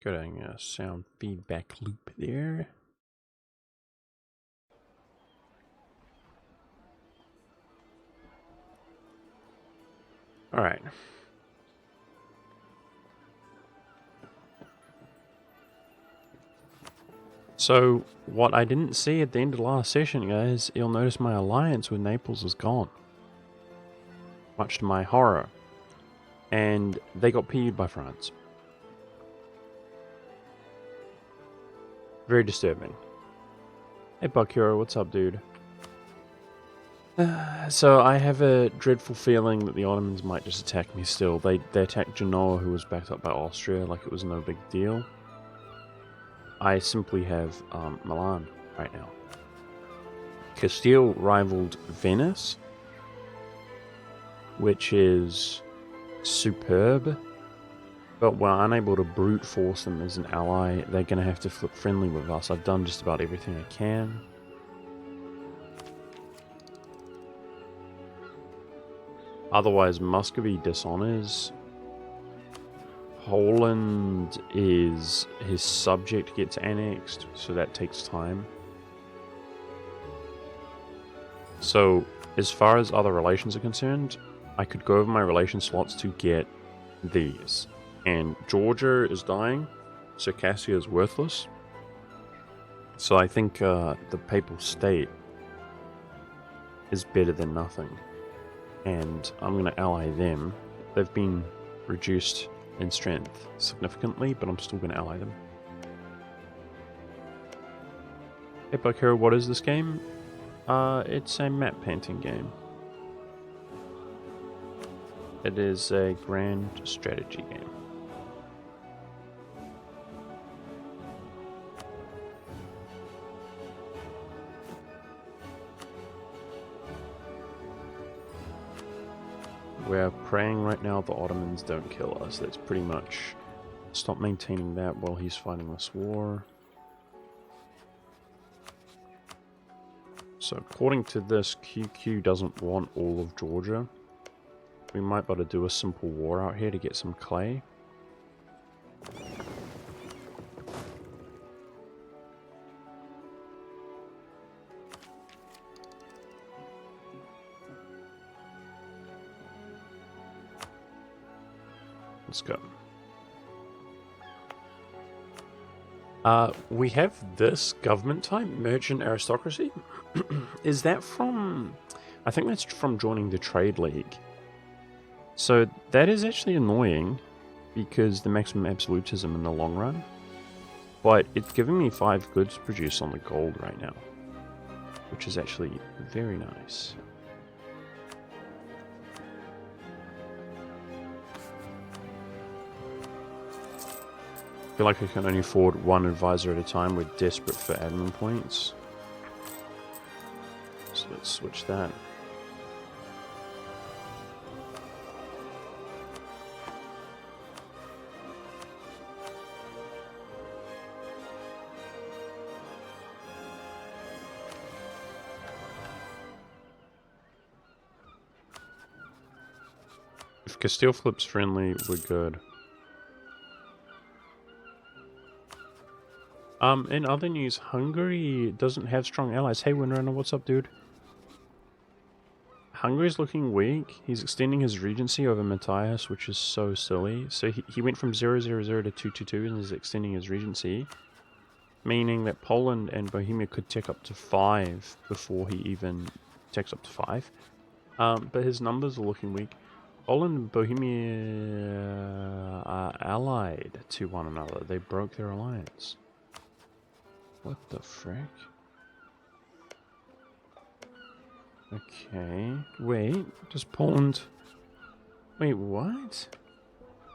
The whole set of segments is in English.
Getting a sound feedback loop there. All right. So, what I didn't see at the end of the last session, guys, you'll notice my alliance with Naples is gone. Much to my horror. And they got PU'd by France. Very disturbing. Hey, Buck Hero, what's up, dude? So I have a dreadful feeling that the Ottomans might just attack me still. They attacked Genoa, who was backed up by Austria, like it was no big deal. I simply have Milan right now. Castile rivaled Venice, which is superb. But we're unable to brute force them as an ally. They're going to have to flip friendly with us. I've done just about everything I can. Otherwise, Muscovy dishonors. Poland is his subject gets annexed, so that takes time. So, as far as other relations are concerned, I could go over my relation slots to get these. And Georgia is dying, Circassia is worthless. So I think the Papal State is better than nothing. And I'm going to ally them. They've been reduced in strength significantly, but I'm still going to ally them. Hey Buck-Hero, what is this game? It's a map painting game. It is a grand strategy game. We're praying right now the Ottomans don't kill us. That's pretty much stop maintaining that while he's fighting this war. So according to this, QQ doesn't want all of Georgia. We might be able to do a simple war out here to get some clay. Let's go. We have this government type, merchant aristocracy. Is that from... I think that's from joining the Trade League. So that is actually annoying because the maximum absolutism in the long run. But it's giving me 5 goods produced on the gold right now, which is actually very nice. I feel like I can only afford one advisor at a time. We're desperate for admin points. So let's switch that. If Castile flips friendly, we're good. In other news, Hungary doesn't have strong allies. Hey, Windrunner, what's up, dude? Hungary's looking weak. He's extending his regency over Matthias, which is so silly. So he went from 000 to 222 and is extending his regency, meaning that Poland and Bohemia could tick up to 5 before he even ticks up to 5. But his numbers are looking weak. Poland and Bohemia are allied to one another. They broke their alliance. What the frick? Okay, wait, does Poland... Wait, what?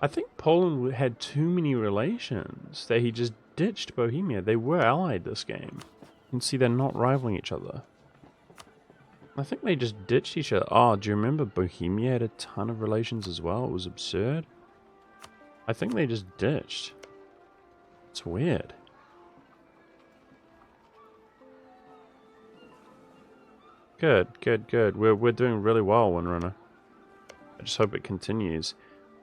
I think Poland had too many relations that he just ditched Bohemia. They were allied this game. You can see they're not rivaling each other. I think they just ditched each other. Oh, do you remember Bohemia had a ton of relations as well? It was absurd. I think they just ditched. It's weird. Good, good, good. We're doing really well, Windrunner. I just hope it continues.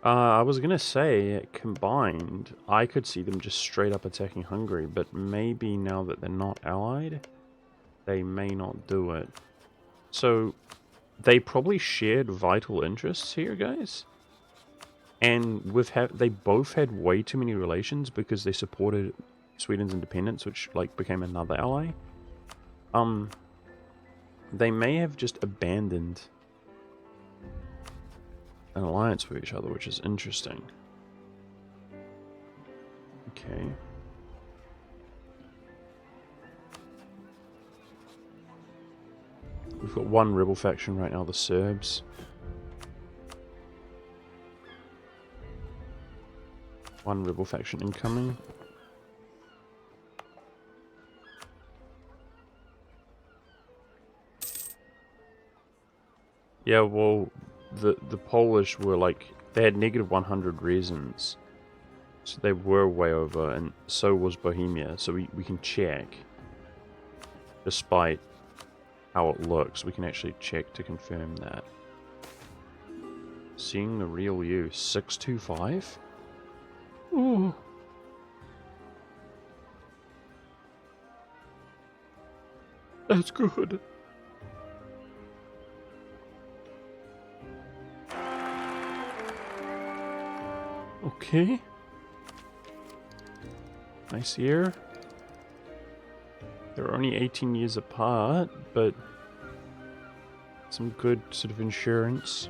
I was gonna say, combined, I could see them just straight up attacking Hungary, but maybe now that they're not allied, they may not do it. So, they probably shared vital interests here, guys. And they both had way too many relations because they supported Sweden's independence, which, like, became another ally. They may have just abandoned an alliance with each other, which is interesting. Okay. We've got one rebel faction right now, the Serbs. One rebel faction incoming. Yeah, well, the Polish were like, they had negative 100 reasons. So they were way over, and so was Bohemia. So we can check. Despite how it looks, we can actually check to confirm that. Seeing the real you, 625? Ooh. That's good. Okay. Nice year. They're only 18 years apart, but some good sort of insurance.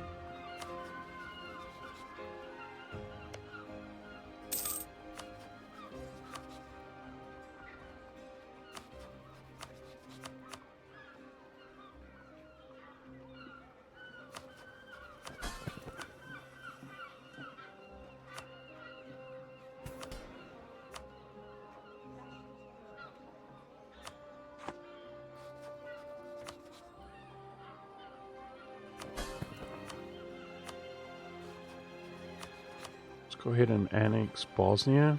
Go ahead and annex Bosnia.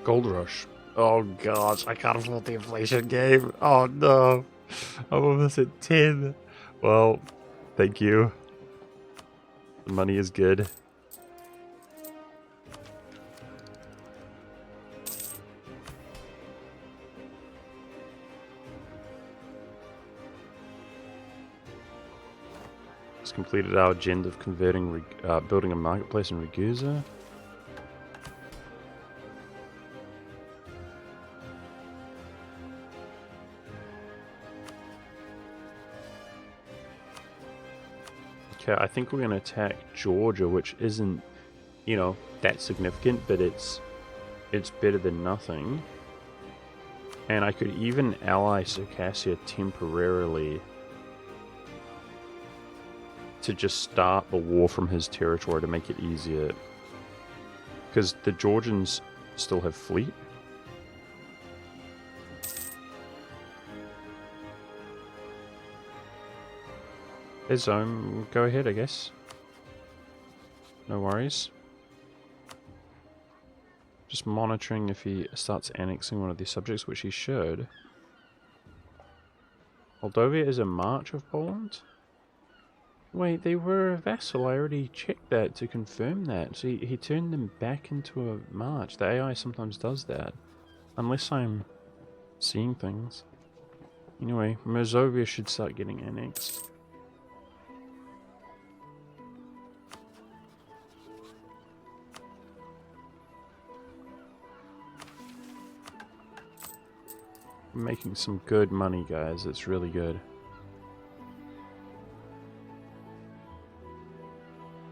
Gold rush. Oh gosh, I can't afford the inflation game. Oh no. I'm almost at 10. Well, thank you. The money is good. Completed our agenda of converting, building a marketplace in Ragusa. Okay, I think we're going to attack Georgia, which isn't, you know, that significant, but it's better than nothing. And I could even ally Circassia temporarily to just start the war from his territory to make it easier. Because the Georgians still have fleet. His own, go ahead, I guess. No worries. Just monitoring if he starts annexing one of these subjects, which he should. Moldavia is a march of Poland? Wait, they were a vassal. I already checked that to confirm that. So he turned them back into a march. The AI sometimes does that. Unless I'm seeing things. Anyway, Mozovia should start getting annexed. We're making some good money, guys. It's really good.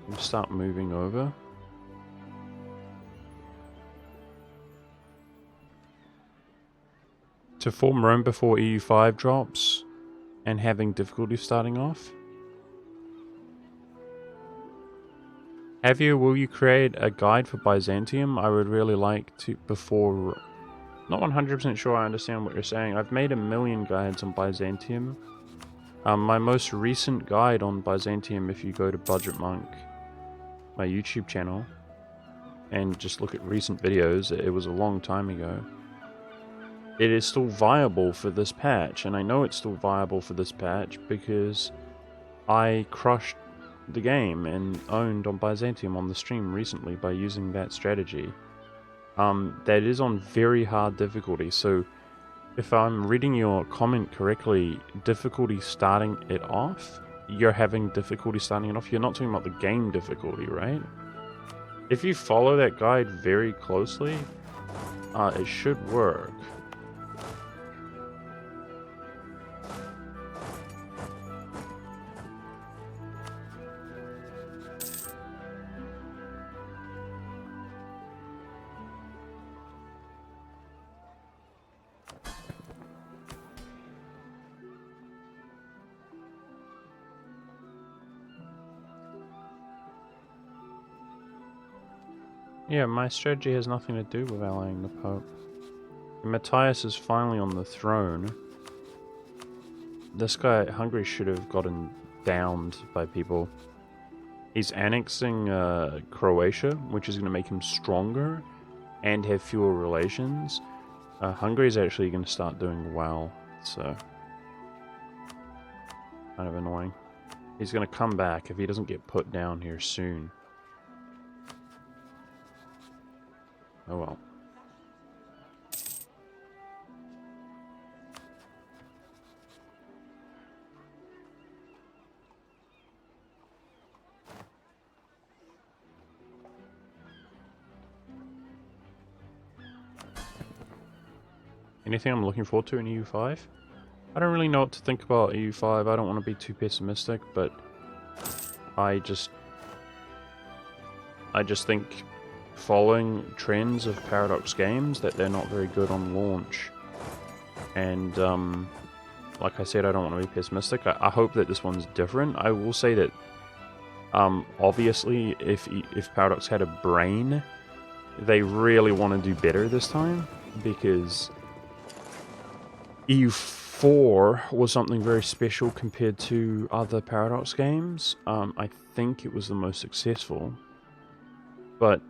We'll start moving over. To form Rome before EU5 drops and having difficulty starting off. Will you create a guide for Byzantium? I would really like to, before... Not 100% sure I understand what you're saying. I've made 1 million guides on Byzantium. My most recent guide on Byzantium, if you go to Budget Monk, my YouTube channel, and just look at recent videos, it was a long time ago. it is still viable for this patch, and I know it's still viable for this patch because I crushed the game and owned on Byzantium on the stream recently by using that strategy. That is on very hard difficulty, so if I'm reading your comment correctly, difficulty starting it off, you're having difficulty starting it off, you're not talking about the game difficulty, right? If you follow that guide very closely, it should work. Yeah, my strategy has nothing to do with allying the Pope. Matthias is finally on the throne. This guy, Hungary, should have gotten downed by people. He's annexing Croatia, which is going to make him stronger and have fewer relations. Hungary is actually going to start doing well, so kind of annoying. He's going to come back if he doesn't get put down here soon. Oh well. Anything I'm looking forward to in EU5? I don't really know what to think about EU5. I don't want to be too pessimistic, but I just think following trends of Paradox games that they're not very good on launch. And like I said, I don't want to be pessimistic. I hope that this one's different. I will say that obviously if Paradox had a brain, they really want to do better this time, because EU4 was something very special compared to other Paradox games. I think it was the most successful, but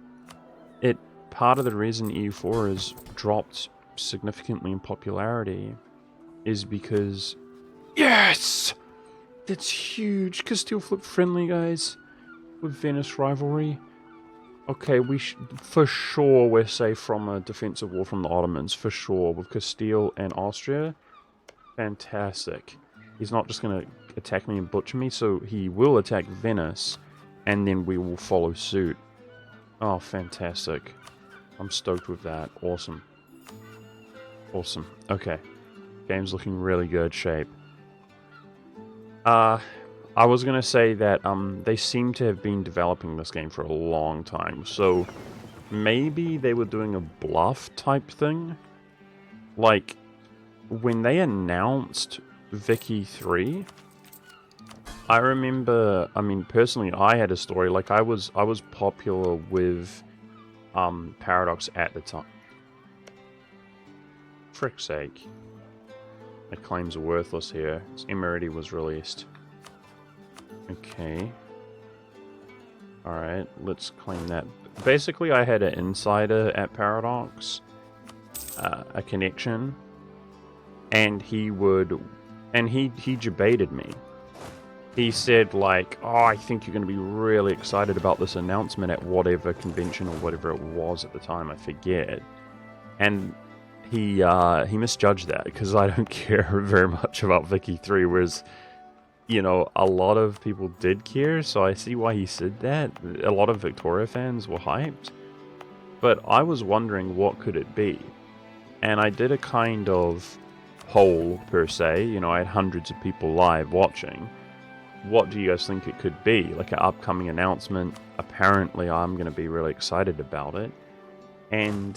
part of the reason EU4 has dropped significantly in popularity is because, yes, that's huge. Castile flip friendly, guys, with Venice rivalry. Okay, for sure we're safe from a defensive war from the Ottomans, for sure, with Castile and Austria. Fantastic. He's not just going to attack me and butcher me, so he will attack Venice, and then we will follow suit. Oh, fantastic. I'm stoked with that. Awesome. Awesome. Okay. Game's looking really good shape. I was going to say that they seem to have been developing this game for a long time, so maybe they were doing a bluff type thing. Like, when they announced Vicky 3, I remember, I mean, personally, I had a story. Like, I was popular with Paradox at the time. Frick's sake. My claims are worthless here. Emirati was released. Okay. Alright, let's claim that. Basically, I had an insider at Paradox, a connection, and he debated me. He said, like, oh, I think you're going to be really excited about this announcement at whatever convention or whatever it was at the time, I forget. And he misjudged that, because I don't care very much about Vicky 3, whereas, you know, a lot of people did care, so I see why he said that. A lot of Victoria fans were hyped. But I was wondering, what could it be? And I did a kind of poll, per se. You know, I had hundreds of people live watching. What do you guys think it could be? Like an upcoming announcement. Apparently I'm going to be really excited about it. And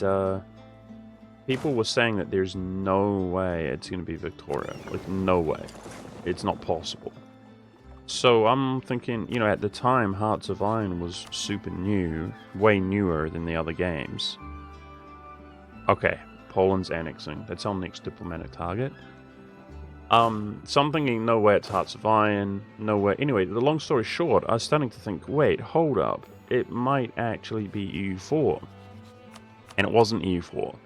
people were saying that there's no way it's going to be Victoria. Like, no way. It's not possible. So I'm thinking, you know, at the time, Hearts of Iron was super new. Way newer than the other games. Okay, Poland's annexing. That's our next diplomatic target. So I'm thinking, no way it's Hearts of Iron, no way. Anyway, the long story short, I was starting to think, wait, hold up. It might actually be EU4. And it wasn't EU4.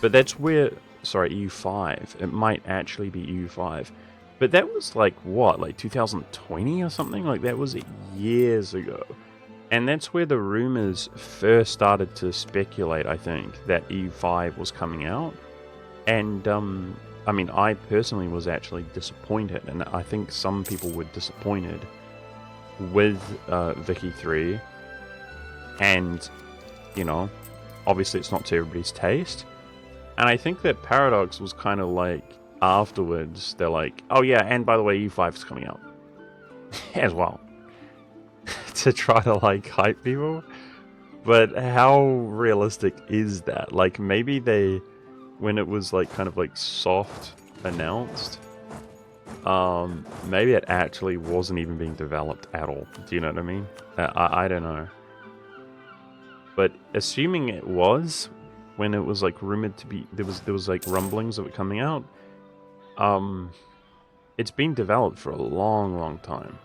But that's where sorry, EU5. It might actually be EU5. But that was like, what, like 2020 or something? Like, that was years ago. And that's where the rumors first started to speculate, I think, that EU5 was coming out. And, I mean, I personally was actually disappointed, and I think some people were disappointed with Vicky 3. And, you know, obviously it's not to everybody's taste. And I think that Paradox was kind of like, afterwards, they're like, oh yeah, and by the way, EU5 is coming out as well. To try to like hype people. But how realistic is that? Like, maybe they, when it was like kind of like soft announced, maybe it actually wasn't even being developed at all. Do you know what I mean? I don't know. But assuming it was, when it was like rumored to be, there was like rumblings of it coming out, it's been developed for a long time.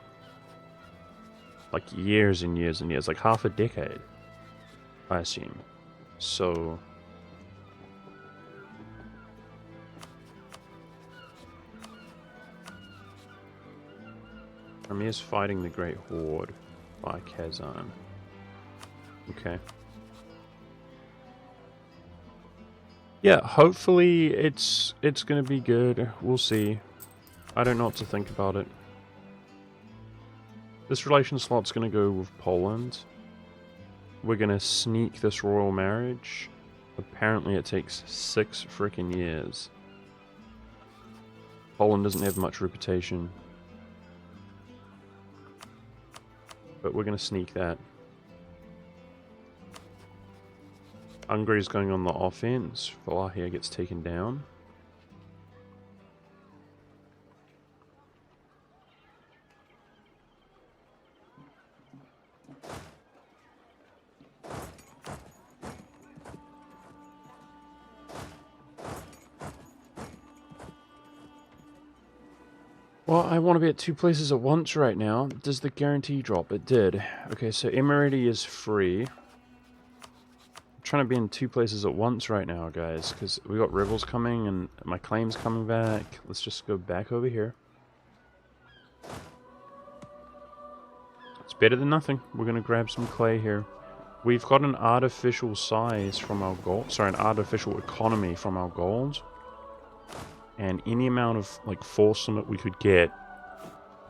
Like years and years and years, like half a decade, I assume. So Ramir's fighting the Great Horde by Kazan. Okay. Yeah, hopefully it's gonna be good. We'll see. I don't know what to think about it. This relation slot's gonna go with Poland. We're gonna sneak this royal marriage. Apparently it takes 6 freaking years. Poland doesn't have much reputation. But we're gonna sneak that. Hungary's going on the offense. Wallachia gets taken down. Well, I want to be at 2 places at once right now. Does the guarantee drop? It did. Okay, so Emirati is free. I'm trying to be in 2 places at once right now, guys, because we got rebels coming and my claim's coming back. Let's just go back over here. It's better than nothing. We're going to grab some clay here. We've got an artificial size from our gold. Sorry, an artificial economy from our gold. And any amount of like force limit we could get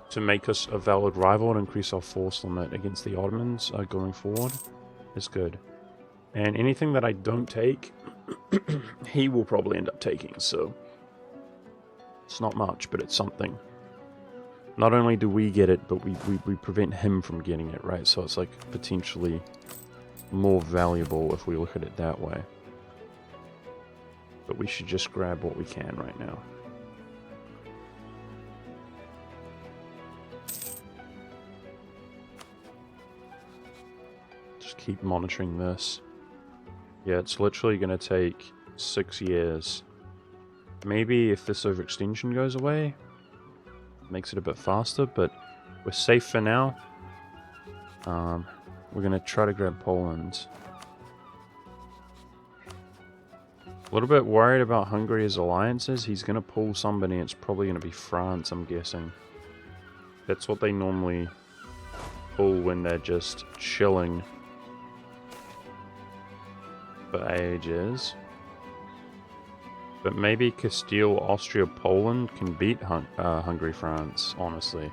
to make us a valid rival and increase our force limit against the Ottomans going forward is good. And anything that I don't take, he will probably end up taking, so it's not much, but it's something. Not only do we get it, but we prevent him from getting it, right? So it's like potentially more valuable if we look at it that way. But we should just grab what we can right now. Just keep monitoring this. Yeah, it's literally going to take 6 years. Maybe if this overextension goes away, makes it a bit faster, but we're safe for now. We're going to try to grab Poland. A little bit worried about Hungary's alliances. He's going to pull somebody. It's probably going to be France, I'm guessing. That's what they normally pull when they're just chilling for ages. But maybe Castile, Austria, Poland can beat Hungary, France, honestly.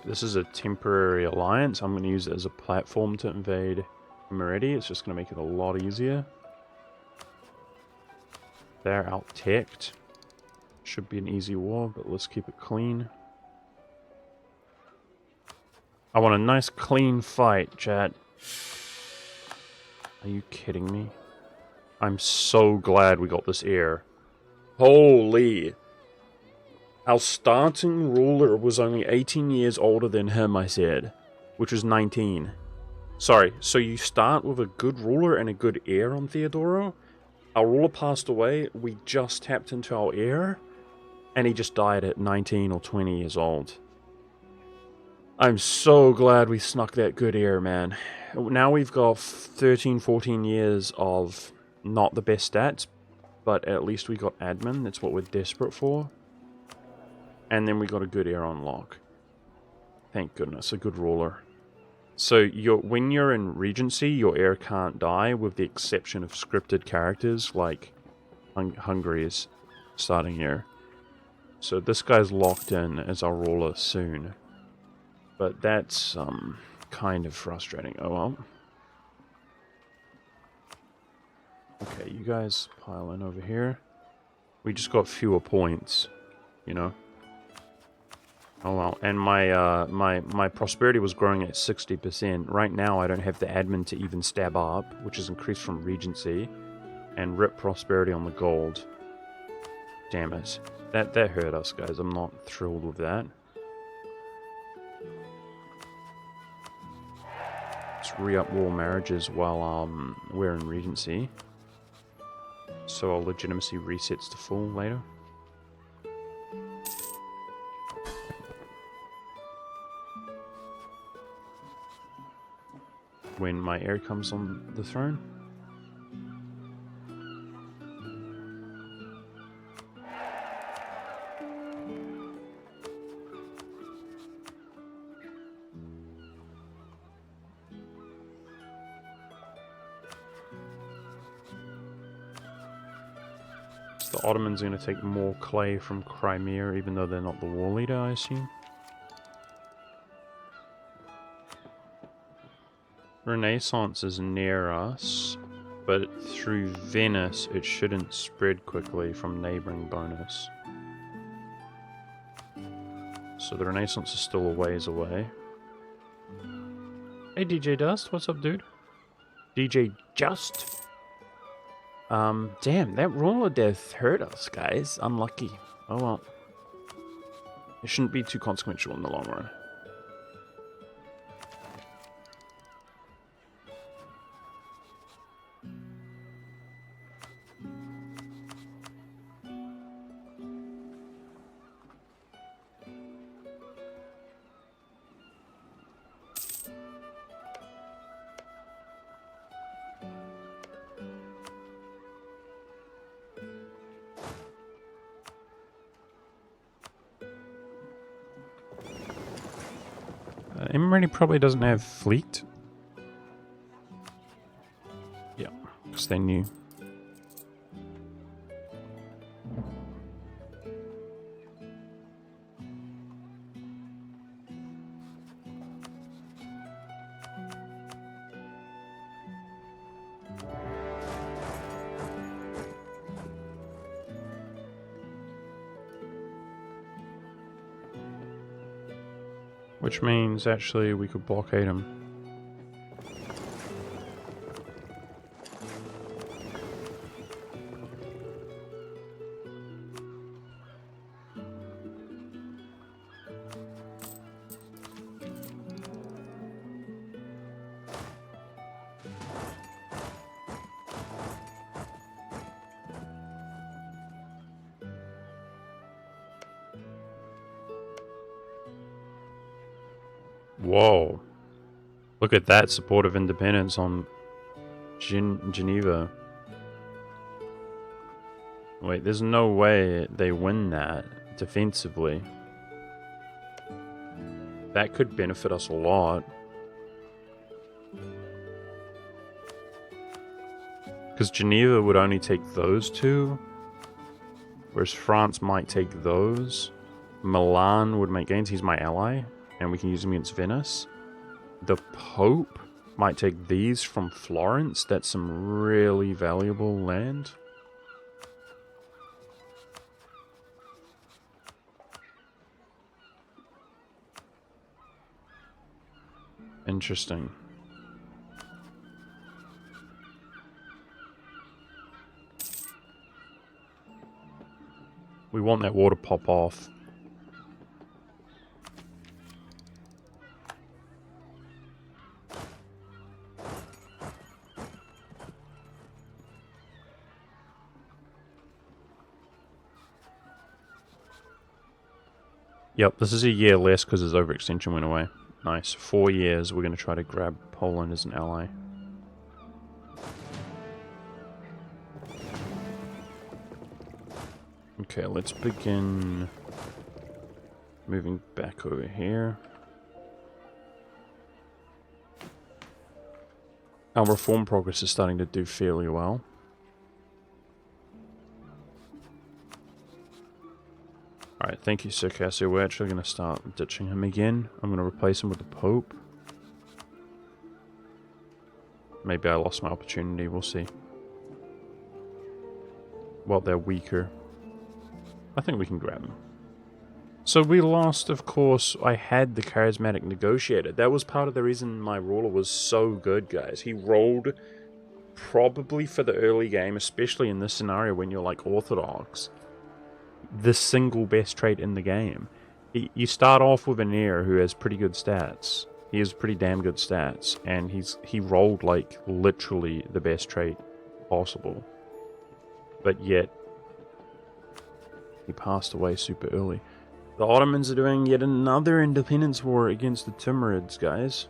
This is a temporary alliance. I'm going to use it as a platform to invade Emirati. It's just going to make it a lot easier. They're out-teched. Should be an easy war, but let's keep it clean. I want a nice clean fight, chat. Are you kidding me? I'm so glad we got this heir. Holy! Our starting ruler was only 18 years older than him, I said. Which was 19. Sorry, so you start with a good ruler and a good heir on Theodoro. Our ruler passed away, we just tapped into our heir, and he just died at 19 or 20 years old. I'm so glad we snuck that good heir, man. Now we've got 13, 14 years of not the best stats, but at least we got admin. That's what we're desperate for. And then we got a good heir on lock. Thank goodness, a good ruler. So when you're in Regency, your heir can't die, with the exception of scripted characters like Hungary is starting here. So this guy's locked in as our ruler soon. But that's kind of frustrating. Oh well. Okay, you guys pile in over here. We just got fewer points, you know. Oh well, and my prosperity was growing at 60%. Right now I don't have the admin to even stab up, which is increased from Regency, and rip prosperity on the gold. Damn it. That hurt us, guys. I'm not thrilled with that. Let's re-up war marriages while we're in Regency. So our legitimacy resets to full later. When my heir comes on the throne. The Ottomans are going to take more clay from Crimea, even though they're not the war leader, I assume. Renaissance is near us, but through Venice it shouldn't spread quickly from neighboring bonus. So the Renaissance is still a ways away. Hey DJ Dust, what's up, dude? DJ Just? Damn, that ruler death hurt us, guys. Unlucky. Oh well. It shouldn't be too consequential in the long run. Emery probably doesn't have fleet. Yeah, because they knew. Which means, actually, we could blockade him. Whoa. Look at that support of independence on Geneva. Wait, there's no way they win that defensively. That could benefit us a lot. Because Geneva would only take those two, whereas France might take those. Milan would make gains, he's my ally, and we can use him against Venice. The Pope might take these from Florence. That's some really valuable land. Interesting. We want that war to pop off. Yep, this is a year less because his overextension went away. Nice. 4 years, we're going to try to grab Poland as an ally. Okay, let's begin moving back over here. Our reform progress is starting to do fairly well. Alright, thank you, Sir Cassio. We're actually going to start ditching him again. I'm going to replace him with the Pope. Maybe I lost my opportunity, we'll see. Well, they're weaker. I think we can grab him. So we lost, of course. I had the charismatic negotiator. That was part of the reason my ruler was so good, guys. He rolled probably for the early game, especially in this scenario when you're like Orthodox, the single best trait in the game. You start off with an heir who has pretty good stats. He has pretty damn good stats, and he rolled like literally the best trait possible. But yet, he passed away super early. The Ottomans are doing yet another independence war against the Timurids, guys.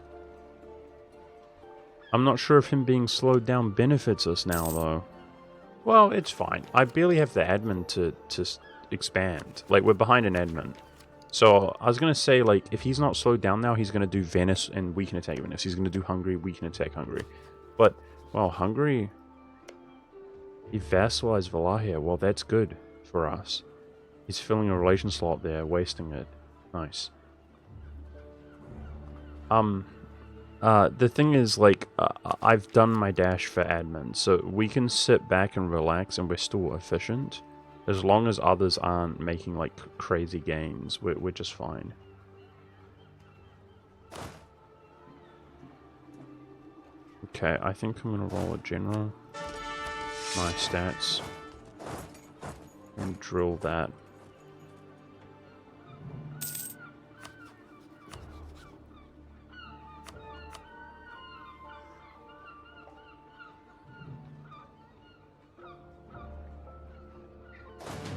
I'm not sure if him being slowed down benefits us now, though. Well, it's fine. I barely have the admin to expand. Like, we're behind an admin. So, I was going to say, like, if he's not slowed down now, he's going to do Venice, and we can attack Venice. He's going to do Hungary, we can attack Hungary. But, well, Hungary... He vassalized Wallachia. Well, that's good for us. He's filling a relation slot there, wasting it. Nice. The thing is, like, I've done my dash for admin, so we can sit back and relax and we're still efficient. As long as others aren't making, like, crazy gains, we're just fine. Okay, I think I'm gonna roll a general. My stats. And drill that.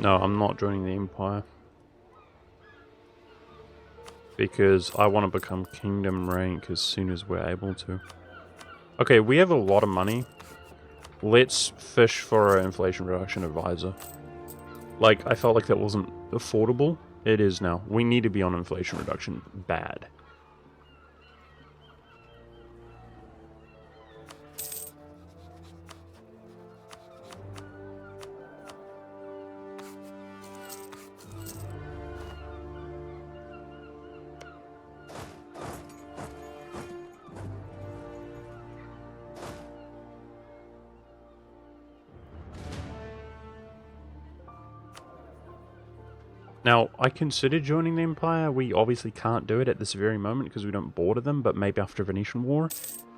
No, I'm not joining the Empire. Because I want to become Kingdom rank as soon as we're able to. Okay, we have a lot of money. Let's fish for an inflation reduction advisor. Like, I felt like that wasn't affordable. It is now. We need to be on inflation reduction bad. Now, I considered joining the Empire. We obviously can't do it at this very moment because we don't border them, but maybe after Venetian War.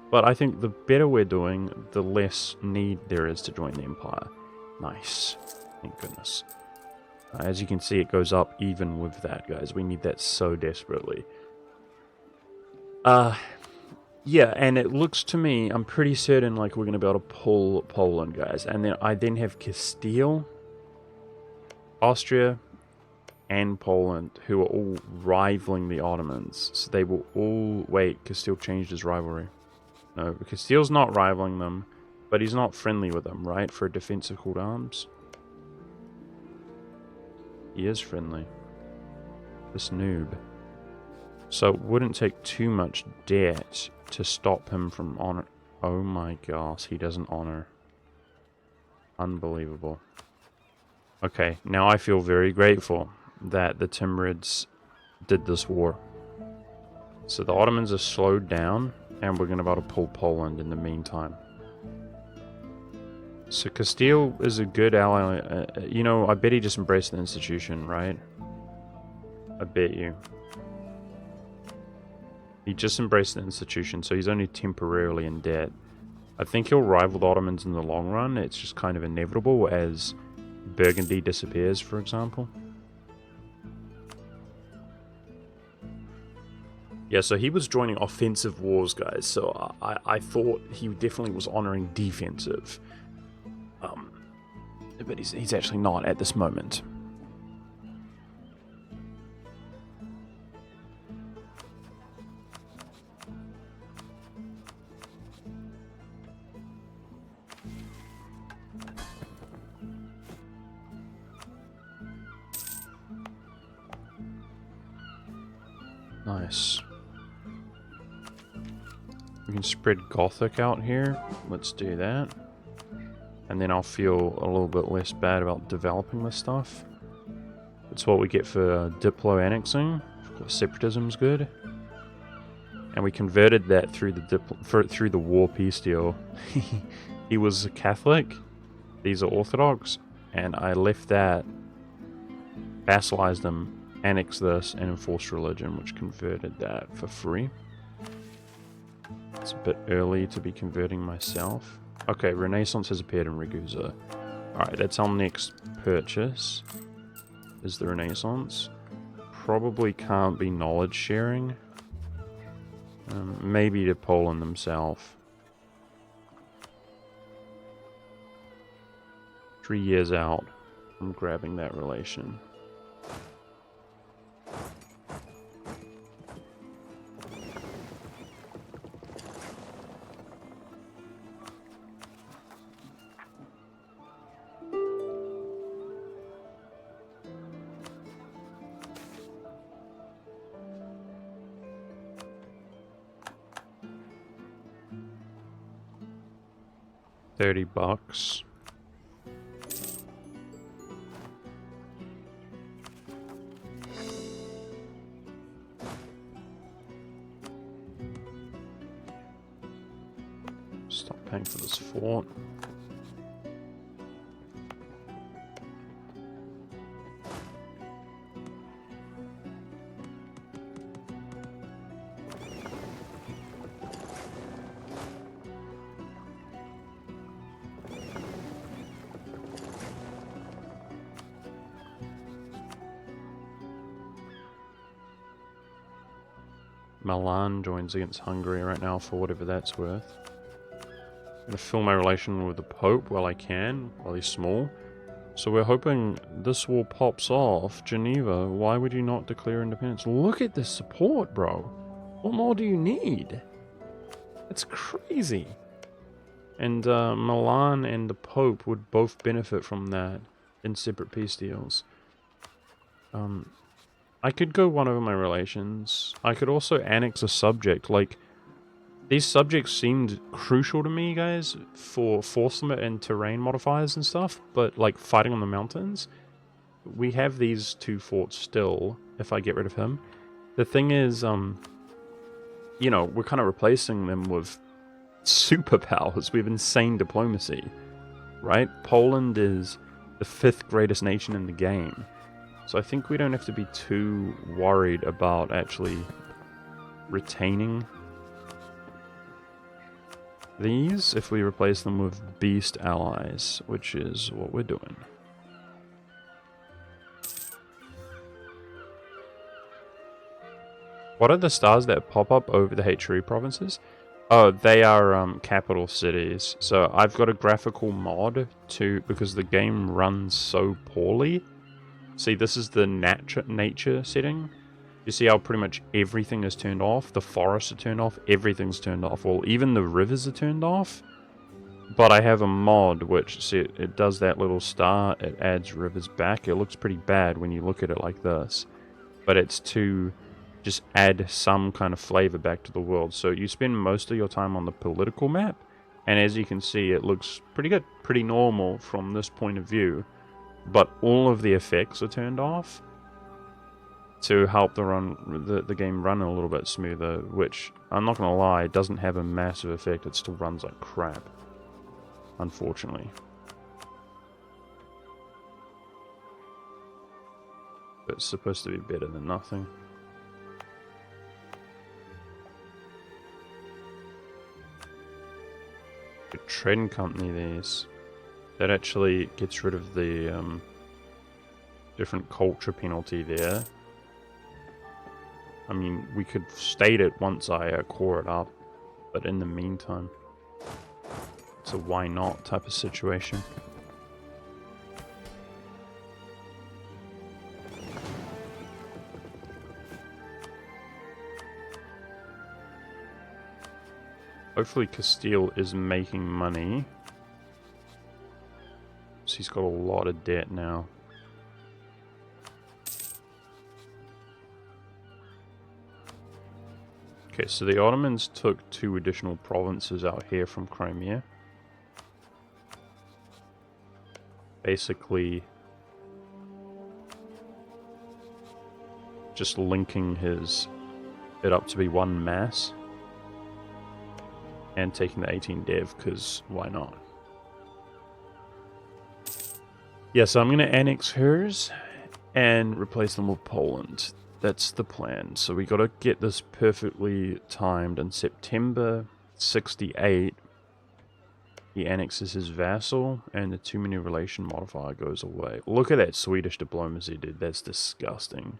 But I think the better we're doing, the less need there is to join the Empire. Nice. Thank goodness. As you can see, it goes up even with that, guys. We need that so desperately. Yeah, and it looks to me, I'm pretty certain like we're going to be able to pull Poland, guys. And then I then have Castile, Austria, and Poland, who are all rivaling the Ottomans. So they will all... Wait, Castile changed his rivalry. No, Castile's not rivaling them, but he's not friendly with them, right? For a defensive called arms. He is friendly. This noob. So it wouldn't take too much debt to stop him from honor... Oh my gosh, he doesn't honor. Unbelievable. Okay, now I feel very grateful that the Timurids did this war. So the Ottomans are slowed down, and we're going to be able to pull Poland in the meantime. So Castile is a good ally. You know, I bet he just embraced the institution, right? I bet you. He just embraced the institution, so he's only temporarily in debt. I think he'll rival the Ottomans in the long run. It's just kind of inevitable as Burgundy disappears, for example. Yeah, so he was joining offensive wars, guys, so I thought he definitely was honoring defensive. But he's actually not at this moment. Nice. We can spread Gothic out here. Let's do that. And then I'll feel a little bit less bad about developing this stuff. That's what we get for DIPLO annexing. Of course, separatism's good. And we converted that through the war peace deal. He was a Catholic. These are Orthodox. And I left that, vassalized him, annexed this, and enforced religion, which converted that for free. It's a bit early to be converting myself. Okay, Renaissance has appeared in Ragusa. Alright, that's our next purchase, is the Renaissance. Probably can't be knowledge sharing. Maybe to Poland themselves. 3 years out from grabbing that relation. $30. Stop paying for this fort. Milan joins against Hungary right now for whatever that's worth. I'm going to fill my relation with the Pope while I can, while he's small. So we're hoping this war pops off. Geneva, why would you not declare independence? Look at this support, bro. What more do you need? That's crazy. And Milan and the Pope would both benefit from that in separate peace deals. I could go one over my relations. I could also annex a subject. Like, these subjects seemed crucial to me, guys, for force limit and terrain modifiers and stuff. But, like, fighting on the mountains, we have these 2 forts still, if I get rid of him. The thing is, you know, we're kind of replacing them with superpowers. We have insane diplomacy, right? Poland is the 5th greatest nation in the game. So I think we don't have to be too worried about actually retaining these if we replace them with beast allies, which is what we're doing. What are the stars that pop up over the HRE provinces? Oh, they are capital cities. So I've got a graphical mod because the game runs so poorly. See, this is the nature setting. You see how pretty much everything is turned off? The forests are turned off, everything's turned off. Well, even the rivers are turned off. But I have a mod which, see, it does that little star, it adds rivers back. It looks pretty bad when you look at it like this. But it's to just add some kind of flavor back to the world. So you spend most of your time on the political map. And as you can see, it looks pretty good, pretty normal from this point of view. But all of the effects are turned off to help the game run a little bit smoother, which, I'm not going to lie, doesn't have a massive effect. It still runs like crap, unfortunately. But it's supposed to be better than nothing. A trading company, these. That actually gets rid of the different culture penalty there. I mean, we could state it once I core it up, but in the meantime, it's a why not type of situation. Hopefully Castile is making money. So he's got a lot of debt now. Okay, so the Ottomans took 2 additional provinces out here from Crimea. Basically, just linking it up to be one mass. And taking the 18 dev, because why not? Yeah, so I'm going to annex hers and replace them with Poland. That's the plan. So we got to get this perfectly timed. In September 68, he annexes his vassal, and the too many relation modifier goes away. Look at that Swedish diplomacy, dude. That's disgusting.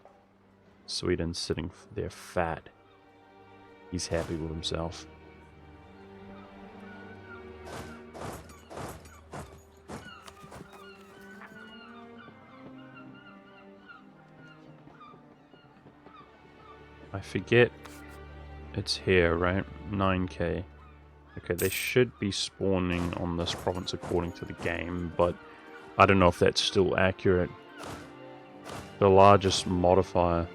Sweden's sitting there fat. He's happy with himself. I forget it's here, right? 9k. Okay, they should be spawning on this province according to the game, but I don't know if that's still accurate. The largest modifier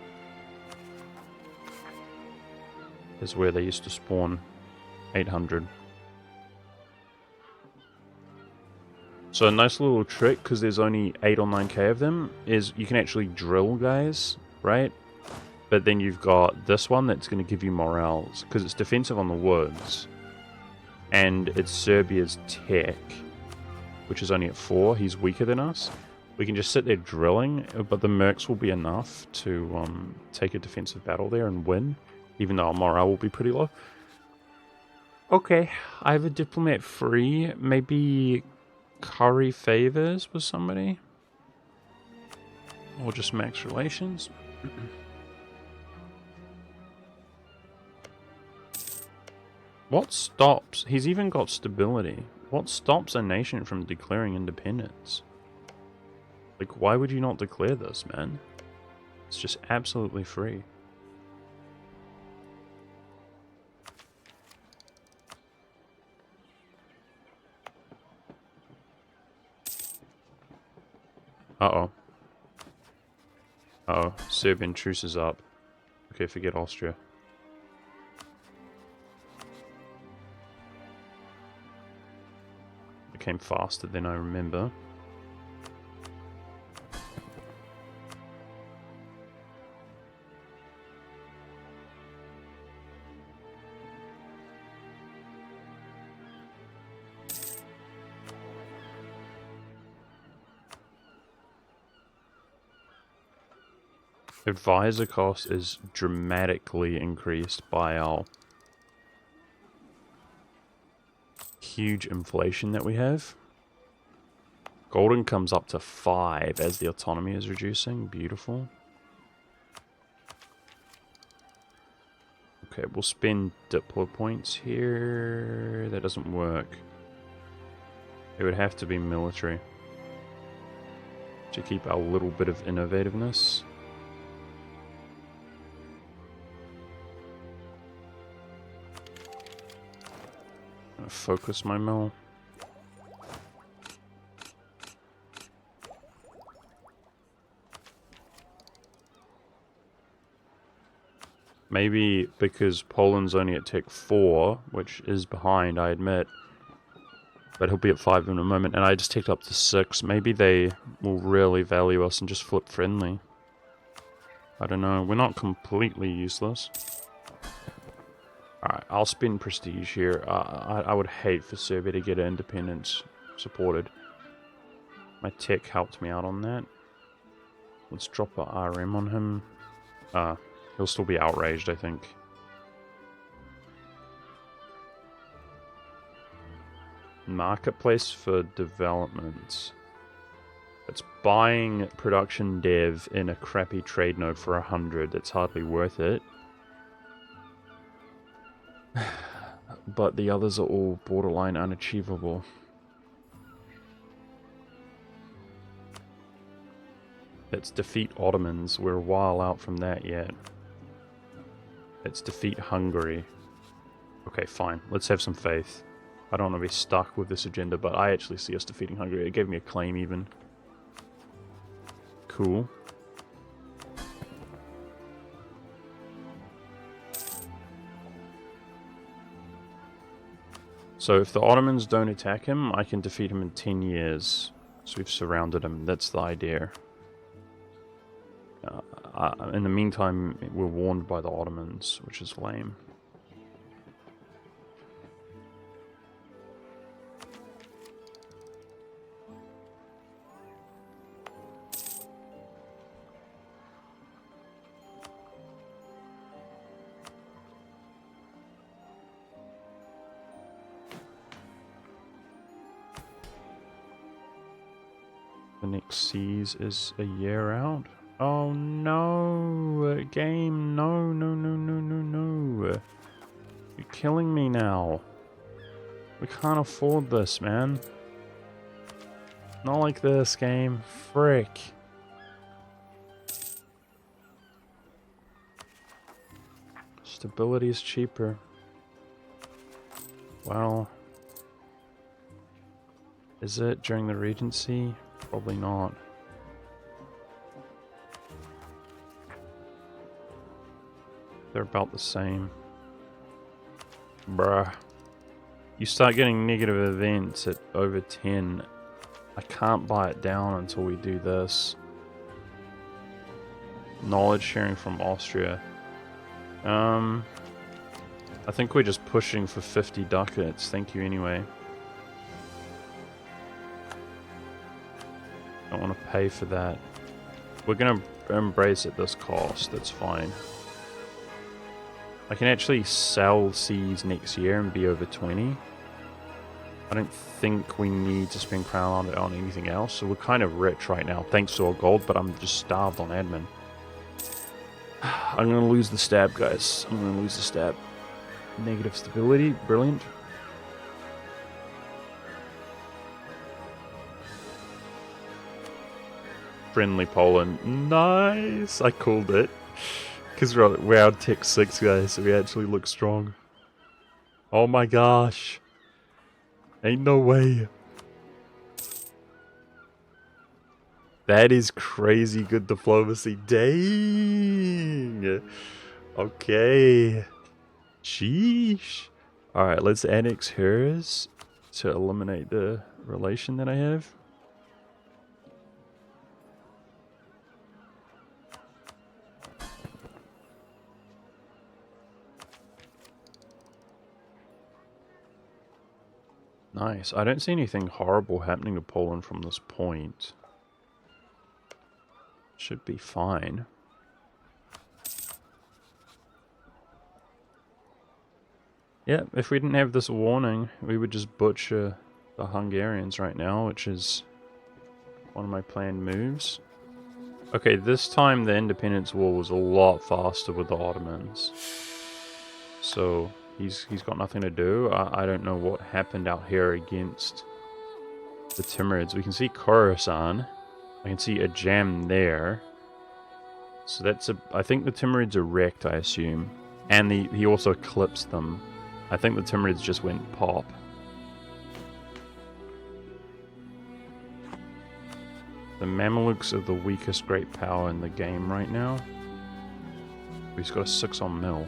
is where they used to spawn, 800. So a nice little trick, because there's only 8 or 9k of them, is you can actually drill guys, right? But then you've got this one that's going to give you morales, because it's defensive on the woods. And it's Serbia's tech, which is only at 4. He's weaker than us. We can just sit there drilling, but the mercs will be enough to take a defensive battle there and win, even though our morale will be pretty low. Okay, I have a diplomat free. Maybe curry favors with somebody? Or just max relations? What stops? He's even got stability. What stops a nation from declaring independence? Like, why would you not declare this, man? It's just absolutely free. Uh-oh. Uh-oh. Serbian truce is up. Okay, forget Austria. It came faster than I remember. Advisor cost is dramatically increased by our huge inflation that we have. Golden comes up to 5 as the autonomy is reducing. Beautiful. Okay, we'll spend DIPLO points here. That doesn't work. It would have to be military to keep our little bit of innovativeness. Focus my mill. Maybe because Poland's only at tech 4, which is behind, I admit. But he'll be at 5 in a moment, and I just ticked up to 6. Maybe they will really value us and just flip friendly. I don't know. We're not completely useless. Alright, I'll spend prestige here. I would hate for Serbia to get independence supported. My tech helped me out on that. Let's drop a RM on him. He'll still be outraged, I think. Marketplace for development. It's buying production dev in a crappy trade node for 100. That's hardly worth it. But the others are all borderline unachievable. Let's defeat Ottomans. We're a while out from that yet. Let's defeat Hungary. Okay, fine. Let's have some faith. I don't want to be stuck with this agenda, but I actually see us defeating Hungary. It gave me a claim even. Cool. So if the Ottomans don't attack him, I can defeat him in 10 years. So we've surrounded him. That's the idea. In the meantime, we're warned by the Ottomans, which is lame. The next siege is a year out. Oh no, game, no, no, no, no, no, no. You're killing me now. We can't afford this, man. Not like this, game. Frick. Stability is cheaper. Well. Is it during the Regency? Probably not. They're about the same. Bruh. You start getting negative events at over 10. I can't buy it down until we do this. Knowledge sharing from Austria. I think we're just pushing for 50 ducats. Thank you anyway. Don't want to pay for that. We're going to embrace at this cost. That's fine. I can actually sell C's next year and be over 20. I don't think we need to spend crown on anything else. So we're kind of rich right now thanks to our gold, but I'm just starved on admin. I'm going to lose the stab, guys. I'm going to lose the stab. Negative stability. Brilliant. Friendly Poland. Nice! I called it. Because we're on Tech 6, guys, so we actually look strong. Oh my gosh. Ain't no way. That is crazy good diplomacy. Dang! Okay. Sheesh. Alright, let's annex hers to eliminate the relation that I have. Nice. I don't see anything horrible happening to Poland from this point. Should be fine. Yeah, if we didn't have this warning, we would just butcher the Hungarians right now, which is one of my planned moves. Okay, this time the Independence War was a lot faster with the Ottomans. So he's got nothing to do. I don't know what happened out here against the Timurids. We can see Khorasan. I can see a jam there. So that's I think the Timurids are wrecked, I assume. And he also eclipsed them. I think the Timurids just went pop. The Mamelukes are the weakest great power in the game right now. He's got a 6 on mill.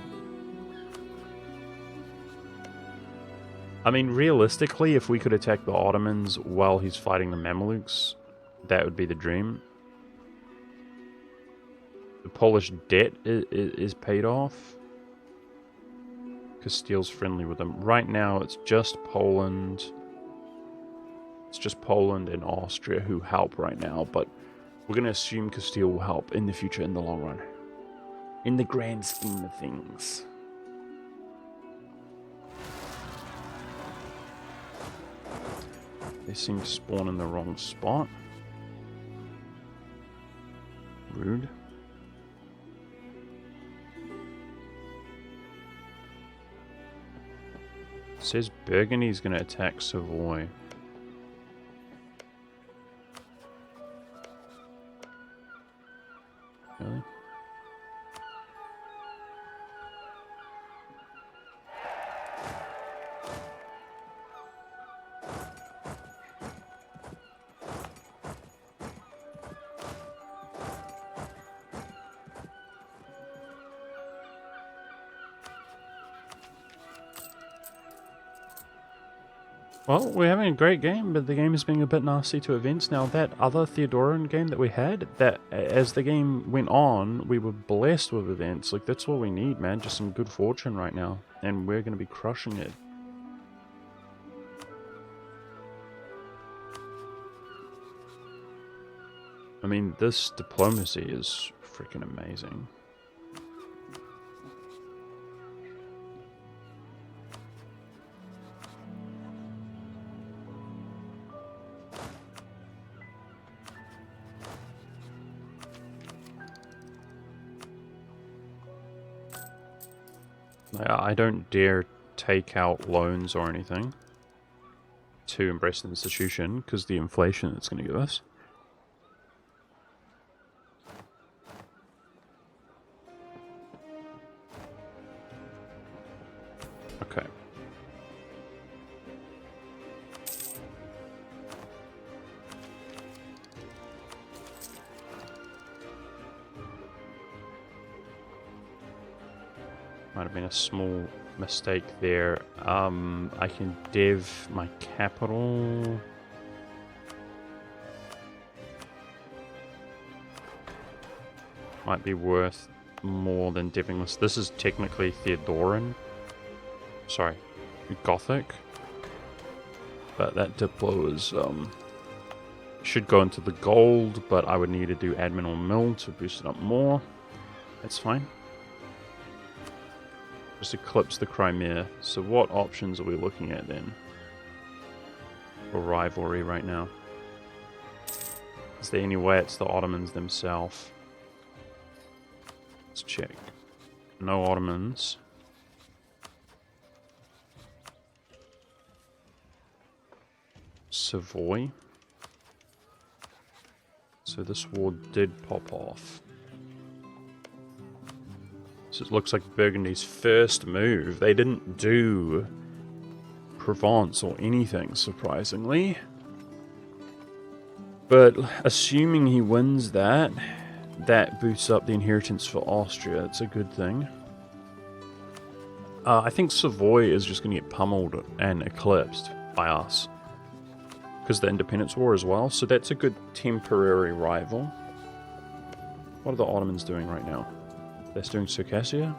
I mean, realistically, if we could attack the Ottomans while he's fighting the Mamelukes, that would be the dream. The Polish debt is paid off. Castile's friendly with them. Right now, it's just Poland. It's just Poland and Austria who help right now, but we're going to assume Castile will help in the future, in the long run. In the grand scheme of things. They seem to spawn in the wrong spot. Rude. It says Burgundy's going to attack Savoy. Really? Well, we're having a great game, but the game is being a bit nasty to events. Now, that other Theodoran game that we had, that as the game went on, we were blessed with events. Like, that's what we need, man. Just some good fortune right now. And we're going to be crushing it. I mean, this diplomacy is freaking amazing. I don't dare take out loans or anything to embrace an institution because the inflation it's going to give us. Okay. Might have been a small mistake there. I can dev my capital. Might be worth more than deving this. This is technically Theodoran. Sorry, Gothic. But that Diplo is, should go into the gold, but I would need to do admin or mill to boost it up more. That's fine. Just eclipse the Crimea. So what options are we looking at then? For rivalry right now. Is there any way it's the Ottomans themselves? Let's check. No Ottomans. Savoy. So this war did pop off. So it looks like Burgundy's first move. They didn't do Provence or anything, surprisingly. But assuming he wins that, that boosts up the inheritance for Austria. It's a good thing. I think Savoy is just going to get pummeled and eclipsed by us. Because of the independence war as well. So that's a good temporary rival. What are the Ottomans doing right now? They're doing Circassia?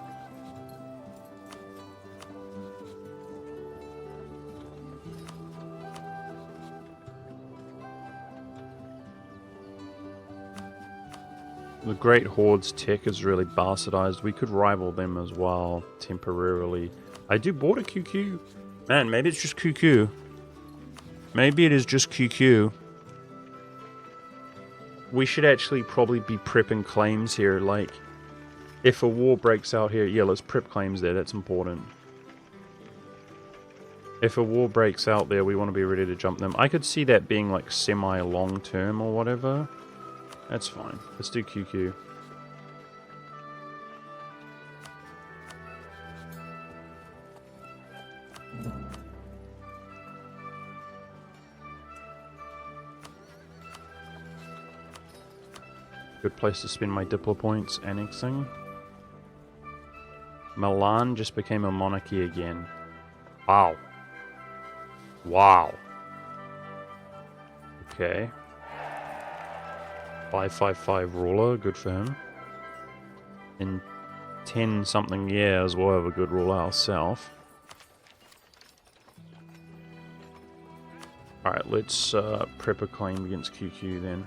The Great Horde's tech is really bastardized. We could rival them as well, temporarily. I do board a QQ. Man, maybe it's just QQ. Maybe it is just QQ. We should actually probably be prepping claims here, like... If a war breaks out here, yeah, let's prep claims there, that's important. If a war breaks out there, we want to be ready to jump them. I could see that being like semi-long term or whatever. That's fine. Let's do QQ. Good place to spend my Diplo points, annexing. Milan just became a monarchy again. Wow. Wow. Okay. 555 ruler, good for him. In 10 something years we'll have a good ruler ourselves. Alright, let's prep a claim against QQ then.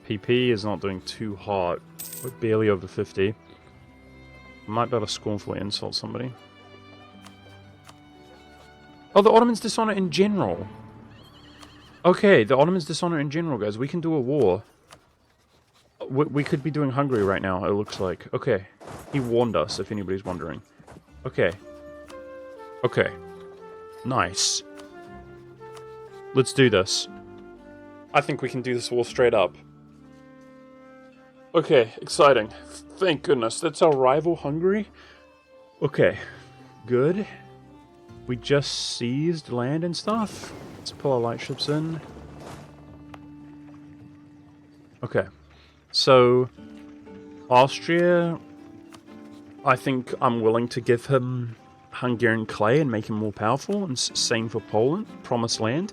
PP is not doing too hot. We're barely over 50. Might be able to scornfully insult somebody. Oh, the Ottomans dishonor in general. Okay, the Ottomans dishonor in general, guys. We can do a war. We could be doing Hungary right now, it looks like. Okay. He warned us, if anybody's wondering. Okay. Okay. Nice. Let's do this. I think we can do this war straight up. Okay, exciting. Thank goodness. That's our rival, Hungary. Okay, good. We just seized land and stuff. Let's pull our lightships in. Okay, so Austria, I think I'm willing to give him Hungarian clay and make him more powerful, and same for Poland, promised land.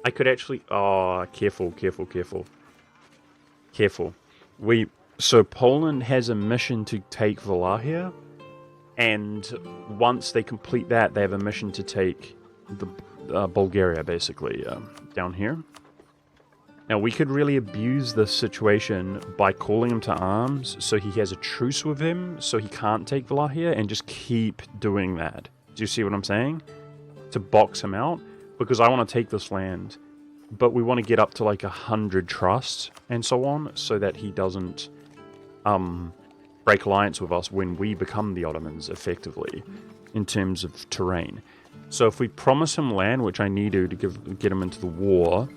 I could actually... Oh, careful. So Poland has a mission to take Wallachia, and once they complete that, they have a mission to take the Bulgaria, basically, down here. Now, we could really abuse this situation by calling him to arms, so he has a truce with him, so he can't take Wallachia, and just keep doing that. Do you see what I'm saying? To box him out, because I want to take this land, but we want to get up to like 100 trusts and so on, so that he doesn't break alliance with us when we become the Ottomans, effectively, in terms of terrain. So if we promise him land, which I need to get him into the war...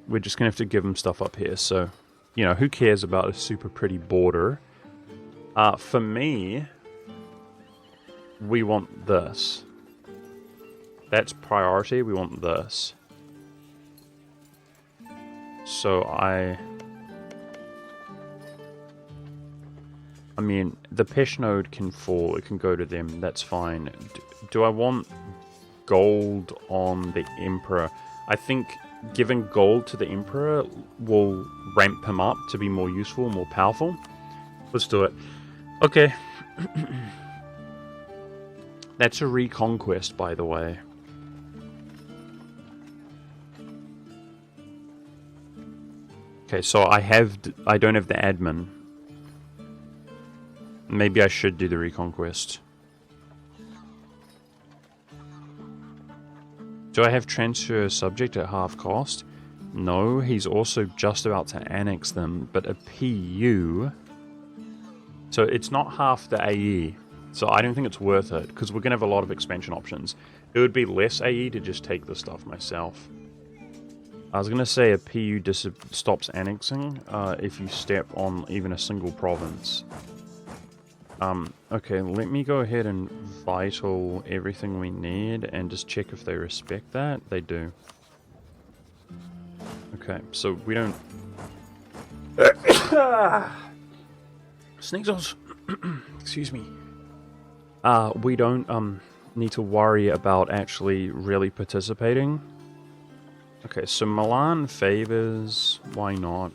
we're just gonna have to give him stuff up here, so, you know, who cares about a super pretty border? For me, we want this. That's priority, we want this. So I mean, the Pesh node can fall, it can go to them, that's fine. Do I want gold on the Emperor? I think giving gold to the Emperor will ramp him up to be more useful, more powerful. Let's do it. Okay. That's a reconquest, by the way. Okay, so I don't have the admin. Maybe I should do the reconquest. Do I have transfer subject at half cost? No, he's also just about to annex them, but a PU... So it's not half the AE, so I don't think it's worth it, because we're going to have a lot of expansion options. It would be less AE to just take the stuff myself. I was going to say a PU stops annexing if you step on even a single province. Okay, let me go ahead and vital everything we need and just check if they respect that. They do. Okay, so we don't... Sneezels! Excuse me. We don't need to worry about actually really participating. Okay, so Milan favors... Why not?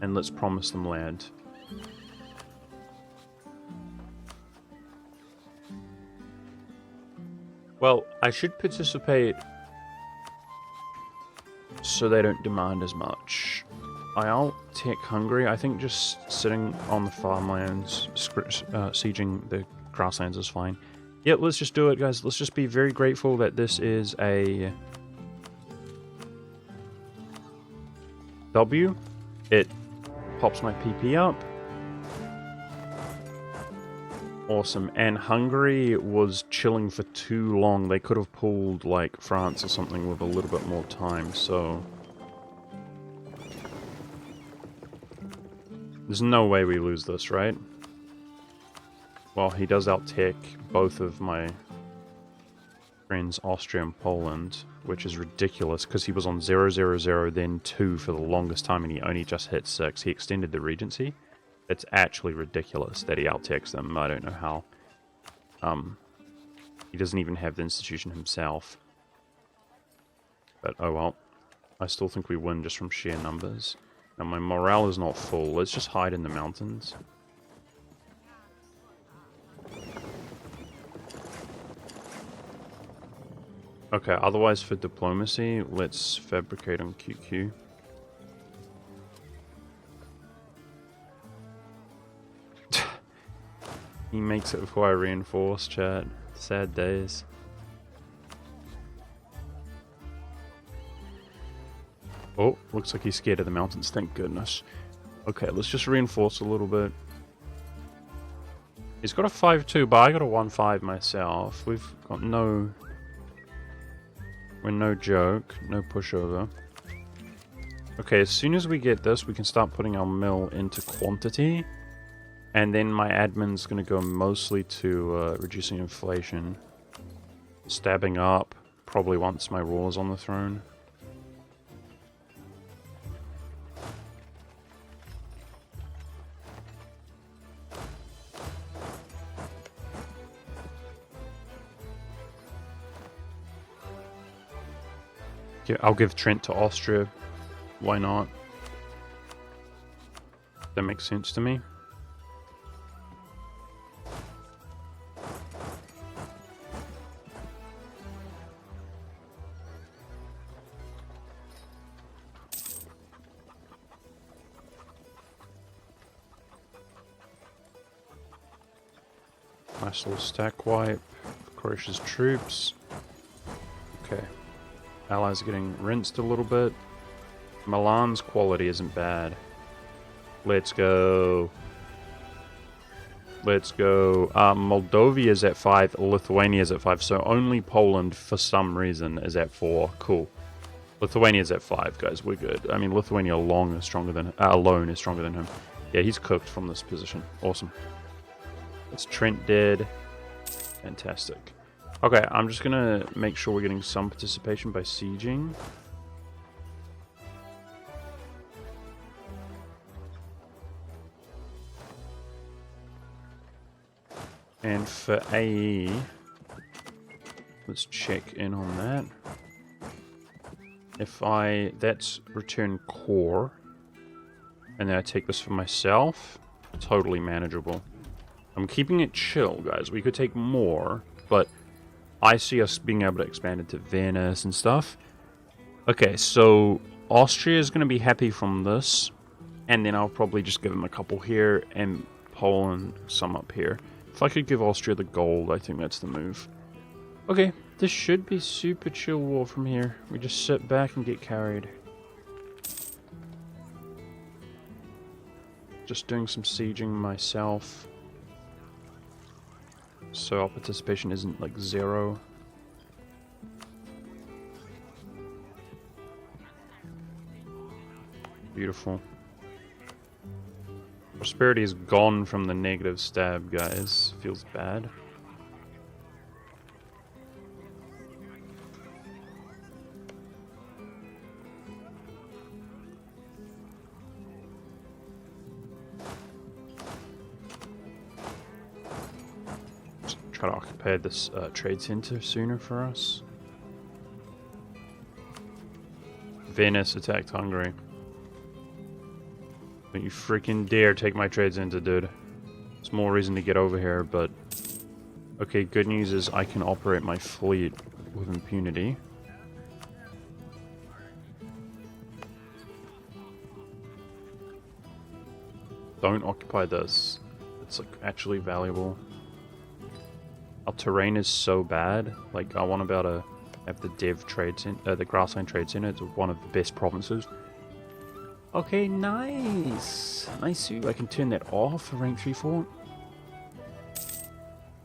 And let's promise them land. Well, I should participate so they don't demand as much. I'll take Hungary. I think just sitting on the farmlands, sieging the grasslands is fine. Yeah, let's just do it, guys. Let's just be very grateful that this is a W. It pops my PP up. Awesome. And Hungary was chilling for too long. They could have pulled, like, France or something with a little bit more time, so... There's no way we lose this, right? Well, he does out-tech both of my friends, Austria and Poland, which is ridiculous, because he was on 000, then 2 for the longest time, and he only just hit 6. He extended the Regency. It's actually ridiculous that he out-techs them. I don't know how. He doesn't even have the institution himself. But, oh well. I still think we win just from sheer numbers. Now, my morale is not full. Let's just hide in the mountains. Okay, otherwise for diplomacy, let's fabricate on QQ. He makes it before I reinforce, chat. Sad days. Oh, looks like he's scared of the mountains, thank goodness. Okay, let's just reinforce a little bit. He's got a 5-2, but I got a 1-5 myself. We've got no... We're no joke, no pushover. Okay, as soon as we get this, we can start putting our mill into quantity. And then my admin's going to go mostly to reducing inflation. Stabbing up, probably once my ruler's on the throne. I'll give Trent to Austria. Why not? That makes sense to me. Nice little stack wipe. Croatia's troops. Okay. Allies are getting rinsed a little bit. Milan's quality isn't bad. Let's go. Let's go. Moldovia's at 5. Lithuania's at 5. So only Poland, for some reason, is at 4. Cool. Lithuania's at 5, guys. We're good. I mean, Lithuania alone is stronger than him. Yeah, he's cooked from this position. Awesome. That's Trent dead. Fantastic. Okay, I'm just gonna make sure we're getting some participation by sieging. And for AE, let's check in on that. That's return core, and then I take this for myself, totally manageable. I'm keeping it chill, guys. We could take more, but I see us being able to expand into Venice and stuff. Okay, so Austria is going to be happy from this, and then I'll probably just give them a couple here, and Poland some up here. If I could give Austria the gold, I think that's the move. Okay, this should be super chill war from here. We just sit back and get carried. Just doing some sieging myself, so our participation isn't like 0. Beautiful. Prosperity is gone from the negative stab, guys. Feels bad. Just try to occupy this trade center sooner for us. Venice attacked Hungary. Don't you freaking dare take my trade center, dude. It's more reason to get over here, but... Okay, good news is I can operate my fleet with impunity. Don't occupy this. It's, like, actually valuable. Our terrain is so bad. Like, I want to be able to have the Dev trade center, the Grassland Trade Center. It's one of the best provinces. Okay, nice. Nice. I can turn that off for rank 3 fort.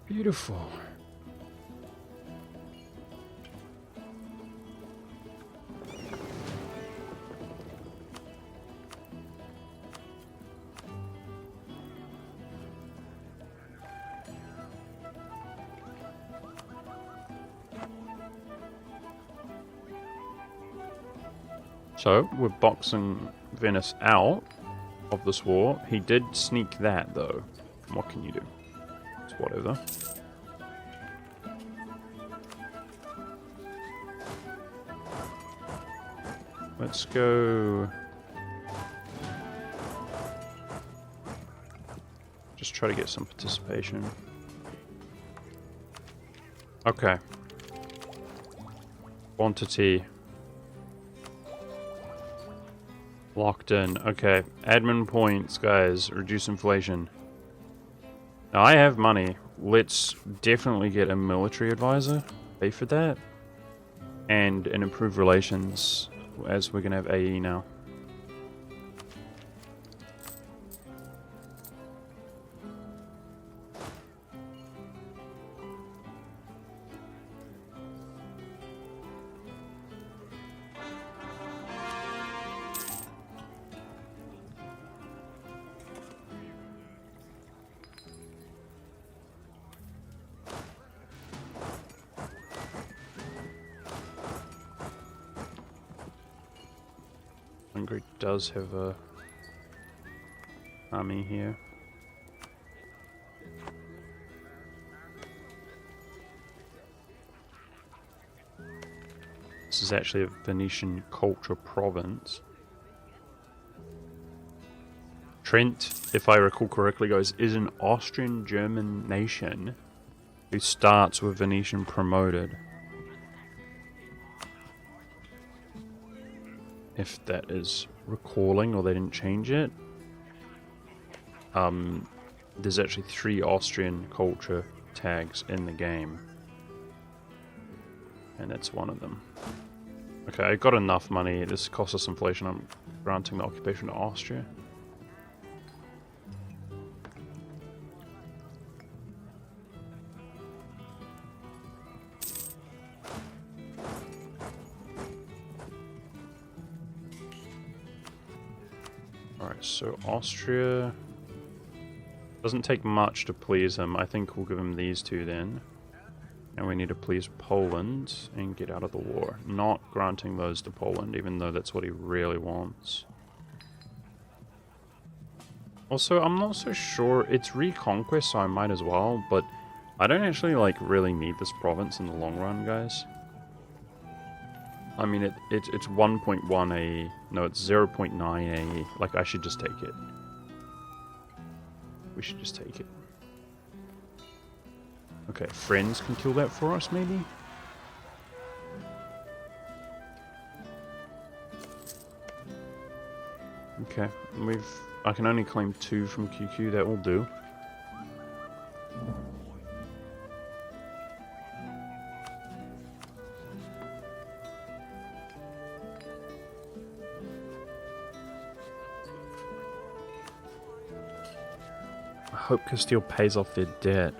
Beautiful. So, we're boxing Venice out of this war. He did sneak that, though. What can you do? It's whatever. Let's go... Just try to get some participation. Okay. Quantity. Locked in. Okay. Admin points, guys. Reduce inflation. Now, I have money. Let's definitely get a military advisor. Pay for that. And an improved relations, as we're going to have AE now. Hungary does have a army here. This is actually a Venetian culture province. Trent, if I recall correctly, guys, is an Austrian-German nation who starts with Venetian promoted. If that is recalling or they didn't change it. There's actually 3 Austrian culture tags in the game. And that's one of them. Okay, I got enough money. This costs us inflation. I'm granting the occupation to Austria. Alright, so Austria doesn't take much to please him. I think we'll give him these 2 then. And we need to please Poland and get out of the war. Not granting those to Poland, even though that's what he really wants. Also, I'm not so sure. It's reconquest, so I might as well, but I don't actually, like, really need this province in the long run, guys. I mean, it's 1.1 AE. No, it's 0.9 AE. Like, I should just take it. We should just take it. Okay, friends can kill that for us, maybe? Okay, I can only claim 2 from QQ, that will do. I hope Castile pays off their debt.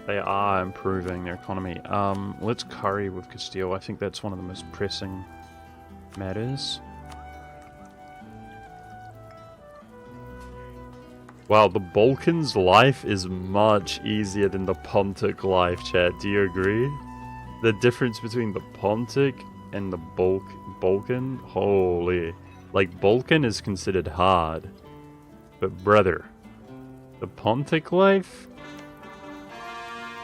They are improving their economy. Let's curry with Castile. I think that's one of the most pressing matters. Wow, the Balkans' life is much easier than the Pontic life, chat. Do you agree? The difference between the Pontic and the Balkan? Holy. Like, Balkan is considered hard. But brother, the Pontic life?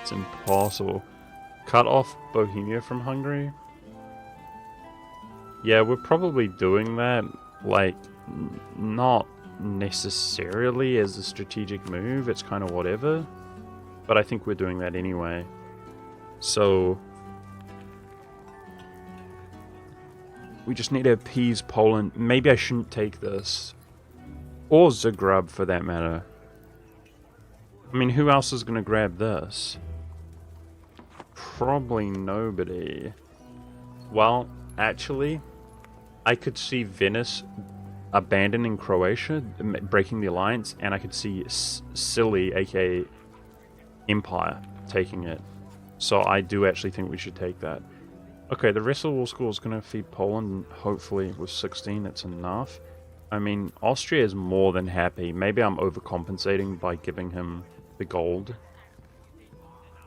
It's impossible. Cut off Bohemia from Hungary? Yeah, we're probably doing that, like, not necessarily as a strategic move. It's kind of whatever. But I think we're doing that anyway. So we just need to appease Poland. Maybe I shouldn't take this. Or Zagreb, for that matter. I mean, who else is going to grab this? Probably nobody. Well, actually, I could see Venice abandoning Croatia, breaking the alliance, and I could see Silly, aka Empire, taking it. So I do actually think we should take that. Okay, the rest of the war school is going to feed Poland, hopefully with 16, that's enough. I mean, Austria is more than happy. Maybe I'm overcompensating by giving him the gold.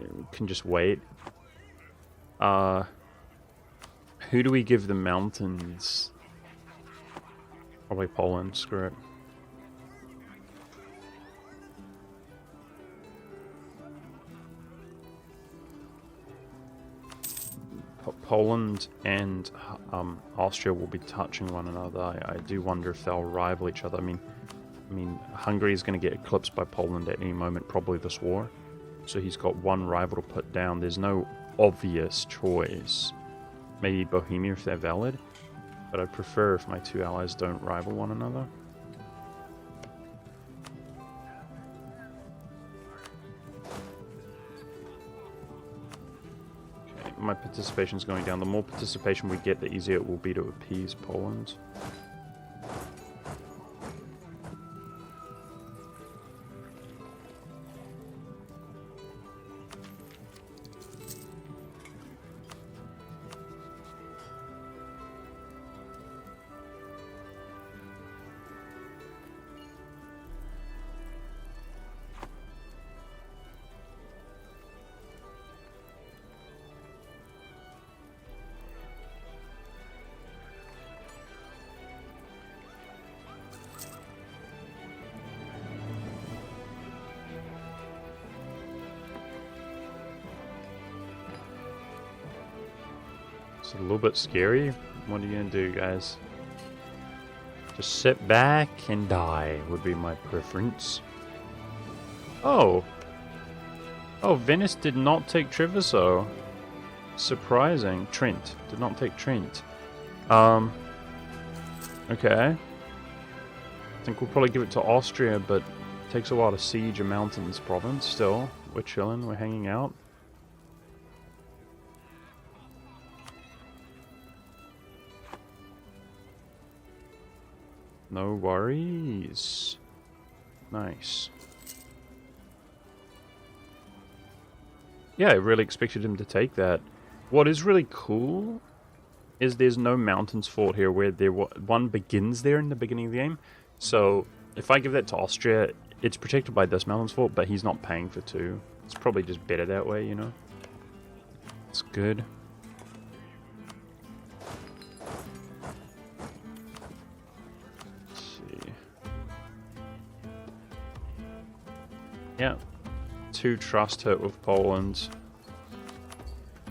We can just wait. Who do we give the mountains? Probably Poland, screw it. Poland and Austria will be touching one another. I do wonder if they'll rival each other. I mean, Hungary is going to get eclipsed by Poland at any moment, probably this war. So he's got one rival to put down. There's no obvious choice. Maybe Bohemia if they're valid. But I'd prefer if my 2 allies don't rival one another. Okay, my participation is going down. The more participation we get, the easier it will be to appease Poland. It's a little bit scary. What are you gonna do, guys? Just sit back and die would be my preference. Oh! Oh, Venice did not take Treviso. Surprising. Trent. Did not take Trent. Okay. I think we'll probably give it to Austria, but it takes a while to siege a mountains province still. We're chilling, we're hanging out. No worries. Nice. Yeah, I really expected him to take that. What is really cool is there's no mountains fort here where one begins there in the beginning of the game. So if I give that to Austria, it's protected by this mountains fort, but he's not paying for two. It's probably just better that way, you know? It's good. Let's see. Yeah. 2 trust hit with Poland.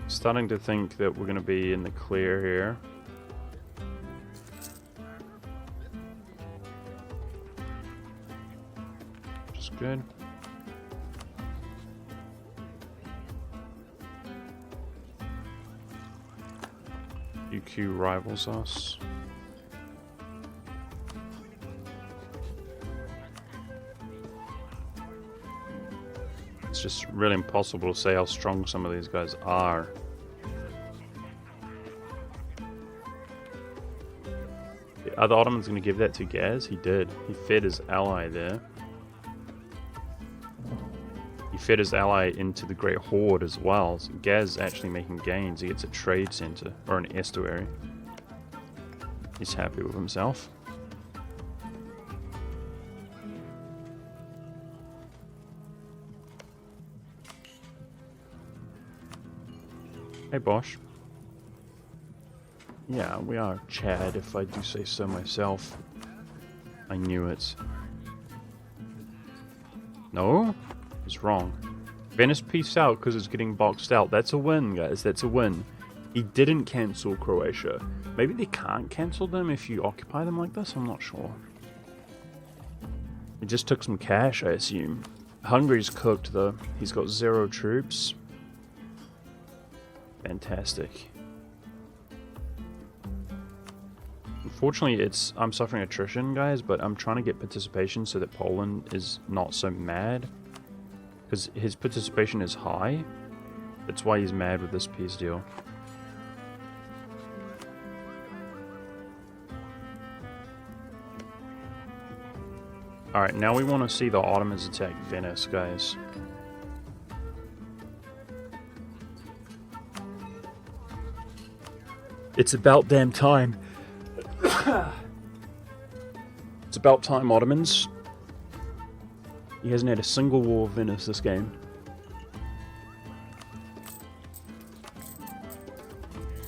Starting to think that we're going to be in the clear here. Which is good. UQ rivals us. It's just really impossible to say how strong some of these guys are. Are the Ottomans going to give that to Gaz? He did. He fed his ally there. He fed his ally into the Great Horde as well. So Gaz is actually making gains. He gets a trade center, or an estuary. He's happy with himself. Hey Bosch. Yeah, we are Chad, if I do say so myself. I knew it. No? It's wrong. Venice peaced out because it's getting boxed out. That's a win, guys. That's a win. He didn't cancel Croatia. Maybe they can't cancel them if you occupy them like this? I'm not sure. He just took some cash, I assume. Hungary's cooked, though. He's got 0 troops. Fantastic. Unfortunately, I'm suffering attrition, guys, but I'm trying to get participation so that Poland is not so mad. Because his participation is high. That's why he's mad with this peace deal. Alright, now we want to see the Ottomans attack Venice, guys. It's about damn time. It's about time, Ottomans. He hasn't had a single war with Venice this game.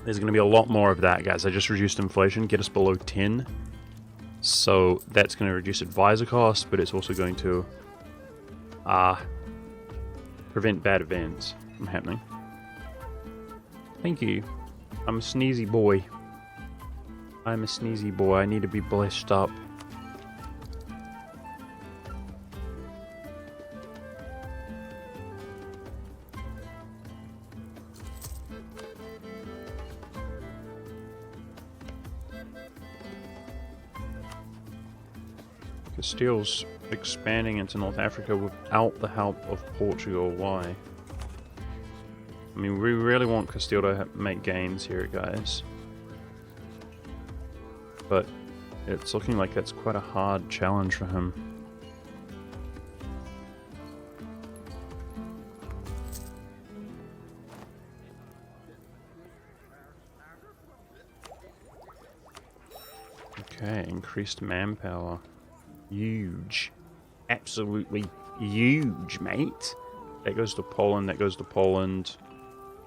There's going to be a lot more of that, guys. I just reduced inflation, get us below 10. So that's going to reduce advisor costs, but it's also going to prevent bad events from happening. Thank you. I'm a sneezy boy. I'm a sneezy boy. I need to be blessed up. Castile's expanding into North Africa without the help of Portugal. Why? I mean, we really want Castile to make gains here, guys. But it's looking like that's quite a hard challenge for him. Okay, increased manpower. Huge. Absolutely huge, mate. That goes to Poland, that goes to Poland.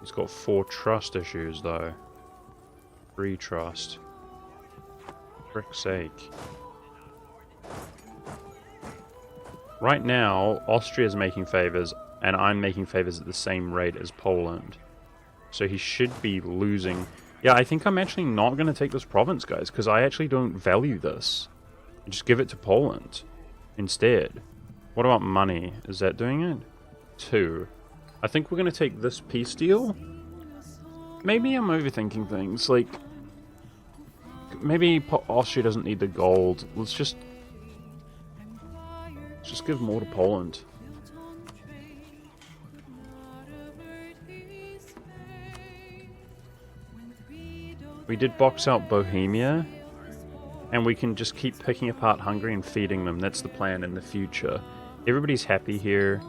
He's got 4 trust issues, though. 3 trust. For frick's sake. Right now, Austria's making favors, and I'm making favors at the same rate as Poland. So he should be losing. Yeah, I think I'm actually not going to take this province, guys, because I actually don't value this. Just give it to Poland instead. What about money? Is that doing it? 2. I think we're going to take this peace deal. Maybe I'm overthinking things. Like, maybe Austria doesn't need the gold. Let's just give more to Poland. We did box out Bohemia, and we can just keep picking apart Hungary and feeding them. That's the plan in the future. Everybody's happy here.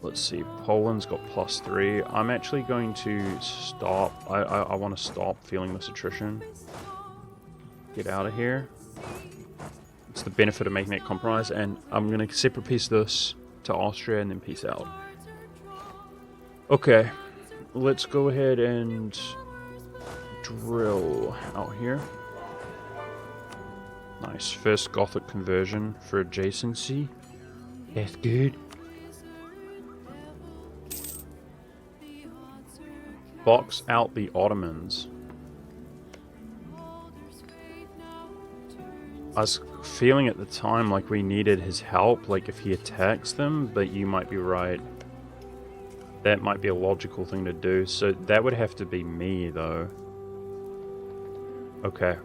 Let's see, Poland's got +3. I'm actually going to stop. I want to stop feeling this attrition. Get out of here. It's the benefit of making that compromise, and I'm going to separate piece this to Austria and then peace out. Okay, let's go ahead and drill out here. Nice, first Gothic conversion for adjacency. That's good. Box out the Ottomans. I was feeling at the time like we needed his help, like if he attacks them, but you might be right. That might be a logical thing to do, so that would have to be me, though. Okay.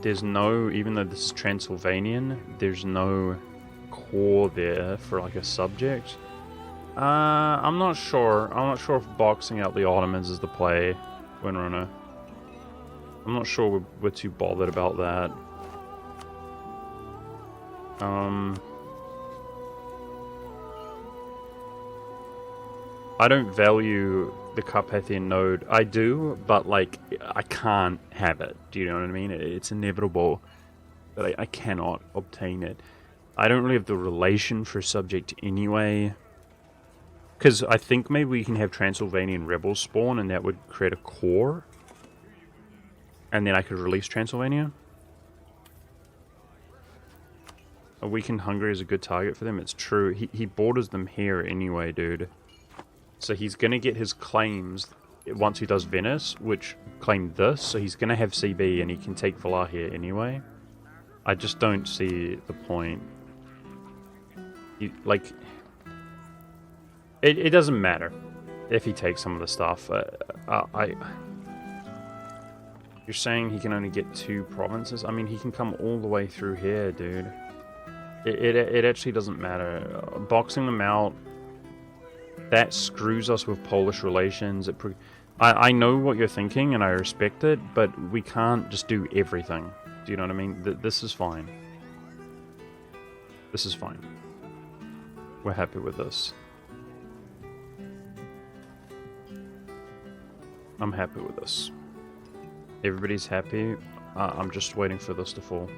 There's no, even though this is Transylvanian, there's no core there for like a subject. I'm not sure. I'm not sure if boxing out the Ottomans is the play, Winrunner. I'm not sure we're too bothered about that. I don't value the Carpathian node. I do, but like I can't have it. Do you know what I mean? It's inevitable that I cannot obtain it. I don't really have the relation for subject anyway. Because I think maybe we can have Transylvanian rebels spawn and that would create a core. And then I could release Transylvania. A weakened Hungary is a good target for them. It's true. He borders them here anyway, dude. So he's going to get his claims once he does Venice, which claim this. So he's going to have CB and he can take Valahia anyway. I just don't see the point. It doesn't matter if he takes some of the stuff. You're saying he can only get 2 provinces? I mean, he can come all the way through here, dude. It actually doesn't matter. Boxing them out, that screws us with Polish relations. I know what you're thinking, and I respect it, but we can't just do everything. Do you know what I mean? This is fine. This is fine. We're happy with this. I'm happy with this. Everybody's happy. I'm just waiting for this to fall.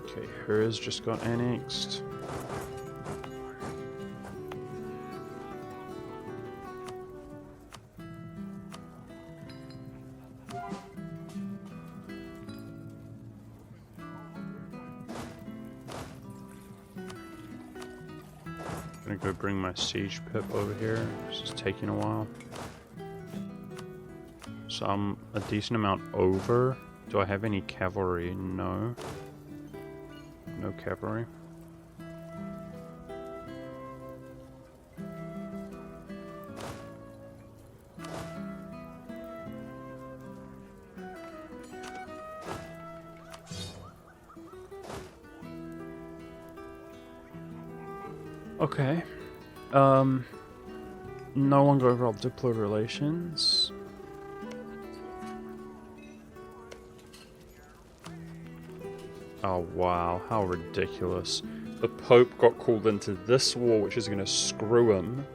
Okay, hers just got annexed. I'm gonna go bring my siege pip over here. This is taking a while. So I'm a decent amount over. Do I have any cavalry? No. No cavalry. Okay. No longer overall DIPLO relations. Oh wow, how ridiculous. The Pope got called into this war, which is going to screw him,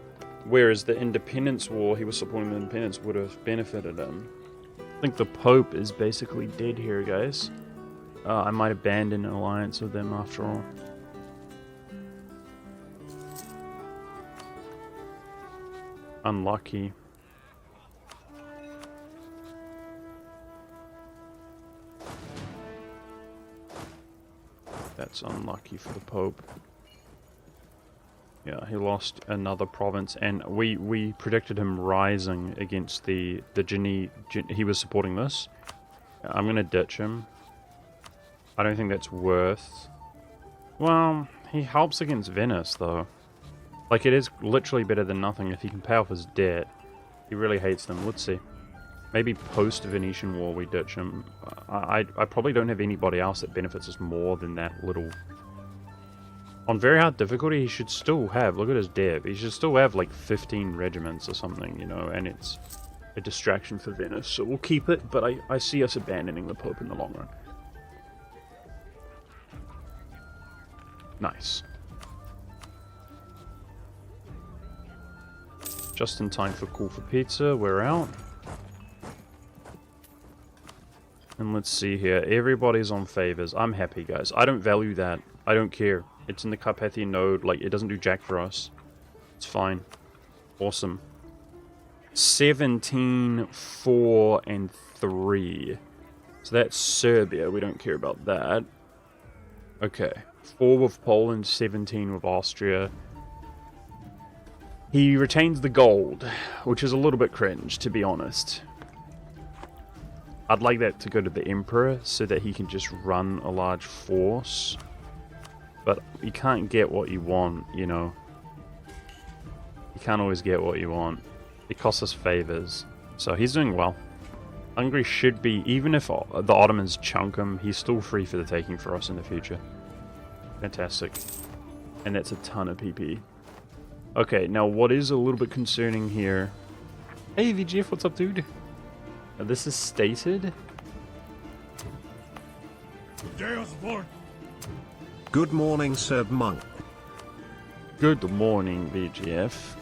whereas the Independence War, he was supporting the independence, would have benefited him. I think the Pope is basically dead here, guys. I might abandon an alliance with them after all. Unlucky. That's unlucky for the Pope. Yeah, he lost another province, and we predicted him rising against the he was supporting this. I'm gonna ditch him. I don't think that's worth... Well, he helps against Venice, though. Like, it is literally better than nothing if he can pay off his debt. He really hates them. Let's see. Maybe post-Venetian War we ditch him. I probably don't have anybody else that benefits us more than that little... On very hard difficulty, he should still have... Look at his dev. He should still have, like, 15 regiments or something, you know, and it's a distraction for Venice. So we'll keep it, but I see us abandoning the Pope in the long run. Nice. Just in time for call for pizza. We're out. And let's see here. Everybody's on favors. I'm happy, guys. I don't value that. I don't care. It's in the Carpathian node. Like, it doesn't do jack for us. It's fine. Awesome. 17, 4, and 3. So that's Serbia. We don't care about that. Okay. 4 with Poland, 17 with Austria. He retains the gold, which is a little bit cringe, to be honest. I'd like that to go to the Emperor so that he can just run a large force. But you can't get what you want, you know. You can't always get what you want. It costs us favors. So he's doing well. Hungary should be, even if the Ottomans chunk him, he's still free for the taking for us in the future. Fantastic. And that's a ton of PP. Okay, now what is a little bit concerning here... Hey VGF, what's up, dude? Now, this is stated. Good morning, Serb Monk. Good morning, VGF.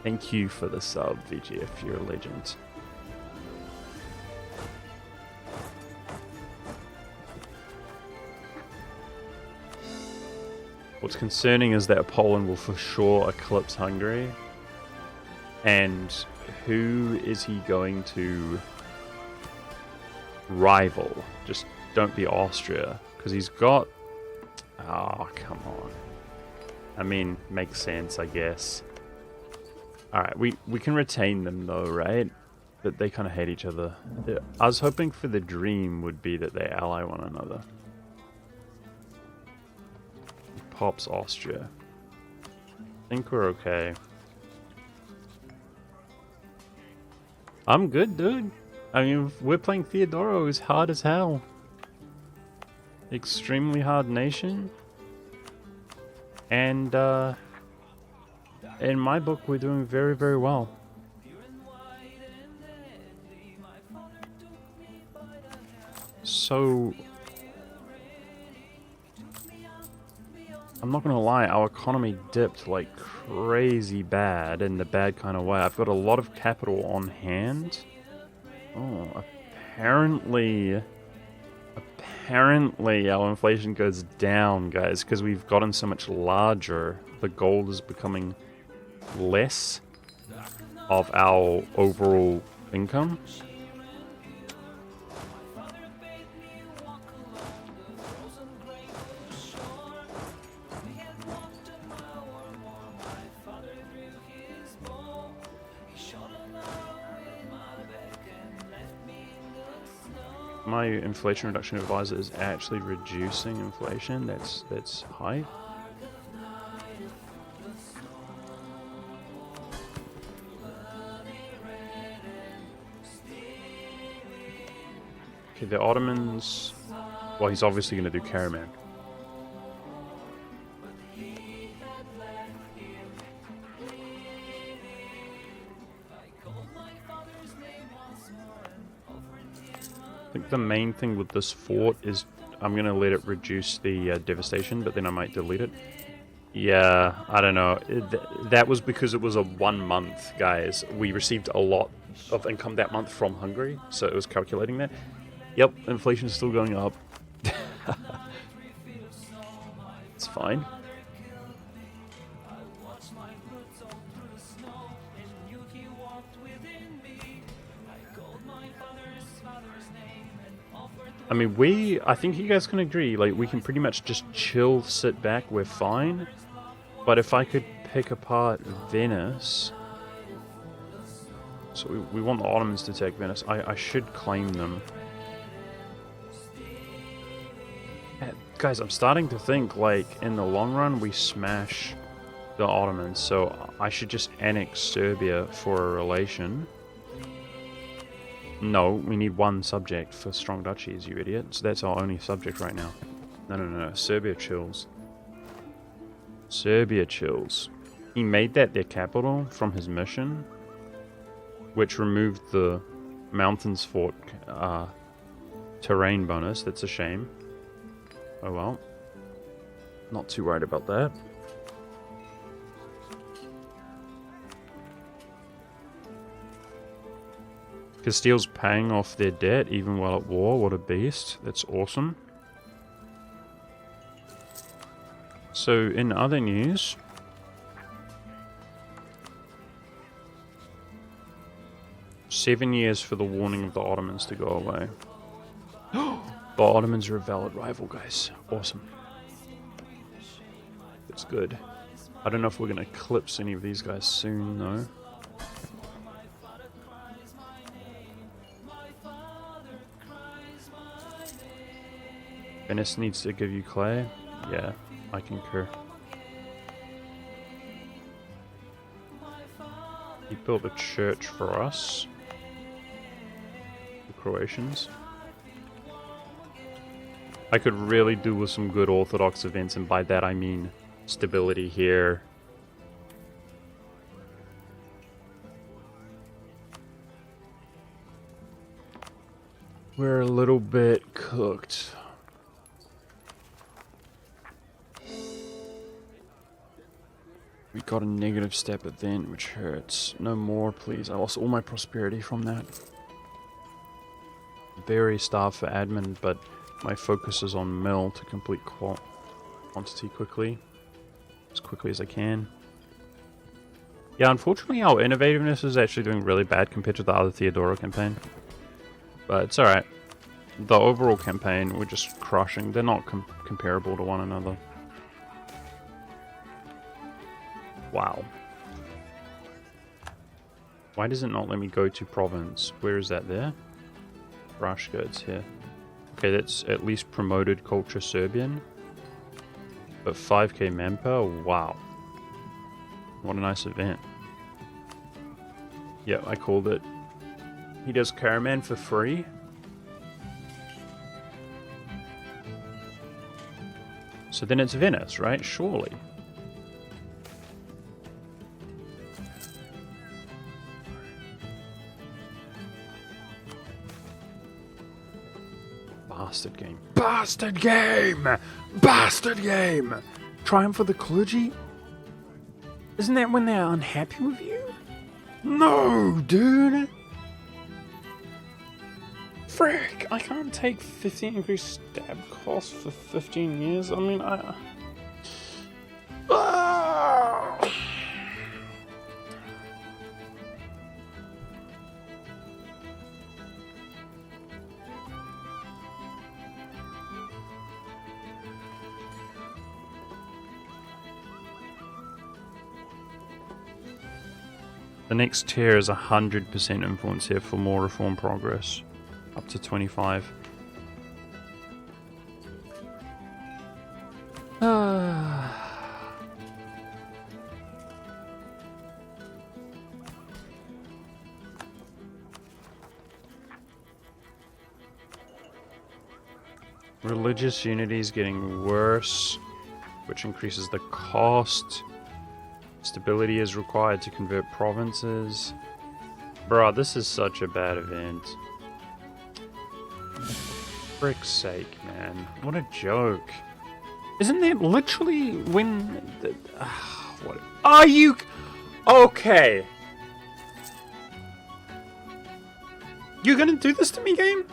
Thank you for the sub, VGF. You're a legend. What's concerning is that Poland will for sure eclipse Hungary. And who is he going to rival? Just don't be Austria. Because he's got... Oh, come on. I mean, makes sense, I guess. Alright, we can retain them though, right? But they kind of hate each other. I was hoping for the dream would be that they ally one another. Pops Austria. I think we're okay. I'm good, dude. I mean, we're playing Theodoro, who's hard as hell. Extremely hard nation. And, in my book, we're doing very, very well. So... I'm not gonna lie, our economy dipped like crazy bad in the bad kind of way. I've got a lot of capital on hand. Oh, apparently our inflation goes down, guys, because we've gotten so much larger. The gold is becoming less of our overall income. My inflation reduction advisor is actually reducing inflation. That's high. Okay, the Ottomans. Well, he's obviously going to do Karaman. I think the main thing with this fort is I'm going to let it reduce the devastation, but then I might delete it. Yeah, I don't know. That was because it was a 1 month, guys. We received a lot of income that month from Hungary, so it was calculating that. Yep, inflation's still going up. It's fine. I mean, I think you guys can agree, like, we can pretty much just chill, sit back, we're fine. But if I could pick apart Venice... So we want the Ottomans to take Venice. I should claim them. Guys, I'm starting to think, like, in the long run, we smash the Ottomans. So I should just annex Serbia for a relation. No, we need one subject for strong duchies, you idiot. So that's our only subject right now. No. Serbia chills. Serbia chills. He made that their capital from his mission, which removed the mountains fort terrain bonus. That's a shame. Oh well. Not too worried about that. Castile's paying off their debt even while at war. What a beast. That's awesome. So, in other news... "7 years for the warning of the Ottomans to go away." The Ottomans are a valid rival, guys. Awesome. That's good. I don't know if we're going to eclipse any of these guys soon, though. Venice needs to give you clay. Yeah, I concur. He built a church for us. The Croatians. I could really do with some good Orthodox events, and by that I mean stability here. We're a little bit cooked. We got a negative step event, which hurts. No more, please. I lost all my prosperity from that. Very starved for admin, but my focus is on mill to complete quantity quickly. As quickly as I can. Yeah, unfortunately our innovativeness is actually doing really bad compared to the other Theodoro campaign. But it's alright. The overall campaign, we're just crushing. They're not comparable to one another. Wow. Why does it not let me go to province? Where is that there? Rashka, it's here. Okay, that's at least promoted culture Serbian. But 5k manpower? Wow. What a nice event. Yeah, I called it. He does Caraman for free. So then it's Venice, right? Surely. Bastard game. Bastard game! Bastard game! Triumph for the clergy? Isn't that when they're unhappy with you? No, dude! Frick! I can't take 15 increased stab costs for 15 years. I mean, The next tier is 100% influence here for more reform progress. Up to 25. Religious unity is getting worse, which increases the cost. Stability is required to convert provinces. Bruh, this is such a bad event. Frick's sake, man. What a joke. Isn't that literally when... what? Are you... Okay. You're gonna do this to me, game?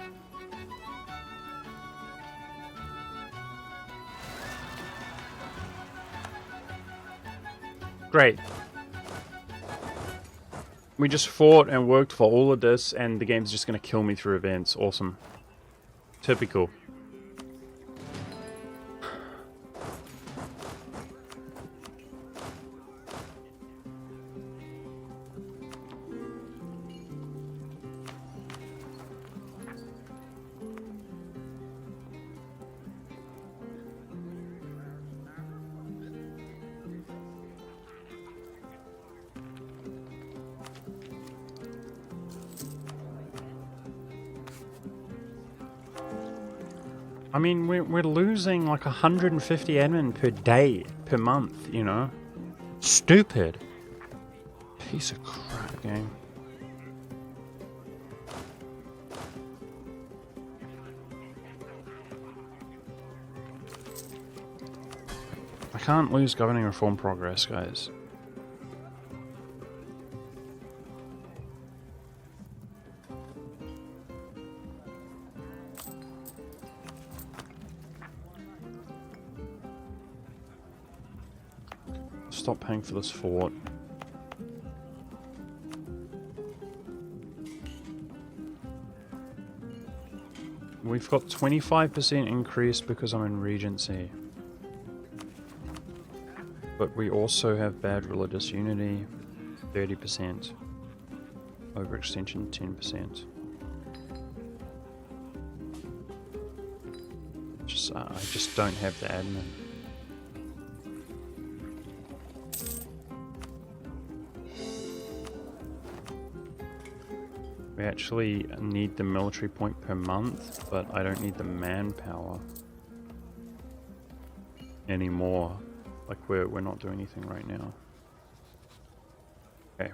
Great. We just fought and worked for all of this, and the game's just gonna kill me through events. Awesome. Typical. I mean, we're losing like 150 admin per day, per month, you know? Stupid. Piece of crap game. I can't lose governing reform progress, guys. Stop paying for this fort. We've got 25% increase because I'm in Regency. But we also have bad religious unity, 30%. Overextension, 10%. I just don't have the admin. We actually need the military point per month, but I don't need the manpower anymore. Like we're not doing anything right now. Okay,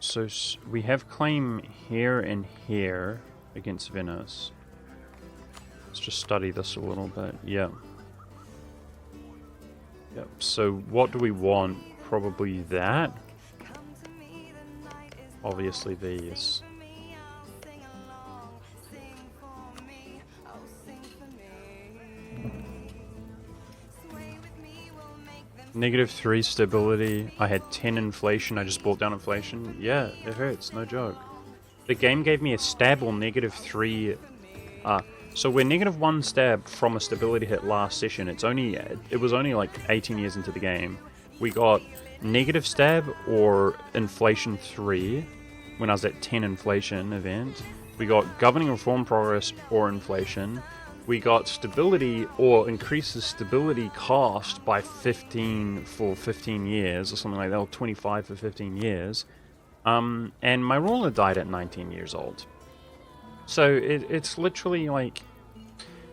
so we have claim here and here against Venice. Let's just study this a little bit. Yep. So what do we want? Probably that. Obviously these. -3 stability. I had 10 inflation. I just brought down inflation. Yeah, it hurts. No joke. The game gave me a stab or -3. So we're -1 stab from a stability hit last session. It was only like 18 years into the game. We got negative stab or inflation 3 when I was at 10 inflation event. We got governing reform progress or inflation. We got stability or increases stability cost by 15 for 15 years or something like that, or 25 for 15 years. And my ruler died at 19 years old. So it's literally like,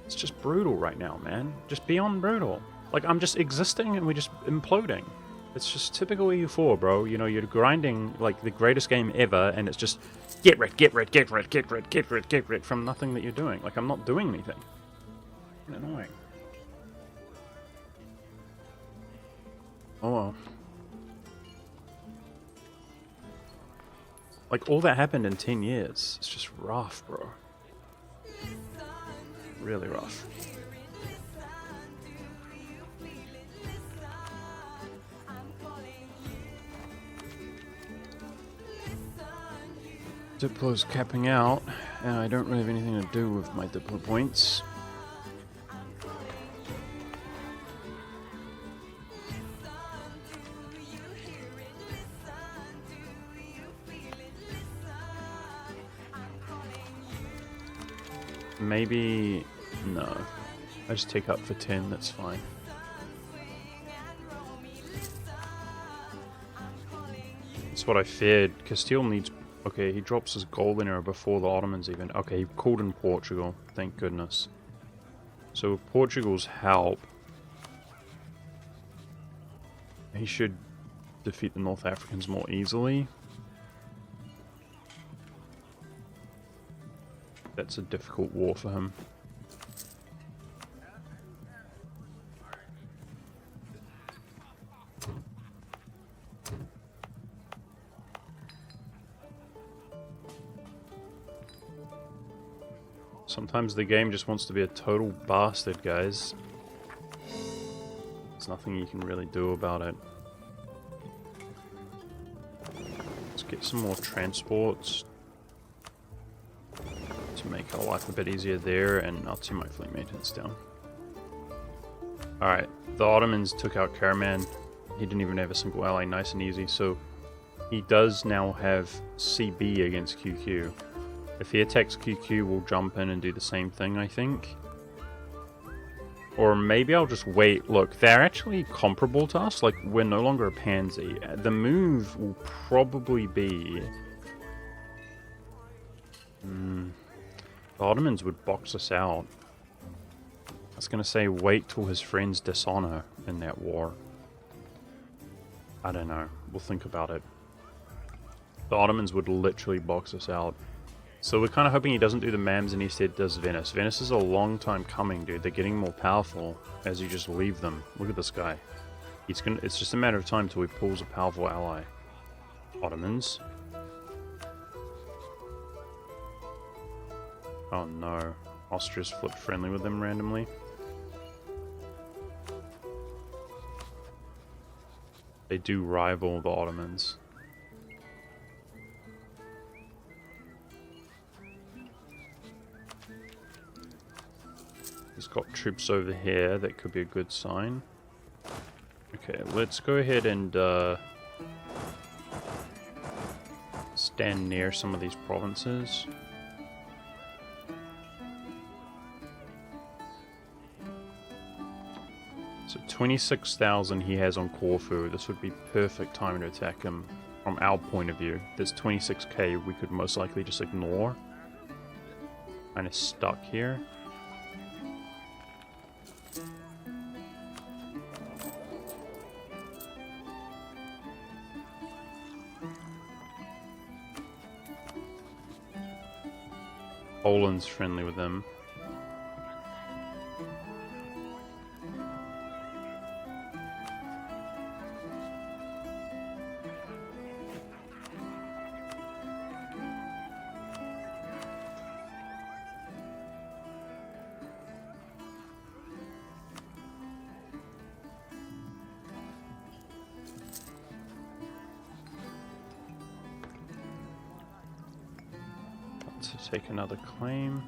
it's just brutal right now, man. Just beyond brutal. Like, I'm just existing and we're just imploding. It's just typical EU4, bro. You know, you're grinding like the greatest game ever, and it's just get rid from nothing that you're doing. Like, I'm not doing anything. Annoying. Oh well. Like, all that happened in 10 years. It's just rough, bro. Really rough. Diplo's capping out, and I don't really have anything to do with my Diplo points. Maybe... no. I just take up for 10, that's fine. That's what I feared. Castile needs... okay, he drops his golden era before the Ottomans even. Okay, he called in Portugal, thank goodness. So with Portugal's help, he should defeat the North Africans more easily. That's a difficult war for him. Sometimes the game just wants to be a total bastard, guys. There's nothing you can really do about it. Let's get some more transports to to make our life a bit easier there, and I'll turn my fleet maintenance down. Alright, the Ottomans took out Karaman. He didn't even have a single ally, nice and easy, so he does now have CB against QQ. If he attacks QQ, we'll jump in and do the same thing, I think. Or maybe I'll just wait. Look, they're actually comparable to us. Like, we're no longer a pansy. The move will probably be... the Ottomans would box us out. I was going to say wait till his friends dishonor in that war. I don't know. We'll think about it. The Ottomans would literally box us out. So we're kind of hoping he doesn't do the Mams and instead does Venice. Venice is a long time coming, dude. They're getting more powerful as you just leave them. Look at this guy. It's just a matter of time till he pulls a powerful ally. Ottomans. Oh no. Austria's flipped friendly with them randomly. They do rival the Ottomans. He's got troops over here. That could be a good sign. Okay, let's go ahead and stand near some of these provinces. So 26,000 he has on Corfu. This would be perfect time to attack him from our point of view. There's 26k we could most likely just ignore. Kind of stuck here. Poland's friendly with them. Let's take another claim.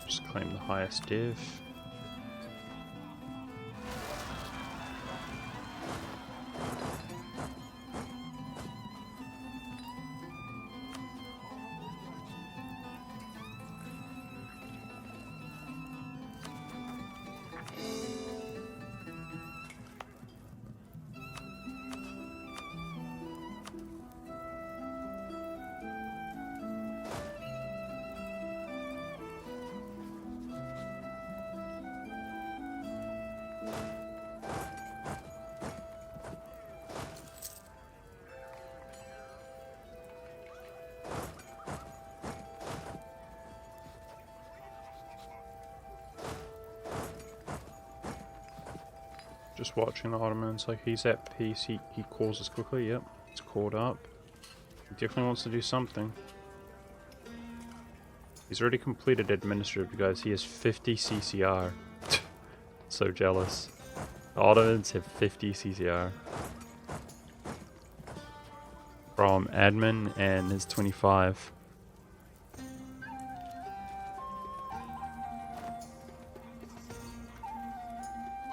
Just claim the highest div. Just watching the Ottomans, like he's at peace, he calls us quickly, yep, it's caught up. He definitely wants to do something. He's already completed administrative, guys, he has 50 CCR. So jealous. The Ottomans have 50 CCR. From admin and his 25.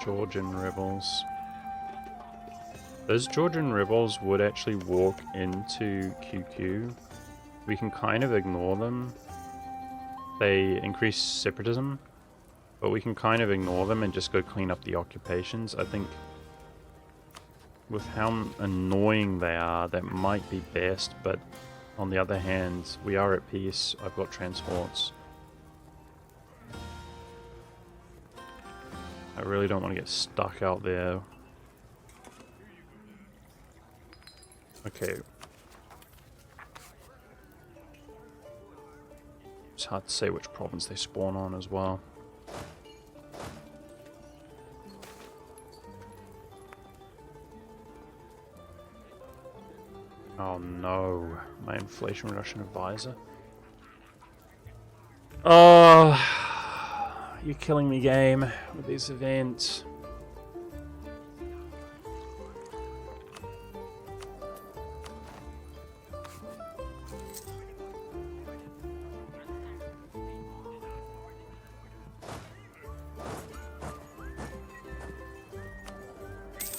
Georgian rebels. Those Georgian rebels would actually walk into QQ. We can kind of ignore them. They increase separatism, but we can kind of ignore them and just go clean up the occupations. I think with how annoying they are, that might be best, but on the other hand, we are at peace. I've got transports. I really don't want to get stuck out there. Okay. It's hard to say which province they spawn on as well. Oh no, my inflation reduction advisor. Oh, you're killing me, game, with these events.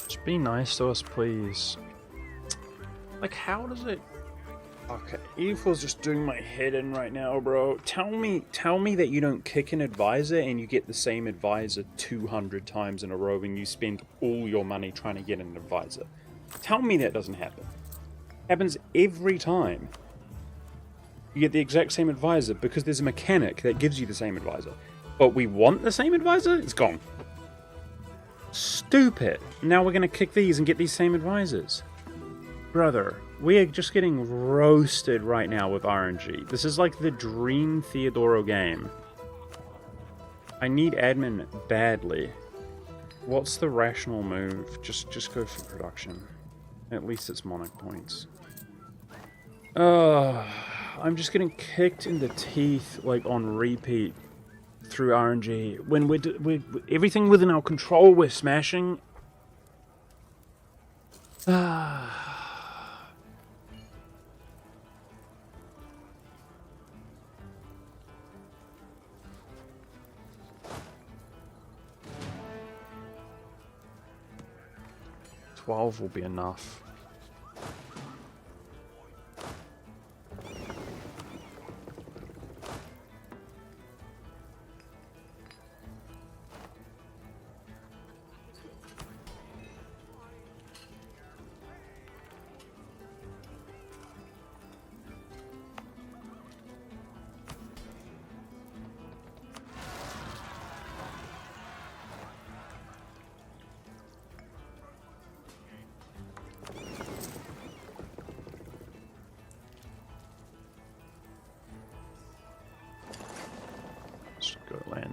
Just be nice to us, please. Like, how does it... Okay, E4's just doing my head in right now, bro. Tell me that you don't kick an advisor and you get the same advisor 200 times in a row and you spend all your money trying to get an advisor. Tell me that doesn't happen. Happens every time. You get the exact same advisor because there's a mechanic that gives you the same advisor. But we want the same advisor? It's gone. Stupid. Now we're going to kick these and get these same advisors. Brother, we are just getting roasted right now with RNG. This is like the dream Theodoro game. I need admin badly. What's the rational move? Just go for production. At least it's monarch points. I'm just getting kicked in the teeth like on repeat through RNG. When we're everything within our control, we're smashing. 12 will be enough.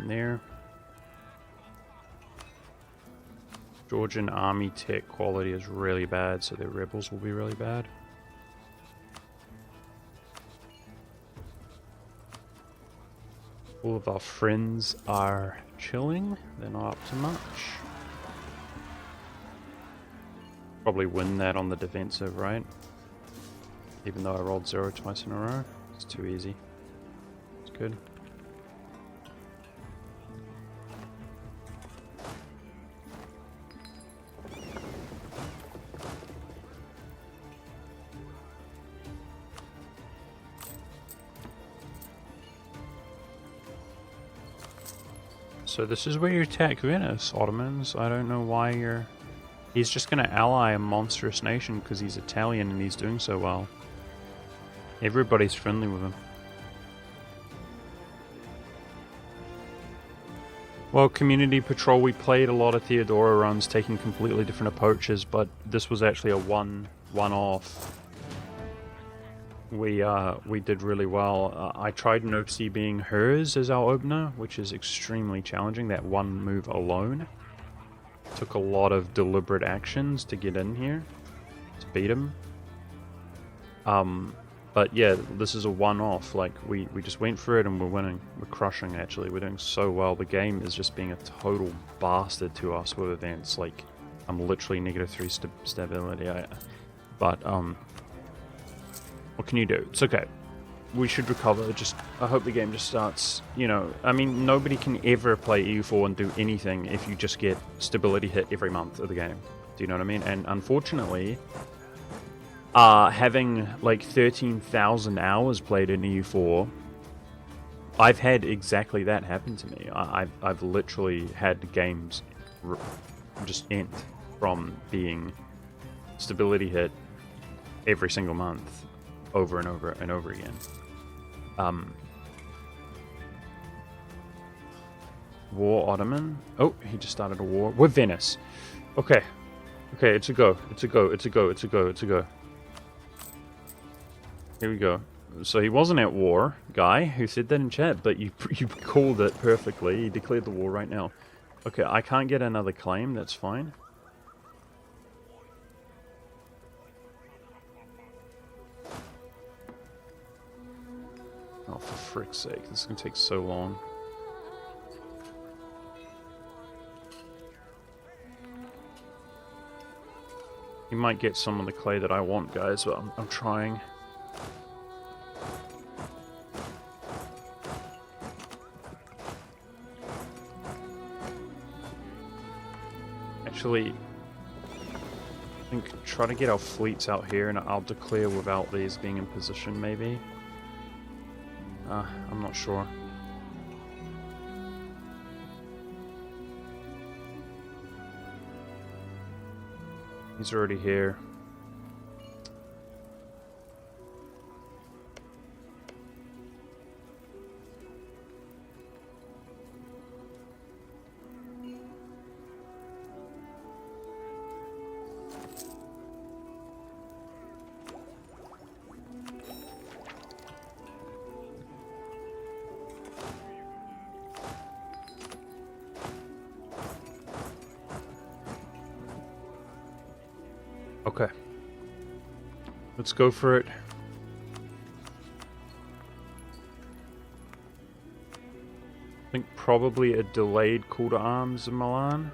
There. Georgian army tech quality is really bad, so their rebels will be really bad. All of our friends are chilling. They're not up to much. Probably win that on the defensive, right? Even though I rolled 0 twice in a row. It's too easy. It's good. So this is where you attack Venice, Ottomans. I don't know why you're... He's just going to ally a monstrous nation because he's Italian and he's doing so well. Everybody's friendly with him. Well, Community Patrol, we played a lot of Theodoro runs taking completely different approaches, but this was actually a one-off. We did really well. I tried no being hers as our opener, which is extremely challenging. That one move alone took a lot of deliberate actions to get in here to beat him. But yeah, this is a one-off. Like we just went for it and we're winning. We're crushing. Actually, we're doing so well. The game is just being a total bastard to us with events. Like I'm literally -3 stability. What can you do? It's okay. We should recover. I hope the game just starts, you know, I mean, nobody can ever play EU4 and do anything if you just get stability hit every month of the game. Do you know what I mean? And unfortunately, having like 13,000 hours played in EU4, I've had exactly that happen to me. I've literally had games just end from being stability hit every single month. Over and over and over again. War Ottoman. Oh, he just started a war with Venice. Okay. Okay, it's a go. It's a go. It's a go. It's a go. It's a go. Here we go. So he wasn't at war, guy who said that in chat, but you called it perfectly. He declared the war right now. Okay, I can't get another claim. That's fine. Oh, for frick's sake, this is gonna take so long. You might get some of the clay that I want, guys, but I'm trying. Actually, I think try to get our fleets out here, and I'll declare without these being in position, maybe. I'm not sure. He's already here. Okay. Let's go for it. I think probably a delayed call to arms in Milan.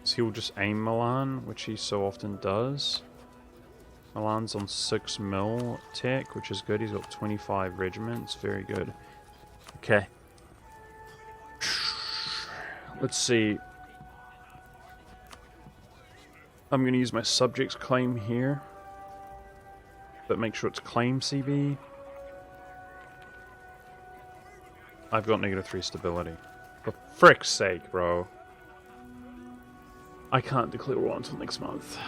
So he'll just aim Milan, which he so often does. Milan's on 6 mil tech, which is good. He's got 25 regiments. Very good. Okay. Let's see. I'm going to use my subjects claim here, but make sure it's claim CB. I've got -3 stability. For frick's sake, bro. I can't declare war until next month.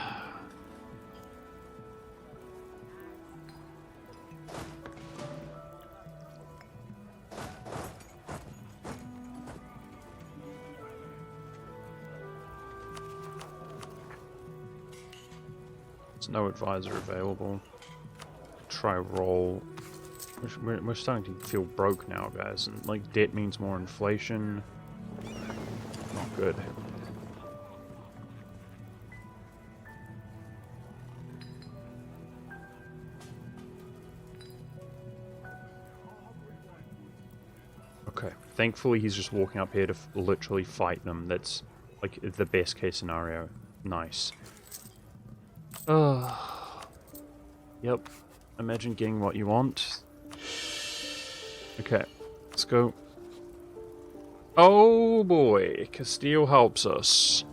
There's no advisor available. Try roll. We're starting to feel broke now, guys. And like debt means more inflation. Not good. Okay. Thankfully, he's just walking up here to literally fight them. That's like the best case scenario. Nice. Yep. Imagine getting what you want. Okay, let's go. Oh boy, Castile helps us.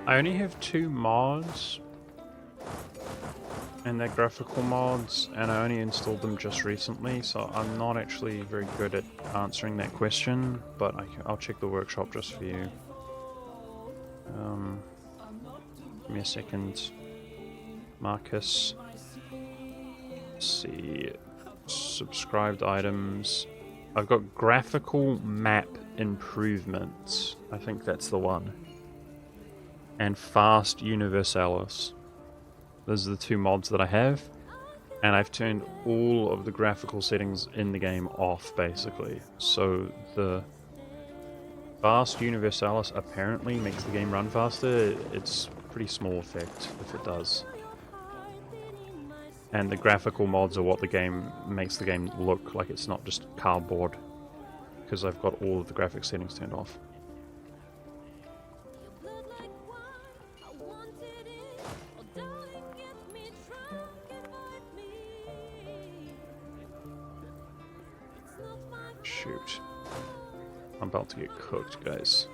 I only have 2 mods, and they're graphical mods, and I only installed them just recently, so I'm not actually very good at answering that question, but I'll check the workshop just for you. Give me a second. Marcus. Let's see. Subscribed items. I've got graphical map improvements. I think that's the one. And Fast Universalis. Those are the 2 mods that I have. And I've turned all of the graphical settings in the game off, basically. So the Fast Universalis apparently makes the game run faster. It's a pretty small effect if it does. And the graphical mods are what makes the game look like it's not just cardboard. Because I've got all of the graphic settings turned off. Shoot. I'm about to get cooked, guys.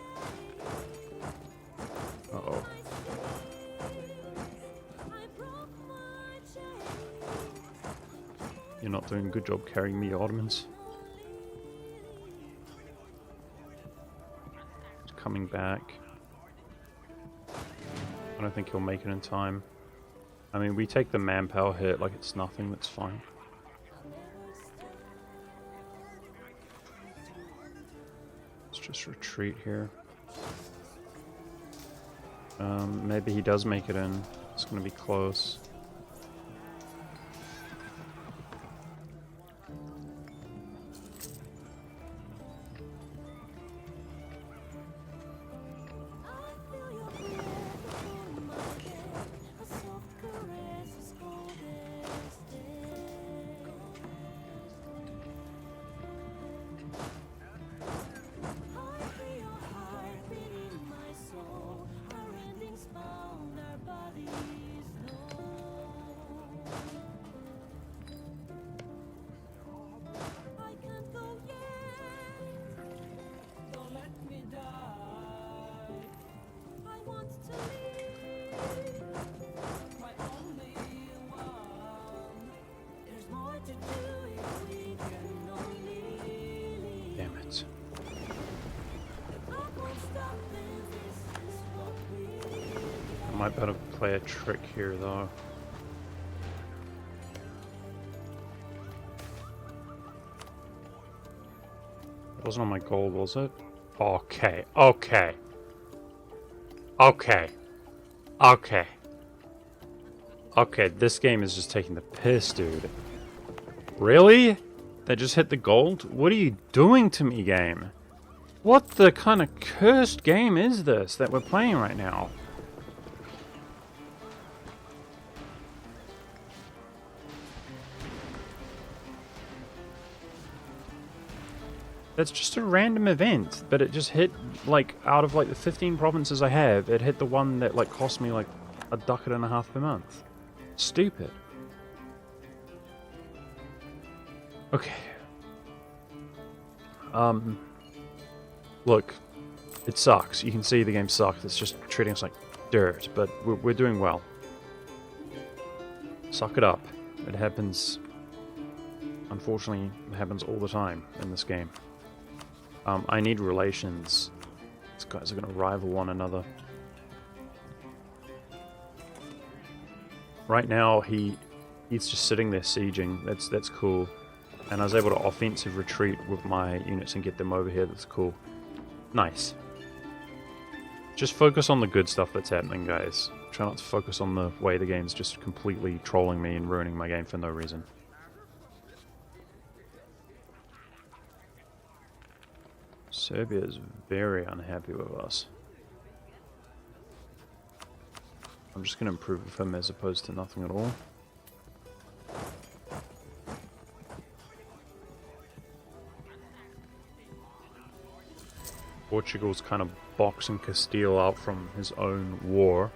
Uh-oh. You're not doing a good job carrying me, Ottomans. He's coming back. I don't think he'll make it in time. I mean, we take the manpower hit like it's nothing, that's fine. just retreat here. Maybe he does make it in. It's going to be close. Damn it. I might better play a trick here though. It wasn't on my gold, was it? Okay, okay. Okay. Okay. Okay, this game is just taking the piss, dude. Really? That just hit the gold? What are you doing to me, game? What the kind of cursed game is this that we're playing right now? That's just a random event, but it just hit, like, out of, like, the 15 provinces I have, it hit the one that, like, cost me, like, $1.50 per month. Stupid. Okay. Look, it sucks. You can see the game sucks. It's just treating us like dirt, but we're doing well. Suck it up. It happens. Unfortunately, it happens all the time in this game. I need relations. These guys are going to rival one another. Right now, he's just sitting there sieging. That's cool. And I was able to offensive retreat with my units and get them over here. That's cool. Nice. Just focus on the good stuff that's happening, guys. Try not to focus on the way the game's just completely trolling me and ruining my game for no reason. Serbia is very unhappy with us. I'm just going to improve with him as opposed to nothing at all. Portugal's kind of boxing Castile out from his own war.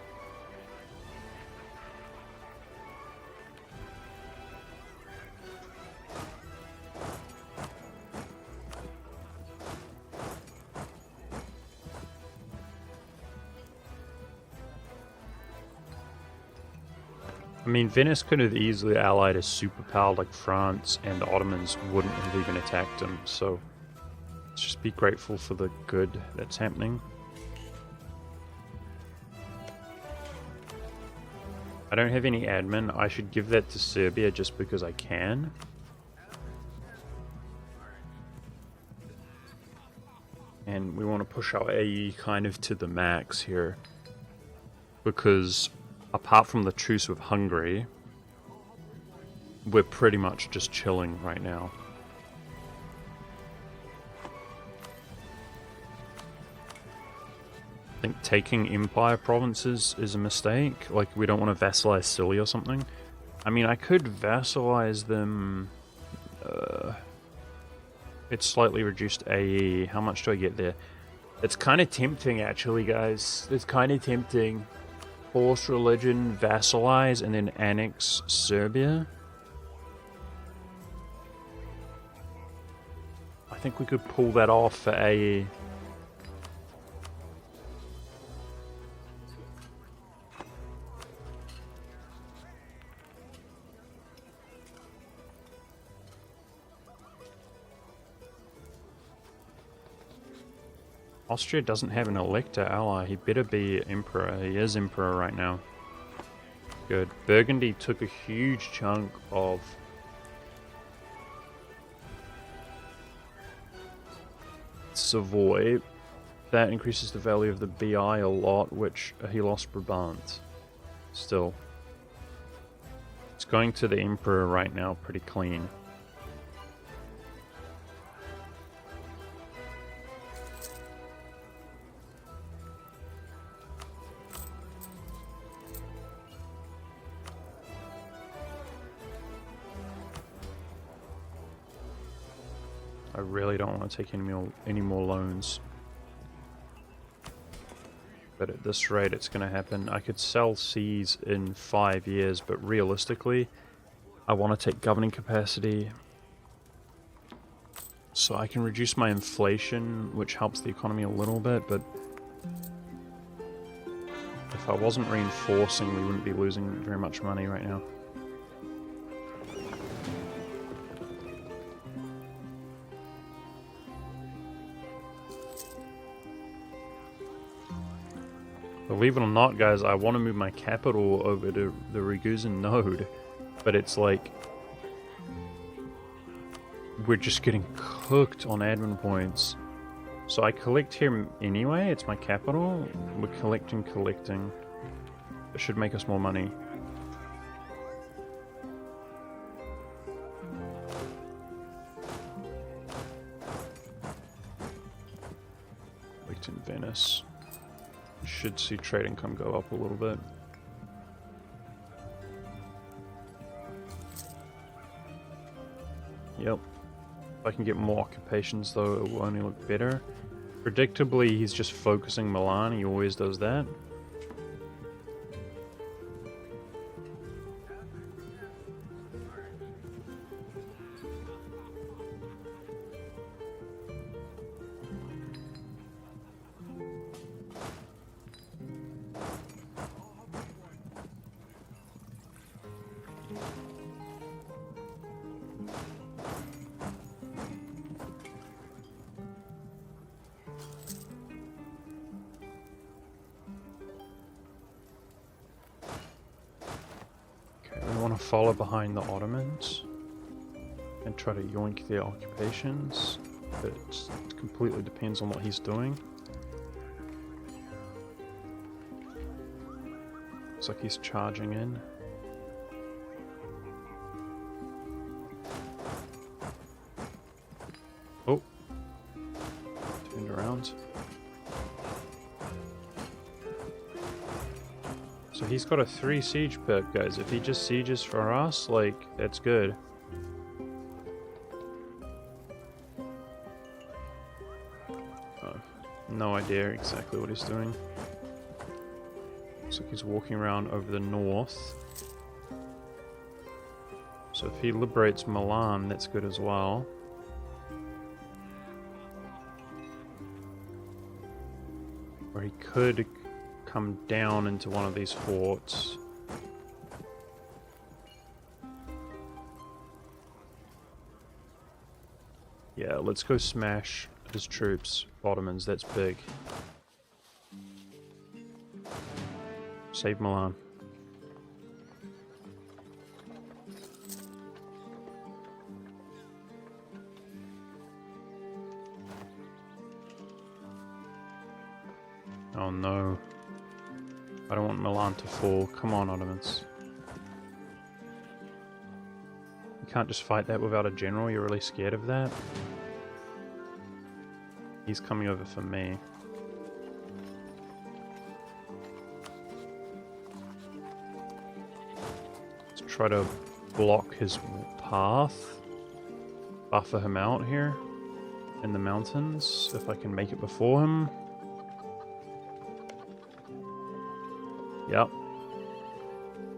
I mean, Venice could have easily allied a superpower like France, and the Ottomans wouldn't have even attacked him, so let's just be grateful for the good that's happening. I don't have any admin. I should give that to Serbia just because I can. And we want to push our AE kind of to the max here, because apart from the truce with Hungary, we're pretty much just chilling right now. I think taking Empire provinces is a mistake. Like, we don't want to vassalize Scilly or something. I mean, I could vassalize them. It's slightly reduced AE. How much do I get there? It's kind of tempting, actually, guys. It's kind of tempting. Force religion, vassalize, and then annex Serbia. I think we could pull that off for AE. Austria doesn't have an elector ally. He better be emperor. He is emperor right now. Good. Burgundy took a huge chunk of Savoy, that increases the value of the BI a lot, which he lost Brabant. Still. It's going to the Emperor right now pretty clean. I really don't want to take any more loans. But at this rate it's going to happen. I could sell seas in 5 years, but realistically I want to take governing capacity so I can reduce my inflation, which helps the economy a little bit, but if I wasn't reinforcing we wouldn't be losing very much money right now. Believe it or not, guys, I want to move my capital over to the Ragusan node, but it's like we're just getting cooked on admin points. So I collect here anyway, it's my capital. We're collecting. It should make us more money. Collect in Venice. Should see trade income go up a little bit. Yep. If I can get more occupations though, it will only look better. Predictably, he's just focusing Milan, he always does that. Follow behind the Ottomans and try to yoink their occupations, but it completely depends on what he's doing. Looks like he's charging in. Oh, turned around. So he's got a 3 siege perk, guys. If he just sieges for us, like, that's good. Oh, no idea exactly what he's doing. Looks like he's walking around over the north. So if he liberates Milan, that's good as well. Or he could come down into one of these forts. Yeah, let's go smash his troops, Ottomans, that's big. Save Milan. Oh no. I don't want Milan to fall. Come on, Ottomans. You can't just fight that without a general. You're really scared of that. He's coming over for me. Let's try to block his path. Buffer him out here in the mountains if I can make it before him. Yep.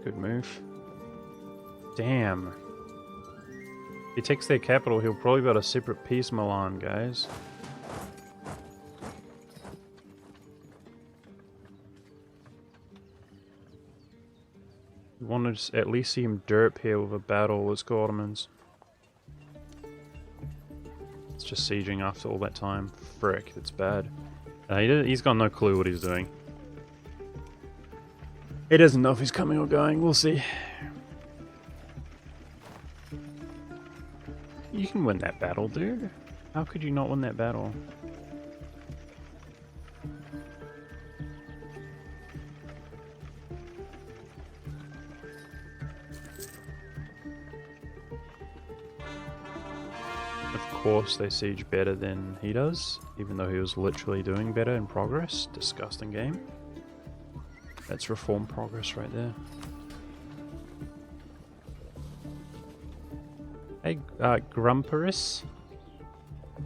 Good move. Damn. If he takes their capital, he'll probably be able to separate peace Milan, guys. We want to at least see him derp here with a battle. Let's go, Ottomans. It's just sieging after all that time. Frick, that's bad. He's got no clue what he's doing. He doesn't know if he's coming or going, we'll see. You can win that battle, dude. How could you not win that battle? Of course they siege better than he does, even though he was literally doing better in progress. Disgusting game. That's reform progress right there. Hey, Grumperus.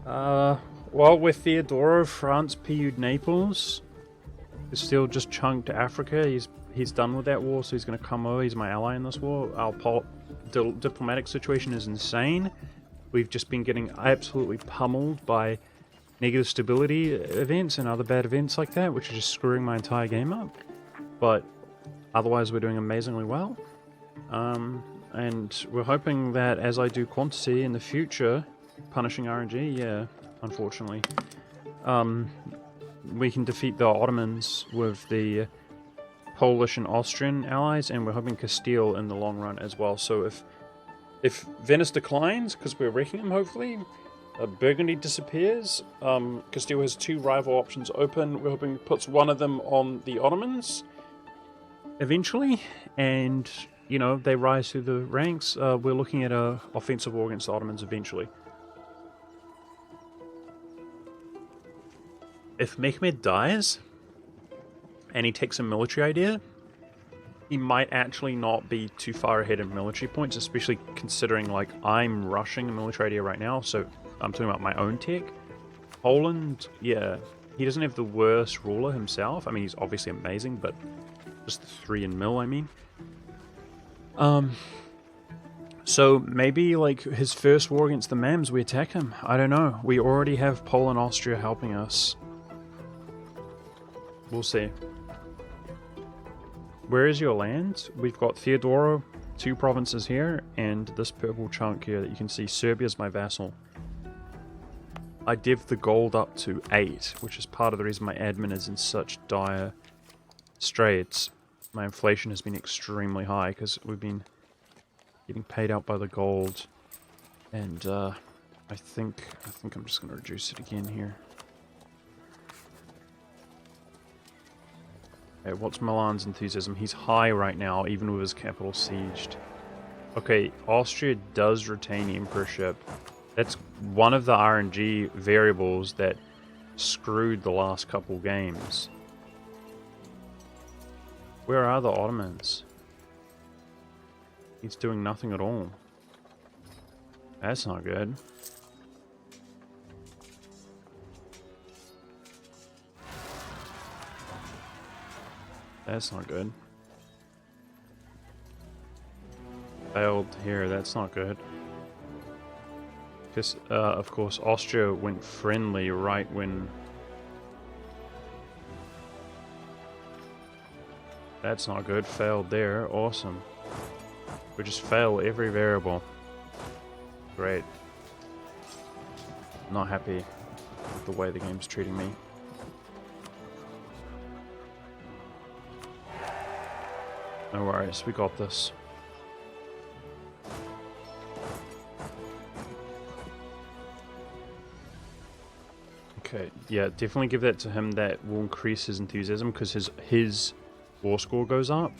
Well, with Theodoro, France PU'd Naples. Castile just chunked Africa. He's done with that war, so he's going to come over. He's my ally in this war. Our diplomatic situation is insane. We've just been getting absolutely pummeled by negative stability events and other bad events like that, which are just screwing my entire game up. But otherwise, we're doing amazingly well. And we're hoping that as I do quantity in the future, punishing RNG, yeah, unfortunately, we can defeat the Ottomans with the Polish and Austrian allies, and we're hoping Castile in the long run as well. So if Venice declines, because we're wrecking them hopefully, Burgundy disappears, Castile has 2 rival options open. We're hoping it puts one of them on the Ottomans eventually, and you know, they rise through the ranks. We're looking at a offensive war against the Ottomans eventually. If Mehmed dies and he takes a military idea, he might actually not be too far ahead in military points, especially considering, like, I'm rushing a military idea right now, so I'm talking about my own tech. Poland, yeah, he doesn't have the worst ruler himself. I mean, he's obviously amazing, but just 3 in mil, I mean. So maybe, like, his first war against the Mams, we attack him. I don't know. We already have Poland and Austria helping us. We'll see. Where is your land? We've got Theodoro, 2 provinces here, and this purple chunk here that you can see. Serbia's my vassal. I div the gold up to 8, which is part of the reason my admin is in such dire straits. My inflation has been extremely high because we've been getting paid out by the gold, and I think I'm just going to reduce it again here. Okay, what's Milan's enthusiasm? He's high right now, even with his capital sieged. Okay, Austria does retain emperorship. That's one of the RNG variables that screwed the last couple games. Where are the Ottomans? He's doing nothing at all. That's not good. That's not good. Failed here, that's not good. Because, of course, Austria went friendly right when... That's not good, failed there, awesome. We just fail every variable. Great. Not happy with the way the game's treating me. No worries, we got this. Okay, yeah, definitely give that to him. That will increase his enthusiasm because his war score goes up.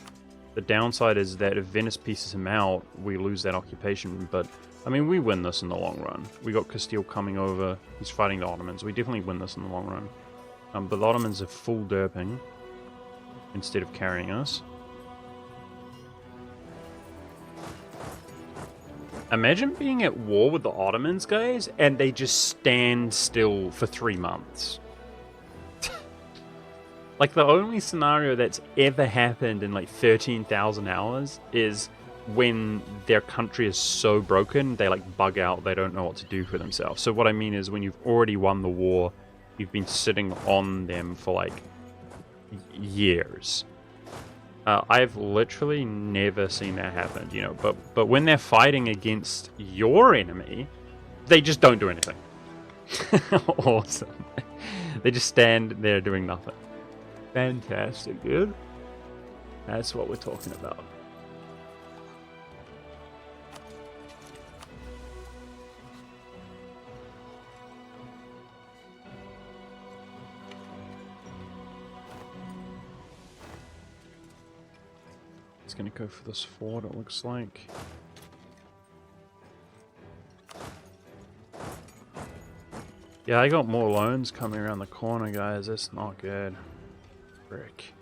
The downside is that if Venice pieces him out, we lose that occupation, but I mean, we win this in the long run. We got Castile coming over, he's fighting the Ottomans. We definitely win this in the long run. But the Ottomans are full derping instead of carrying us. Imagine being at war with the Ottomans, guys, and they just stand still for 3 months. Like, the only scenario that's ever happened in, like, 13,000 hours is when their country is so broken, they, like, bug out, they don't know what to do for themselves. So what I mean is, when you've already won the war, you've been sitting on them for, like, years. I've literally never seen that happen, you know, but when they're fighting against your enemy, they just don't do anything. Awesome. They just stand there doing nothing. Fantastic, dude. That's what we're talking about. He's gonna go for this fort, it looks like. Yeah, I got more loans coming around the corner, guys. That's not good. Frick.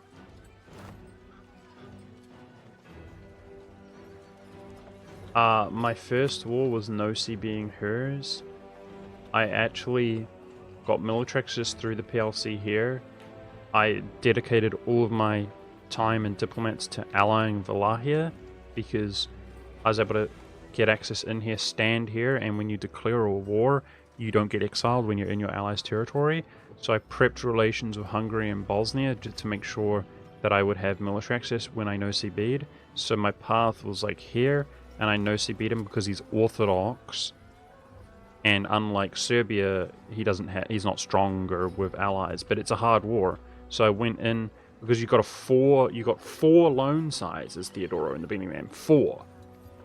My first war was Nosy being hers. I actually got Militrexes through the PLC here. I dedicated all of my time and diplomats to allying Wallachia because I was able to get access in here, stand here, and when you declare a war, you don't get exiled when you're in your allies' territory. So I prepped relations with Hungary and Bosnia just to make sure that I would have military access when I Nosy beat. So my path was like here, and I Nosy beat him because he's Orthodox. And unlike Serbia, he's not stronger with allies, but it's a hard war. So I went in because you got four loan sizes, Theodoro, in the beginning game. 4.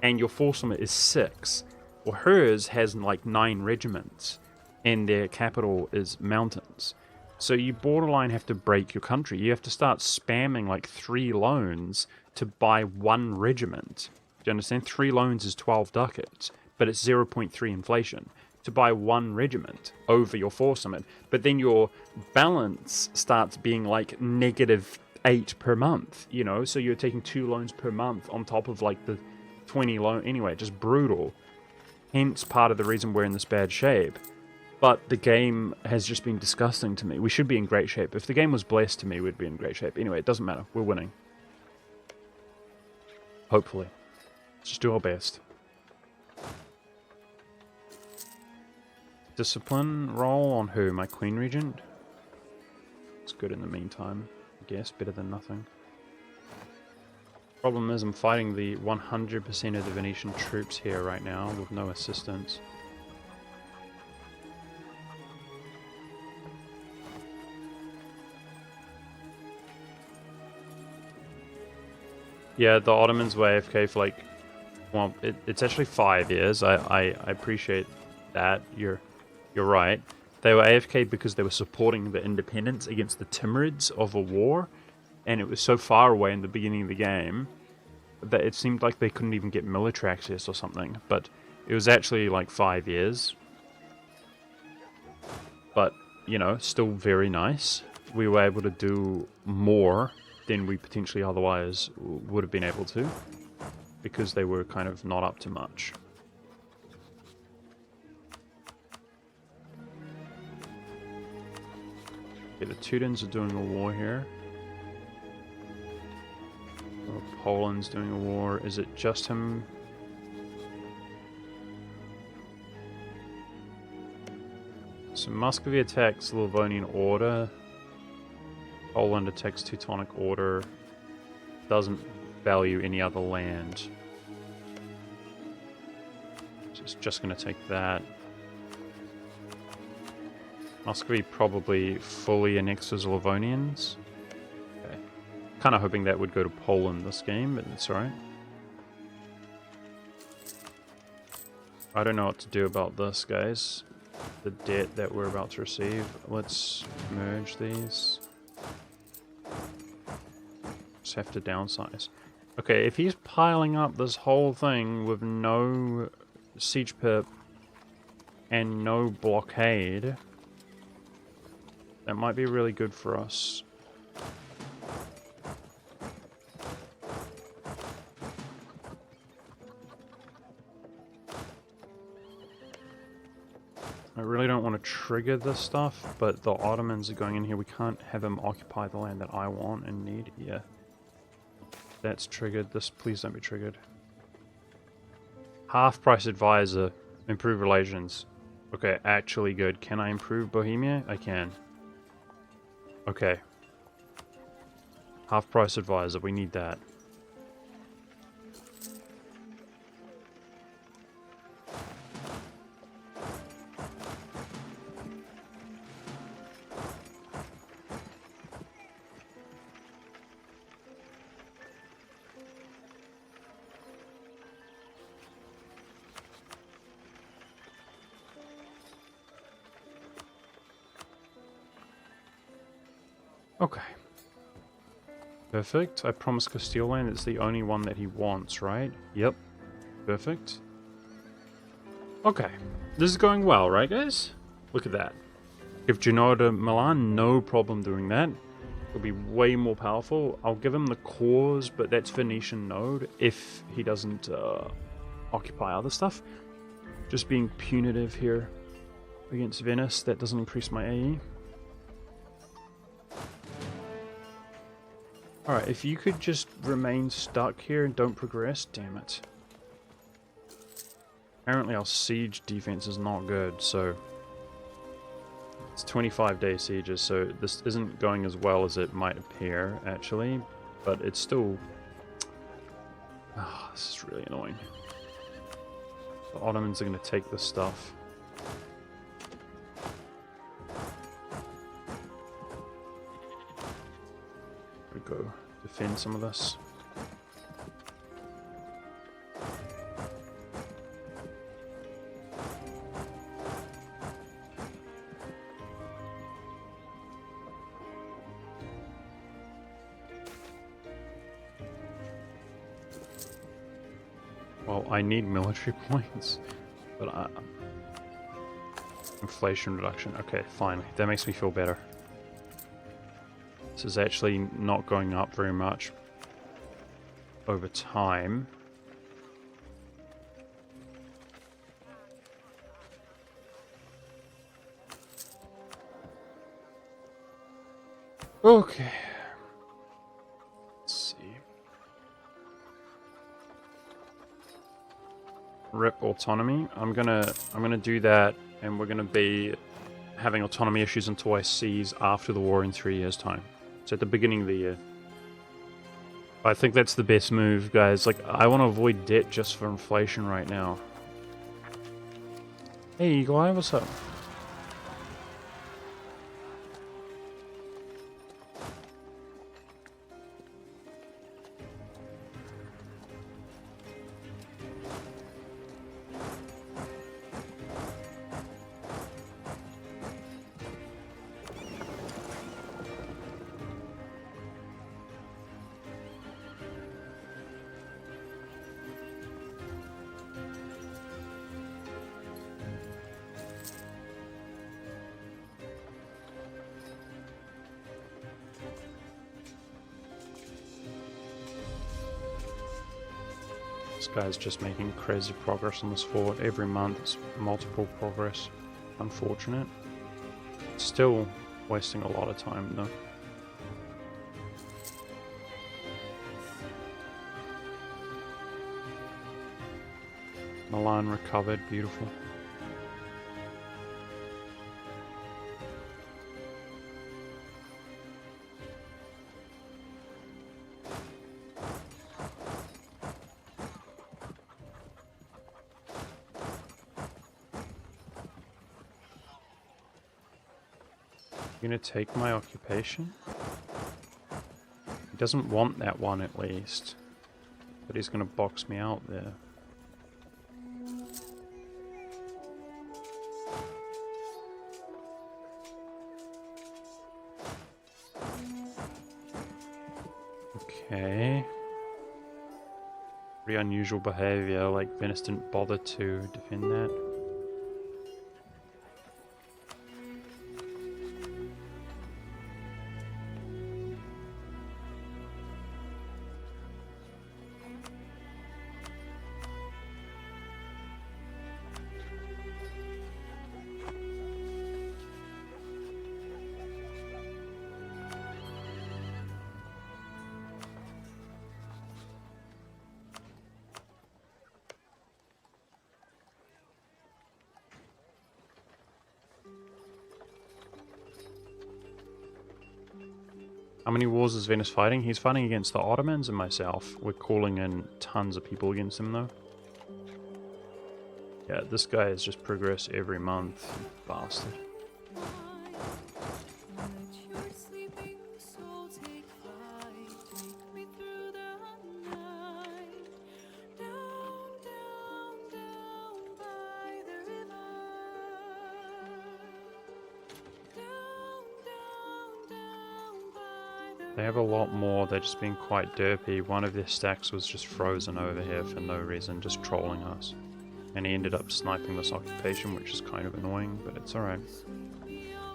And your force limit is 6. Well, hers has like 9 regiments, and their capital is mountains. So you borderline have to break your country. You have to start spamming like 3 loans to buy 1 regiment. Do you understand? 3 loans is 12 ducats, but it's 0.3 inflation to buy 1 regiment over your force limit. But then your balance starts being like -8 per month, you know? So you're taking 2 loans per month on top of like the 20 loan. Anyway, just brutal. Hence part of the reason we're in this bad shape. But the game has just been disgusting to me. We should be in great shape. If the game was blessed to me, we'd be in great shape. Anyway, it doesn't matter. We're winning. Hopefully. Let's just do our best. Discipline roll on who? My Queen Regent? It's good in the meantime, I guess. Better than nothing. Problem is I'm fighting the 100% of the Venetian troops here right now with no assistance. Yeah, the Ottomans were AFK for like, well, it's actually 5 years. I appreciate that. You're right. They were AFK because they were supporting the independence against the Timurids of a war, and it was so far away in the beginning of the game that it seemed like they couldn't even get military access or something. But it was actually like 5 years. But, you know, still very nice. We were able to do more than we potentially otherwise would have been able to, because they were kind of not up to much. Okay, the Teutons are doing a war here. Oh, Poland's doing a war. Is it just him? So Muscovy attacks Livonian Order. Poland attacks Teutonic Order. Doesn't value any other land. So it's just going to take that. Muscovy probably fully annexes Livonians. Okay. Kind of hoping that would go to Poland this game, but it's alright. I don't know what to do about this, guys. The debt that we're about to receive. Let's merge these. Just have to downsize. Okay, if he's piling up this whole thing with no siege pip and no blockade, that might be really good for us. I really don't want to trigger this stuff, but the Ottomans are going in here. We can't have them occupy the land that I want and need. Yeah. That's triggered. This, please don't be triggered. Half price advisor. Improve relations. Okay, actually good. Can I improve Bohemia? I can. Okay. Half price advisor. We need that. Okay. Perfect. I promised Castile land. It's the only one that he wants, right? Yep. Perfect. Okay. This is going well, right, guys? Look at that. Give Genoa to Milan, no problem doing that. It'll be way more powerful. I'll give him the cause, but that's Venetian node if he doesn't occupy other stuff. Just being punitive here against Venice. That doesn't increase my AE. Alright, if you could just remain stuck here and don't progress, damn it. Apparently our siege defense is not good, so... It's 25-day sieges, so this isn't going as well as it might appear, actually. But it's still... Ah, this is really annoying. The Ottomans are going to take this stuff. Go defend some of this. Well, I need military points, but inflation reduction. Okay, finally. That makes me feel better. This is actually not going up very much over time. Okay. Let's see. Rip autonomy. I'm gonna do that, and we're gonna be having autonomy issues until I seize after the war in 3 years' time. So at the beginning of the year. I think that's the best move, guys. Like, I want to avoid debt just for inflation right now. Hey, Eagle Eye, what's up? This guy's just making crazy progress on this fort. Every month it's multiple progress. Unfortunate. Still wasting a lot of time though. Milan recovered, beautiful. You gonna take my occupation? He doesn't want that one at least. But he's gonna box me out there. Okay. Pretty unusual behavior, like Venice didn't bother to defend that. How many wars is Venice fighting? He's fighting against the Ottomans and myself. We're calling in tons of people against him though. Yeah, this guy has just progressed every month. Bastard. They have a lot more, they're just being quite derpy. One of their stacks was just frozen over here for no reason, just trolling us. And he ended up sniping this occupation, which is kind of annoying, but it's alright.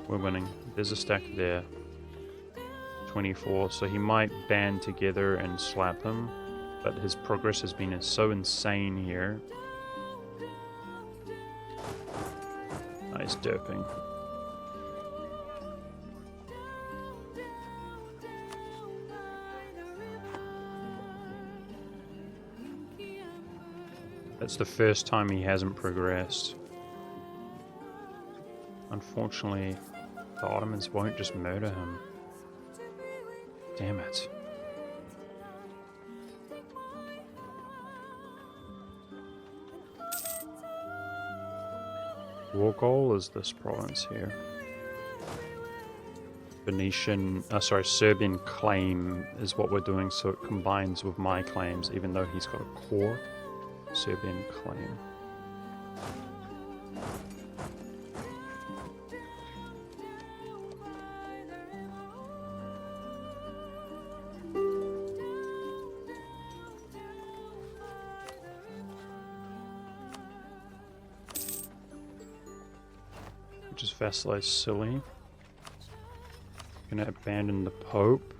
We're winning. There's a stack there. 24, so he might band together and slap him, but his progress has been so insane here. Nice derping. That's the first time he hasn't progressed. Unfortunately, the Ottomans won't just murder him. Damn it. War goal is this province here. Serbian claim is what we're doing, so it combines with my claims, even though he's got a core. Serbian claim. Just vassalize silly. Gonna abandon the Pope.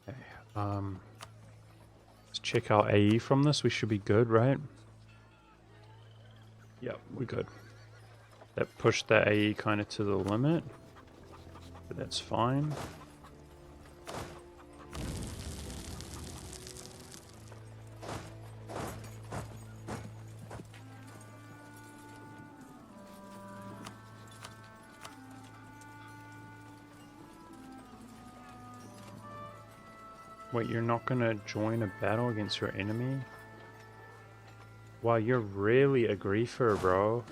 Okay, let's check our AE from this. We should be good, right? Yep, we're good. That pushed that AE kind of to the limit, but that's fine. Wait, you're not gonna join a battle against your enemy? Wow, you're really a griefer, bro.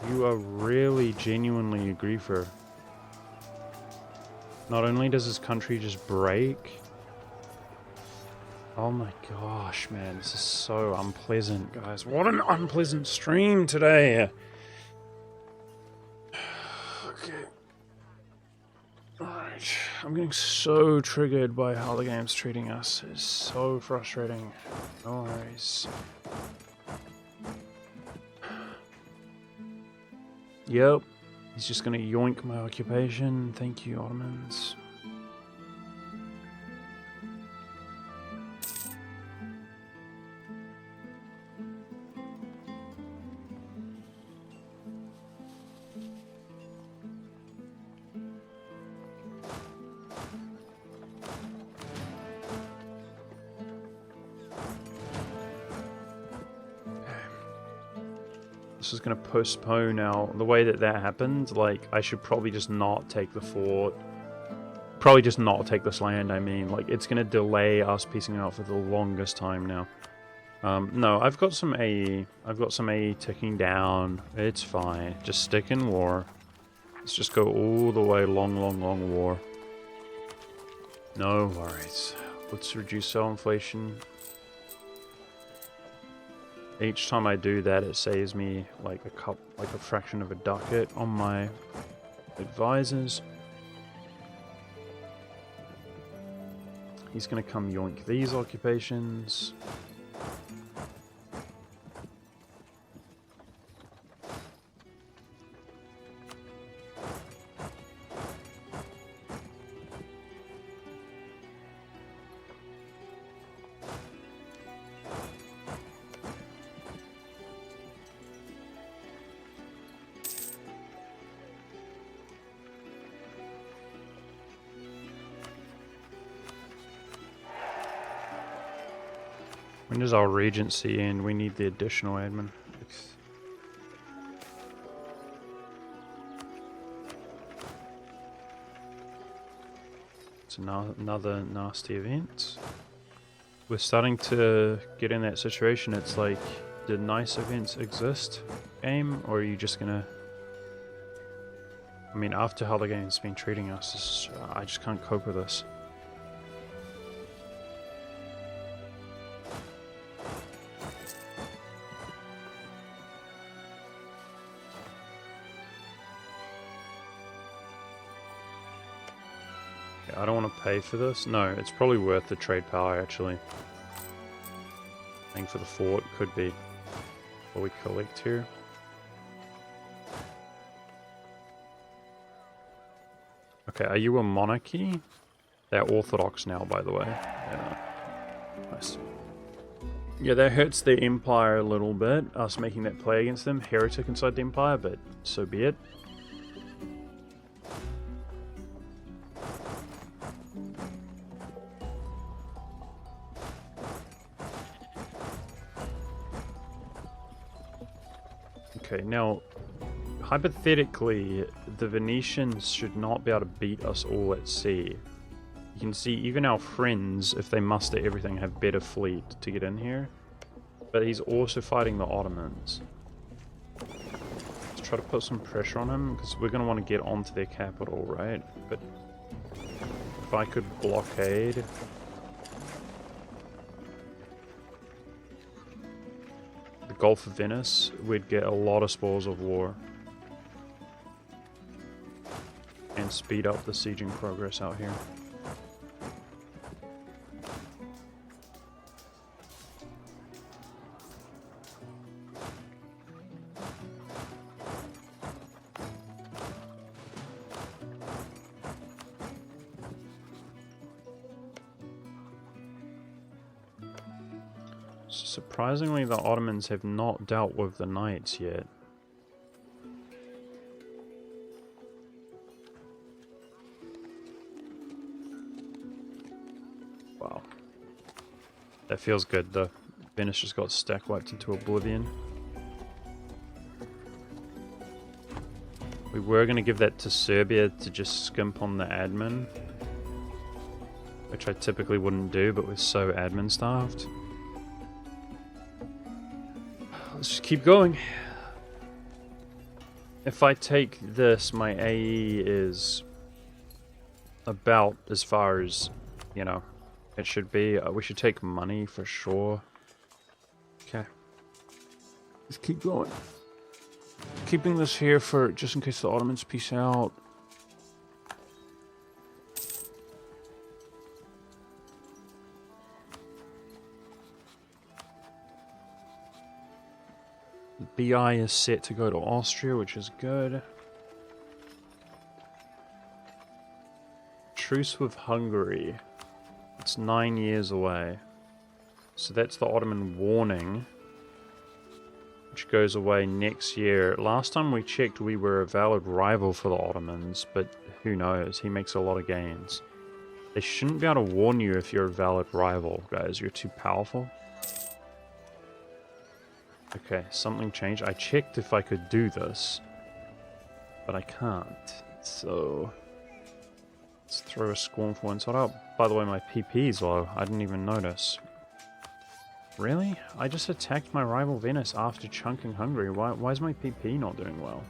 You are really genuinely a griefer. Not only does his country just break. Oh my gosh, man. This is so unpleasant, guys. What an unpleasant stream today. Okay. Alright. I'm getting so triggered by how the game's treating us. It's so frustrating. No worries. Yep, he's just gonna yoink my occupation. Thank you, Ottomans. This is going to postpone now. The way that happened, like, I should probably just not take the fort. Probably just not take this land, I mean. Like, it's going to delay us piecing out for the longest time now. No, I've got some AE. I've got some AE ticking down. It's fine. Just stick in war. Let's just go all the way long war. No worries. Let's reduce our inflation. Each time I do that, it saves me like a fraction of a ducat on my advisors. He's gonna come yoink these occupations. When does our regency end? We need the additional admin. It's another nasty event. We're starting to get in that situation. It's like, did nice events exist, game? Or are you just gonna... I mean, after how the game's been treating us, I just can't cope with this. pay for this? No, it's probably worth the trade power, actually. Paying for the fort could be what we collect here. Okay, are you a monarchy? They're Orthodox now, by the way. Yeah. Nice. Yeah, that hurts the Empire a little bit, us making that play against them. Heretic inside the Empire, but so be it. Okay, now, hypothetically, the Venetians should not be able to beat us all at sea. You can see even our friends, if they muster everything, have better fleet to get in here. But he's also fighting the Ottomans. Let's try to put some pressure on him, because we're going to want to get onto their capital, right? But if I could blockade... the Gulf of Venice, we'd get a lot of spoils of war. And speed up the sieging progress out here. Surprisingly, the Ottomans have not dealt with the knights yet. Wow. That feels good. The Venice just got stack wiped into oblivion. We were going to give that to Serbia to just skimp on the admin, which I typically wouldn't do, but we're so admin starved. Let's just keep going. If I take this, my AE is about as far as, you know, it should be. We should take money for sure. Okay. Let's keep going. Keeping this here for just in case the Ottomans peace out. BI is set to go to Austria, which is good. Truce with Hungary. It's 9 years away. So that's the Ottoman warning, which goes away next year. Last time we checked, we were a valid rival for the Ottomans, but who knows? He makes a lot of gains. They shouldn't be able to warn you if you're a valid rival, guys. You're too powerful. Okay, something changed. I checked if I could do this, but I can't. So let's throw a scornful insult out. By the way, my PP's low. I didn't even notice. Really? I just attacked my rival Venice after chunking Hungary. Why is my PP not doing well?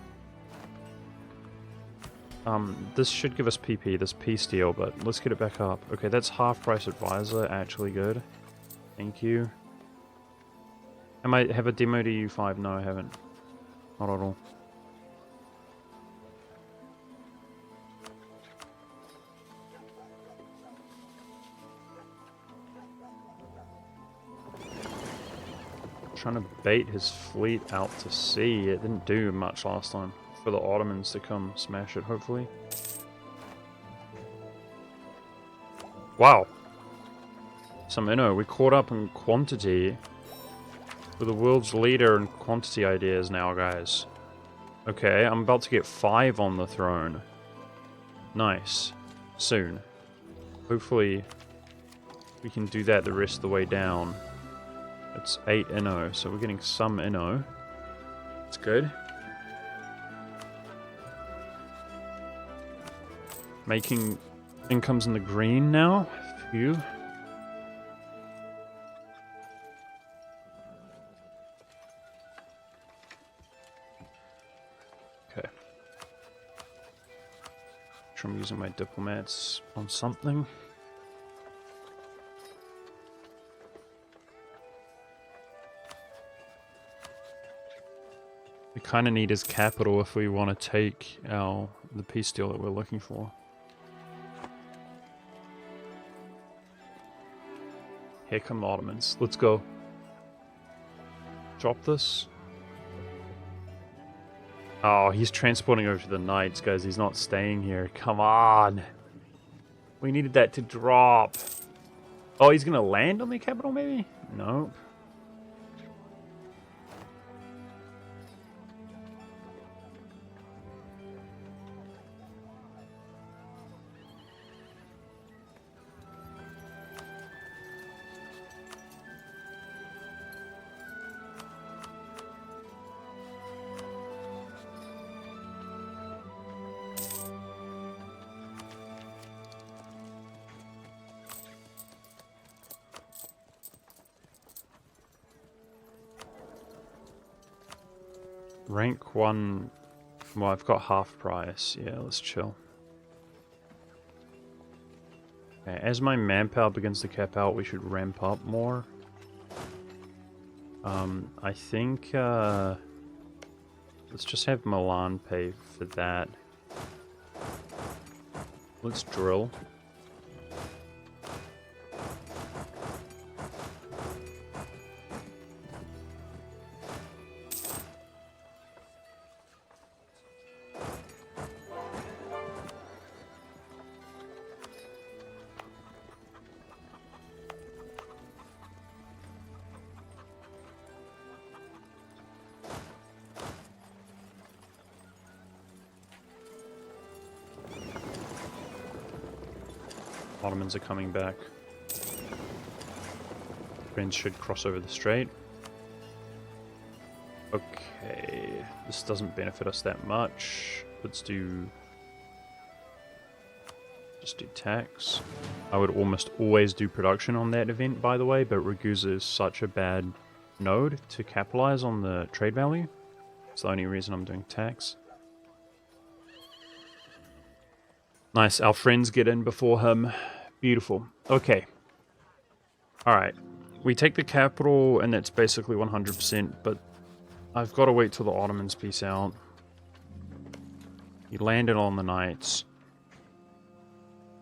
This should give us PP, this peace deal, but let's get it back up. Okay, that's half price advisor, actually good. Thank you. I might have a demo to U5. No, I haven't. Not at all. Trying to bait his fleet out to sea. It didn't do much last time. For the Ottomans to come smash it, hopefully. Wow. Some inno. We caught up in quantity. We're the world's leader in quantity ideas now, guys. Okay, I'm about to get 5 on the throne. Nice. Soon. Hopefully, we can do that the rest of the way down. It's 8 inno, so we're getting some inno. It's good. Making incomes in the green now. Phew. Okay. I'm using my diplomats on something. We kind of need his capital if we want to take the peace deal that we're looking for. Here come the Ottomans. Let's go. Drop this. Oh, he's transporting over to the Knights, guys. He's not staying here. Come on. We needed that to drop. Oh, he's going to land on the capital, maybe? Nope. Rank 1. Well, I've got half price. Yeah, let's chill. Okay, as my manpower begins to cap out, we should ramp up more. I think, let's just have Milan pay for that. Let's drill. Ottomans are coming back. Friends should cross over the strait. Okay, this doesn't benefit us that much. Let's do... just do tax. I would almost always do production on that event, by the way, but Ragusa is such a bad node to capitalize on the trade value. It's the only reason I'm doing tax. Nice, our friends get in before him. Beautiful. Okay. Alright. We take the capital, and that's basically 100%, but I've got to wait till the Ottomans peace out. He landed on the Knights.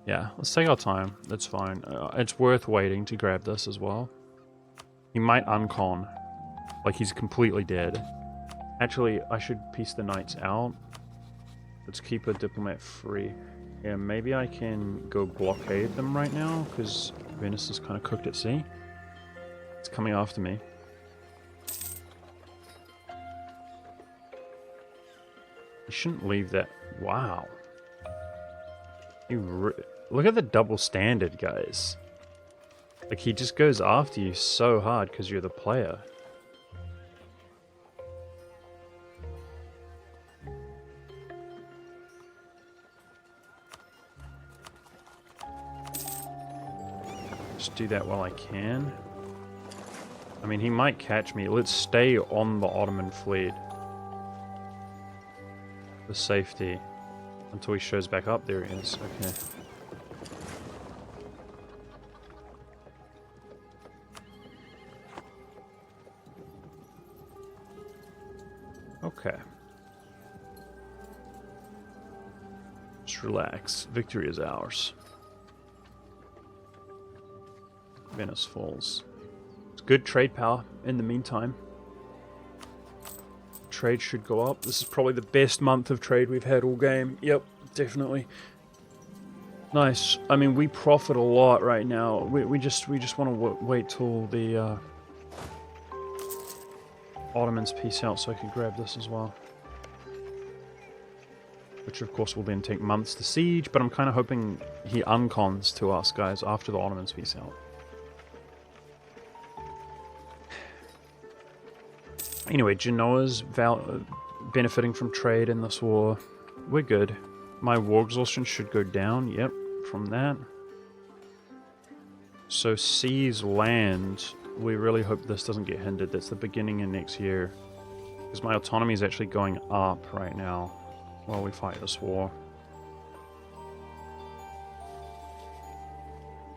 Yeah, let's take our time. That's fine. It's worth waiting to grab this as well. He might uncon. Like, he's completely dead. Actually, I should piece the Knights out. Let's keep a diplomat free. Yeah, maybe I can go blockade them right now, because Venice is kind of cooked at sea. It's coming after me. You shouldn't leave that. Wow. Look at the double standard, guys. Like, he just goes after you so hard because you're the player. Just do that while I can. I mean, he might catch me. Let's stay on the Ottoman fleet. For safety. Until he shows back up. There he is. Okay. Okay. Just relax. Victory is ours. Venice falls. It's good trade power in the meantime. Trade should go up. This is probably the best month of trade we've had all game. Yep, definitely. Nice. I mean, we profit a lot right now. We just want to wait till the Ottomans peace out so I can grab this as well. Which of course will then take months to siege, but I'm kind of hoping he uncons to us, guys, after the Ottomans peace out. Anyway, Genoa's benefiting from trade in this war. We're good. My war exhaustion should go down, yep, from that. So seize land. We really hope this doesn't get hindered. That's the beginning of next year. Because my autonomy is actually going up right now while we fight this war.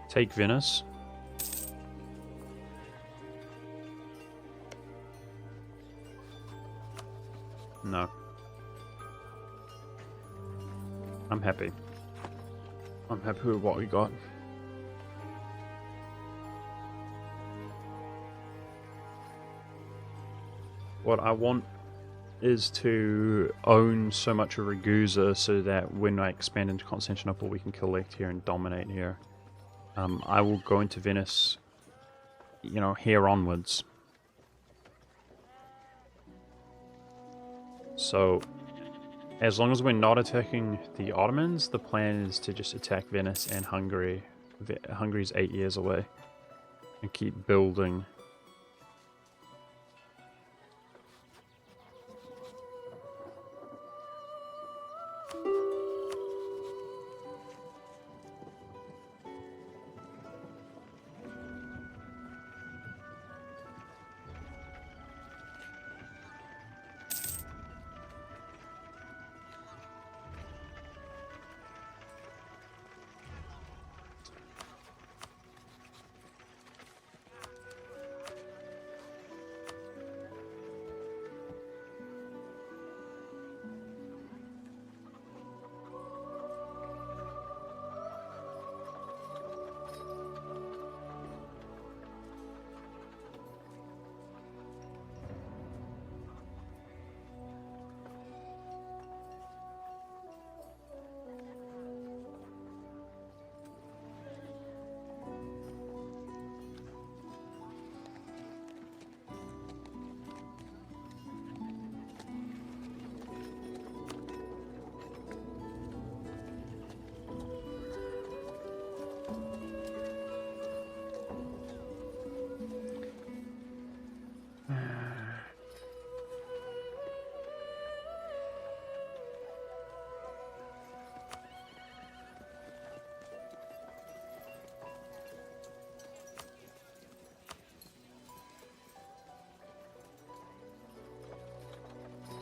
Take Venice. No. I'm happy. I'm happy with what we got. What I want is to own so much of Ragusa so that when I expand into Constantinople, we can collect here and dominate here. I will go into Venice, you know, here onwards. So, as long as we're not attacking the Ottomans, the plan is to just attack Venice and Hungary. Hungary's 8 years away. And keep building.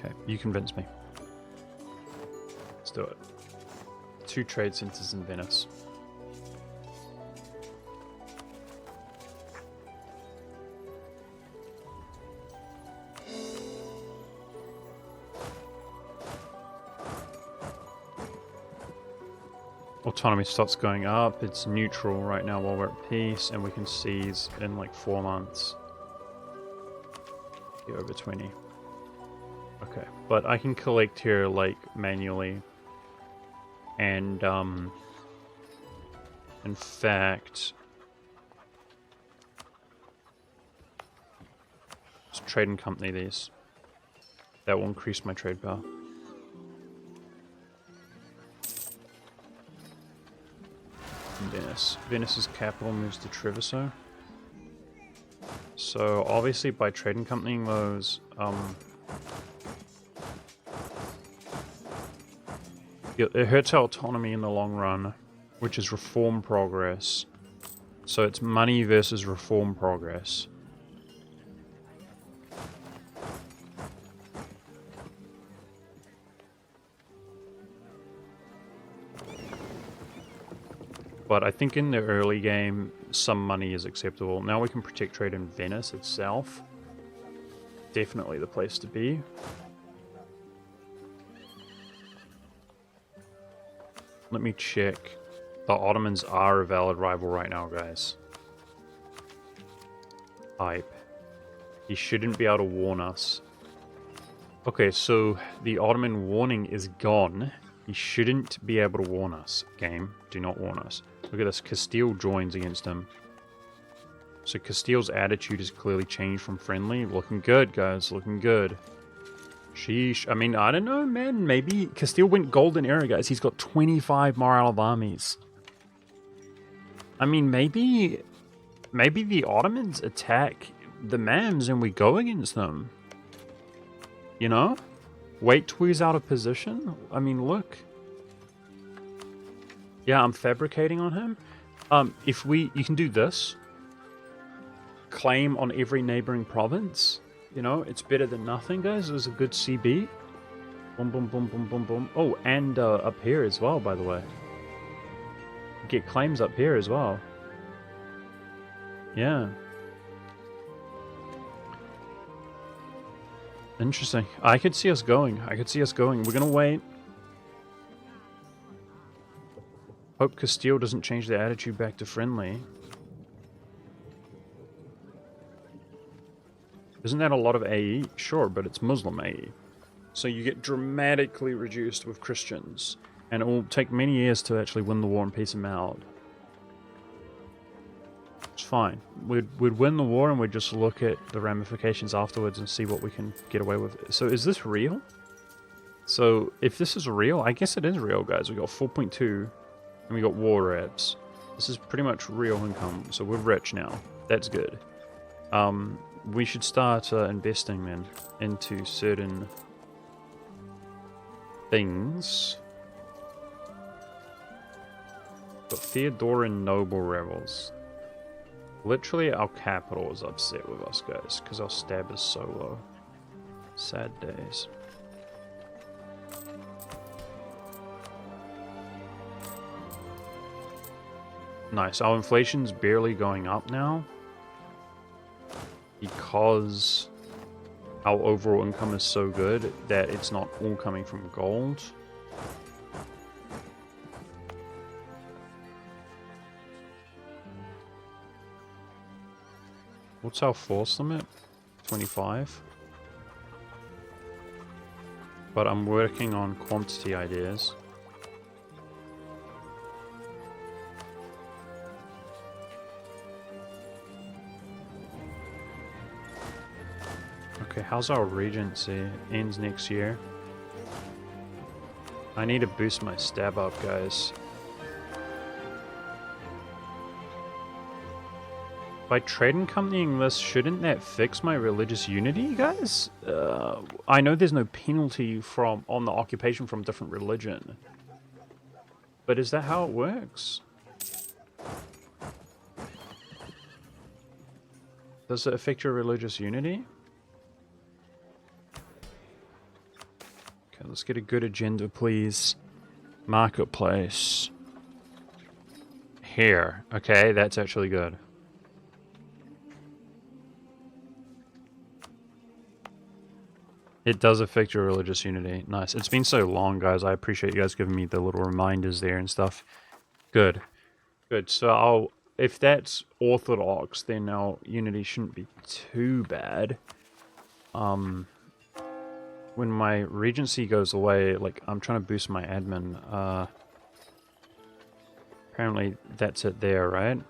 Okay, you convince me. Let's do it. 2 trade centers in Venice. Autonomy starts going up. It's neutral right now while we're at peace, and we can seize in like 4 months. Get over 20. Okay, but I can collect here like manually, and in fact, let's trade and company these. That will increase my trade power. Venice. Venice's capital moves to Treviso. So obviously by trade and companying those, it hurts our autonomy in the long run, which is reform progress. So it's money versus reform progress. But I think in the early game, some money is acceptable. Now we can protect trade in Venice itself. Definitely the place to be. Let me check. The Ottomans are a valid rival right now, guys. Hype. He shouldn't be able to warn us. Okay, so the Ottoman warning is gone. He shouldn't be able to warn us. Game, do not warn us. Look at this. Castile joins against him. So Castile's attitude has clearly changed from friendly. Looking good, guys. Looking good. Sheesh. I mean, I don't know, man. Maybe Castile went golden era, guys. He's got 25 morale of armies. I mean, maybe the Ottomans attack the Mams and we go against them. You know? Wait till he's out of position. I mean, look. Yeah, I'm fabricating on him. You can do this. Claim on every neighboring province. You know, it's better than nothing, guys. It was a good CB. Boom, boom, boom, boom, boom, boom. Oh, and up here as well, by the way. Get claims up here as well. Yeah. Interesting. I could see us going. We're going to wait. Hope Castile doesn't change their attitude back to friendly. Isn't that a lot of AE? Sure, but it's Muslim AE. So you get dramatically reduced with Christians. And it will take many years to actually win the war and peace them out. It's fine. We'd win the war and we'd just look at the ramifications afterwards and see what we can get away with. So is this real? So if this is real, I guess it is real, guys. We got 4.2 and we got war reps. This is pretty much real income. So we're rich now. That's good. We should start investing then into certain things. Got Theodoro noble rebels. Literally, our capital is upset with us, guys, because our stab is so low. Sad days. Nice. Our inflation's barely going up now because our overall income is so good that it's not all coming from gold. What's our force limit? 25. But I'm working on quantity ideas. Okay, how's our regency? Ends next year. I need to boost my stab up, guys. By trading companying this, shouldn't that fix my religious unity, guys? I know there's no penalty on the occupation from different religion. But is that how it works? Does it affect your religious unity? Okay, let's get a good agenda, please. Marketplace. Here. Okay, that's actually good. It does affect your religious unity. Nice. It's been so long, guys. I appreciate you guys giving me the little reminders there and stuff. Good. Good. So if that's orthodox, then our unity shouldn't be too bad. When my regency goes away, like, I'm trying to boost my admin. Apparently that's it there, right?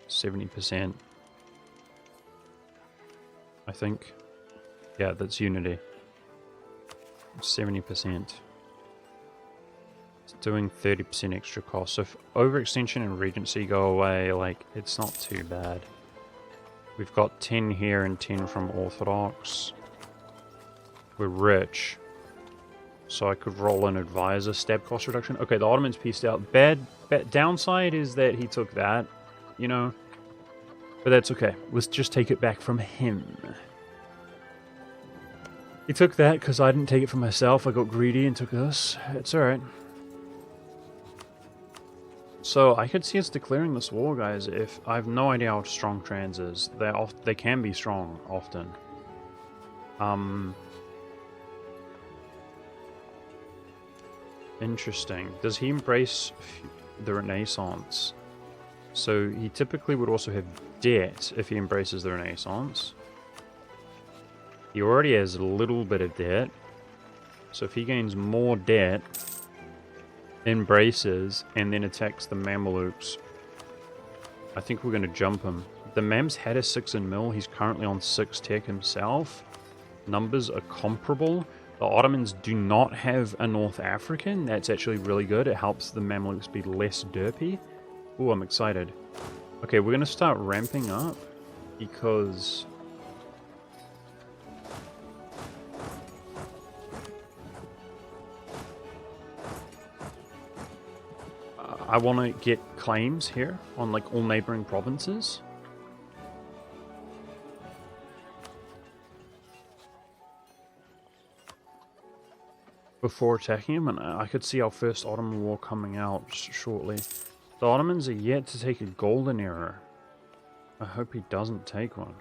%. I think. Yeah, that's unity. 70%. It's doing 30% extra cost. So if overextension and regency go away, like, it's not too bad. We've got 10 here and 10 from Orthodox. We're rich. So I could roll an advisor stab cost reduction. Okay, the Ottomans pieced out. Bad downside is that he took that, you know. But that's okay. Let's just take it back from him. He took that because I didn't take it for myself. I got greedy and took this. It's alright. So I could see us declaring this war, guys, if I have no idea how strong trans is. They can be strong often. Interesting. Does he embrace the Renaissance? So he typically would also have debt if he embraces the Renaissance. He already has a little bit of debt. So if he gains more debt, embraces, and then attacks the Mamelukes, I think we're going to jump him. The Mam's had a 6 in mil. He's currently on 6 tech himself. Numbers are comparable. The Ottomans do not have a North African. That's actually really good. It helps the Mamelukes be less derpy. Ooh, I'm excited. Okay, we're going to start ramping up because I want to get claims here on like all neighboring provinces. Before attacking him, and I could see our first Ottoman war coming out shortly. The Ottomans are yet to take a golden era. I hope he doesn't take one.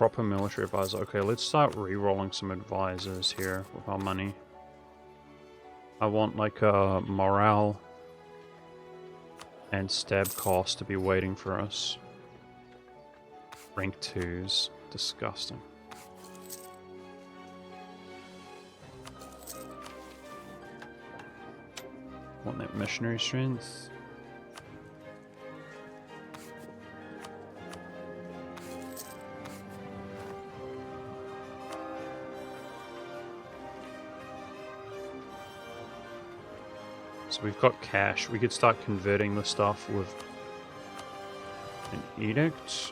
proper military advisor. Okay, let's start re-rolling some advisors here with our money. I want like a morale and stab cost to be waiting for us. Rank 2s. Disgusting. Want that missionary strength. So we've got cash. We could start converting the stuff with an edict.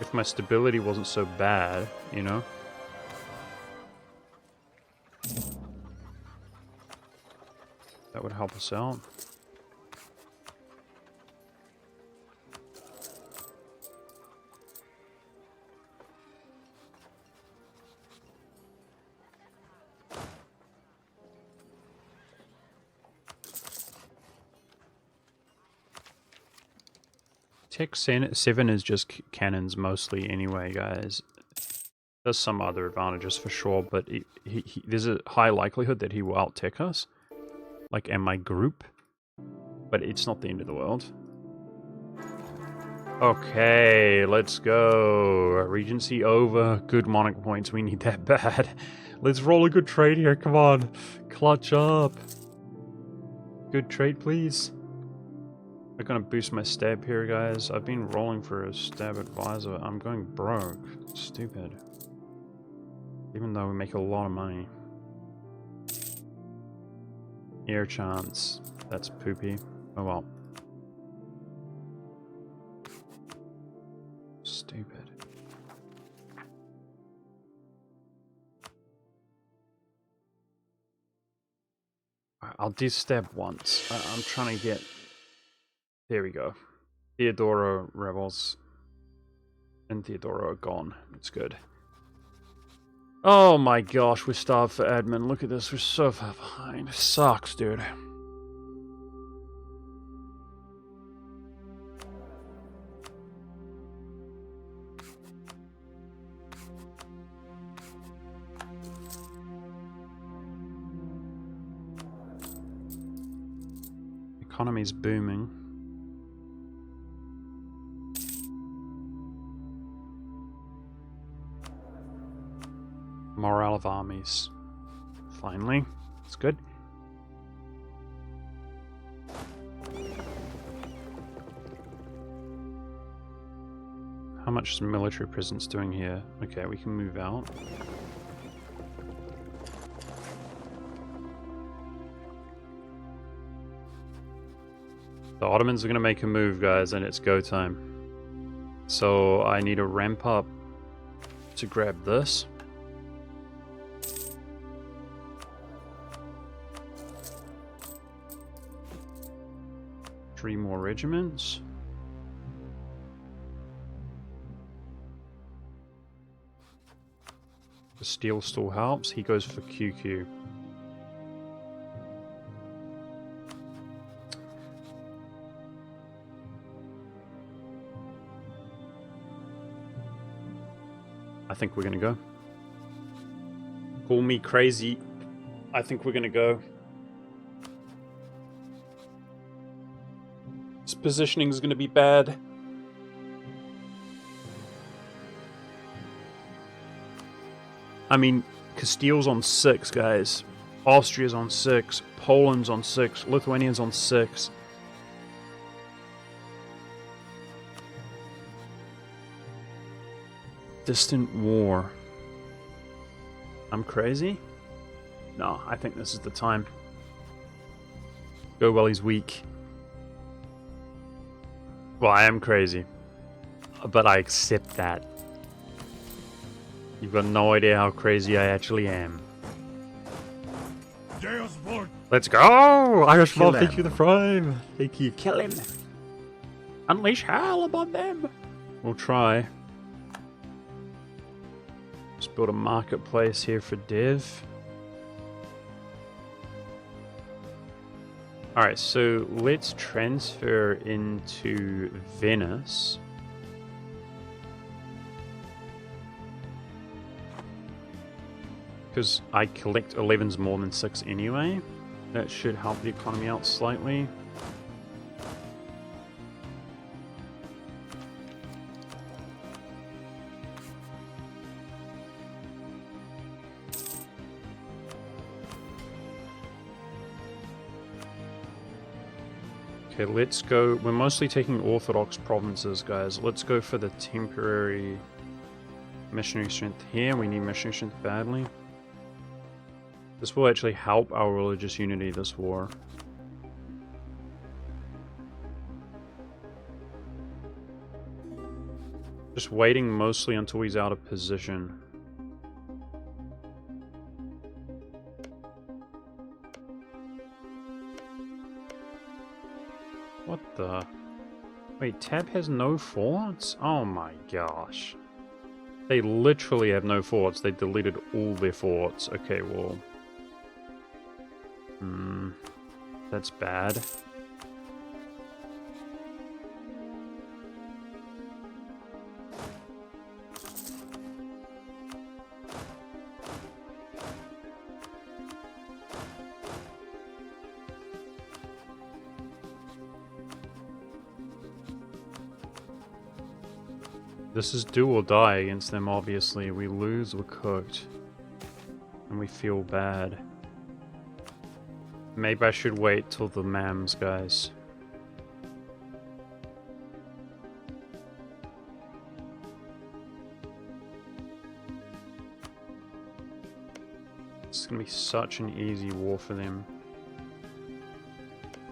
If my stability wasn't so bad, you know? That would help us out. Tech 7 is just cannons mostly anyway, guys. There's some other advantages for sure, but there's a high likelihood that he will out-tech us. Like, and my group. But it's not the end of the world. Okay, let's go. Regency over. Good monarch points. We need that bad. Let's roll a good trade here. Come on. Clutch up. Good trade, please. I'm gonna boost my stab here, guys. I've been rolling for a stab advisor. I'm going broke. Stupid. Even though we make a lot of money. Air chance. That's poopy. Oh well. Stupid. Alright, I'll do stab once. I'm trying to get... There we go. Theodoro rebels and Theodoro are gone. It's good. Oh my gosh, we're starved for admin. Look at this, we're so far behind. It sucks, dude. Economy's booming. Morale of armies. Finally. It's good. How much is military presence doing here? Okay, we can move out. The Ottomans are going to make a move, guys, and it's go time. So I need to ramp up to grab this. Three more regiments. The steel still helps. He goes for QQ. I think we're gonna go. Call me crazy. I think we're gonna go. This positioning is gonna be bad. I mean, Castile's on 6, guys. Austria's on 6. Poland's on 6. Lithuania's on 6. Distant war. I'm crazy? No, I think this is the time. Go while he's weak. Well, I am crazy. But I accept that. You've got no idea how crazy I actually am. Let's go! Irish mob, thank you the prime. Thank you. Kill him. Unleash hell upon them. We'll try. Let's build a marketplace here for Dev. Alright, so let's transfer into Venice. Because I collect 11s more than 6 anyway. That should help the economy out slightly. Okay, let's go. We're mostly taking Orthodox provinces, guys. Let's go for the temporary missionary strength here. We need missionary strength badly. This will actually help our religious unity this war. Just waiting mostly until he's out of position. What the? Wait, Tab has no forts? Oh my gosh. They literally have no forts. They deleted all their forts. Okay, well... that's bad. This is do or die against them, obviously. We lose, we're cooked. And we feel bad. Maybe I should wait till the MAMs, guys. It's gonna be such an easy war for them.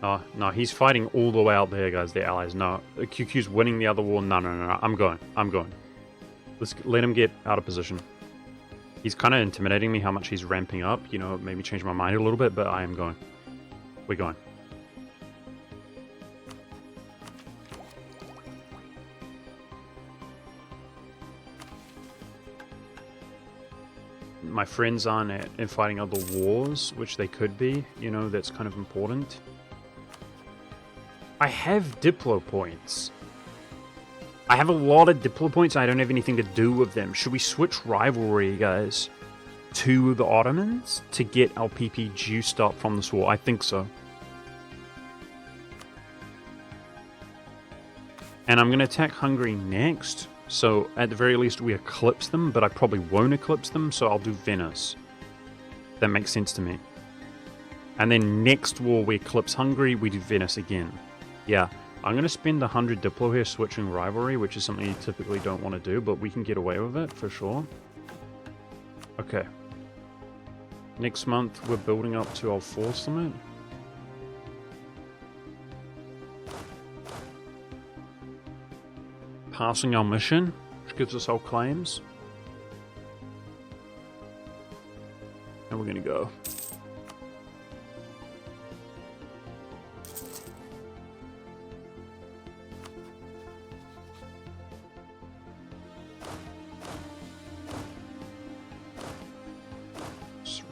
Oh, no, he's fighting all the way out there, guys, the allies. No, QQ's winning the other war. No, no, no, no, I'm going. Let's let him get out of position. He's kind of intimidating me how much he's ramping up. You know, it made me change my mind a little bit, but I am going. We're going. My friends aren't in fighting other wars, which they could be. You know, that's kind of important. I have DIPLO points. I have a lot of DIPLO points. I don't have anything to do with them. Should we switch rivalry, guys, to the Ottomans to get our PP juiced up from this war? I think so. And I'm going to attack Hungary next. So at the very least we eclipse them, but I probably won't eclipse them, so I'll do Venice. That makes sense to me. And then next war we eclipse Hungary, we do Venice again. Yeah, I'm going to spend 100 Diplo here switching rivalry, which is something you typically don't want to do, but we can get away with it for sure. Okay. Next month we're building up to our force limit. Passing our mission, which gives us our claims. And we're going to go.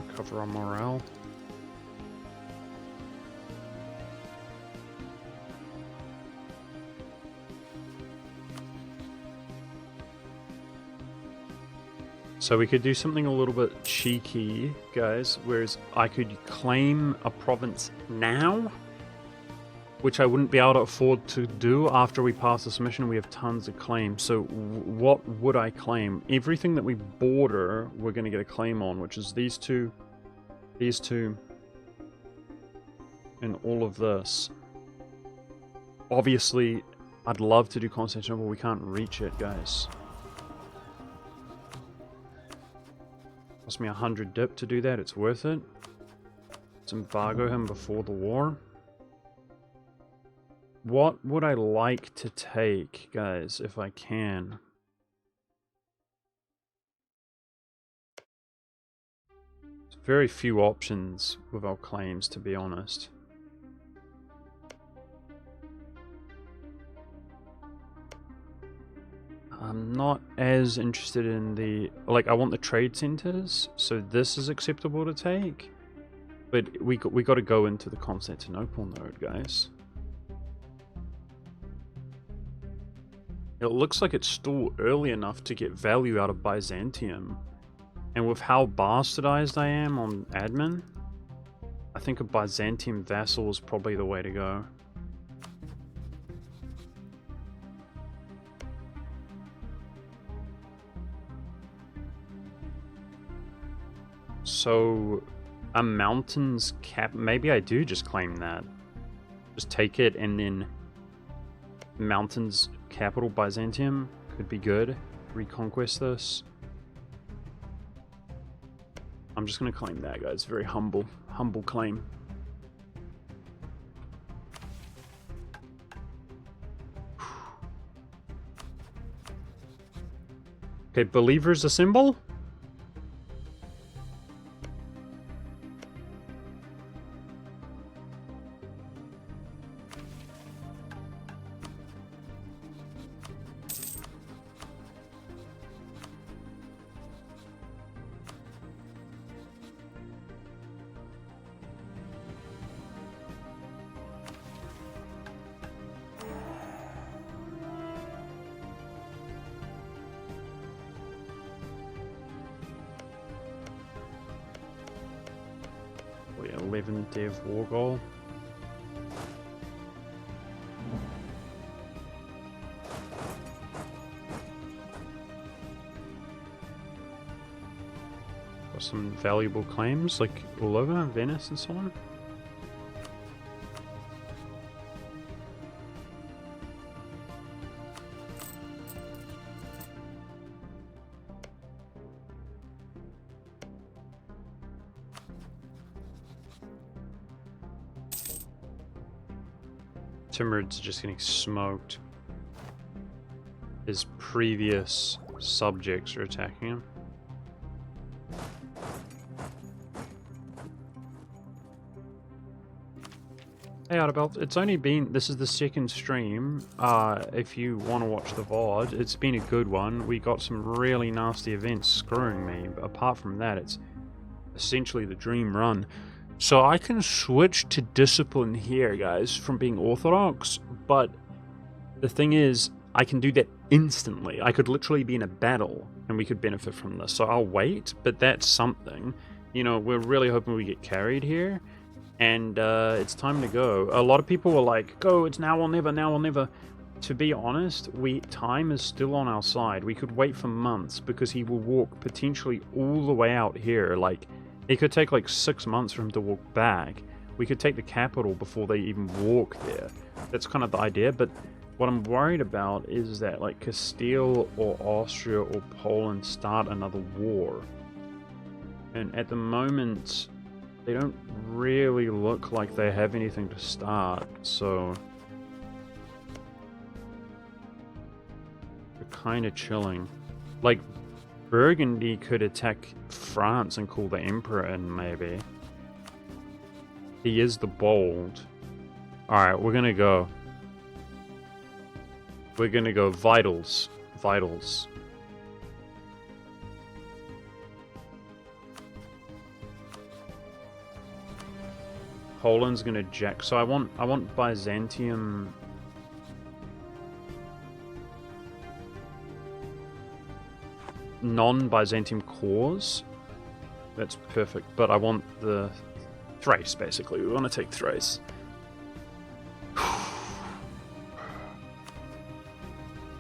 Recover our morale. So we could do something a little bit cheeky, guys, whereas I could claim a province now, which I wouldn't be able to afford to do after we pass this mission. We have tons of claims. So what would I claim? Everything that we border, we're going to get a claim on, which is these two, and all of this. Obviously, I'd love to do Constantinople. We can't reach it, guys. Cost me 100 dip to do that. It's worth it. Let's embargo him before the war. What would I like to take, guys, if I can? There's very few options with our claims, to be honest. I'm not as interested in the... Like, I want the trade centers, so this is acceptable to take. But we got to go into the Constantinople node, guys. It looks like it's still early enough to get value out of Byzantium. And with how bastardized I am on admin, I think a Byzantium vassal is probably the way to go. So, a mountains cap... Maybe I do just claim that. Just take it and then... Mountains capital Byzantium could be good. Reconquest this. I'm just going to claim that, guys. Very humble claim. Okay, believers a symbol? Oh yeah, 11 dev war goal. Got some valuable claims, like all over Venice and so on. Timurids just getting smoked. His previous subjects are attacking him. Hey Adabelt, it's only been, this is the second stream. If you want to watch the VOD, it's been a good one. We got some really nasty events screwing me, but apart from that, it's essentially the dream run. So I can switch to discipline here, guys, from being orthodox, but the thing is, I can do that instantly. I could literally be in a battle, and we could benefit from this. So I'll wait, but that's something. You know, we're really hoping we get carried here, and it's time to go. A lot of people were like, go, it's now or never, now or never. To be honest, time is still on our side. We could wait for months, because he will walk potentially all the way out here, like... It could take like 6 months for him to walk back. We could take the capital before they even walk there. That's kind of the idea, but what I'm worried about is that like Castile or Austria or Poland start another war. And at the moment, they don't really look like they have anything to start, so... They're kind of chilling. Like, Burgundy could attack France and call the Emperor in, maybe. He is the bold. Alright, we're gonna go. We're gonna go vitals. Vitals. Poland's gonna jack. So I want Byzantium. Non-Byzantium cores. That's perfect, but I want the Thrace, basically. We want to take Thrace.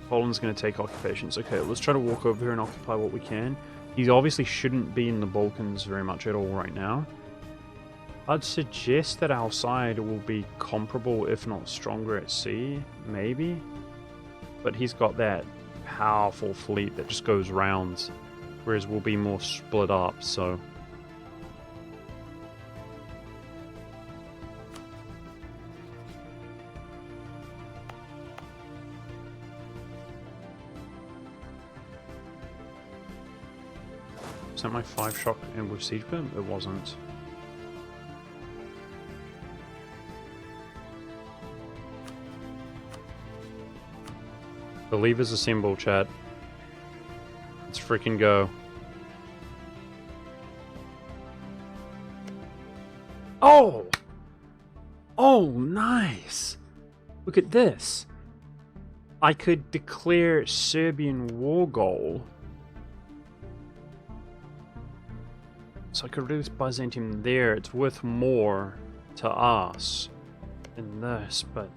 Poland's going to take occupations. Okay, let's try to walk over here and occupy what we can. He obviously shouldn't be in the Balkans very much at all right now. I'd suggest that our side will be comparable, if not stronger at sea, maybe. But he's got that powerful fleet that just goes round, whereas we'll be more split up, so... Was that my 5-shock and with siege pit? It wasn't. Believers assemble, chat. Let's freaking go. Oh! Oh, nice! Look at this. I could declare Serbian war goal. So I could release Byzantium there. It's worth more to us than this, but...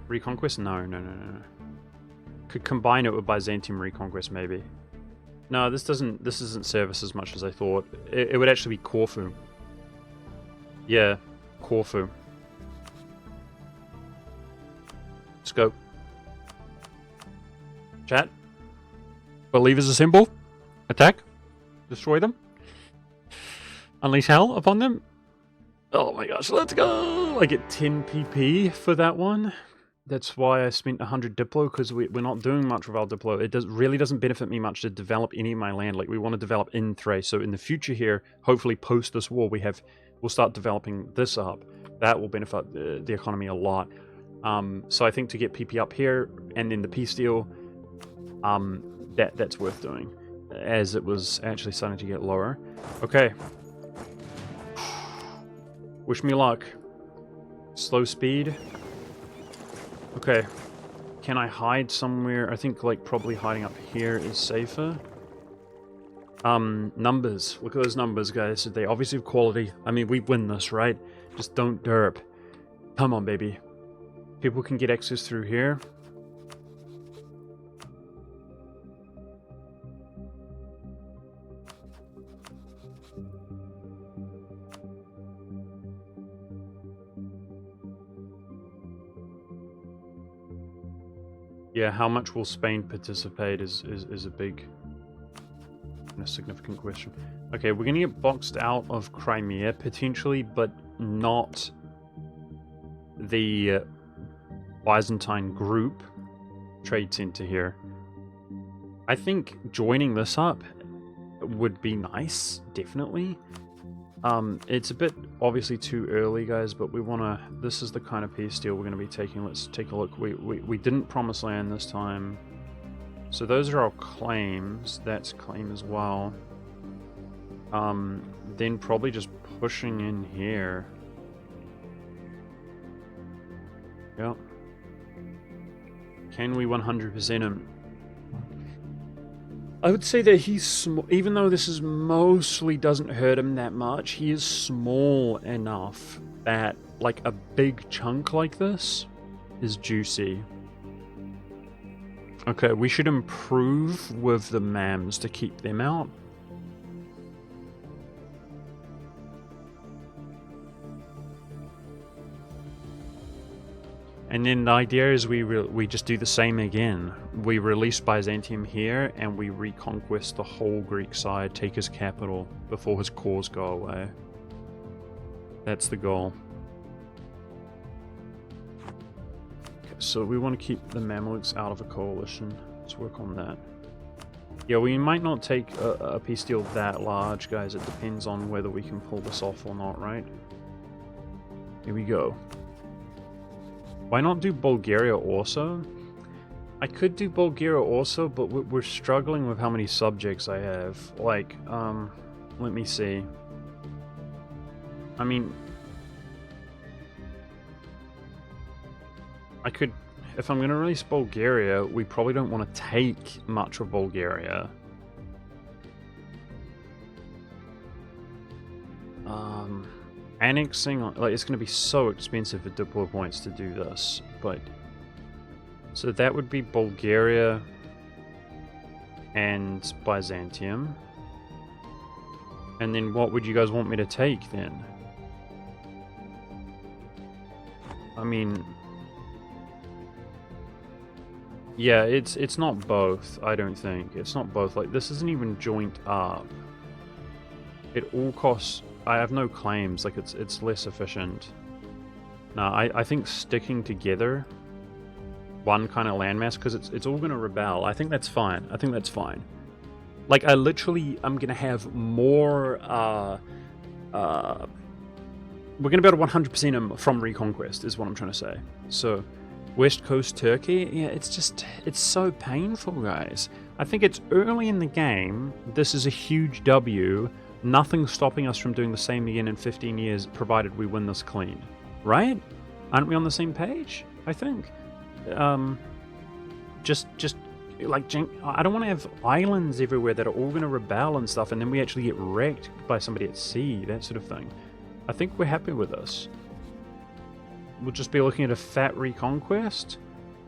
Reconquest? No. Could combine it with Byzantium Reconquest, maybe. No, this isn't service as much as I thought. It would actually be Corfu. Yeah, Corfu. Let's go. Chat. Believers assemble. Attack. Destroy them. Unleash hell upon them. Oh my gosh, let's go! I get 10 PP for that one. That's why I spent 100 DIPLO, because we're not doing much with our DIPLO. It really doesn't benefit me much to develop any of my land. Like, we want to develop in Thrace. So in the future here, hopefully post this war, we'll start developing this up. That will benefit the economy a lot. So I think to get PP up here, and then the peace deal, that's worth doing, as it was actually starting to get lower. Okay. Wish me luck. Slow speed. Okay. Can I hide somewhere? I think, like, probably hiding up here is safer. Numbers. Look at those numbers, guys. They obviously have quality. I mean, we win this, right? Just don't derp. Come on, baby. People can get access through here. Yeah, how much will Spain participate is a big and a significant question. Okay, we're going to get boxed out of Crimea, potentially, but not the Byzantine group trade center here. I think joining this up would be nice, definitely. It's a bit obviously too early, guys, but we want to... This is the kind of peace deal we're going to be taking. Let's take a look. We didn't promise land this time. So those are our claims. That's claim as well. Then probably just pushing in here. Yep. Can we 100% him? I would say that he's small, even though this is mostly doesn't hurt him that much, he is small enough that, like, a big chunk like this is juicy. Okay, we should improve with the MAMs to keep them out. And then the idea is we just do the same again. We release Byzantium here, and we reconquest the whole Greek side, take his capital before his cores go away. That's the goal. Okay, so we want to keep the Mamluks out of a coalition. Let's work on that. Yeah, we might not take a peace deal that large, guys. It depends on whether we can pull this off or not, right? Here we go. Why not do Bulgaria also? I could do Bulgaria also, but we're struggling with how many subjects I have. Like, let me see. I mean, I could, if I'm going to release Bulgaria, we probably don't want to take much of Bulgaria. Annexing, like, it's going to be so expensive for Diplo points to do this, but... So that would be Bulgaria and Byzantium. And then what would you guys want me to take then? I mean... Yeah, it's not both, I don't think. It's not both. Like, this isn't even joint up. It all costs... I have no claims, like it's less efficient. No, I think sticking together one kind of landmass, because it's all going to rebel. I think that's fine. I think that's fine. Like, I'm going to have more, we're going to be able to 100% them from Reconquest, is what I'm trying to say. So, West Coast Turkey, yeah, it's so painful, guys. I think it's early in the game. This is a huge W. nothing's stopping us from doing the same again in 15 years, provided we win this clean. Right? Aren't we on the same page? I think. Just like, I don't want to have islands everywhere that are all going to rebel and stuff, and then we actually get wrecked by somebody at sea, that sort of thing. I think we're happy with this. We'll just be looking at a fat reconquest,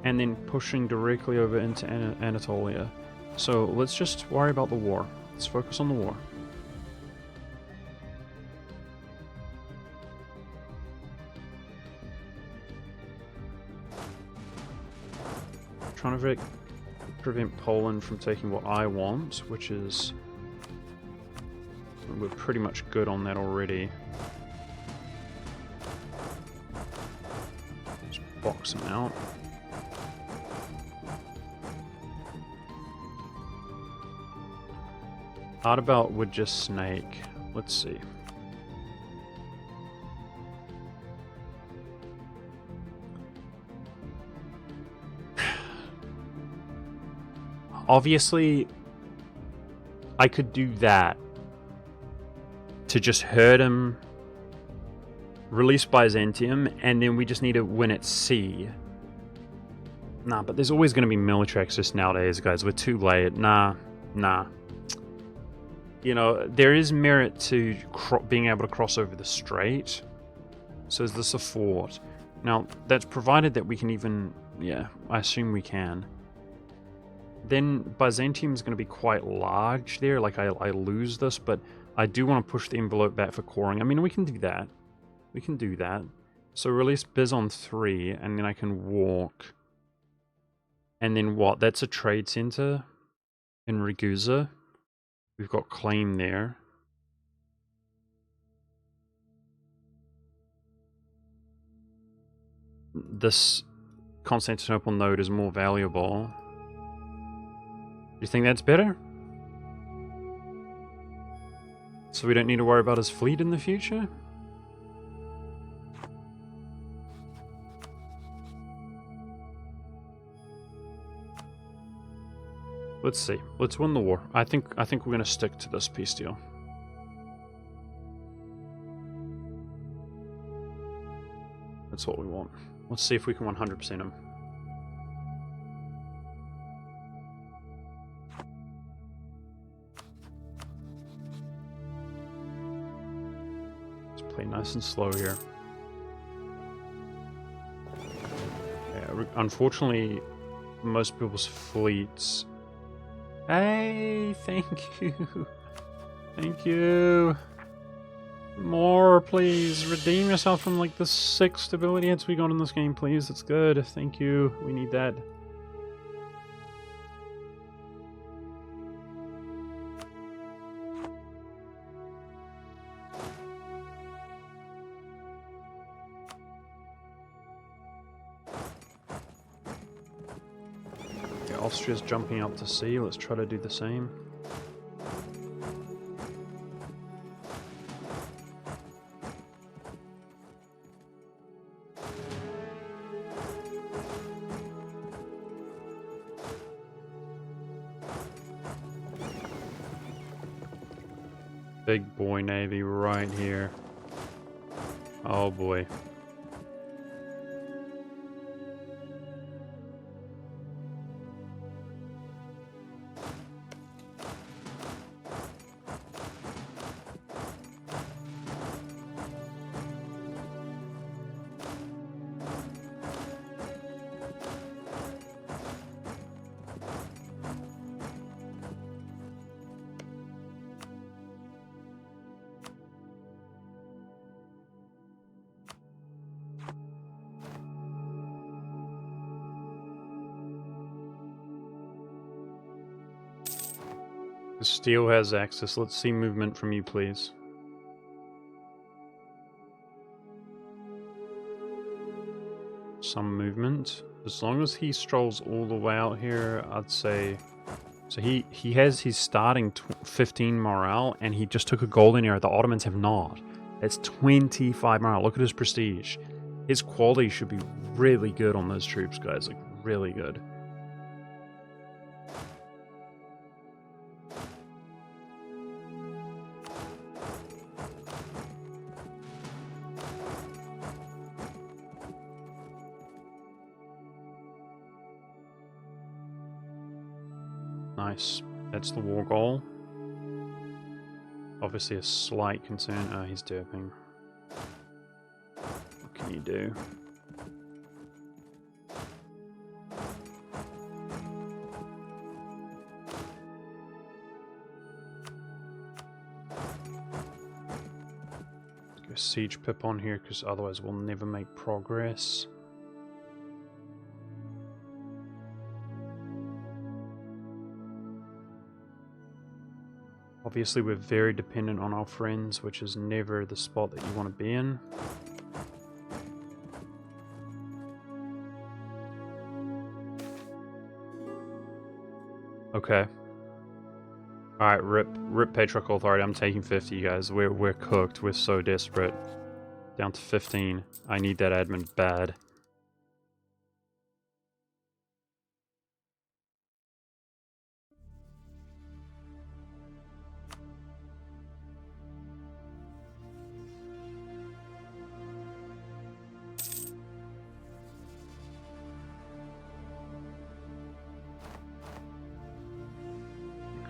and then pushing directly over into Anatolia. So let's just worry about the war. Let's focus on the war. Trying to prevent Poland from taking what I want, which is... we're pretty much good on that already. Just box them out. Adalbert would just snake. Let's see. Obviously, I could do that to just hurt him, release Byzantium, and then we just need to win at sea. Nah, but there's always going to be military access nowadays, guys. We're too late. Nah. You know, there is merit to being able to cross over the strait. So is this a fort? Now, that's provided that we can even... yeah, I assume we can. Then Byzantium is going to be quite large there. Like, I lose this, but I do want to push the envelope back for coring. I mean, we can do that. We can do that. So release Biz on 3, and then I can walk. And then what? That's a trade center in Ragusa. We've got claim there. This Constantinople node is more valuable. Do you think that's better? So we don't need to worry about his fleet in the future? Let's see. Let's win the war. I think we're going to stick to this peace deal. That's what we want. Let's see if we can 100% him. Let's play nice and slow here. Yeah, unfortunately, most people's fleets... Hey, thank you. Thank you. More, please. Redeem yourself from like the 6 stability hits we got in this game, please. That's good. Thank you. We need that. Austria's jumping out to sea. Let's try to do the same. Big boy navy right here. Oh boy. The steel has access. Let's see movement from you, please. Some movement. As long as he strolls all the way out here, I'd say... So he has his starting 15 morale, and he just took a golden era. The Ottomans have not. That's 25 morale. Look at his prestige. His quality should be really good on those troops, guys. Like, really good. Nice. That's the war goal. Obviously a slight concern. Oh, he's derping. What can you do? Let's go siege pip on here, because otherwise we'll never make progress. Obviously, we're very dependent on our friends, which is never the spot that you want to be in. Okay. Alright, rip Patriarchal Authority. I'm taking 50, you guys. We're cooked. We're so desperate. Down to 15. I need that admin bad.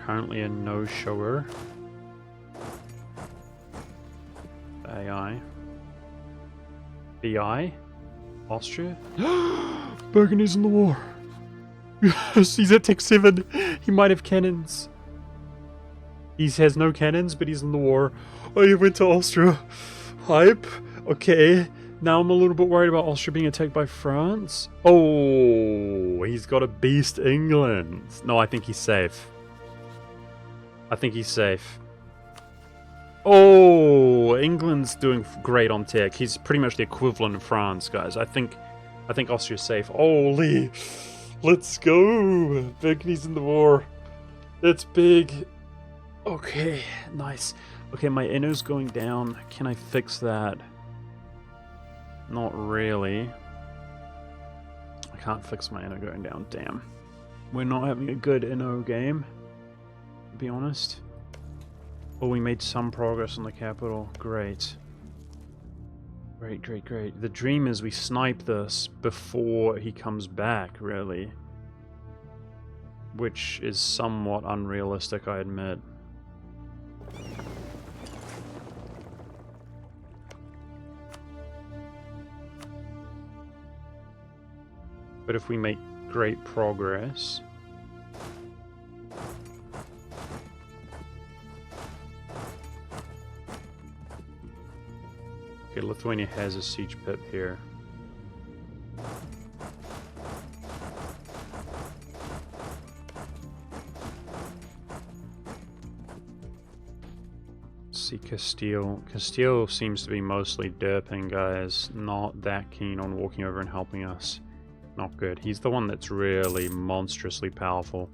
Currently a no-shower. AI. BI? Austria? Burgundy's in the war! Yes, he's at Tech 7! He might have cannons! He has no cannons, but he's in the war. Oh, you went to Austria! Hype! Okay. Now I'm a little bit worried about Austria being attacked by France. Oh, he's got to beast England. No, I think he's safe. I think he's safe. Oh, England's doing great on tech. He's pretty much the equivalent of France, guys. I think Austria's safe. Holy, let's go! Burgundy's in the war. That's big. Okay, nice. Okay, my inno's going down. Can I fix that? Not really. I can't fix my inno going down. Damn. We're not having a good inno game, to be honest. Oh, we made some progress on the capital. Great. Great, great, great. The dream is we snipe this before he comes back, really. Which is somewhat unrealistic, I admit. But if we make great progress... Okay, Lithuania has a siege pip here. Let's see Castile. Castile seems to be mostly derping, guys. Not that keen on walking over and helping us. Not good. He's the one that's really monstrously powerful.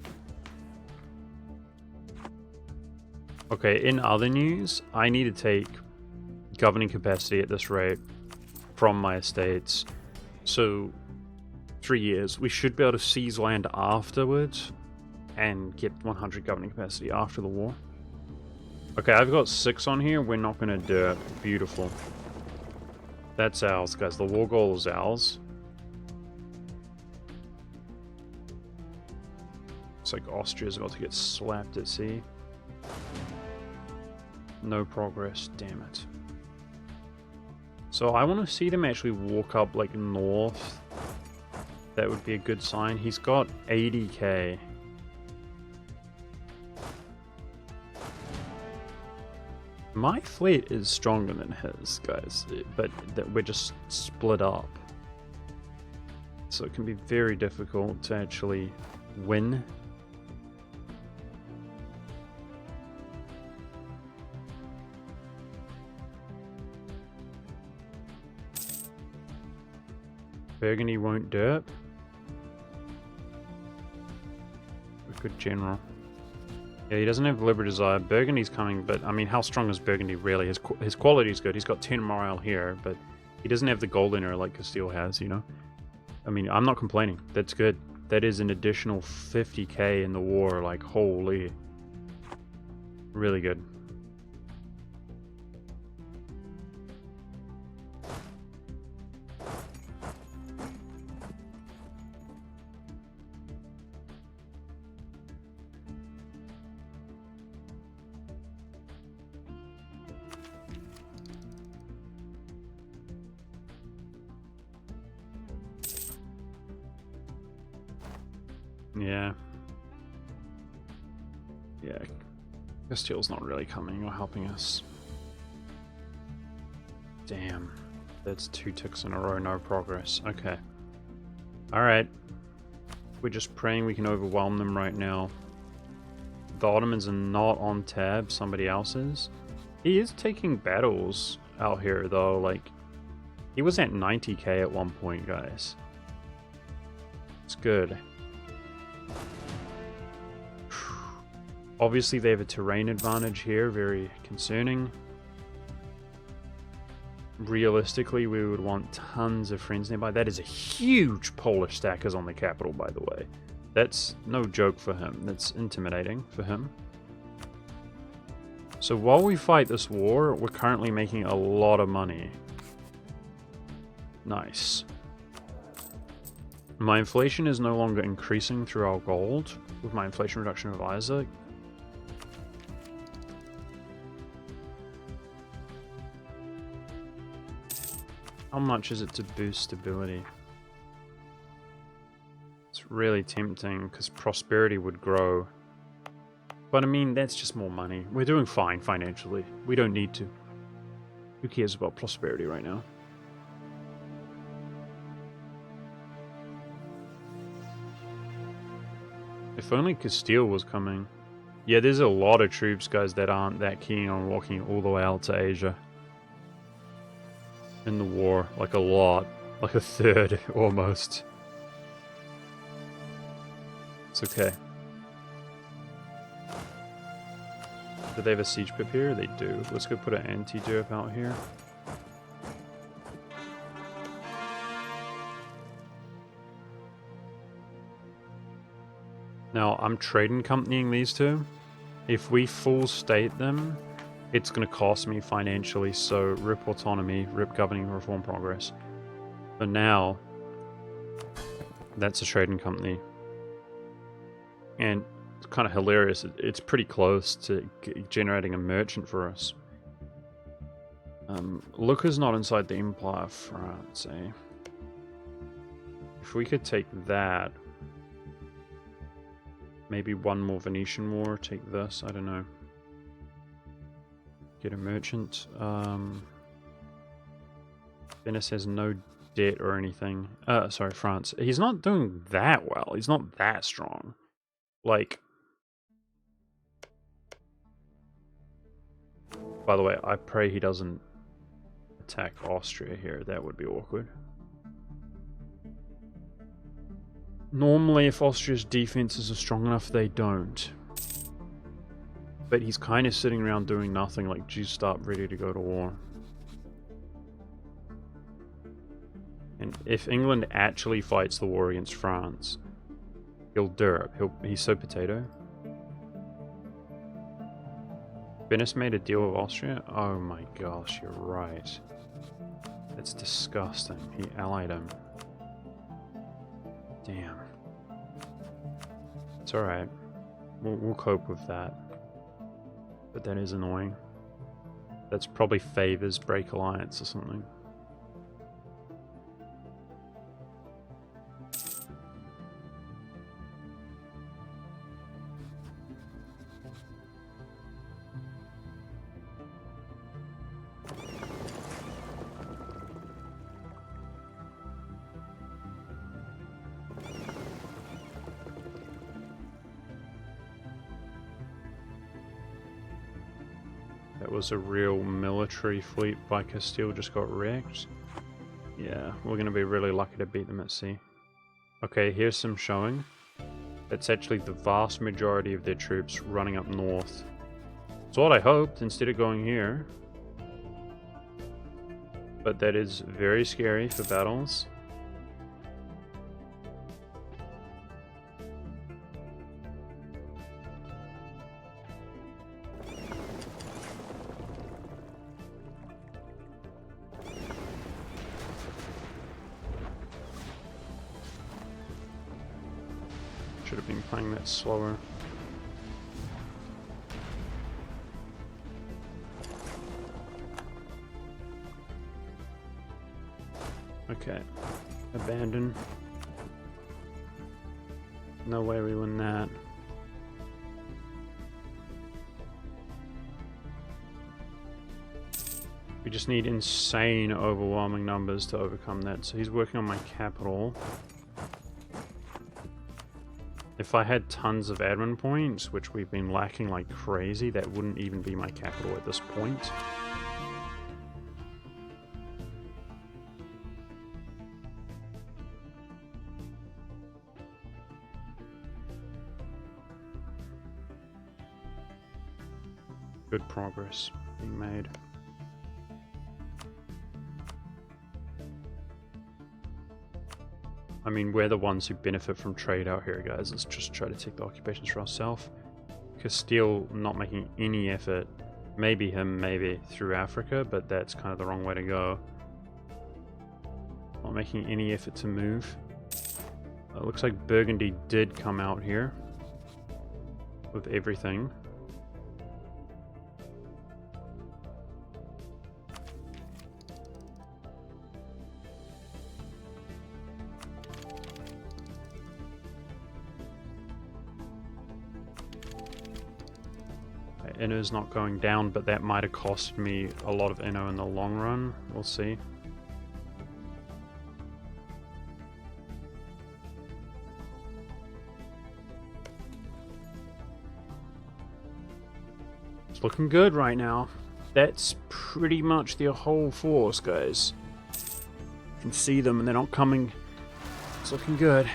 Okay, in other news, I need to take governing capacity at this rate from my estates. So 3 years. We should be able to seize land afterwards and get 100 governing capacity after the war. Okay, I've got 6 on here. We're not going to do it. Beautiful. That's ours, guys. The war goal is ours. It's like Austria's about to get slapped at sea. No progress. Damn it. So I want to see them actually walk up like north. That would be a good sign. He's got 80k. My fleet is stronger than his, guys, but that we're just split up. So it can be very difficult to actually win. Burgundy won't derp. A good general. Yeah, he doesn't have Liberty Desire. Burgundy's coming, but I mean, how strong is Burgundy really? His quality is good. He's got 10 morale here, but he doesn't have the gold inner like Castile has, you know? I mean, I'm not complaining. That's good. That is an additional 50k in the war. Like, holy. Really good. Yeah. Yeah. Castile's not really coming or helping us. Damn. That's 2 ticks in a row, no progress. Okay. Alright. We're just praying we can overwhelm them right now. The Ottomans are not on tab, somebody else is. He is taking battles out here though, like, he was at 90k at one point, guys. It's good. Obviously they have a terrain advantage here, very concerning. Realistically, we would want tons of friends nearby. That is a huge Polish stackers on the capital, by the way. That's no joke for him. That's intimidating for him. So while we fight this war, we're currently making a lot of money. Nice. My inflation is no longer increasing through our gold with my inflation reduction advisor. How much is it to boost stability? It's really tempting because prosperity would grow. But I mean, that's just more money. We're doing fine financially. We don't need to. Who cares about prosperity right now? If only Castile was coming. Yeah, there's a lot of troops, guys, that aren't that keen on walking all the way out to Asia. In the war, like a lot. Like a third, almost. It's okay. Do they have a siege pip here? They do. Let's go put an anti-derp out here. Now, I'm trading companying these two. If we full state them, it's going to cost me financially, so rip autonomy, rip governing reform progress. But now, that's a trading company. And it's kind of hilarious. It's pretty close to generating a merchant for us. Lucca's not inside the Empire of France, eh? If we could take that, maybe one more Venetian war, take this, I don't know. Get a merchant. Venice has no debt or anything. Sorry, France. He's not doing that well. He's not that strong. Like, by the way, I pray he doesn't attack Austria here. That would be awkward. Normally, if Austria's defenses are strong enough, they don't. But he's kind of sitting around doing nothing, like juiced up, ready to go to war. And if England actually fights the war against France, he'll derp. He's so potato. Venice made a deal with Austria? Oh my gosh, you're right. That's disgusting. He allied him. Damn. It's alright. We'll cope with that. But that is annoying. That's probably favors break alliance or something. That was a real military fleet by Castile, just got wrecked. Yeah, we're going to be really lucky to beat them at sea. Okay, here's some showing. It's actually the vast majority of their troops running up north. It's what I hoped, instead of going here. But that is very scary for battles. Should have been playing that slower. Okay, abandon. No way we win that. We just need insane, overwhelming numbers to overcome that. So he's working on my capital. If I had tons of admin points, which we've been lacking like crazy, that wouldn't even be my capital at this point. Good progress being made. I mean, we're the ones who benefit from trade out here, guys. Let's just try to take the occupations for ourselves. Castile not making any effort. Maybe him, maybe through Africa, but that's kind of the wrong way to go. Not making any effort to move. It looks like Burgundy did come out here with everything. Inno's not going down, but that might have cost me a lot of Inno in the long run. We'll see. It's looking good right now. That's pretty much the whole force, guys. You can see them and they're not coming. It's looking good.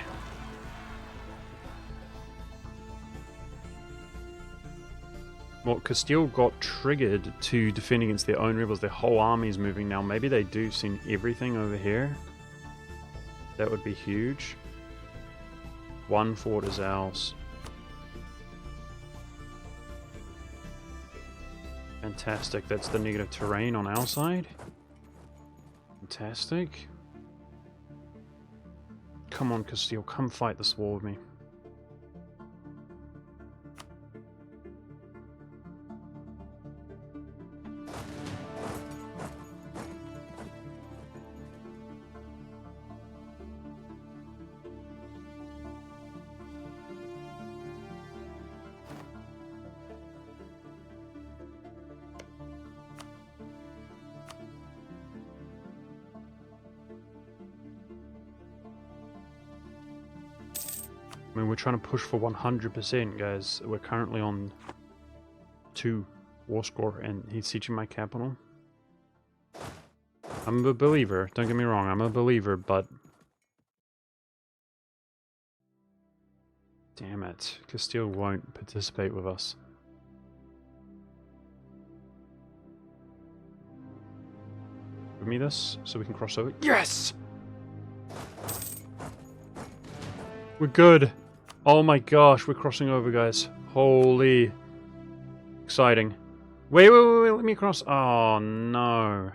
Well, Castile got triggered to defend against their own rebels. Their whole army's moving now. Maybe they do send everything over here. That would be huge. One fort is ours. Fantastic. That's the negative terrain on our side. Fantastic. Come on, Castile. Come fight this war with me. I mean, we're trying to push for 100%, guys. We're currently on 2 war score, and he's sieging my capital. I'm a believer, don't get me wrong, I'm a believer, but... Damn it, Castile won't participate with us. Give me this, so we can cross over. Yes! We're good! Oh my gosh, we're crossing over, guys. Holy... Exciting. Wait, let me cross. Oh, no.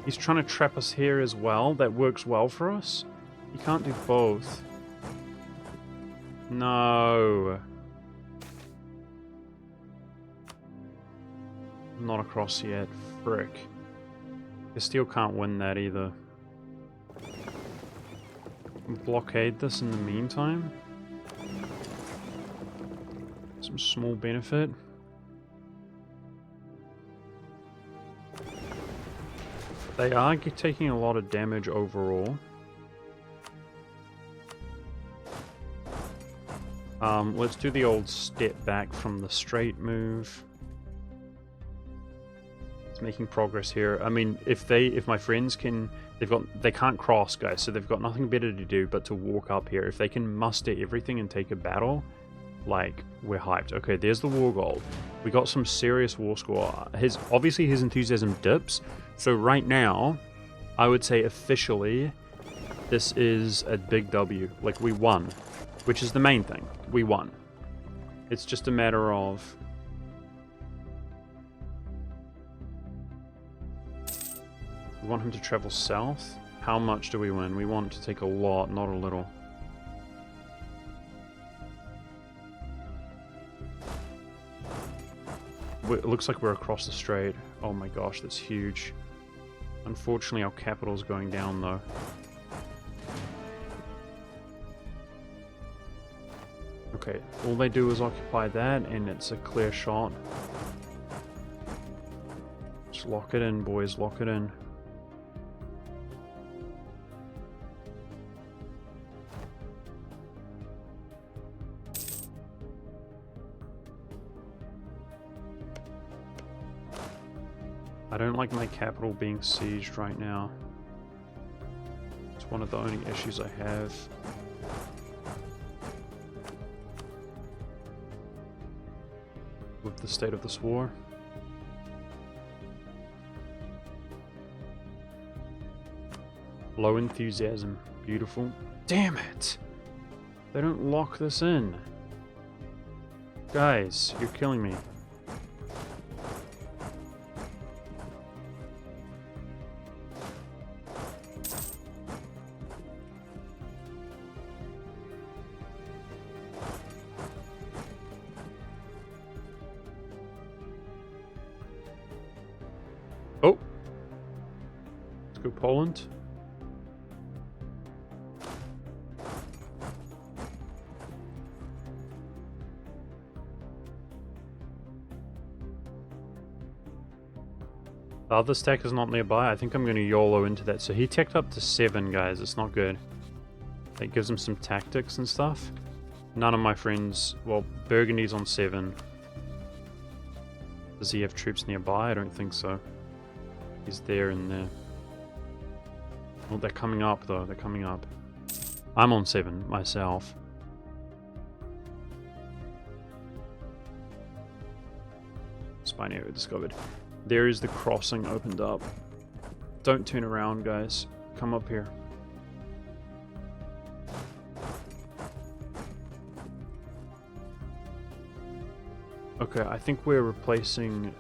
He's trying to trap us here as well. That works well for us. You can't do both. No. Not across yet. Frick. Castile can't win that either. Blockade this in the meantime. Some small benefit. They are taking a lot of damage overall. Let's do the old step back from the straight move. It's making progress here. I mean, if my friends can, they can't cross, guys, so they've got nothing better to do but to walk up here. If they can muster everything and take a battle, like, we're hyped. Okay, there's the war goal. We got some serious war score. Obviously his enthusiasm dips, so right now, I would say officially, this is a big W. Like, we won, which is the main thing. We won. It's just a matter of... We want him to travel south. How much do we win? We want to take a lot, not a little. It looks like we're across the strait. Oh my gosh, that's huge. Unfortunately, our capital's going down, though. Okay, all they do is occupy that, and it's a clear shot. Just lock it in, boys, lock it in. I don't like my capital being sieged right now. It's one of the only issues I have. With the state of this war. Low enthusiasm. Beautiful. Damn it! They don't lock this in. Guys, you're killing me. Oh! Let's go Poland. The other stack is not nearby. I think I'm going to YOLO into that. So he teched up to 7, guys. It's not good. That gives him some tactics and stuff. None of my friends... Well, Burgundy's on 7. Does he have troops nearby? I don't think so. He's there and there. Well, they're coming up, though. They're coming up. I'm on 7 myself. Spine area discovered. There is the crossing opened up. Don't turn around, guys. Come up here. Okay, I think we're replacing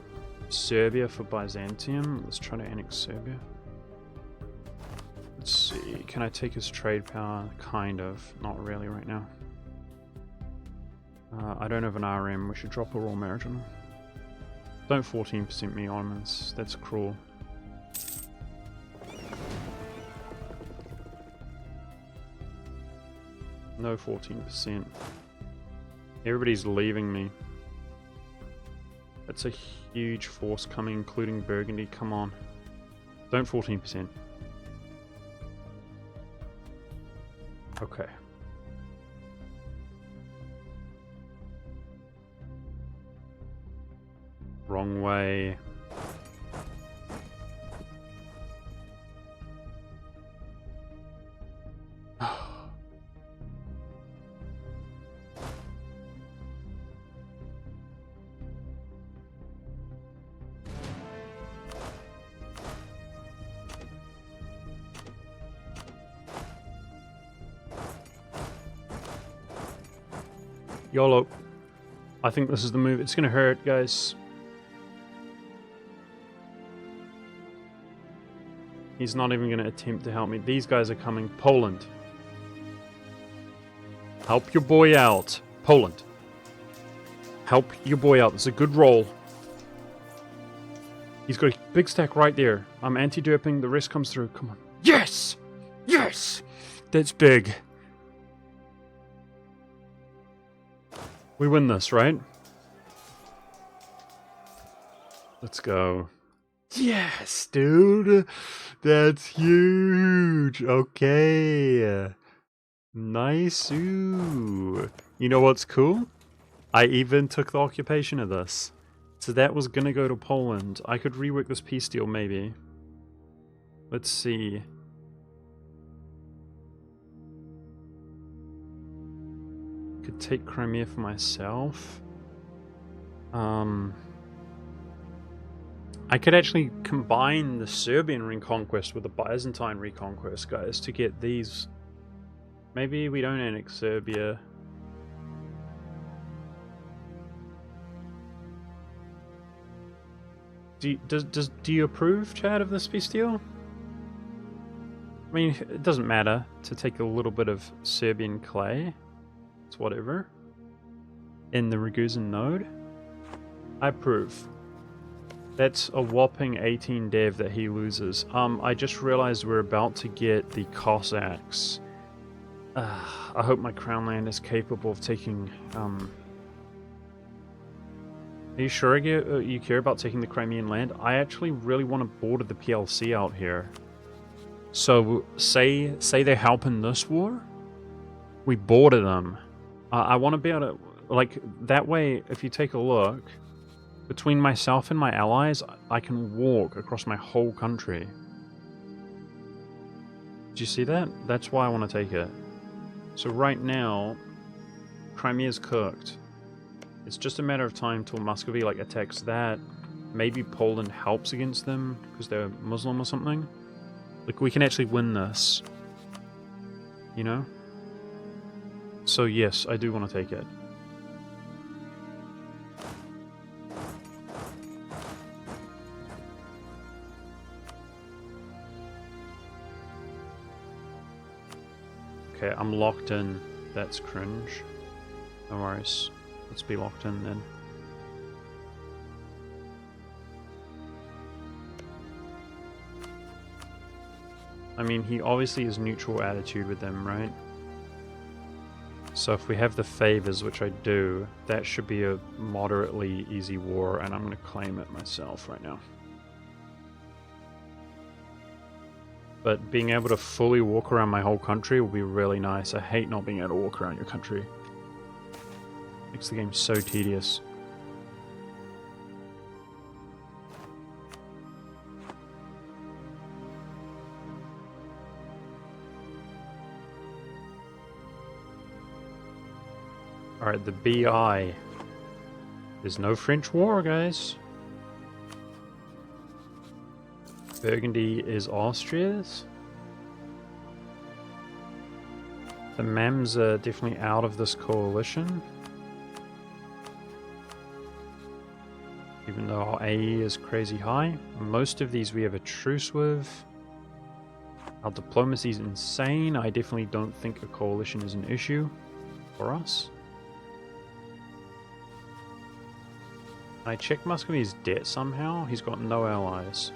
Serbia for Byzantium. Let's try to annex Serbia. Let's see. Can I take his trade power? Kind of. Not really right now. I don't have an RM. We should drop a raw maritime. Don't 14% me, Ottomans. That's cruel. No 14%. Everybody's leaving me. That's a huge force coming, including Burgundy. Come on. Don't 14%. Okay. Wrong way. YOLO. I think this is the move. It's gonna hurt, guys. He's not even going to attempt to help me. These guys are coming. Poland. Help your boy out. Poland. Help your boy out. It's a good roll. He's got a big stack right there. I'm anti-derping. The rest comes through. Come on. Yes! Yes! That's big. We win this, right? Let's go. Yes, dude. That's huge. Okay. Nice. Ooh. You know what's cool? I even took the occupation of this. So that was gonna go to Poland. I could rework this peace deal, maybe. Let's see. Could take Crimea for myself. I could actually combine the Serbian reconquest with the Byzantine reconquest, guys, to get these. Maybe we don't annex Serbia. Do you approve, Chad, of this peace deal? I mean, it doesn't matter to take a little bit of Serbian clay. It's whatever. In the Ragusan node. I approve. That's a whopping 18 dev that he loses. I just realized we're about to get the Cossacks. I hope my Crown Land is capable of taking, Are you sure you care about taking the Crimean land? I actually really want to border the PLC out here. So, say they help in this war, we border them. I want to be able to, like, that way, if you take a look, between myself and my allies, I can walk across my whole country. Do you see that? That's why I want to take it. So right now, Crimea's cooked. It's just a matter of time till Muscovy like attacks that. Maybe Poland helps against them because they're Muslim or something. Like, we can actually win this. You know? So yes, I do want to take it. Okay, I'm locked in. That's cringe. No worries. Let's be locked in then. I mean, he obviously is neutral attitude with them, right? So if we have the favors, which I do, that should be a moderately easy war, and I'm going to claim it myself right now. But being able to fully walk around my whole country will be really nice. I hate not being able to walk around your country. Makes the game so tedious. Alright, the BI. There's no French war, guys. Burgundy is Austria's. The MEMs are definitely out of this coalition. Even though our AE is crazy high. Most of these we have a truce with. Our diplomacy is insane. I definitely don't think a coalition is an issue for us. I checked Muscovy's debt somehow. He's got no allies.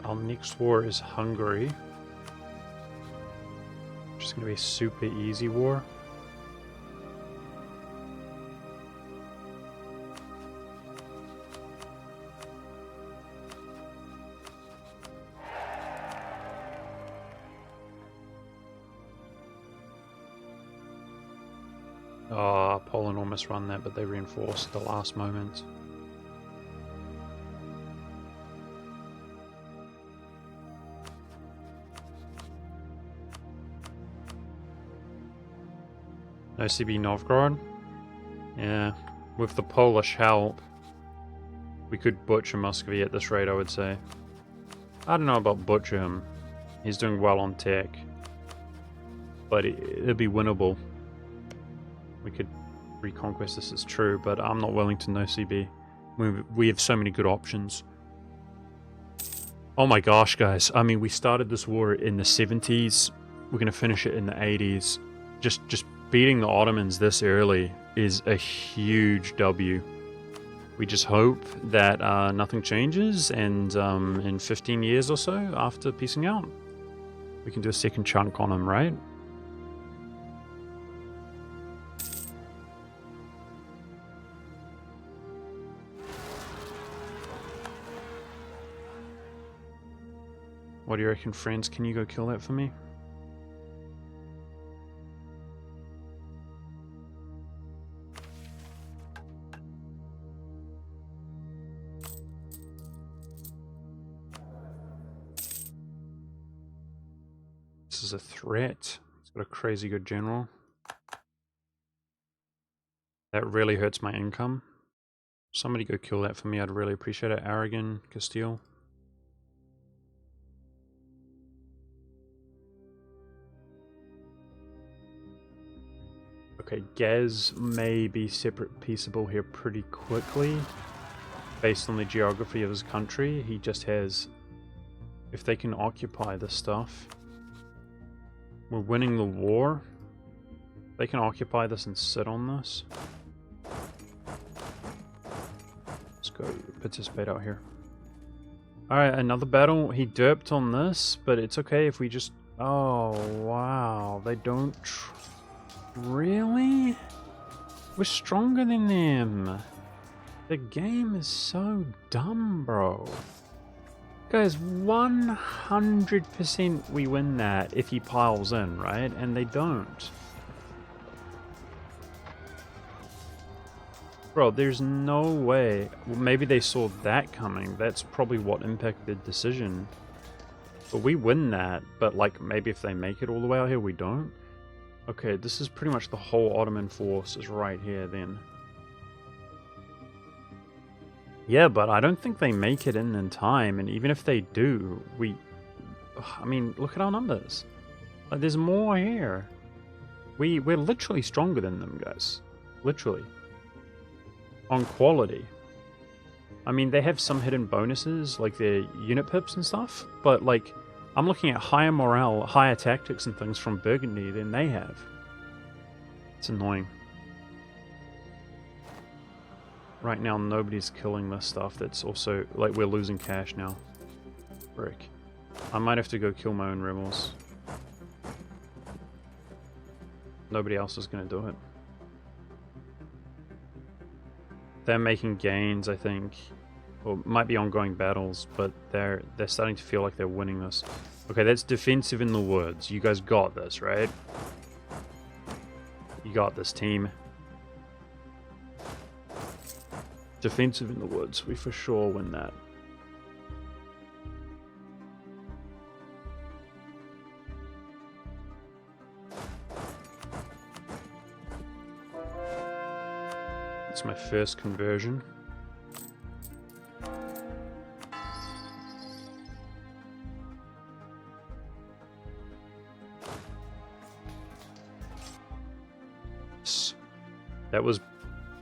Our next war is Hungary. Which is going to be a super easy war. Poland almost won that, but they reinforced at the last moment. No CB Novgorod? Yeah, with the Polish help, we could butcher Muscovy at this rate, I would say. I don't know about butcher him. He's doing well on tech. But it'd be winnable. We could reconquest this, is true, but I'm not willing to no CB. We have so many good options. Oh my gosh, guys. I mean, we started this war in the 70s. We're going to finish it in the 80s. Just beating the Ottomans this early is a huge W. We just hope that nothing changes, and in 15 years or so, after piecing out, we can do a second chunk on them, right? What do you reckon, friends? Can you go kill that for me? This is a threat. It's got a crazy good general. That really hurts my income. Somebody go kill that for me, I'd really appreciate it. Aragon, Castile. Okay, Gaz may be separate peaceable here pretty quickly. Based on the geography of his country, he just has... If they can occupy this stuff... We're winning the war. They can occupy this and sit on this. Let's go participate out here. Alright, another battle. He derped on this, but it's okay if we just... Oh, wow. They don't... Really? We're stronger than them. The game is so dumb, bro. Guys, 100% we win that if he piles in, right? And they don't. Bro, there's no way. Well, maybe they saw that coming. That's probably what impacted the decision. But we win that, but like maybe if they make it all the way out here, we don't. Okay, this is pretty much the whole Ottoman force is right here then. Yeah, but I don't think they make it in time, and even if they do, I mean, look at our numbers. Like, there's more here. We're literally stronger than them, guys. Literally. On quality. I mean, they have some hidden bonuses, like their unit pips and stuff, but like, I'm looking at higher morale, higher tactics and things from Burgundy than they have. It's annoying. Right now, nobody's killing this stuff. That's also... Like, we're losing cash now. Frick. I might have to go kill my own rebels. Nobody else is going to do it. They're making gains, I think. Or might be ongoing battles, but they're starting to feel like they're winning this. Okay, that's defensive in the woods. You guys got this, right? You got this, team. Defensive in the woods. We for sure win that. It's my first conversion. That was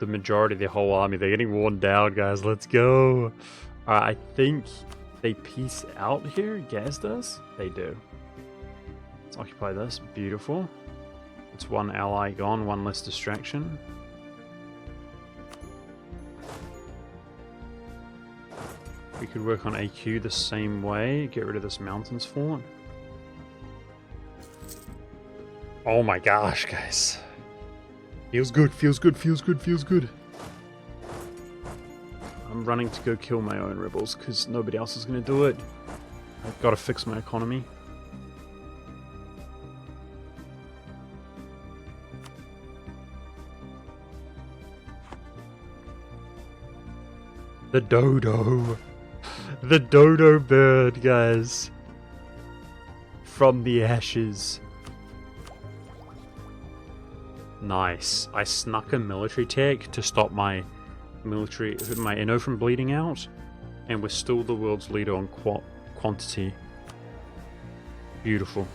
the majority of their whole army. They're getting worn down, guys. Let's go. I think they peace out here. Gaz does? They do. Let's occupy this. Beautiful. It's one ally gone, one less distraction. We could work on AQ the same way. Get rid of this mountains fort. Oh my gosh, guys. Feels good, feels good, feels good, feels good. I'm running to go kill my own rebels because nobody else is going to do it. I've got to fix my economy. The dodo. The dodo bird, guys. From the ashes. Nice. I snuck a military tech to stop my Inno from bleeding out, and we're still the world's leader on quantity. Beautiful.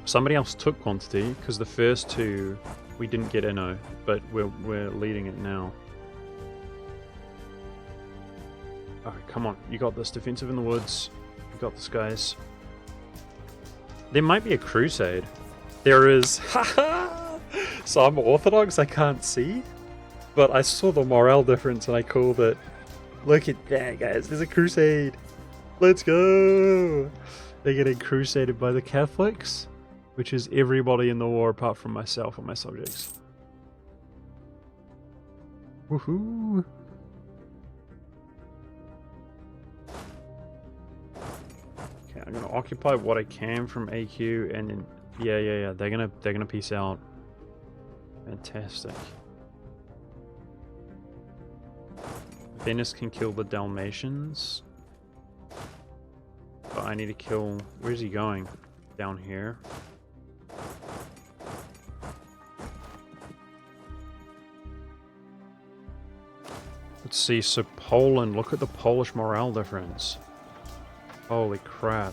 Somebody else took quantity because the first two we didn't get Inno, but we're leading it now. Alright, come on. You got this. Defensive in the woods. You got this, guys. There might be a crusade. There is. Haha! So I'm Orthodox, I can't see. But I saw the morale difference and I called it. Look at that, guys. There's a crusade. Let's go! They're getting crusaded by the Catholics, which is everybody in the war apart from myself and my subjects. Woohoo! Okay, I'm gonna occupy what I can from AQ, and then yeah. They're gonna peace out. Fantastic. Venice can kill the Dalmatians. But I need to kill... Where's he going? Down here. Let's see, so Poland, look at the Polish morale difference. Holy crap.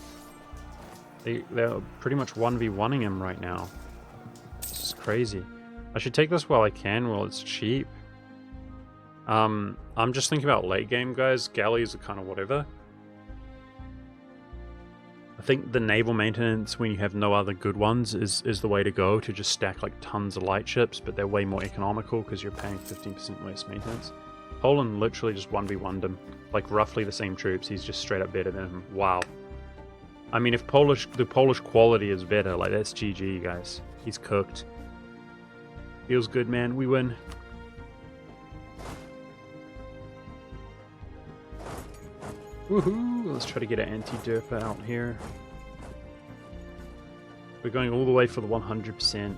They're pretty much 1v1ing him right now. This is crazy. I should take this while I can, while it's cheap. I'm just thinking about late game, guys. Galleys are kind of whatever. I think the naval maintenance, when you have no other good ones, is the way to go, to just stack like tons of light ships, but they're way more economical because you're paying 15% less maintenance. Poland literally just 1v1'd him. Like roughly the same troops, he's just straight up better than him. Wow. I mean, if the Polish quality is better, like that's GG, guys. He's cooked. Feels good, man. We win. Woohoo! Let's try to get an anti-derpa out here. We're going all the way for the 100%.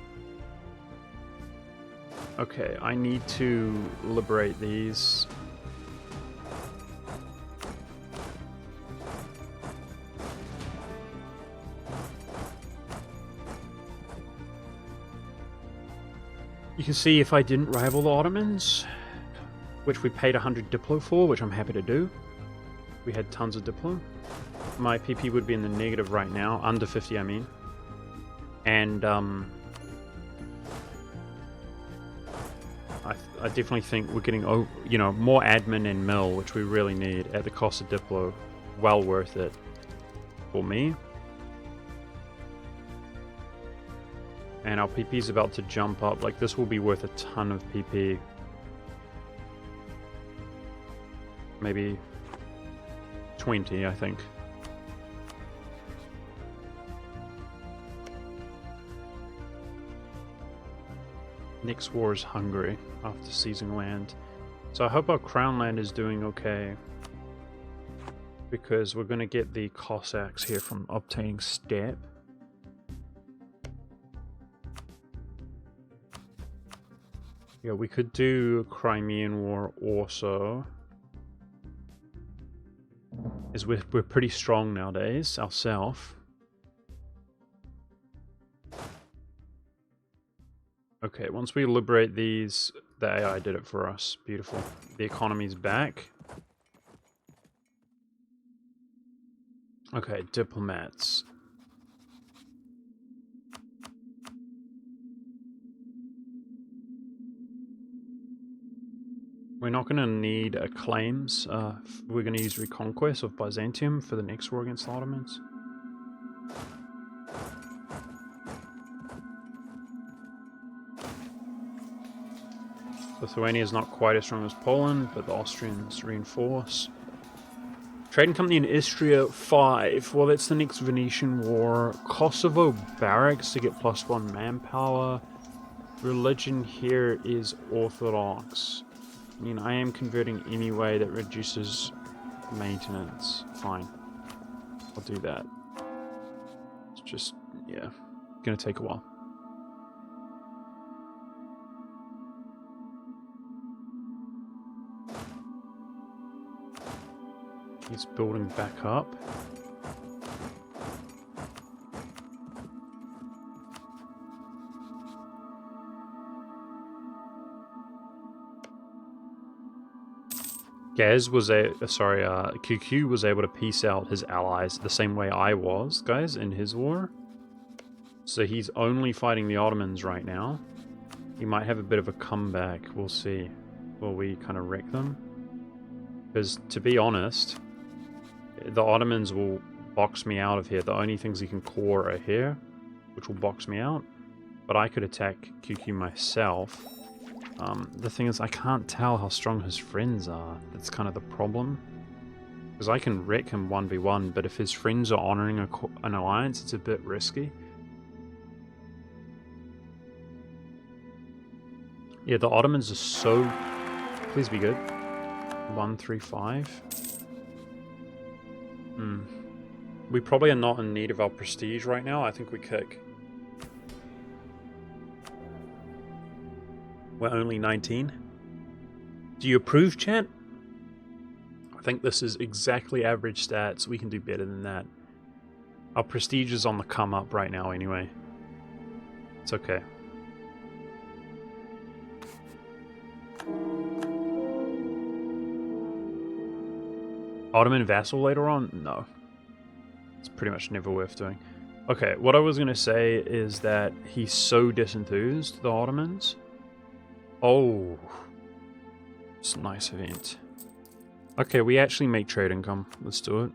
Okay, I need to liberate these. You can see if I didn't rival the Ottomans, which we paid 100 DIPLO for, which I'm happy to do. We had tons of DIPLO. My PP would be in the negative right now, under 50 I mean. And I definitely think we're getting, you know, more admin and mill, which we really need at the cost of DIPLO. Well worth it for me. And our PP is about to jump up. Like, this will be worth a ton of PP. Maybe 20, I think. Next war is Hungary after seizing land. So I hope our crown land is doing okay, because we're going to get the Cossacks here from obtaining steppe. Yeah, we could do Crimean War also. We're pretty strong nowadays, ourselves. Okay, once we liberate these, the AI did it for us. Beautiful. The economy's back. Okay, diplomats. We're not going to need claims. We're going to use reconquest of Byzantium for the next war against the Ottomans. Lithuania is not quite as strong as Poland, but the Austrians reinforce. Trading Company in Istria 5. Well, that's the next Venetian war. Kosovo barracks to get +1 manpower. Religion here is Orthodox. I mean, I am converting anyway. That reduces maintenance. Fine. I'll do that. It's just, yeah, gonna take a while. He's building back up. QQ was able to piece out his allies the same way I was, guys, in his war. So he's only fighting the Ottomans right now. He might have a bit of a comeback, we'll see. Will we kind of wreck them? Because, to be honest, the Ottomans will box me out of here. The only things he can core are here, which will box me out. But I could attack QQ myself. The thing is, I can't tell how strong his friends are. That's kind of the problem. Because I can wreck him 1v1, but if his friends are honoring an alliance, it's a bit risky. Yeah, the Ottomans are so... Please be good. 135. We probably are not in need of our prestige right now. I think we kick. We're only 19. Do you approve, chat? I think this is exactly average stats. We can do better than that. Our prestige is on the come up right now anyway. It's okay. Ottoman vassal later on? No. It's pretty much never worth doing. Okay, what I was going to say is that he's so disenthused, the Ottomans. Oh. It's a nice event. Okay, we actually make trade income. Let's do it.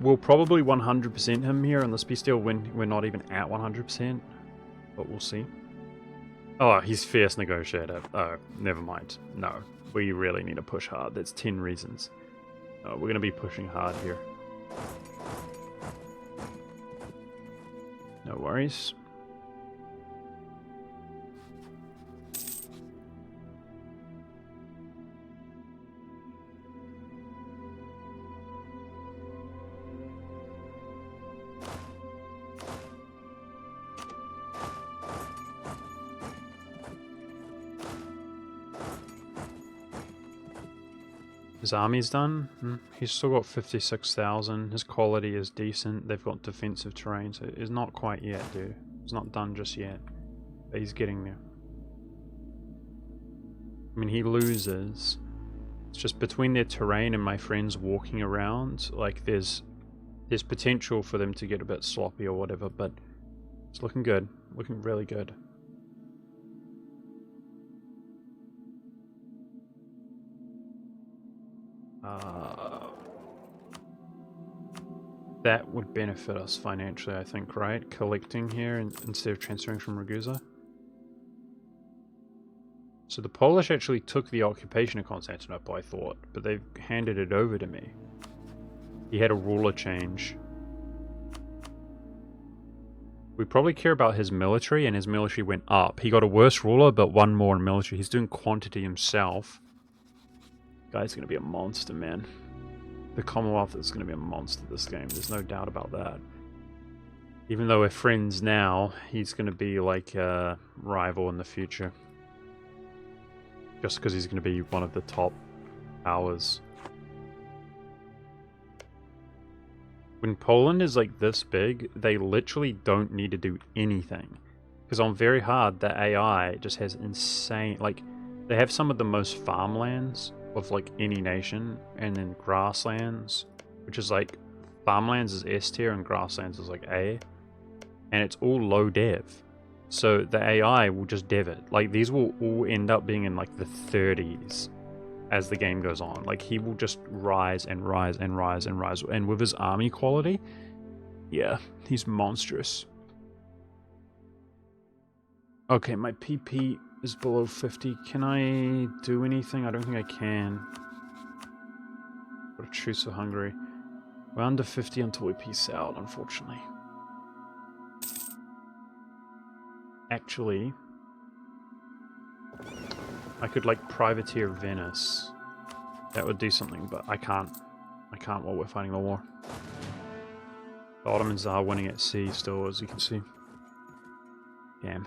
We'll probably 100% him here on this peace deal when we're not even at 100%. But we'll see. Oh, he's fierce negotiator. Oh, never mind. No, we really need to push hard. That's 10 reasons. We're going to be pushing hard here. No worries. His army's done. He's still got 56,000. His quality is decent. They've got defensive terrain, so it's not quite yet, dude. It's not done just yet. But he's getting there. I mean, he loses. It's just between their terrain and my friends walking around, like there's potential for them to get a bit sloppy or whatever, but it's looking good. Looking really good. That would benefit us financially, I think, right? Collecting here instead of transferring from Ragusa. So the Polish actually took the occupation of Constantinople, I thought, but they've handed it over to me. He had a ruler change. We probably care about his military, and his military went up. He got a worse ruler, but one more in military. He's doing quantity himself. Guy's going to be a monster, man. The Commonwealth is going to be a monster this game. There's no doubt about that. Even though we're friends now, he's going to be like a rival in the future. Just because he's going to be one of the top powers. When Poland is like this big, they literally don't need to do anything. Because on very hard, the AI just has insane... Like, they have some of the most farmlands of like any nation, and then grasslands, which is like farmlands is S tier and grasslands is like A, and it's all low dev, so the AI will just dev it. Like these will all end up being in like the 30s as the game goes on. Like he will just rise and rise and rise and rise, and with his army quality, yeah, he's monstrous. Okay, my PP is below 50. Can I do anything? I don't think I can. Got a truce with Hungary. We're under 50 until we peace out, unfortunately. Actually, I could like privateer Venice. That would do something, but I can't. I can't while we're fighting the war. The Ottomans are winning at sea still, as you can see. Damn.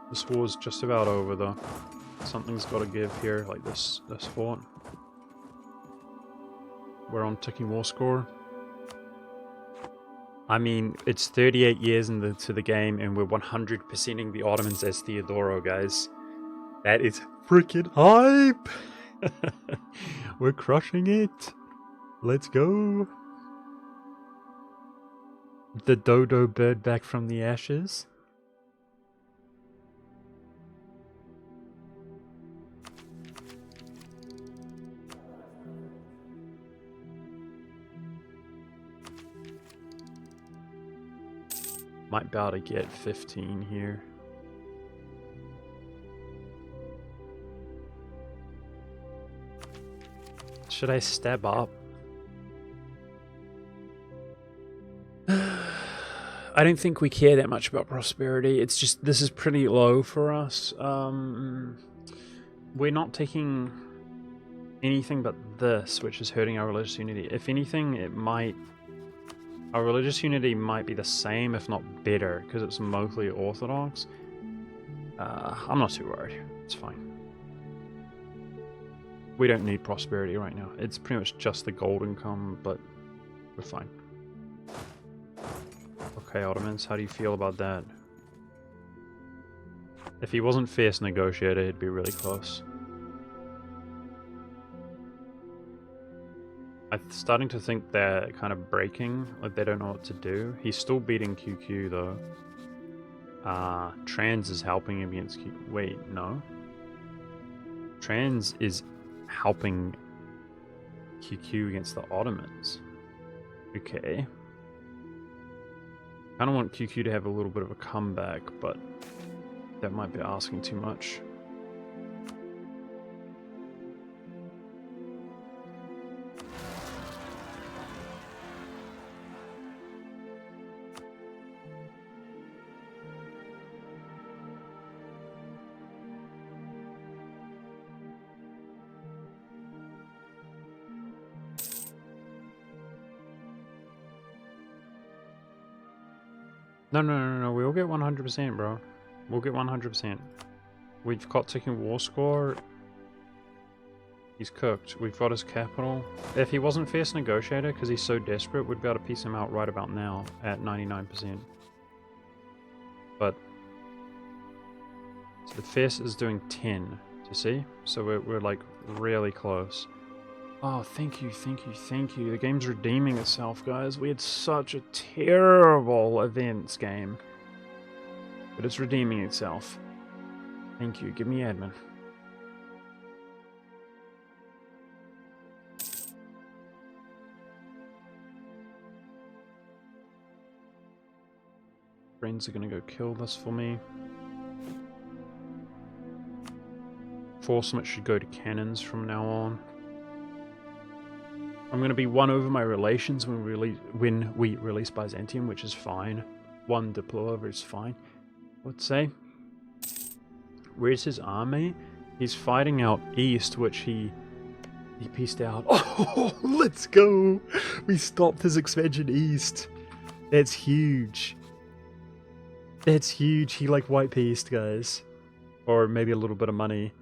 This war's just about over though. Something's got to give here, like this fort. We're on ticking war score. I mean, it's 38 years into the game and we're 100%ing the Ottomans as Theodoro, guys. That is freaking hype! We're crushing it! Let's go! The dodo bird back from the ashes. Might be able to get 15 here. Should I step up? I don't think we care that much about prosperity. It's just, this is pretty low for us. We're not taking anything but this, which is hurting our religious unity. If anything, it might... Our religious unity might be the same, if not better, because it's mostly Orthodox. I'm not too worried. It's fine. We don't need prosperity right now. It's pretty much just the gold income, but we're fine. Okay, Ottomans, how do you feel about that? If he wasn't fierce negotiator, he'd be really close. I'm starting to think they're kind of breaking, like they don't know what to do. He's still beating QQ though. Trans is helping him against QQ. Wait, no. Trans is helping QQ against the Ottomans. Okay. I kind of want QQ to have a little bit of a comeback, but that might be asking too much. No, we'll get 100%, bro. We'll get 100%. We've got ticking war score. He's cooked. We've got his capital. If he wasn't fierce negotiator, because he's so desperate, we'd be able to piece him out right about now at 99%. But so the fierce is doing 10. Do you see? So we're like really close. Oh, thank you. The game's redeeming itself, guys. We had such a terrible events game. But it's redeeming itself. Thank you. Give me admin. Friends are gonna go kill this for me. Forcement should go to cannons from now on. I'm going to be 1 over my relations when we release Byzantium, which is fine. 1 DIPLO over is fine. Let's say. Where's his army? He's fighting out east, which he pieced out. Oh, let's go! We stopped his expansion east. That's huge. That's huge. He like white pieced, guys. Or maybe a little bit of money.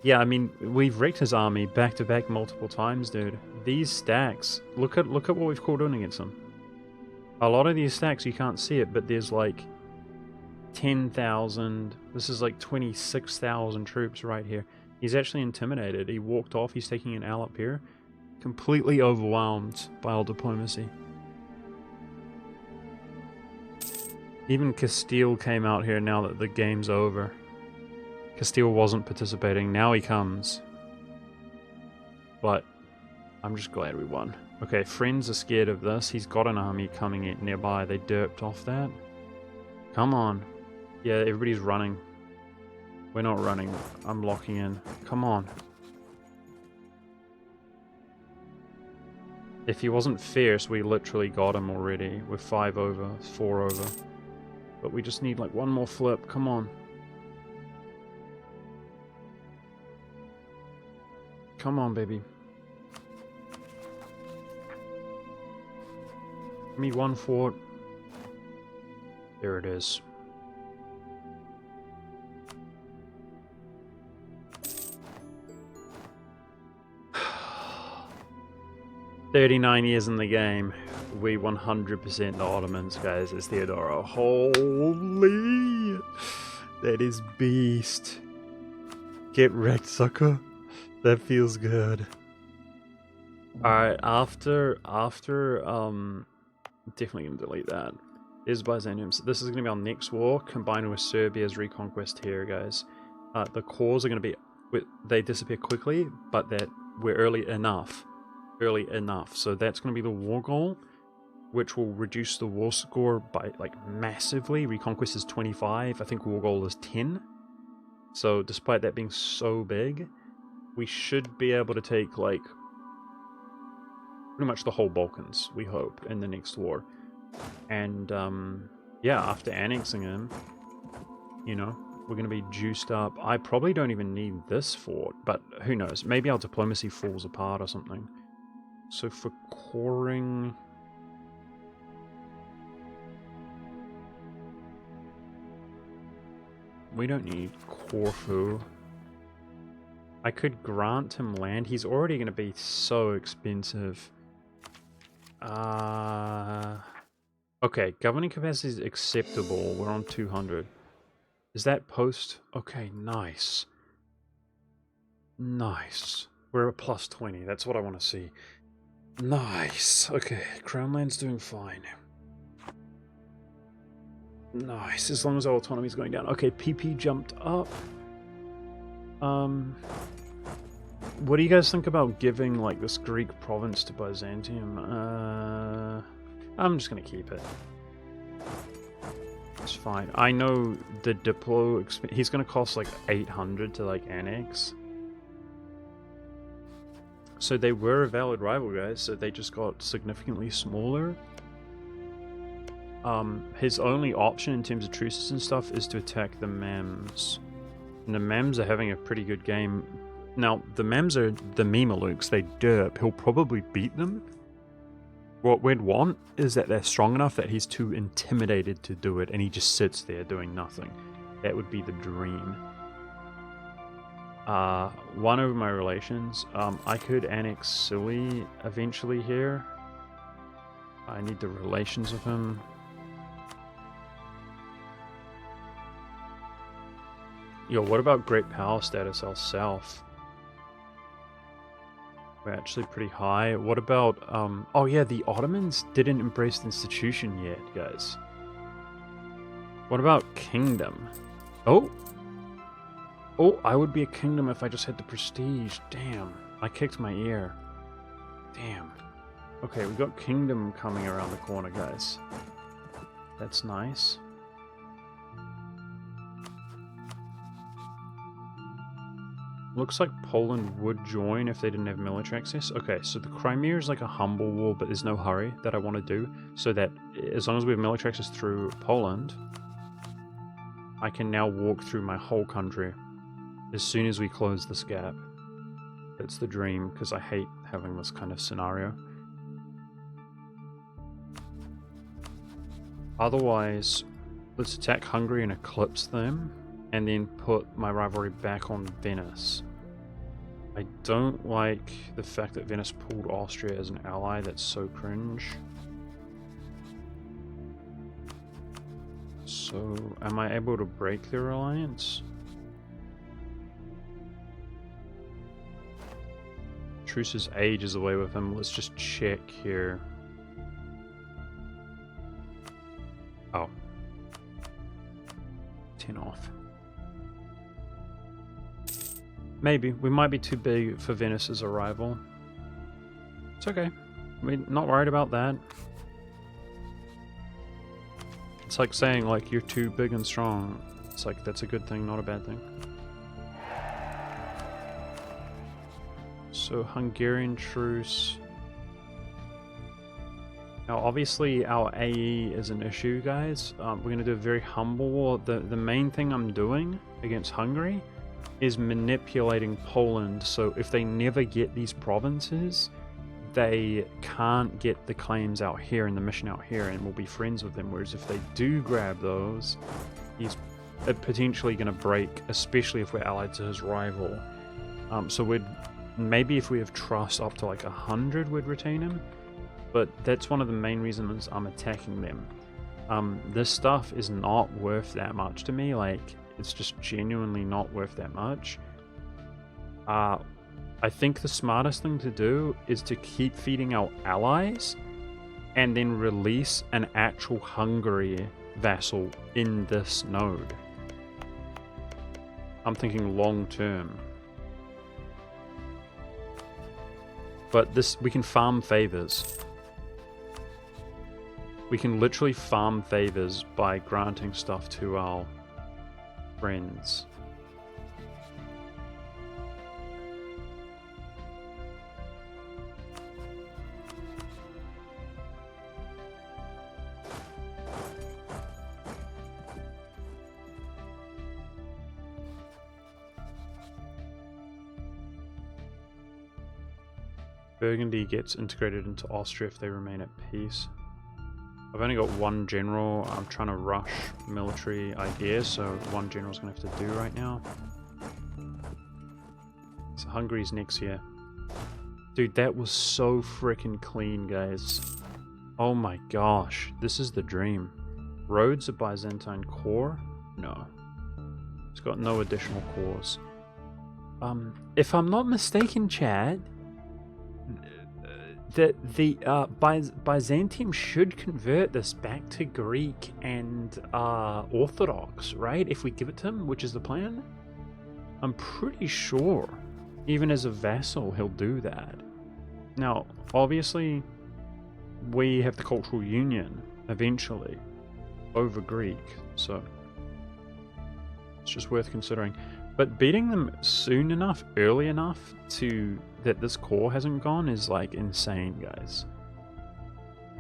Yeah, I mean, we've wrecked his army back to back multiple times, dude. These stacks, look at what we've called in against them. A lot of these stacks you can't see it, but there's like 10,000. This is like 26,000 troops right here. He's actually intimidated. He walked off. He's taking an L up here, completely overwhelmed by our diplomacy. Even Castile came out here now that the game's over. Castile wasn't participating, now he comes. But I'm just glad we won. Okay, friends are scared of this. He's got an army coming in nearby. They derped off that. Come on. Yeah, everybody's running. We're not running. I'm locking in. Come on. If he wasn't fierce, we literally got him already. We're 5 over, 4 over. But we just need like 1 more flip. Come on. Come on, baby. Give me 1 fort. There it is. $39 in the game. We 100% the Ottomans, guys. It's Theodoro. Holy! That is beast. Get wrecked, sucker. That feels good. Alright, after definitely gonna delete that. Is Byzantium. So this is gonna be our next war, combined with Serbia's reconquest here, guys. The cores are gonna be, they disappear quickly, but that we're early enough. So that's gonna be the war goal, which will reduce the war score by like massively. Reconquest is 25, I think war goal is 10. So despite that being so big, we should be able to take, like, pretty much the whole Balkans, we hope, in the next war. And, yeah, after annexing him, you know, we're going to be juiced up. I probably don't even need this fort, but who knows? Maybe our diplomacy falls apart or something. So for coring... we don't need Corfu. I could grant him land. He's already going to be so expensive. Okay, governing capacity is acceptable. We're on 200. Is that post? Okay, nice. Nice. We're at plus 20. That's what I want to see. Nice. Okay, Crown Land's doing fine. Nice, as long as our autonomy is going down. Okay, PP jumped up. What do you guys think about giving, like, this Greek province to Byzantium? I'm just gonna keep it. It's fine. I know the DIPLO, he's gonna cost, like, 800 to, like, annex. So they were a valid rival, guys, so they just got significantly smaller. His only option in terms of truces and stuff is to attack the Mems. And the Mems are having a pretty good game. Now, the Mems are the Memalukes, they derp. He'll probably beat them. What we'd want is that they're strong enough that he's too intimidated to do it, and he just sits there doing nothing. That would be the dream. One over my relations. I could annex Silly eventually here. I need the relations of him. Yo, what about great power status ourself? We're actually pretty high. What about, oh yeah, the Ottomans didn't embrace the institution yet, guys. What about kingdom? Oh! Oh, I would be a kingdom if I just had the prestige. Damn, I kicked my ear. Damn. Okay, we got kingdom coming around the corner, guys. That's nice. Looks like Poland would join if they didn't have military access. Okay, so the Crimea is like a humble war, but there's no hurry that I want to do. So that as long as we have military access through Poland, I can now walk through my whole country as soon as we close this gap. It's the dream, because I hate having this kind of scenario. Otherwise, let's attack Hungary and eclipse them, and then put my rivalry back on Venice. I don't like the fact that Venice pulled Austria as an ally. That's so cringe. So, am I able to break their alliance? Truce's age is away with him. Let's just check here. Oh. 10 off. Maybe. We might be too big for Venice as a rival. It's okay. We're not worried about that. It's like saying, like, you're too big and strong. It's like, that's a good thing, not a bad thing. So, Hungarian truce. Now, obviously, our AE is an issue, guys. We're going to do a very humble war. The main thing I'm doing against Hungary is manipulating Poland, so if they never get these provinces, they can't get the claims out here and the mission out here, and we'll be friends with them. Whereas if they do grab those, he's potentially going to break, especially if we're allied to his rival. So we'd maybe if we have trust up to like 100, we'd retain him. But that's one of the main reasons I'm attacking them. This stuff is not worth that much to me. Like, it's just genuinely not worth that much. I think the smartest thing to do is to keep feeding our allies and then release an actual Hungary vassal in this node. I'm thinking long term. But this, we can farm favors. We can literally farm favors by granting stuff to our friends. Burgundy gets integrated into Austria if they remain at peace. I've only got one general. I'm trying to rush military ideas, so one general's going to have to do right now. So Hungary's next here. Dude, that was so freaking clean, guys. Oh my gosh, this is the dream. Rhodes a Byzantine core? No. It's got no additional cores. If I'm not mistaken, Chad, Byzantium should convert this back to Greek and Orthodox, right? If we give it to him, which is the plan. I'm pretty sure, even as a vassal, he'll do that. Now, obviously, we have the cultural union eventually over Greek, so it's just worth considering. But beating them soon enough, early enough to that this core hasn't gone is like insane, guys.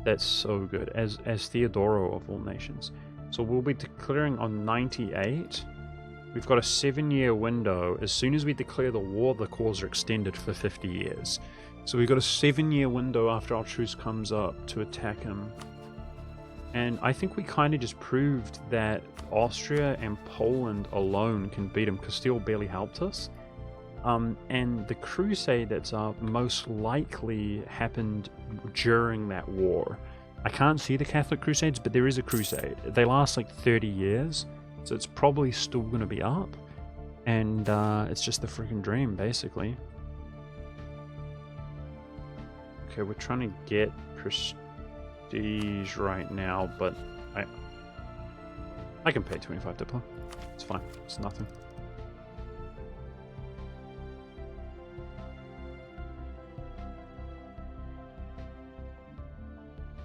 That's so good. As Theodoro of all nations. So we'll be declaring on 98. We've got a 7-year window. As soon as we declare the war, the cores are extended for 50 years. So we've got a 7-year window after our truce comes up to attack him. And I think we kind of just proved that Austria and Poland alone can beat him. Castile barely helped us. And the crusade that's up most likely happened during that war. I can't see the Catholic Crusades, but there is a crusade. They last like 30 years, so it's probably still going to be up. And it's just the freaking dream, basically. Okay, we're trying to get prestige right now, but I can pay 25 DIPLO. It's fine. It's nothing.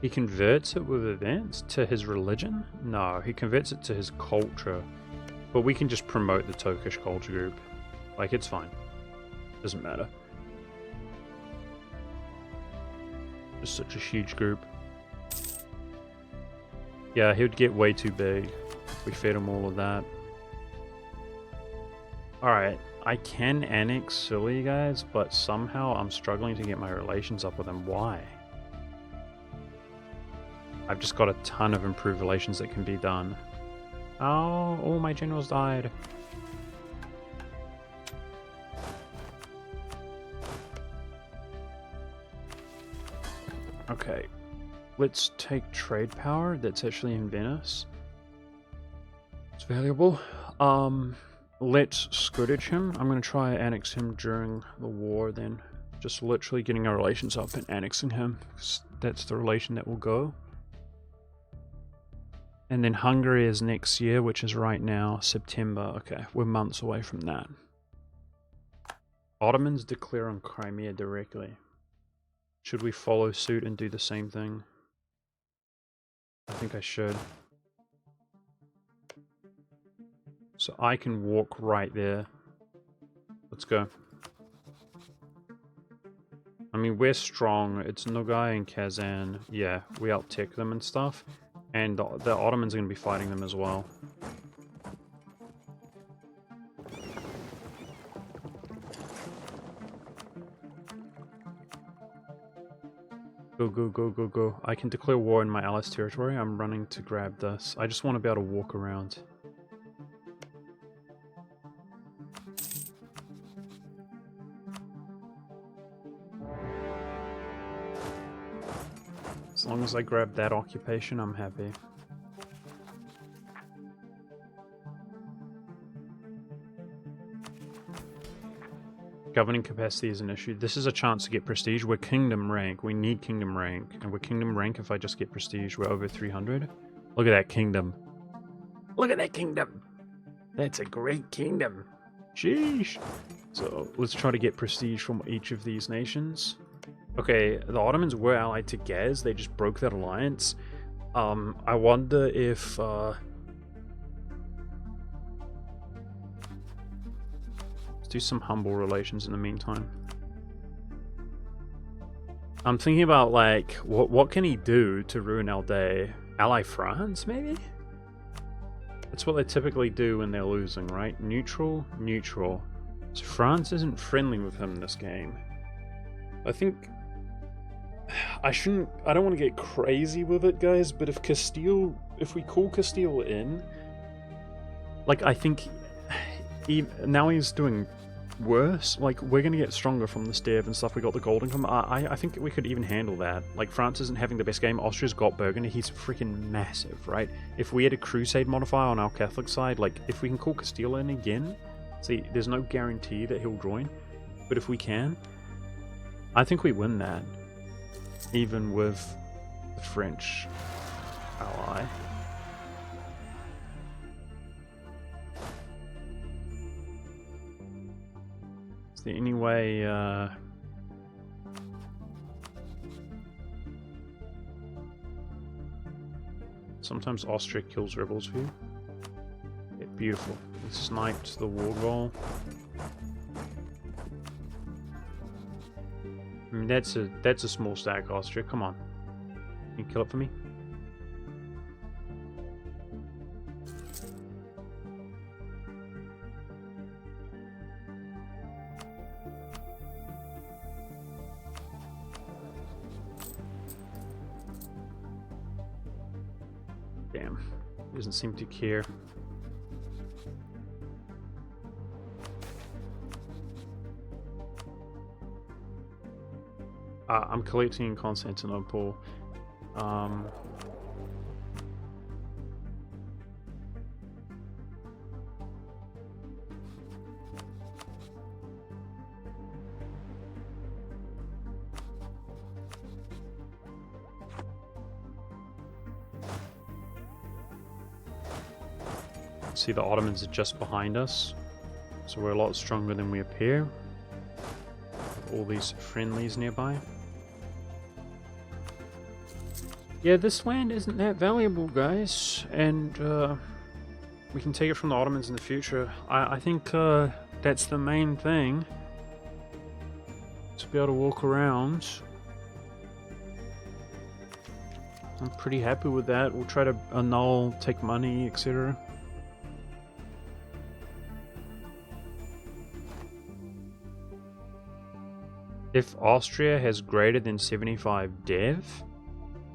He converts it with events to his religion? No, he converts it to his culture. But we can just promote the Turkish culture group. Like, it's fine. Doesn't matter. Just such a huge group. Yeah, he would get way too big if we fed him all of that. Alright, I can annex Silly, guys, but somehow I'm struggling to get my relations up with him. Why? I've just got a ton of improved relations that can be done. Oh, all my generals died. Okay, let's take trade power that's actually in Venice. It's valuable. Let's Scourge him. I'm going to try and annex him during the war then. Just literally getting our relations up and annexing him. That's the relation that will go. And then Hungary is next year, which is right now, September. Okay, we're months away from that. Ottomans declare on Crimea directly. Should we follow suit and do the same thing? I think I should. So I can walk right there. Let's go. I mean, we're strong. It's Nogai and Kazan. Yeah, we out-tech them and stuff. And the Ottomans are going to be fighting them as well. Go, go, go, go, go. I can declare war in my allies' territory. I'm running to grab this. I just want to be able to walk around. As long as I grab that occupation, I'm happy. Governing capacity is an issue. This is a chance to get prestige. We're kingdom rank. We need kingdom rank. And we're kingdom rank if I just get prestige. We're over 300. Look at that kingdom. Look at that kingdom. That's a great kingdom. Sheesh. So let's try to get prestige from each of these nations. Okay, the Ottomans were allied to Gaz. They just broke that alliance. I wonder if... let's do some humble relations in the meantime. I'm thinking about, like, what can he do to ruin our day? Ally France, maybe? That's what they typically do when they're losing, right? Neutral, neutral. So France isn't friendly with him this game. I think... I don't want to get crazy with it, guys, but if we call Castile in, like, I think now he's doing worse. Like, we're gonna get stronger from this dev and stuff. We got the golden come. I think we could even handle that. Like, France isn't having the best game. Austria's got Burgundy. He's freaking massive, right? If we had a crusade modifier on our Catholic side, like, if we can call Castile in again, see, there's no guarantee that he'll join, but if we can, I think we win that, even with the French ally. Is there any way, sometimes Austria kills rebels for you. Yeah, beautiful. He sniped the war goal. I mean, that's a small stack, Austria. Come on. Can you kill it for me? Damn. He doesn't seem to care. I'm collecting in Constantinople. See, the Ottomans are just behind us, so we're a lot stronger than we appear. All these friendlies nearby. Yeah, this land isn't that valuable, guys, and we can take it from the Ottomans in the future. I think that's the main thing. To be able to walk around. I'm pretty happy with that. We'll try to annul, take money, etc. If Austria has greater than 75 dev,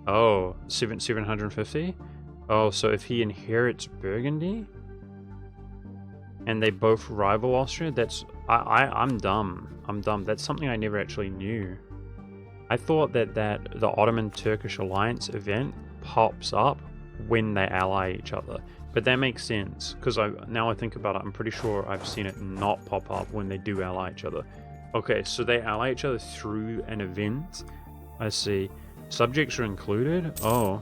oh, 750? Oh, so if he inherits Burgundy, and they both rival Austria, that's... I'm dumb. I'm dumb. That's something I never actually knew. I thought that the Ottoman-Turkish alliance event pops up when they ally each other. But that makes sense, because now I think about it, I'm pretty sure I've seen it not pop up when they do ally each other. Okay, so they ally each other through an event. I see. Subjects are included? Oh.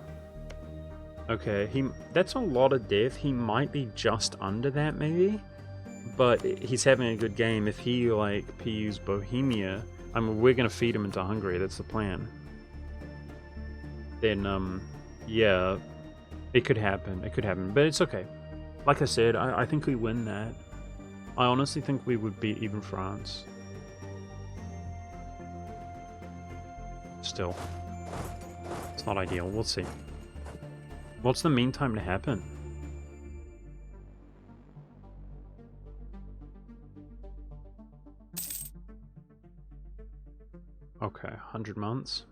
Okay, that's a lot of dev. He might be just under that, maybe? But he's having a good game. If he, like, PUs Bohemia, I mean, we're going to feed him into Hungary. That's the plan. Then, yeah, it could happen. It could happen, but it's okay. Like I said, I think we win that. I honestly think we would beat even France. Still, it's not ideal. We'll see. What's the mean time to happen? Okay, 100 months.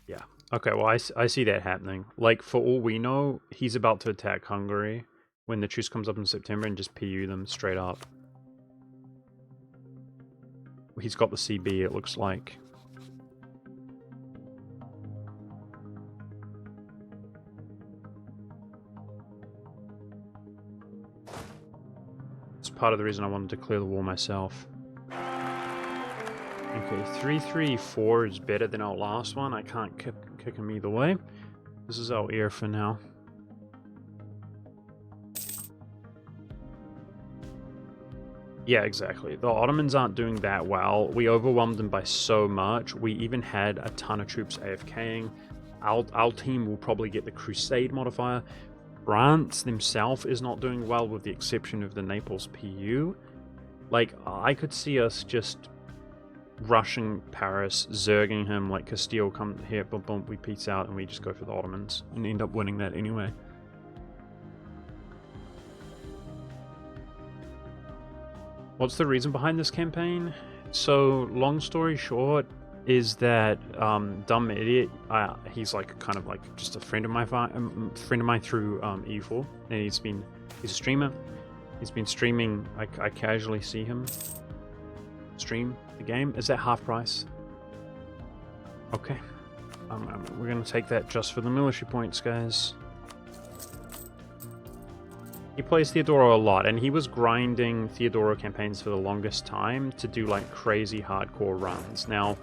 Yeah. Okay, well, I see that happening. Like, for all we know, he's about to attack Hungary when the truce comes up in September and just PU them straight up. He's got the CB, it looks like. It's part of the reason I wanted to clear the wall myself. Okay, 334 is better than our last one. I can't kick him either way. This is our ear for now. Yeah, exactly. The Ottomans aren't doing that well. We overwhelmed them by so much. We even had a ton of troops AFKing. Our team will probably get the Crusade modifier. France themselves is not doing well with the exception of the Naples PU. Like, I could see us just rushing Paris, zerging him, like Castile come here, boom, boom, we peace out, and we just go for the Ottomans and end up winning that anyway. What's the reason behind this campaign? So, long story short, is that dumb idiot. He's like kind of like just a friend of mine through E4, and he's a streamer. He's been streaming. I casually see him stream the game. Is that half price? Okay. We're going to take that just for the military points, guys. He plays Theodoro a lot, and he was grinding Theodoro campaigns for the longest time to do like crazy hardcore runs. Now,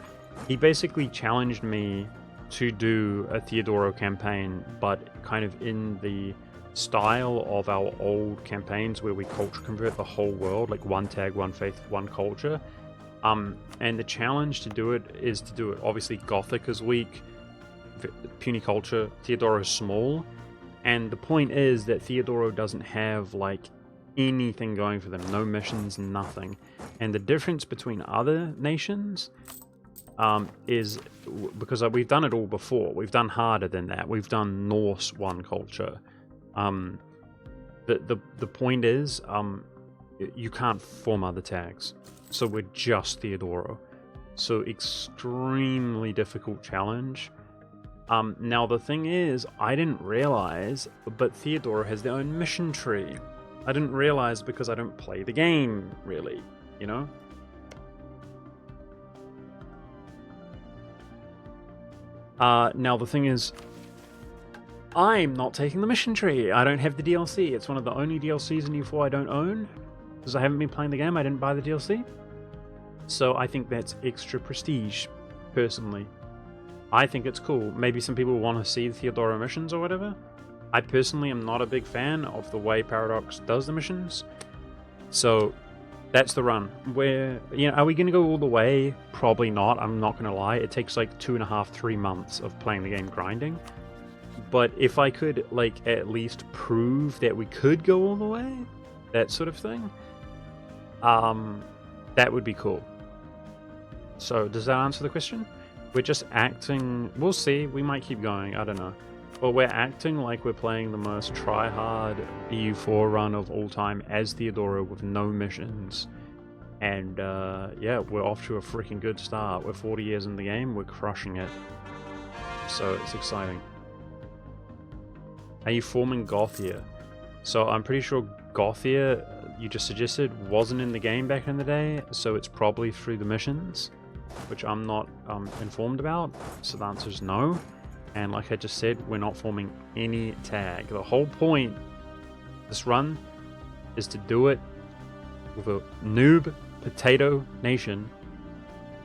he basically challenged me to do a Theodoro campaign, but kind of in the style of our old campaigns where we culture convert the whole world, like one tag, one faith, one culture. And the challenge to do it is to do it, obviously Gothic is weak, puny culture, Theodoro is small, and the point is that Theodoro doesn't have like anything going for them, no missions, nothing. And the difference between other nations is because we've done it all before, we've done harder than that, we've done Norse one culture. The point is, you can't form other tags, so we're just Theodoro. So extremely difficult challenge. Now the thing is, I didn't realize, but Theodoro has their own mission tree. I didn't realize because I don't play the game, really, you know? Now the thing is, I'm not taking the mission tree. I don't have the DLC. It's one of the only DLCs in U4 I don't own, because I haven't been playing the game. I didn't buy the DLC. So I think that's extra prestige, personally. I think it's cool. Maybe some people want to see the Theodoro missions or whatever. I personally am not a big fan of the way Paradox does the missions. So that's the run. Where, you know, are we going to go all the way? Probably not. I'm not going to lie. It takes like 2.5, 3 months of playing the game grinding. But if I could, like, at least prove that we could go all the way, that sort of thing, that would be cool. So, does that answer the question? We're just acting... We'll see. We might keep going. I don't know. But we're acting like we're playing the most try-hard EU4 run of all time as Theodoro with no missions. And, yeah, we're off to a freaking good start. We're 40 years in the game. We're crushing it. So, it's exciting. Are you forming Gothia? So I'm pretty sure Gothia, you just suggested, wasn't in the game back in the day, so it's probably through the missions, which I'm not informed about, so the answer is no. And like I just said, we're not forming any tag. The whole point of this run is to do it with a noob potato nation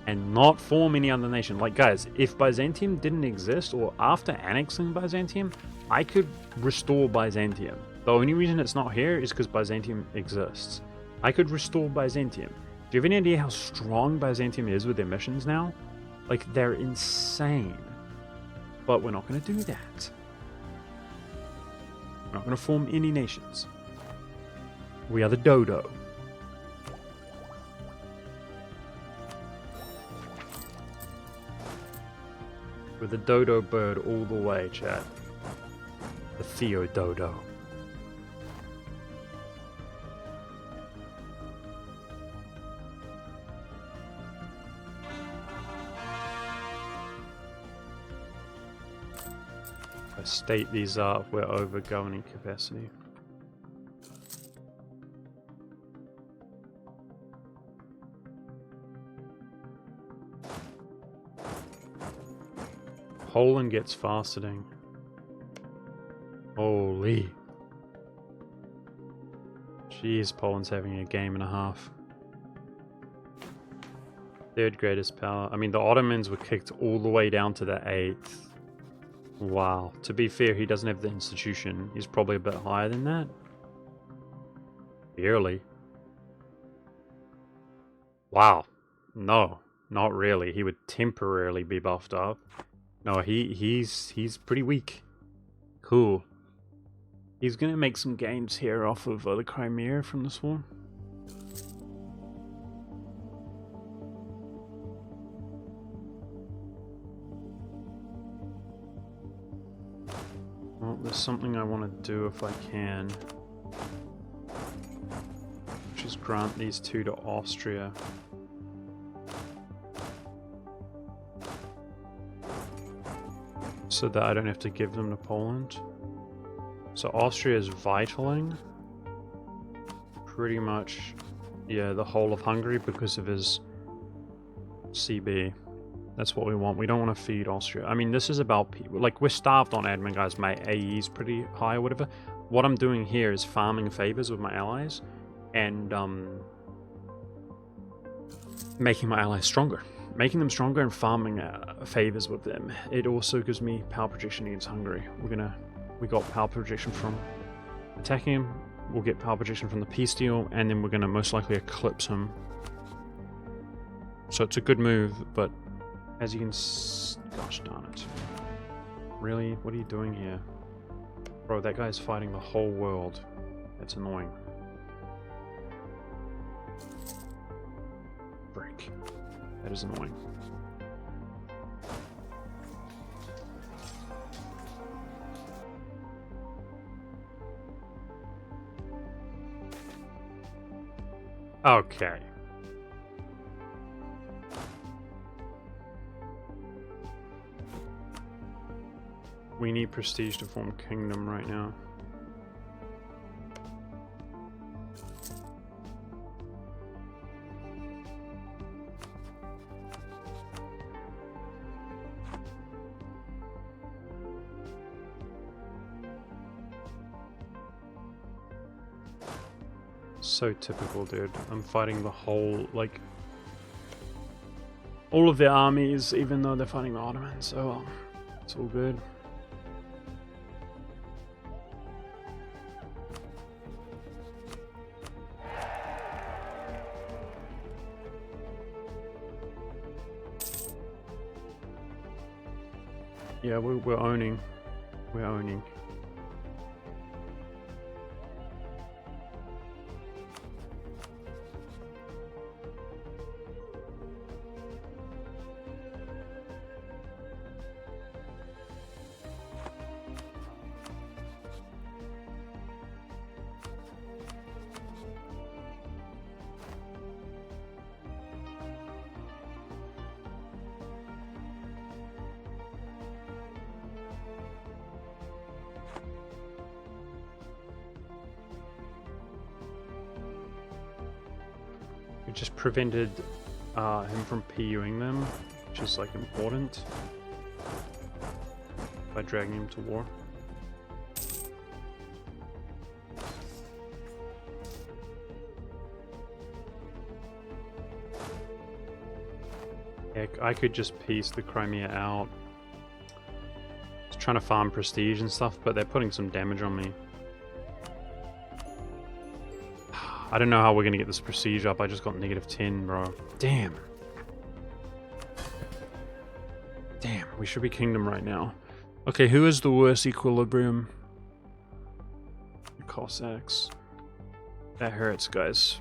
and not form any other nation. Like, guys, if Byzantium didn't exist, or after annexing Byzantium, I could restore Byzantium. The only reason it's not here is because Byzantium exists. I could restore Byzantium. Do you have any idea how strong Byzantium is with their missions now? Like, they're insane. But we're not going to do that. We're not going to form any nations. We are the dodo. We're the dodo bird all the way, chat. The Theodoro. I state these up, we're over governing capacity. Poland gets faceting. Holy. Jeez, Poland's having a game and a half. Third greatest power. I mean, the Ottomans were kicked all the way down to the 8th. Wow. To be fair, he doesn't have the institution. He's probably a bit higher than that. Barely. Wow. No, not really. He would temporarily be buffed up. No, he's pretty weak. Cool. He's gonna make some gains here off of the Crimea from this war. Well, there's something I want to do if I can. Which is grant these two to Austria. So that I don't have to give them to Poland. So Austria is vitaling. pretty much, yeah, the whole of Hungary because of his CB. That's what we want. We don't want to feed Austria. I mean, this is about people. Like, we're starved on admin, guys. My AE is pretty high or whatever. What I'm doing here is farming favors with my allies and making my allies stronger. Making them stronger and farming favors with them. It also gives me power projection against Hungary. We got power projection from attacking him. We'll get power projection from the peace deal, and then we're gonna most likely eclipse him. So it's a good move, but as you can gosh darn it. Really? What are you doing here? Bro, that guy's fighting the whole world. That's annoying. Frick. That is annoying. Okay. We need prestige to form kingdom right now. So typical, dude. I'm fighting the whole, like, all of their armies, even though they're fighting the Ottomans. So it's all good. Yeah, we're owning. We're owning. We just prevented him from PUing them, which is like important, by dragging him to war. Heck, I could just piece the Crimea out. Just trying to farm prestige and stuff, but they're putting some damage on me. I don't know how we're gonna get this prestige up. I just got -10, bro. Damn. Damn, we should be kingdom right now. Okay, who is the worst equilibrium? The Cossacks. That hurts, guys.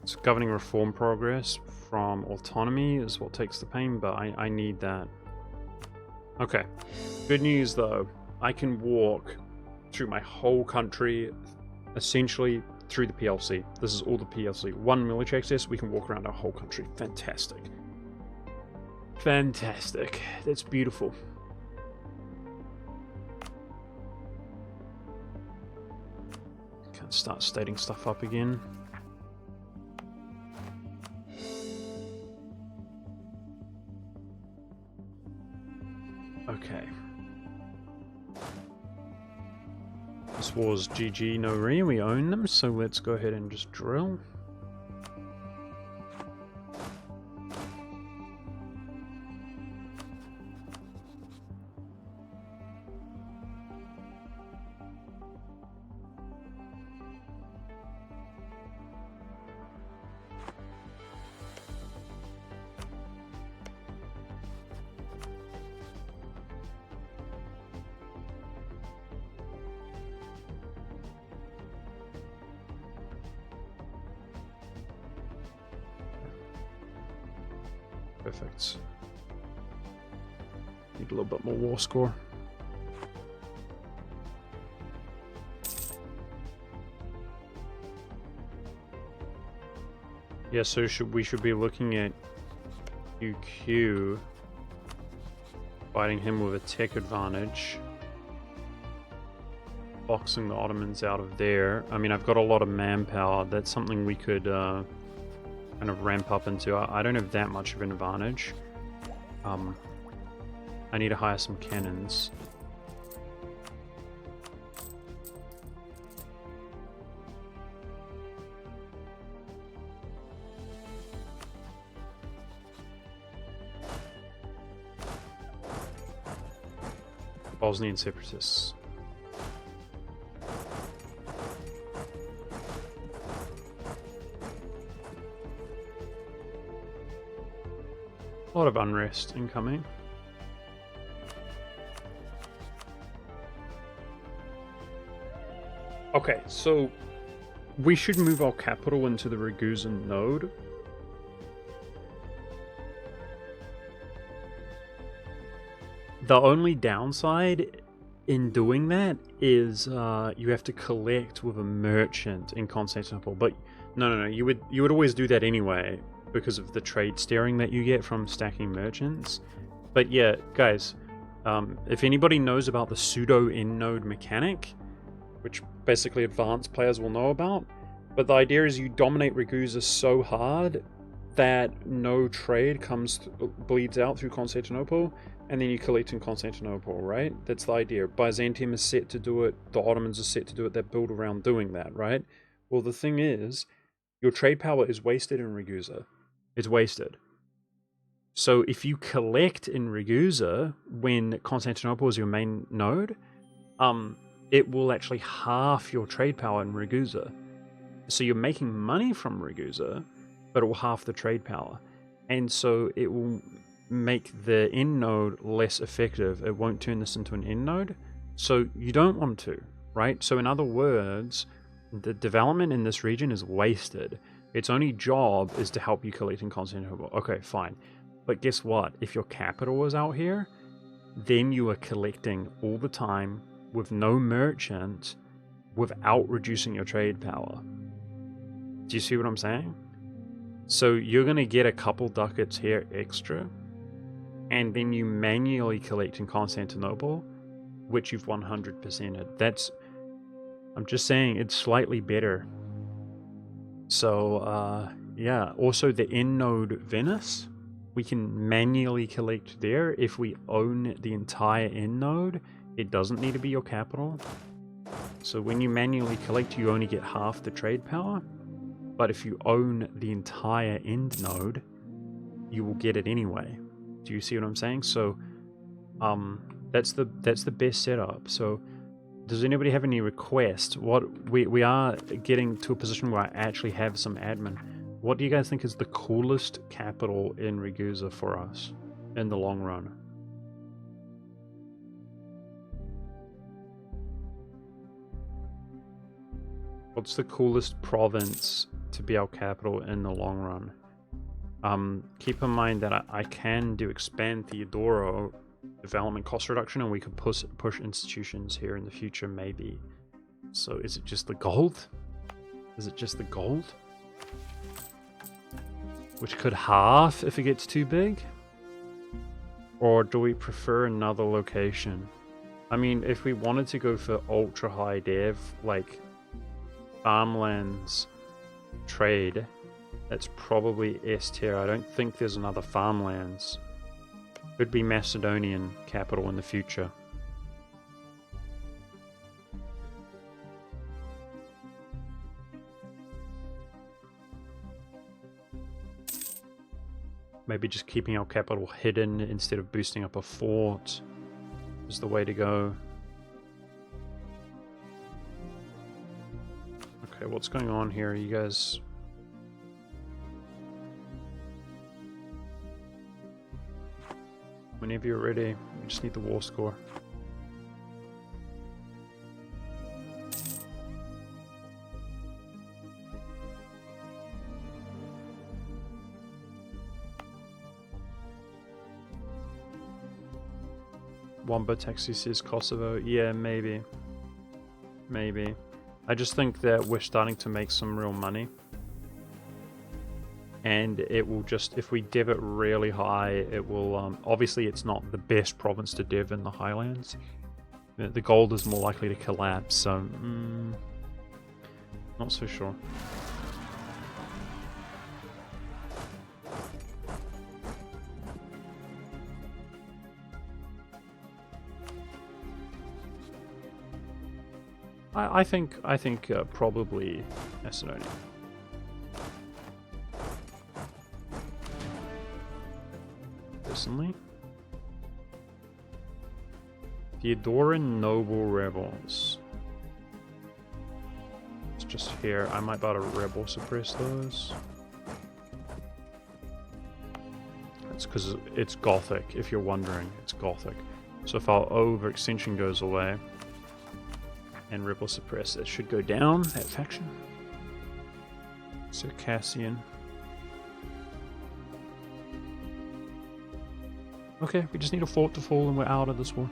It's governing reform progress from autonomy is what takes the pain, but I need that. Okay. Good news, though. I can walk through my whole country, essentially through the PLC. This is all the PLC. One military access, we can walk around our whole country. Fantastic. Fantastic. That's beautiful. Can start stating stuff up again. Okay. This war's GG, no re, we own them, so let's go ahead and just drill. Perfect. Need a little bit more war score. Yeah, so we should be looking at UQ fighting him with a tech advantage. boxing the Ottomans out of there. I mean, I've got a lot of manpower. That's something we could kind of ramp up into. I don't have that much of an advantage. I need to hire some cannons. Bosnian separatists. A lot of unrest incoming. Okay, so we should move our capital into the Ragusa node. The only downside in doing that is you have to collect with a merchant in Constantinople. But no, you would always do that anyway because of the trade steering that you get from stacking merchants. But yeah, guys, if anybody knows about the pseudo in node mechanic, which basically advanced players will know about, but the idea is you dominate Ragusa so hard that no trade bleeds out through Constantinople, and then you collect in Constantinople, right? That's the idea. Byzantium is set to do it, the Ottomans are set to do it, they build around doing that, right? Well, the thing is, your trade power is wasted in Ragusa. It's wasted. So if you collect in Ragusa when Constantinople is your main node, it will actually halve your trade power in Ragusa. So you're making money from Ragusa, but it will halve the trade power. And so it will make the end node less effective. It won't turn this into an end node. So you don't want to, right? So in other words, the development in this region is wasted. Its only job is to help you collect in Constantinople. Okay, fine. But guess what? If your capital is out here, then you are collecting all the time with no merchant without reducing your trade power. Do you see what I'm saying? So you're going to get a couple ducats here extra, and then you manually collect in Constantinople, which you've 100%ed. I'm just saying it's slightly better. So yeah, also the end node Venice, we can manually collect there. If we own the entire end node, it doesn't need to be your capital. So when you manually collect, you only get half the trade power. But if you own the entire end node, you will get it anyway. Do you see what I'm saying? So that's the best setup. So does anybody have any requests? What we are getting to a position where I actually have some admin. What do you guys think is the coolest capital in Ragusa for us in the long run? What's the coolest province to be our capital in the long run? Keep in mind that I can do expand Theodoro development cost reduction, and we could push institutions here in the future, maybe. So is it just the gold? Is it just the gold? Which could halve if it gets too big? Or do we prefer another location? I mean, if we wanted to go for ultra high dev, like farmlands trade, that's probably S tier. I don't think there's another farmlands. Could be Macedonian capital in the future. Maybe just keeping our capital hidden instead of boosting up a fort is the way to go. Okay, what's going on here? You guys... Whenever you're ready, we just need the war score. Wombo Taxi says Kosovo. Yeah, maybe. Maybe. I just think that we're starting to make some real money. And it will just, if we dev it really high, it will, obviously it's not the best province to dev in the Highlands. The gold is more likely to collapse, so not so sure. I think probably Macedonia. Personally. Theodoro noble rebels. It's just here. I might be able to rebel suppress those. That's because it's Gothic, if you're wondering. It's Gothic. So if our overextension goes away and rebel suppress, it should go down, that faction. Circassian. Okay, we just need a fort to fall and we're out of this war.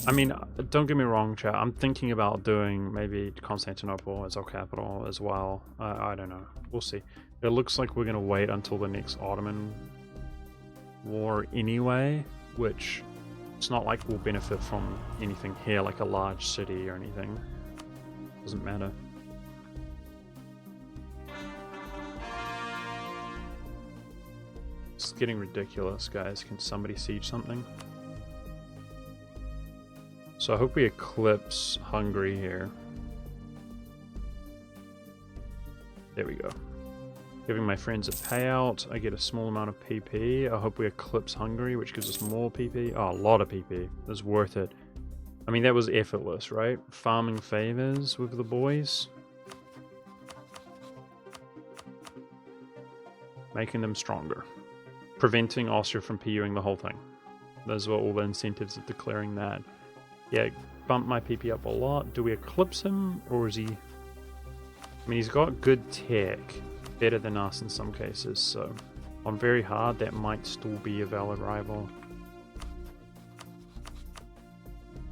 I mean, don't get me wrong, chat. I'm thinking about doing maybe Constantinople as our capital as well. I don't know. We'll see. It looks like we're going to wait until the next Ottoman war anyway, which it's not like we'll benefit from anything here, like a large city or anything. Doesn't matter. It's getting ridiculous, guys. Can somebody siege something? So I hope we eclipse Hungary here. There we go. Giving my friends a payout. I get a small amount of PP. I hope we eclipse Hungary, which gives us more PP. Oh, a lot of PP. That's worth it. I mean, that was effortless, right? Farming favors with the boys. Making them stronger. Preventing Austria from PUing the whole thing. Those were all the incentives of declaring that. Yeah, bump my PP up a lot. Do we eclipse him, or is he... I mean, he's got good tech. Better than us in some cases, so... On very hard, that might still be a valid rival.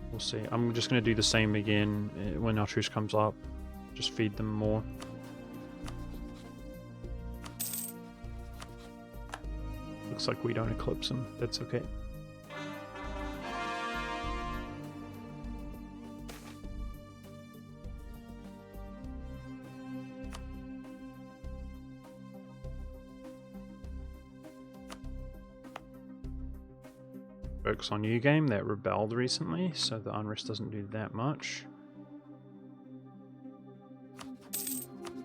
We'll see. I'm just going to do the same again when our truce comes up. Just feed them more. Looks like we don't eclipse him. That's okay. Focus on new game that rebelled recently, so the unrest doesn't do that much.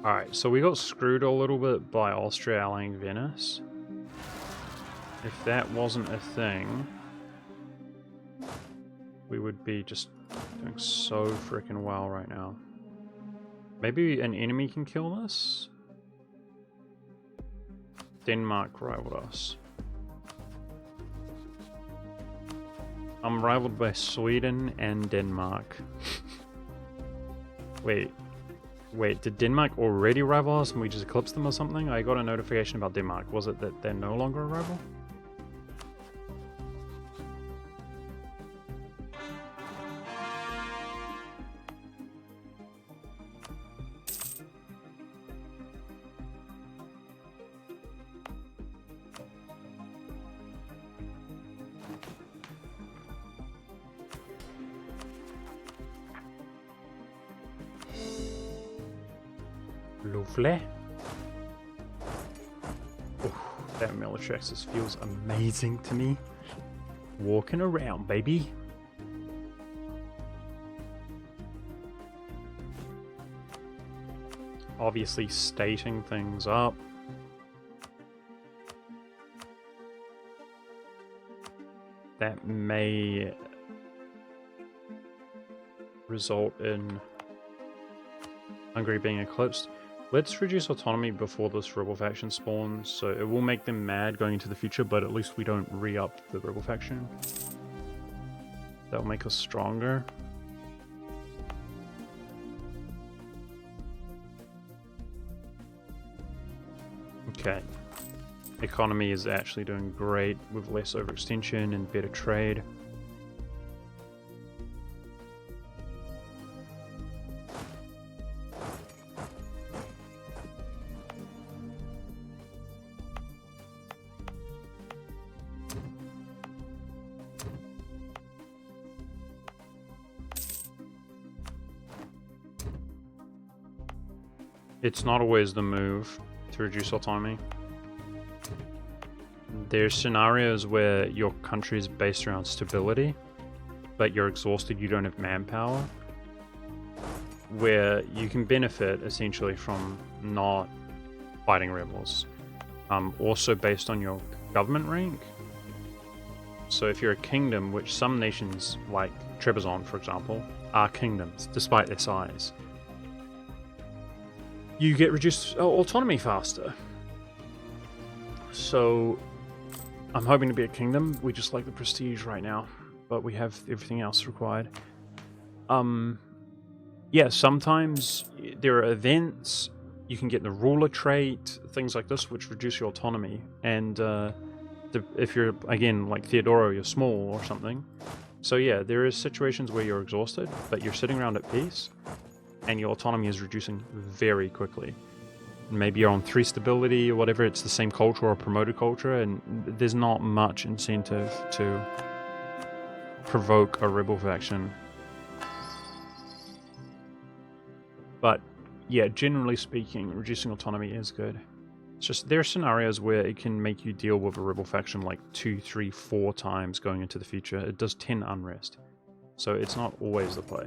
Alright, so we got screwed a little bit by Austria allying Venice. If that wasn't a thing, we would be just doing so freaking well right now. Maybe an enemy can kill us? Denmark rivaled us. I'm rivaled by Sweden and Denmark. Wait, did Denmark already rival us and we just eclipsed them or something? I got a notification about Denmark. Was it that they're no longer a rival? Lovely. Oh, that military access feels amazing to me. Walking around, baby. Obviously stating things up. That may result in Hungary being eclipsed. Let's reduce autonomy before this rebel faction spawns, so it will make them mad going into the future, but at least we don't re-up the rebel faction. That'll make us stronger. Okay. Economy is actually doing great with less overextension and better trade. it's not always the move to reduce autonomy. There's scenarios where your country is based around stability, but you're exhausted, you don't have manpower, where you can benefit essentially from not fighting rebels. Also based on your government rank. So if you're a kingdom, which some nations like Trebizond, for example, are kingdoms despite their size, you get reduced autonomy faster. So I'm hoping to be a kingdom. We just like the prestige right now, but we have everything else required. Yeah, sometimes there are events. You can get the ruler trait, things like this, which reduce your autonomy. And if you're, again, like Theodoro, you're small or something. So yeah, there is situations where you're exhausted, but you're sitting around at peace, and your autonomy is reducing very quickly. Maybe you're on 3 stability or whatever, it's the same culture or promoted culture, and there's not much incentive to provoke a rebel faction. But yeah, generally speaking, reducing autonomy is good. It's just there are scenarios where it can make you deal with a rebel faction like 2, 3, 4 times going into the future. It does 10 unrest, so it's not always the play.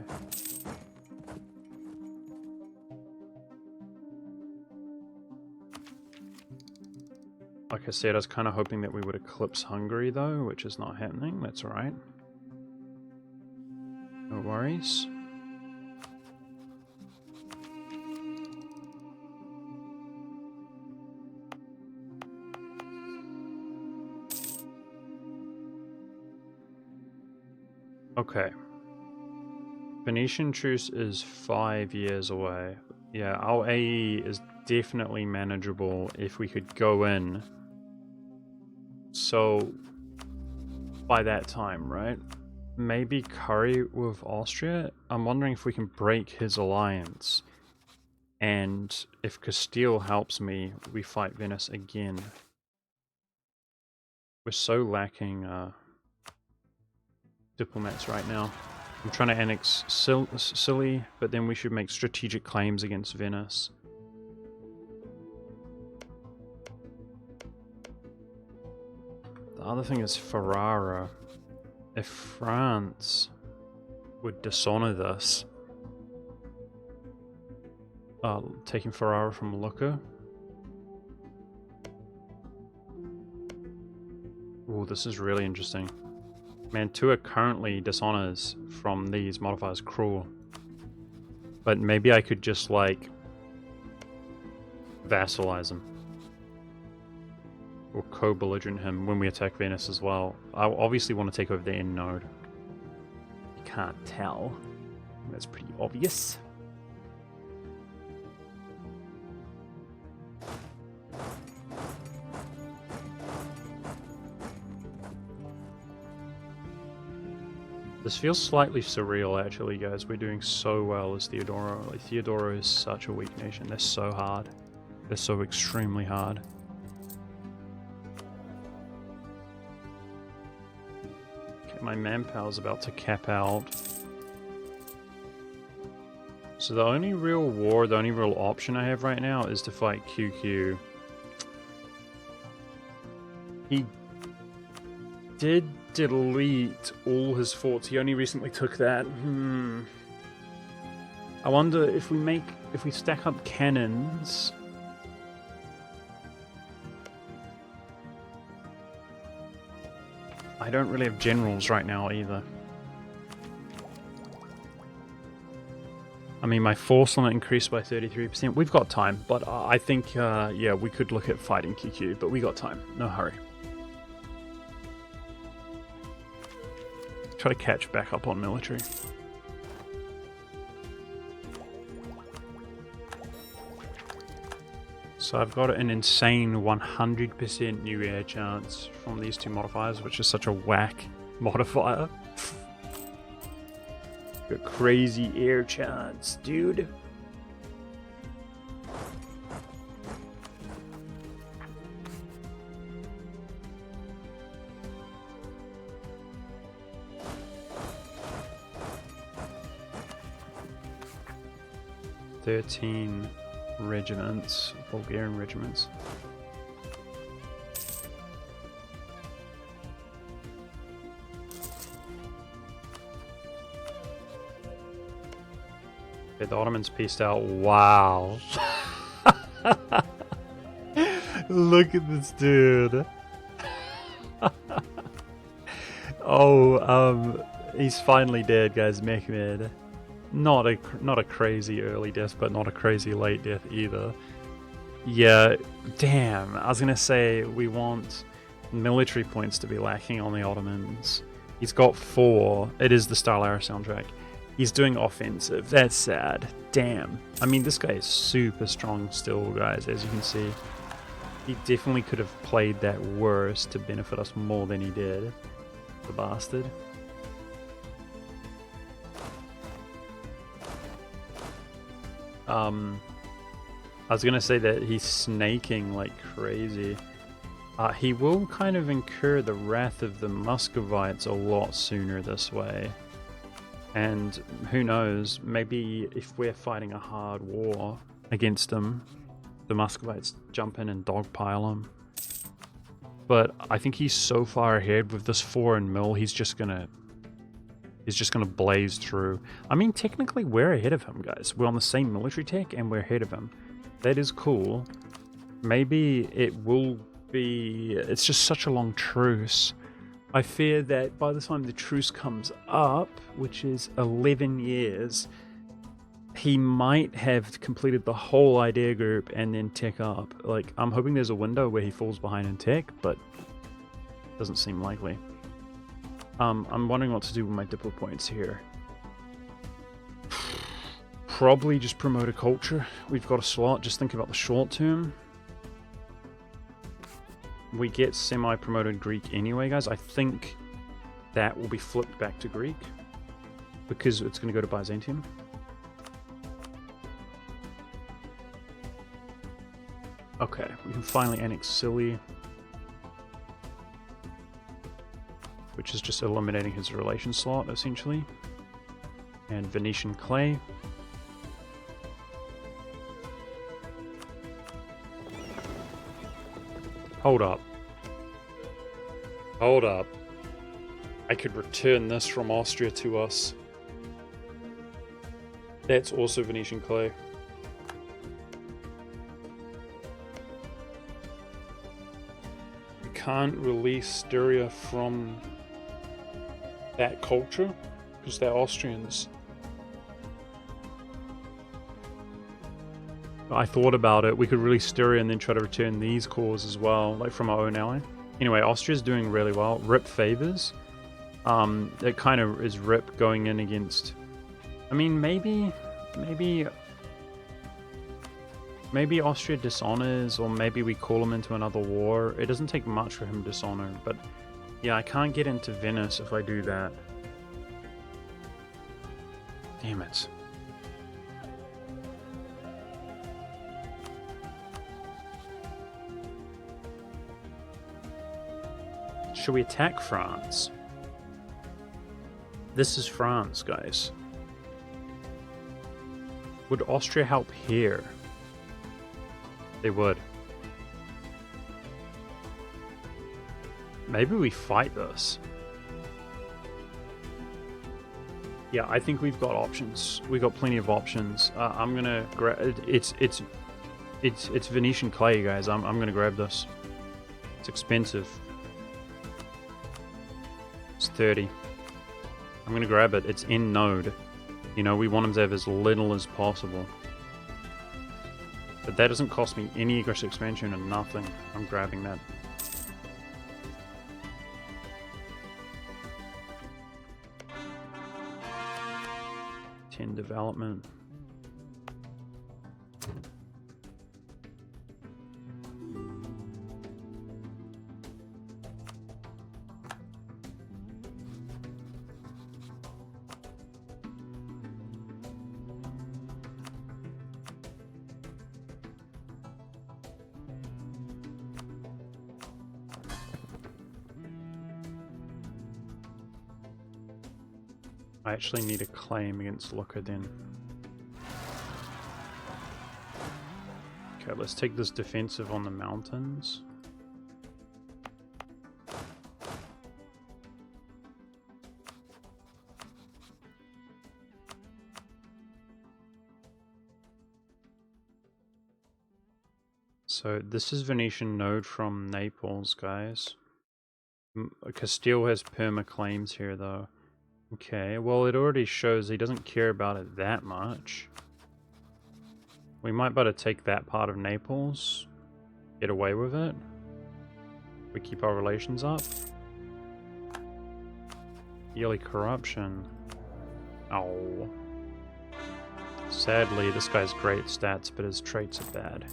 Like I said, I was kind of hoping that we would eclipse Hungary though, which is not happening. That's alright. No worries. Okay. Venetian truce is 5 years away. Yeah, our AE is definitely manageable if we could go in. So, by that time, right? Maybe curry with Austria? I'm wondering if we can break his alliance. And if Castile helps me, we fight Venice again. We're so lacking diplomats right now. I'm trying to annex Sicily, but then we should make strategic claims against Venice. The other thing is Ferrara. If France would dishonor this, taking Ferrara from Lucca. Ooh, this is really interesting. Mantua currently dishonors from these modifiers cruel. But maybe I could just, like, vassalize him. Or co-belligerent him when we attack Venice as well. I obviously want to take over the end node. You can't tell. That's pretty obvious. This feels slightly surreal, actually, guys. We're doing so well as Theodoro. Like, Theodoro is such a weak nation. They're so hard. They're so extremely hard. Okay, my manpower's about to cap out. So the only real war, the only real option I have right now is to fight QQ. He did delete all his forts. He only recently took that. I wonder if we stack up cannons. I don't really have generals right now either. I mean, my force limit increased by 33%. We've got time, but I think, yeah, we could look at fighting QQ, but we got time. No hurry. Try to catch back up on military. So I've got an insane 100% new air chance from these 2 modifiers, which is such a whack modifier. A crazy air chance, dude. regiments, Bulgarian regiments. Okay, the Ottomans pieced out. Wow. Look at this dude. Oh, he's finally dead, guys. Mehmed. Not a crazy early death, but not a crazy late death either. Yeah, damn. I was gonna say we want military points to be lacking on the Ottomans. He's got 4. It is the Starlara soundtrack. He's doing offensive. That's sad. Damn. I mean, this guy is super strong still, guys, as you can see. He definitely could have played that worse to benefit us more than he did. The bastard. I was gonna say that he's snaking like crazy. He will kind of incur the wrath of the Muscovites a lot sooner this way. And who knows, maybe if we're fighting a hard war against him, the Muscovites jump in and dogpile him. But I think he's so far ahead with this foreign mill, he's just gonna blaze through. I mean, technically we're ahead of him, guys. We're on the same military tech and we're ahead of him. That is cool. Maybe it will be... It's just such a long truce. I fear that by the time the truce comes up, which is 11 years, he might have completed the whole idea group and then tech up. Like, I'm hoping there's a window where he falls behind in tech, but doesn't seem likely. I'm wondering what to do with my DIPLO points here. Probably just promote a culture. We've got a slot. Just think about the short term. We get semi-promoted Greek anyway, guys. I think that will be flipped back to Greek because it's going to go to Byzantium. Okay, we can finally annex Scilly, which is just eliminating his relation slot, essentially. And Venetian clay. Hold up. Hold up. I could return this from Austria to us. That's also Venetian clay. We can't release Styria from that culture because they're Austrians. I thought about it. We could release Styria and then try to return these cores as well, like from our own ally. Anyway, Austria's doing really well. Rip favors. It kind of is Rip going in against... I mean, maybe Austria dishonors, or maybe we call him into another war. It doesn't take much for him to dishonor, but yeah, I can't get into Venice if I do that. Damn it. Should we attack France? This is France, guys. Would Austria help here? They would. Maybe we fight this. Yeah, I think we've got options. We got plenty of options. I'm gonna grab. It's Venetian clay, guys. I'm gonna grab this. It's expensive. It's 30. I'm gonna grab it. It's in node. You know, we want him to have as little as possible. But that doesn't cost me any aggressive expansion or nothing. I'm grabbing that. Development. I actually need a claim against Lucca then. Okay, let's take this defensive on the mountains. So this is Venetian node from Naples, guys. Castile has perma claims here, though. Okay, well it already shows he doesn't care about it that much. We might better take that part of Naples, get away with it. We keep our relations up. Yearly corruption. Oh. Sadly, this guy's great stats, but his traits are bad.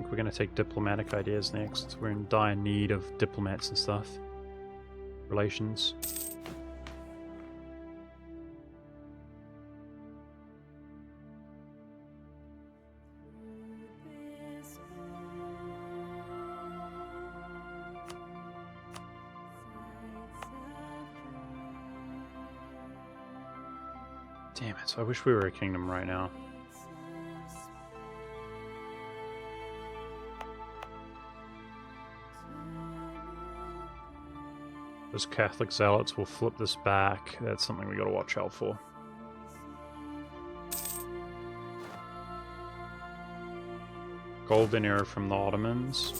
We're going to take diplomatic ideas next. We're in dire need of diplomats and stuff. Relations. Damn it, I wish we were a kingdom right now. Those Catholic zealots will flip this back. That's something we gotta watch out for. Golden era from the Ottomans.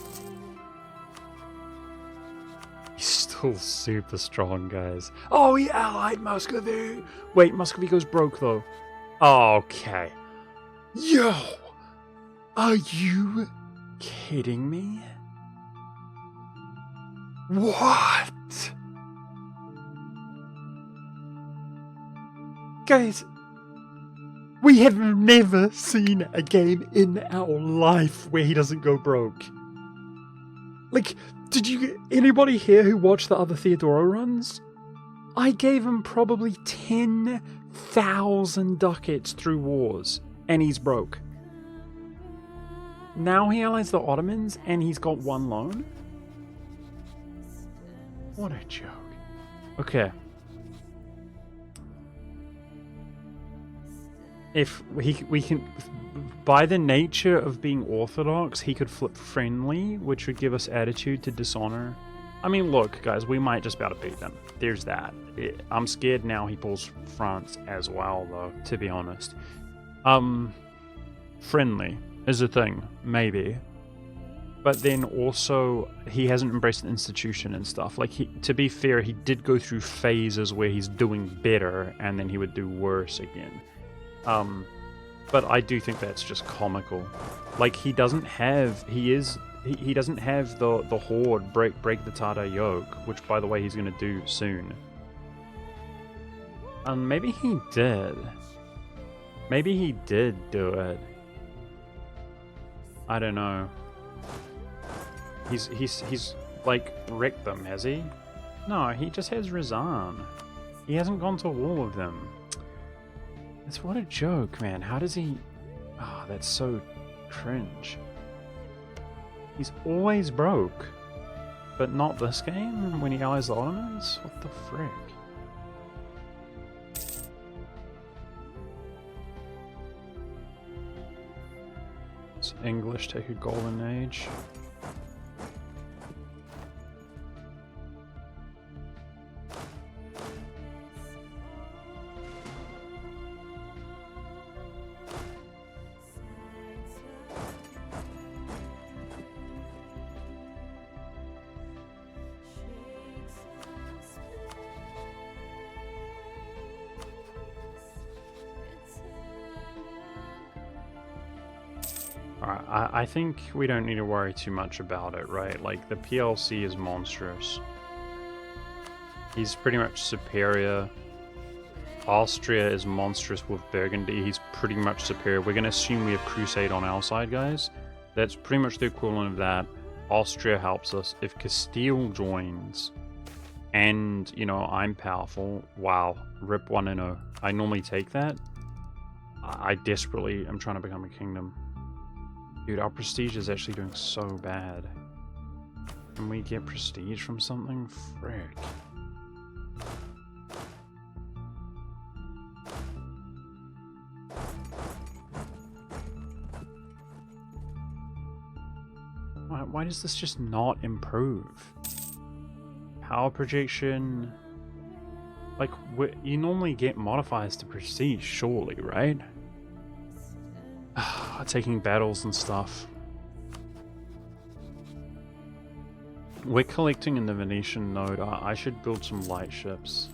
He's still super strong, guys. Oh, he allied Muscovy! Wait, Muscovy goes broke, though. Oh, okay. Yo! Are you kidding me? What? Guys, we have never seen a game in our life where he doesn't go broke. Like, did you anybody here who watched the other Theodoro runs? I gave him probably 10,000 ducats through wars, and he's broke. Now he allies the Ottomans, and he's got one loan? What a joke. Okay. If we can, by the nature of being orthodox, he could flip friendly, which would give us attitude to dishonor. I mean, look, guys, we might just be able to beat them. There's that. I'm scared now he pulls France as well, though, to be honest. Friendly is a thing, maybe. But then also, he hasn't embraced the institution and stuff. Like, to be fair, he did go through phases where he's doing better, and then he would do worse again. But I do think that's just comical. Like, he doesn't have the horde break the Tatar yoke, which, by the way, he's gonna do soon. Maybe he did. Maybe he did do it. I don't know. He's like wrecked them, has he? No, he just has Razan. He hasn't gone to war with them. That's what a joke, man. How does he... Oh, that's so cringe. He's always broke. But not this game, when he allies the Ottomans? What the frick? Does English take a golden age? Alright, I think we don't need to worry too much about it, right? Like, the PLC is monstrous. He's pretty much superior. Austria is monstrous with Burgundy. He's pretty much superior. We're going to assume we have Crusade on our side, guys. That's pretty much the equivalent of that. Austria helps us. If Castile joins, and, you know, I'm powerful, wow, rip 1-0. I normally take that. I desperately am trying to become a kingdom. Dude, our prestige is actually doing so bad. Can we get prestige from something? Frick. Why does this just not improve? Power projection... Like, you normally get modifiers to prestige, surely, right? Taking battles and stuff. We're collecting in the Venetian node. I should build some light ships.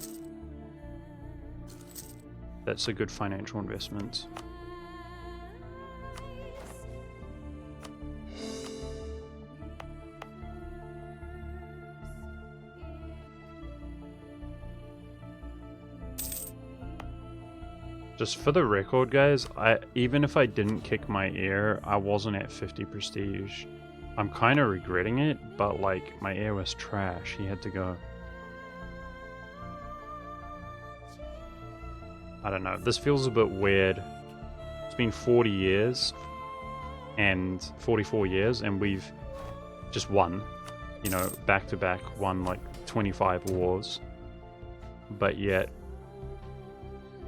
That's a good financial investment. Just for the record, guys, even if I didn't kick my heir, I wasn't at 50 prestige. I'm kind of regretting it, but like, my heir was trash. He had to go. I don't know. This feels a bit weird. It's been 40 years and 44 years, and we've just won, you know, back to back, won like 25 wars. But yet,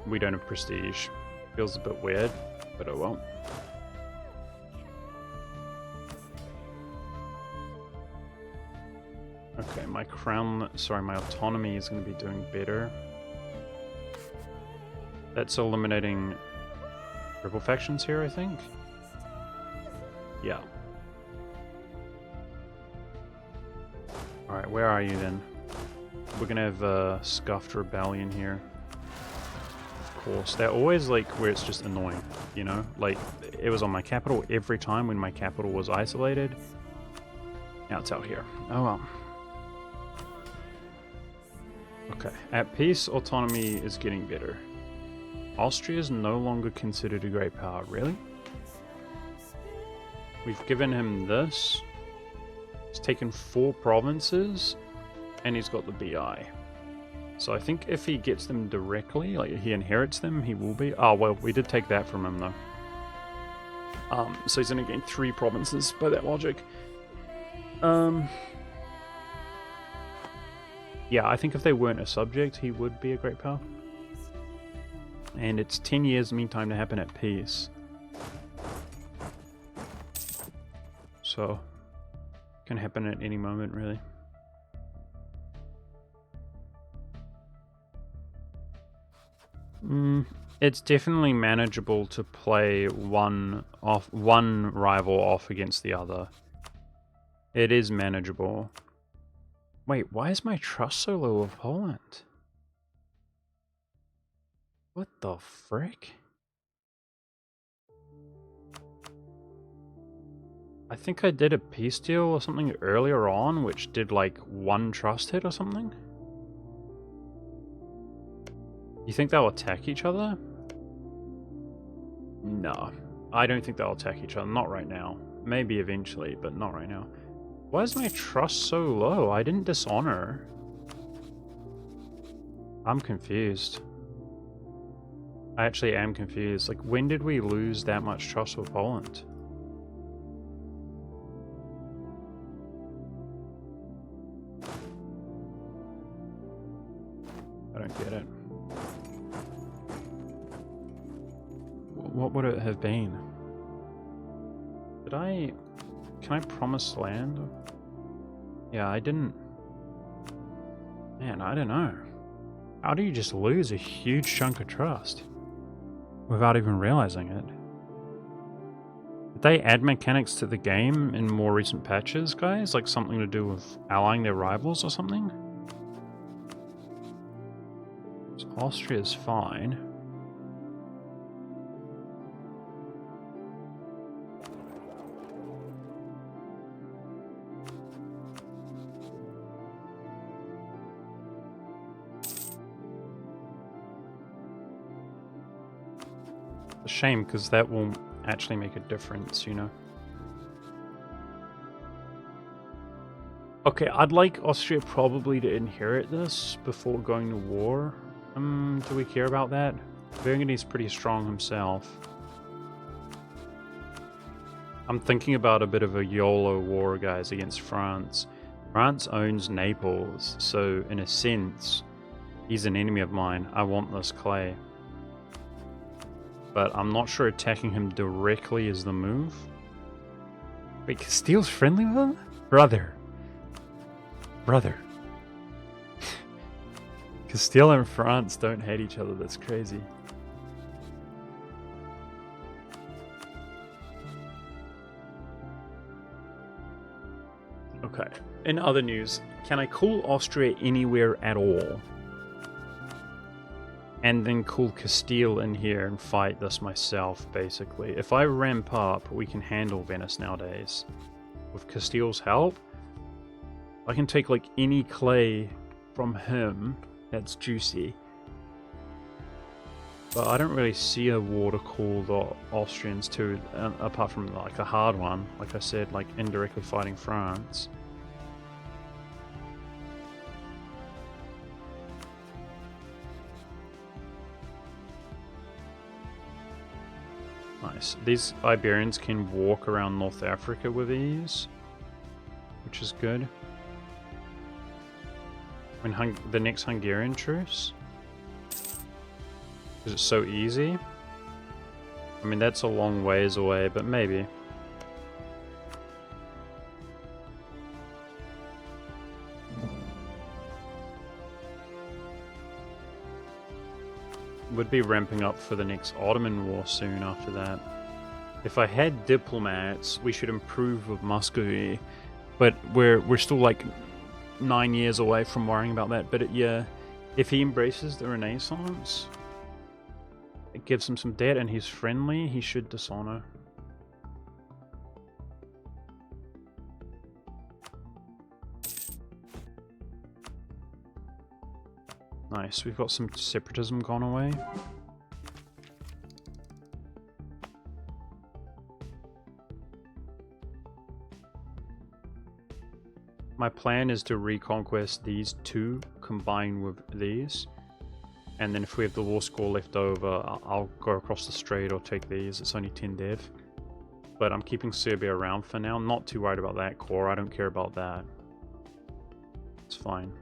we don't have prestige. Feels a bit weird, but oh well. Okay, my crown, sorry, my autonomy is going to be doing better. That's eliminating rebel factions here, I think. Yeah. Alright, where are you then? We're going to have a scuffed rebellion here. Course. They're always like where it's just annoying, you know? Like, it was on my capital every time when my capital was isolated. Now it's out here. Oh well. Okay. At peace, autonomy is getting better. Austria is no longer considered a great power, really? We've given him this. He's taken 4 provinces, and he's got the BI. So I think if he gets them directly, like he inherits them, he will be. Oh, well, we did take that from him, though. So he's going to gain 3 provinces by that logic. Yeah, I think if they weren't a subject, he would be a great power. And it's 10 years meantime to happen at peace. So, can happen at any moment, really. It's definitely manageable to play one rival off against the other. It is manageable. Wait, why is my trust so low of Poland? What the frick? I think I did a peace deal or something earlier on, which did like 1 trust hit or something. You think they'll attack each other? No, I don't think they'll attack each other. Not right now. Maybe eventually, but not right now. Why is my trust so low? I didn't dishonor. I'm confused. I actually am confused. Like, when did we lose that much trust with Poland? I don't get it. What would it have been? Can I promise land? Yeah, I didn't. Man, I don't know. How do you just lose a huge chunk of trust without even realizing it? Did they add mechanics to the game in more recent patches, guys? Like something to do with allying their rivals or something? So Austria's fine. A shame, because that will actually make a difference, you know. Okay, I'd like Austria probably to inherit this before going to war. Do we care about that? Burgundy's pretty strong himself. I'm thinking about a bit of a YOLO war, guys, against France. France owns Naples, so in a sense, he's an enemy of mine. I want this clay. But I'm not sure attacking him directly is the move. Wait, Castile's friendly with him? Brother. Castile and France don't hate each other, that's crazy. Okay, in other news, can I call Austria anywhere at all? And then call Castile in here and fight this myself, basically. If I ramp up, we can handle Venice nowadays. With Castile's help, I can take like any clay from him that's juicy. But I don't really see a war to call the Austrians to, apart from like a hard one, like I said, like indirectly fighting France. Nice. These Iberians can walk around North Africa with ease, which is good. When the next Hungarian truce? Is it so easy? I mean, that's a long ways away, but maybe. Would be ramping up for the next Ottoman war soon after that. If I had diplomats, we should improve with Muscovy, but we're still like 9 years away from worrying about that. But yeah, if he embraces the Renaissance, it gives him some debt and he's friendly, he should dishonor. Nice, we've got some separatism gone away. My plan is to reconquest these two, combine with these. And then if we have the war score left over, I'll go across the strait or take these. It's only 10 dev. But I'm keeping Serbia around for now. I'm not too worried about that core. I don't care about that. It's fine.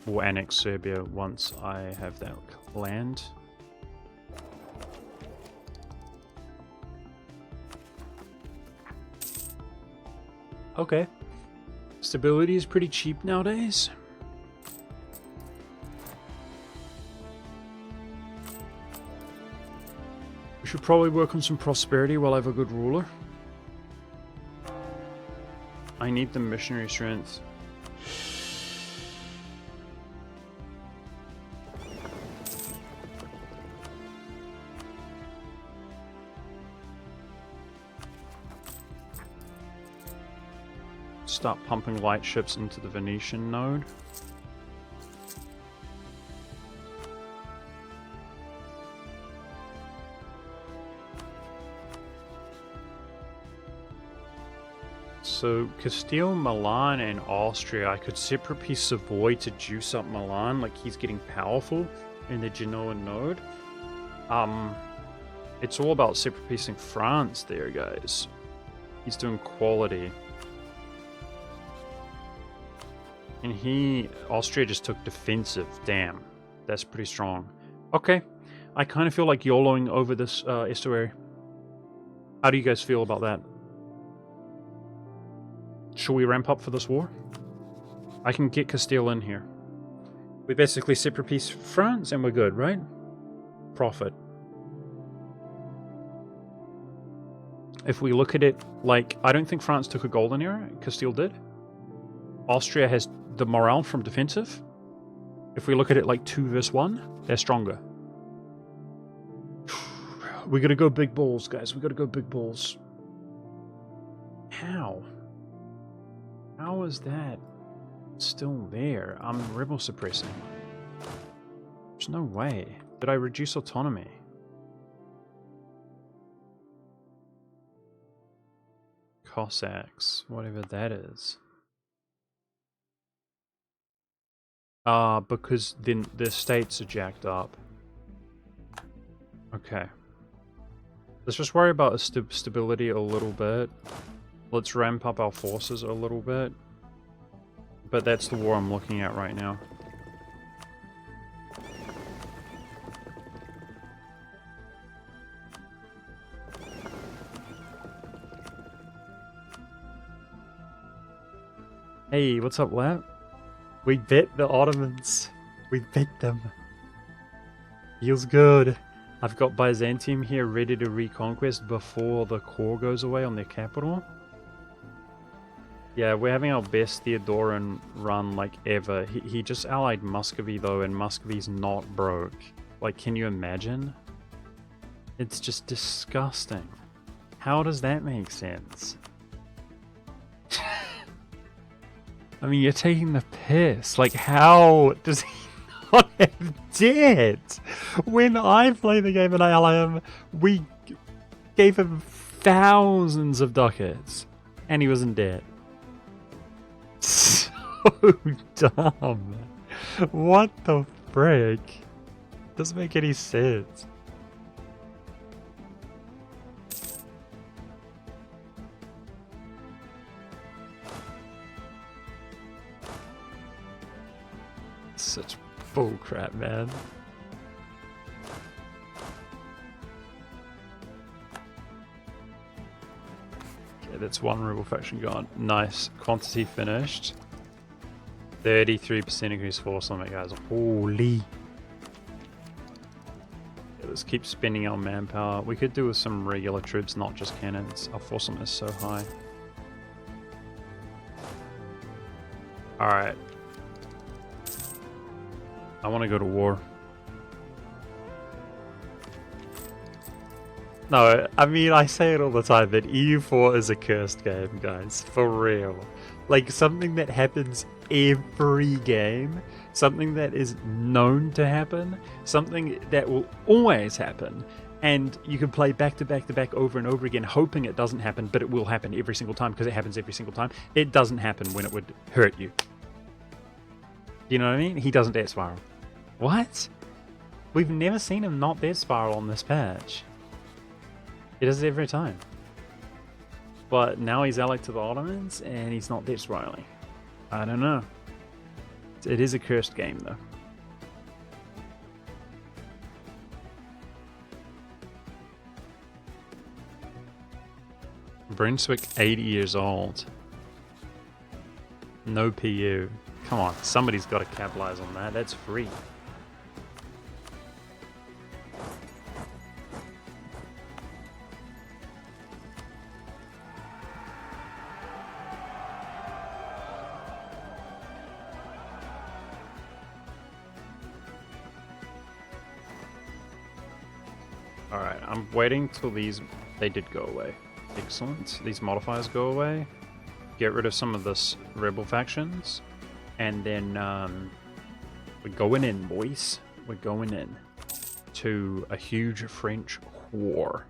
We'll annex Serbia once I have that land. Okay. Stability is pretty cheap nowadays. We should probably work on some prosperity while I have a good ruler. I need the missionary strength. Start pumping light ships into the Venetian node. So Castile, Milan, and Austria, I could separate piece Savoy to juice up Milan, like he's getting powerful in the Genoa node. It's all about separate piecing France there, guys. He's doing quality. And Austria just took defensive. Damn, that's pretty strong. Okay, I kind of feel like YOLOing over this estuary. How do you guys feel about that? Should we ramp up for this war? I can get Castile in here. We basically separate piece France and we're good, right? Profit. If we look at it, like, I don't think France took a golden era. Castile did. Austria has the morale from defensive. If we look at it like 2 versus 1, they're stronger. We gotta go big balls, guys. We gotta go big balls. How? How is that still there? I'm rebel suppressing. There's no way. Did I reduce autonomy? Cossacks, whatever that is. Because then the states are jacked up. Okay. Let's just worry about stability a little bit. Let's ramp up our forces a little bit. But that's the war I'm looking at right now. Hey, what's up, Lap? We beat the Ottomans. We beat them. Feels good. I've got Byzantium here ready to reconquest before the core goes away on their capital. Yeah, we're having our best Theodoran run like ever. He just allied Muscovy though, and Muscovy's not broke. Like, can you imagine? It's just disgusting. How does that make sense? I mean, you're taking the piss. Like, how does he not have debt? When I play the game and I ally him, we gave him thousands of ducats, and he was in debt. So dumb. What the frick? Doesn't make any sense. Such bullcrap, man. Okay, that's one rebel faction gone. Nice. Quantity finished. 33% increased force on it, guys. Holy. Okay, let's keep spending our manpower. We could do with some regular troops, not just cannons. Our force limit is so high. Alright. I want to go to war. No, I mean, I say it all the time that EU4 is a cursed game, guys. For real. Like, something that happens every game. Something that is known to happen. Something that will always happen. And you can play back to back to back over and over again, hoping it doesn't happen, but it will happen every single time because it happens every single time. It doesn't happen when it would hurt you. You know what I mean? He doesn't death spiral. What? We've never seen him not death spiral on this patch. He does it every time. But now he's allied to the Ottomans and he's not death spiraling. I don't know. It is a cursed game though. Brunswick 80 years old. No PU. Come on, somebody's got to capitalize on that. That's free. Alright, I'm waiting till they did go away. Excellent. These modifiers go away. Get rid of some of this rebel factions. And then we're going in, boys. We're going in to a huge French war.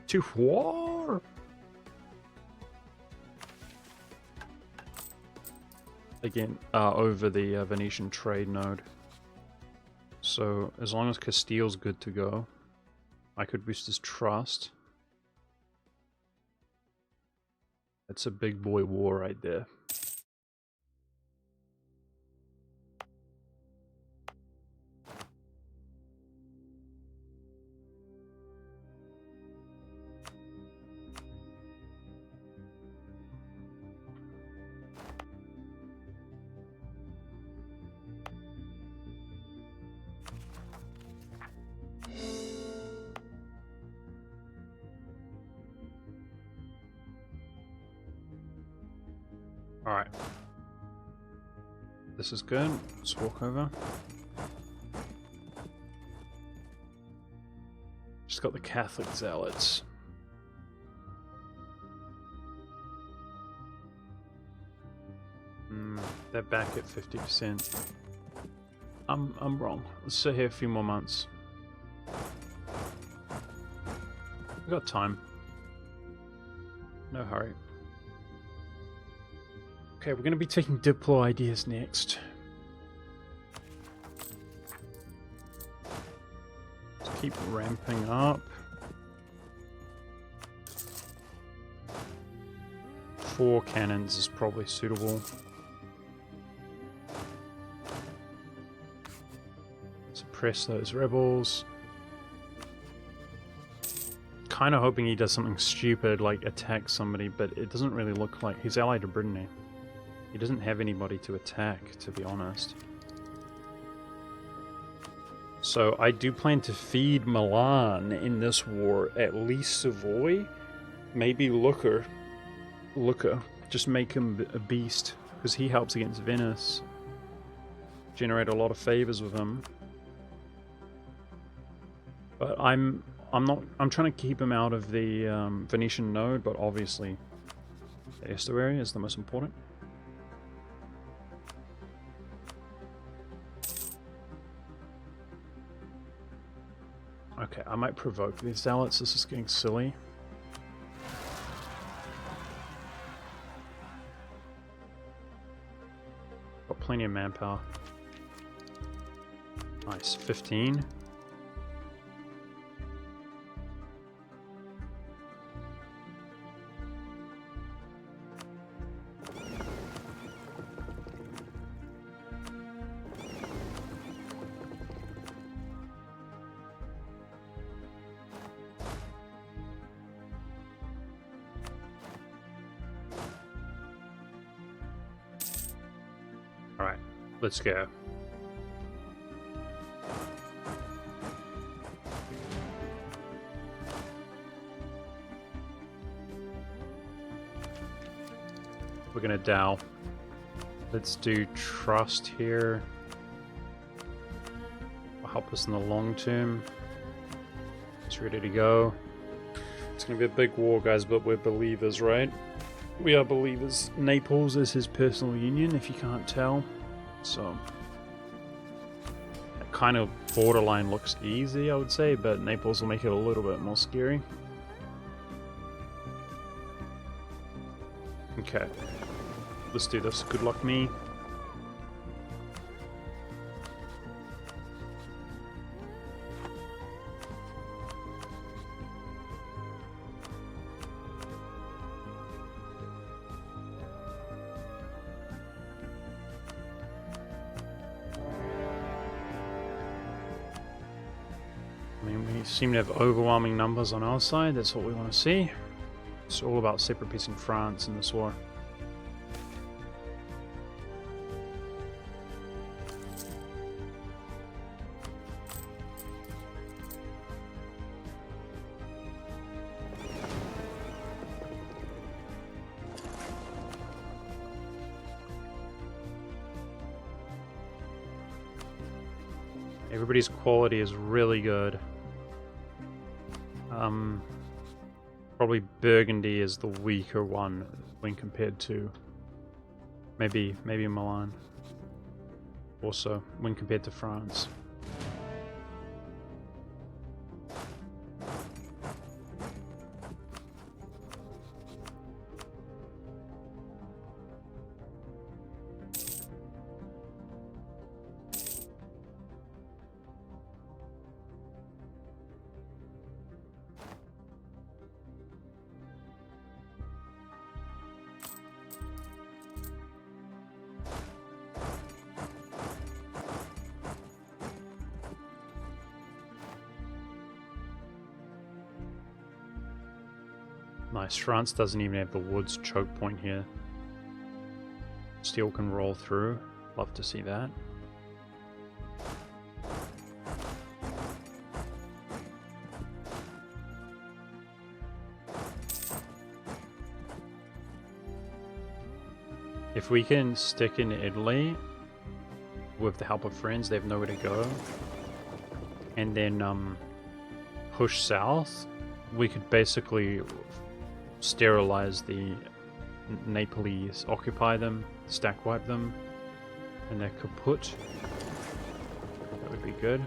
To war! Again, over the Venetian trade node. So as long as Castile's good to go, I could boost his trust. That's a big boy war right there. Alright. This is good. Let's walk over. Just got the Catholic zealots. They're back at 50%. I'm wrong. Let's sit here a few more months. We've got time. No hurry. Okay, we're going to be taking DIPLO ideas next. Let's keep ramping up. 4 cannons is probably suitable. Suppress those rebels. Kind of hoping he does something stupid like attack somebody, but it doesn't really look like he's allied to Brittany. He doesn't have anybody to attack, to be honest. So I do plan to feed Milan in this war, at least Savoy, maybe Lucca. Just make him a beast, because he helps against Venice. Generate a lot of favors with him. But I'm trying to keep him out of the Venetian node, but obviously the estuary is the most important. Okay, I might provoke these zealots. This is getting silly. Got plenty of manpower. Nice, 15. Alright, let's go. We're gonna Dow. Let's do trust here. Will help us in the long term. It's ready to go. It's gonna be a big war, guys, but we're believers, right? We are believers. Naples is his personal union, if you can't tell. So that kind of borderline looks easy, I would say, but Naples will make it a little bit more scary. Okay. Let's do this. Good luck, me. I mean, we seem to have overwhelming numbers on our side. That's what we want to see. It's all about separating France in this war. Everybody's quality is really good. Probably Burgundy is the weaker one when compared to maybe Milan. Also, when compared to France. Nice. France doesn't even have the woods choke point here. Steel can roll through. Love to see that. If we can stick in Italy with the help of friends, they have nowhere to go. And then push south, we could basically sterilize the Naples, occupy them, stack wipe them, and they're kaput. That would be good.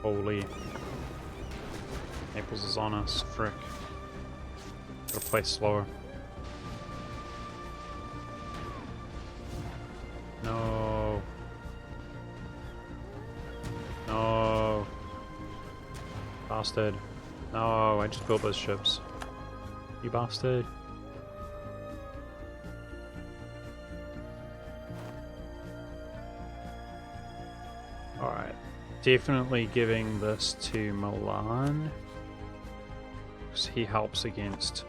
Holy. Naples is on us, frick. Gotta play slower. No. No. Bastard. No, I just built those ships. You bastard. Alright. Definitely giving this to Milan. Because he helps against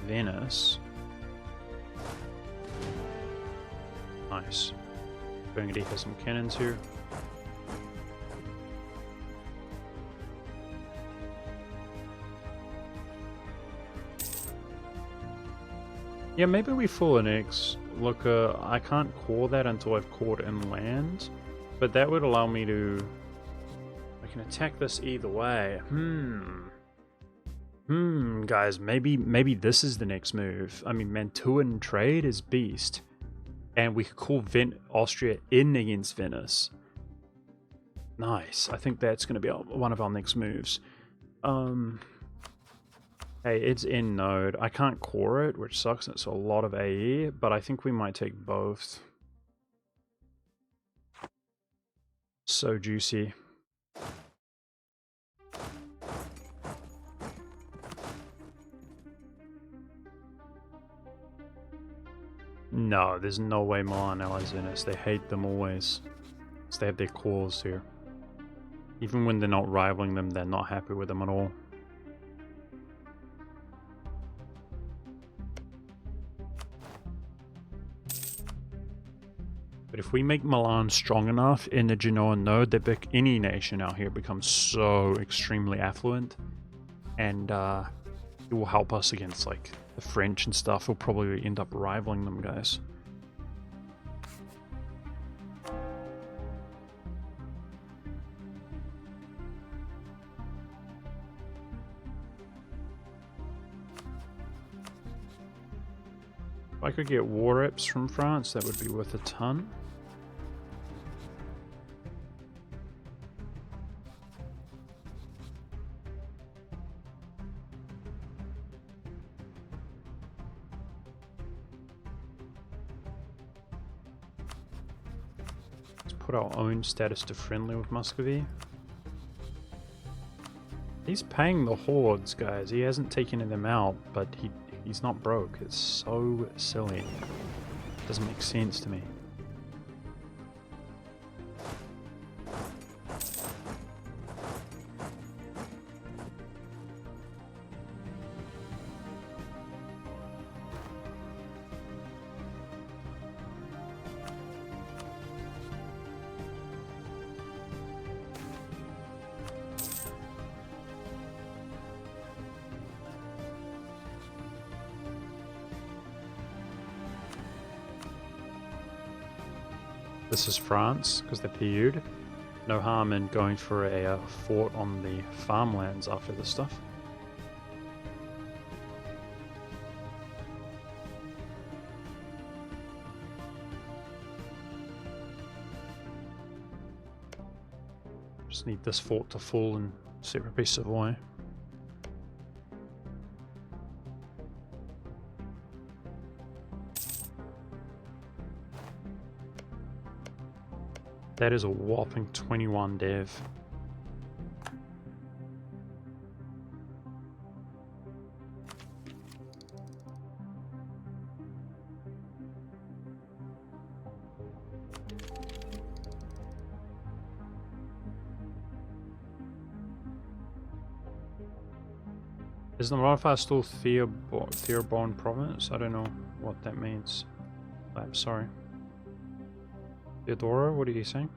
Venice. Nice. Burgundy has some cannons here. Yeah, maybe we full annex. Look, I can't core that until I've cored inland, but that would allow me to... I can attack this either way. Guys, maybe this is the next move. I mean, Mantuan trade is beast, and we could call Austria in against Venice. Nice. I think that's going to be one of our next moves. Hey, it's in node. I can't core it, which sucks. It's a lot of AE, but I think we might take both. So juicy. No, there's no way Milan allies Venice. They hate them always. So they have their cores here. Even when they're not rivaling them, they're not happy with them at all. But if we make Milan strong enough in the Genoa node, that any nation out here becomes so extremely affluent, and it will help us against like the French and stuff. We'll probably end up rivaling them, guys. If I could get war reps from France, that would be worth a ton. Put our own status to friendly with Muscovy. He's paying the hordes, guys. He hasn't taken them out, but he's not broke. It's so silly. Doesn't make sense to me. This is France, because they're PU'd. No harm in going for a fort on the farmlands after this stuff. Just need this fort to fall and separate piece of Savoy. That is a whopping 21 dev. Is the modifier still Theodoro province? I don't know what that means. I'm sorry. Theodoro, what are you saying?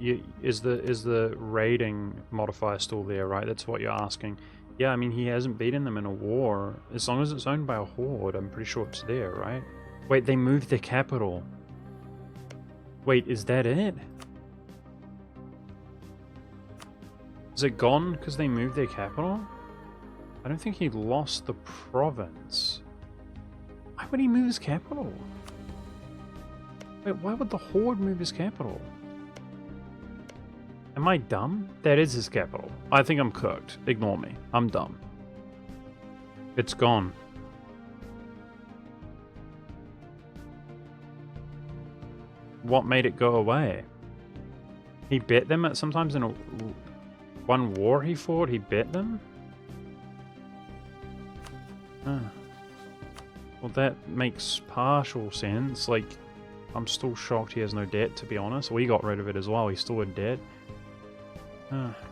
Is the raiding modifier still there, right? That's what you're asking. Yeah, I mean, he hasn't beaten them in a war. As long as it's owned by a horde, I'm pretty sure it's there, right? Wait, they moved their capital. Wait, is that it? Is it gone because they moved their capital? I don't think he lost the province. Why would he move his capital? Wait, why would the horde move his capital? Am I dumb? That is his capital. I think I'm cooked. Ignore me. I'm dumb. It's gone. What made it go away? He bet them at sometimes in one war he fought, he bet them? Huh. Well, that makes partial sense. Like, I'm still shocked he has no debt, to be honest. We got rid of it as well. He's still in debt.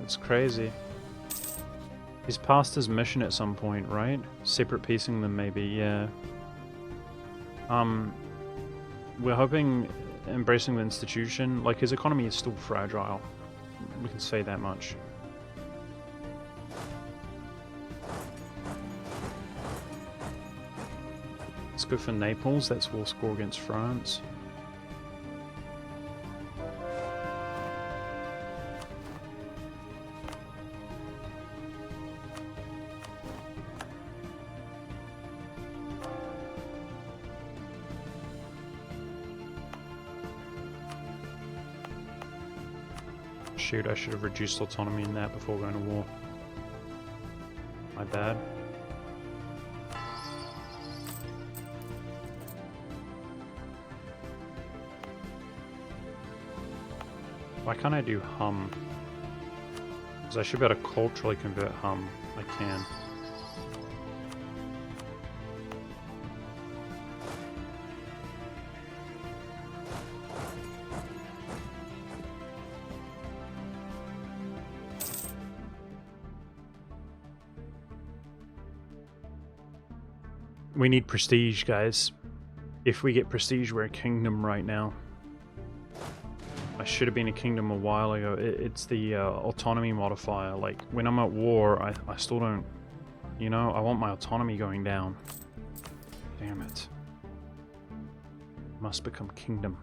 It's crazy. He's passed his mission at some point, right? Separate piecing them, maybe, yeah. We're hoping embracing the institution. Like, his economy is still fragile. We can say that much. Let's go for Naples. That's war score against France. Shoot, I should have reduced autonomy in that before going to war. My bad. Why can't I do hum? Because I should be able to culturally convert hum. I can. We need prestige, guys. If we get prestige, we're a kingdom right now. I should have been a kingdom a while ago. It's the autonomy modifier. Like, when I'm at war, I still don't... You know, I want my autonomy going down. Damn it. Must become kingdom.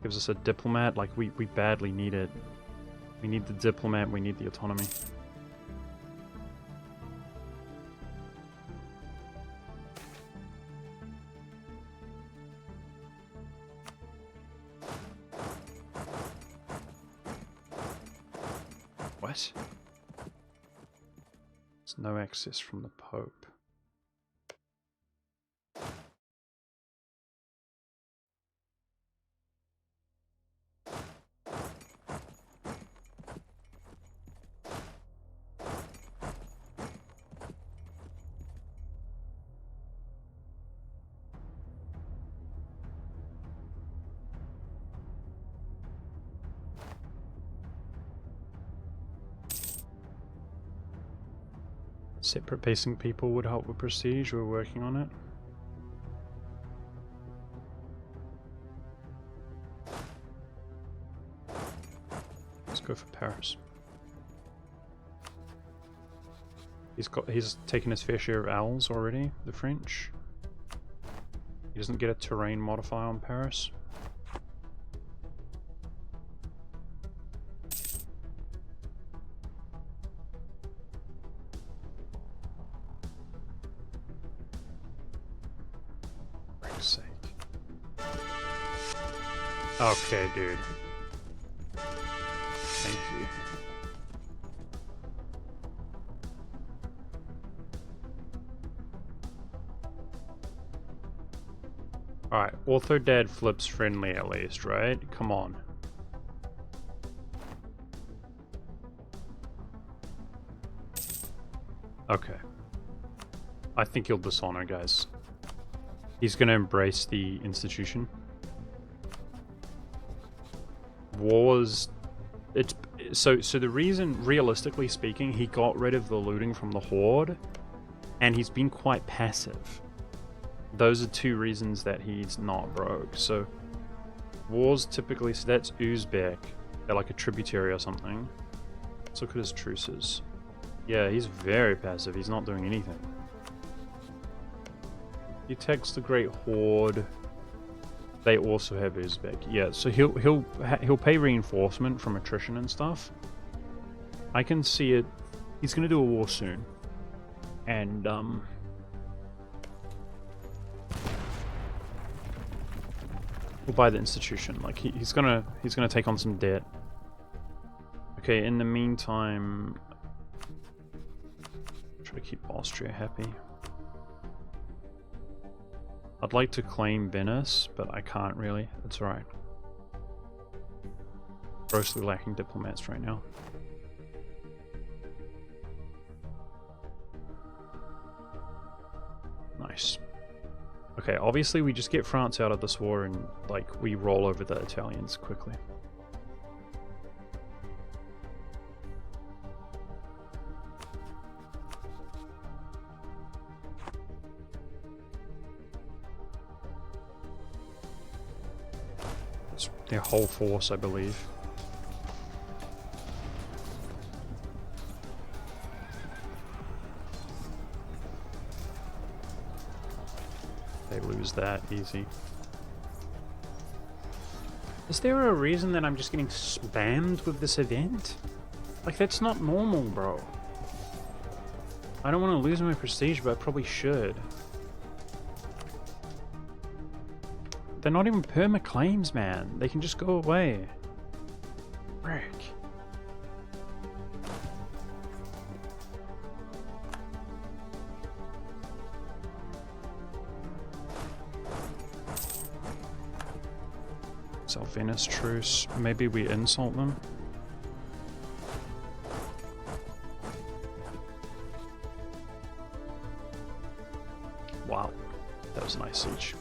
Gives us a diplomat. Like, we badly need it. We need the diplomat, we need the autonomy. What? There's no access from the Pope. Separate pacing people would help with prestige. We're working on it. Let's go for Paris. He's taken his fair share of owls already, the French. He doesn't get a terrain modifier on Paris. Okay, dude. Thank you. Alright, Orthodad flips friendly at least, right? Come on. Okay. I think he'll dishonor, guys. He's gonna embrace the institution. Wars... So the reason, realistically speaking, he got rid of the looting from the Horde, and he's been quite passive. Those are two reasons that he's not broke. So, wars typically... So that's Uzbek. They're like a tributary or something. Let's look at his truces. Yeah, he's very passive. He's not doing anything. He takes the Great Horde. They also have Uzbek. Yeah, so he'll pay reinforcement from attrition and stuff. I can see it. He's gonna do a war soon, and We'll buy the institution. Like he's gonna take on some debt. Okay, in the meantime, try to keep Austria happy. I'd like to claim Venice, but I can't really. It's alright. Grossly lacking diplomats right now. Nice. Okay, obviously we just get France out of this war and, like, we roll over the Italians quickly. It's their whole force, I believe. They lose that easy. Is there a reason that I'm just getting spammed with this event? Like, that's not normal, bro. I don't want to lose my prestige, but I probably should. They're not even perma claims, man. They can just go away. Frick. So Venice truce. Maybe we insult them. Wow, that was a nice siege.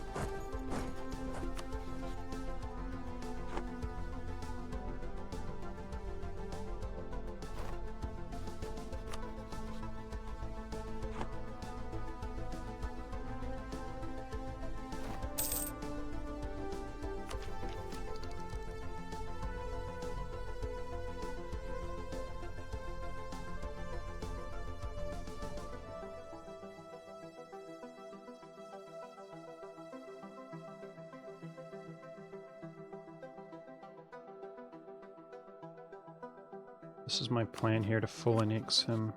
This is my plan here to full annex him,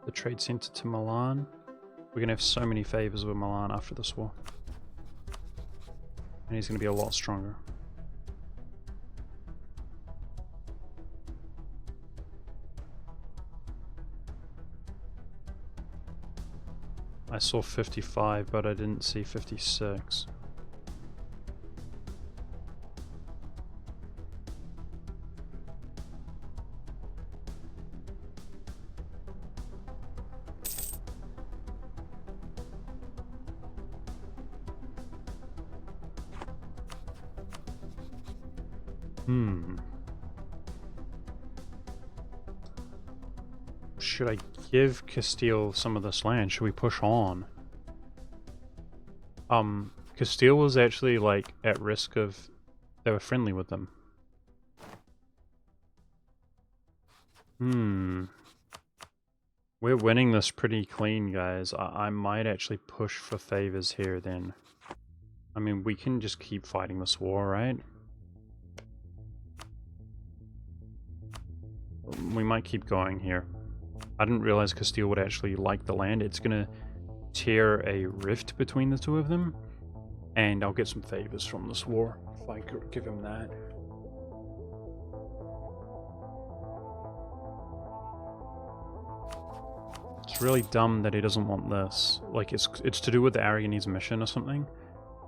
the trade center to Milan. We're going to have so many favors with Milan after this war. And he's going to be a lot stronger. I saw 55, but I didn't see 56. Should I give Castile some of this land? Should we push on? Castile was actually, like, at risk of... They were friendly with them. We're winning this pretty clean, guys. I might actually push for favors here, then. I mean, we can just keep fighting this war, right? We might keep going here. I didn't realize Castile would actually like the land. It's gonna tear a rift between the two of them, and I'll get some favors from this war if I could give him that. It's really dumb that he doesn't want this. Like, it's to do with the Aragonese mission or something,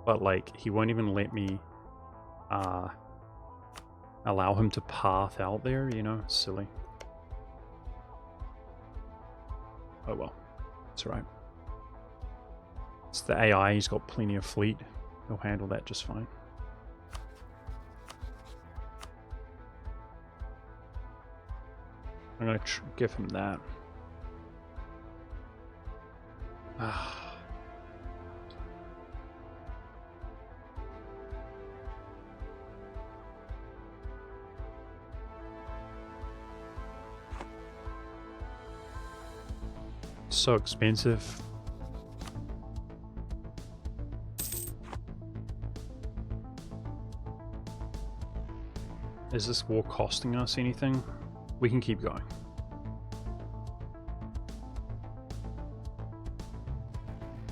but like he won't even let me allow him to path out there, you know? It's silly. Oh well, it's alright. It's the AI, he's got plenty of fleet. He'll handle that just fine. I'm gonna give him that. So expensive. Is this war costing us anything? We can keep going.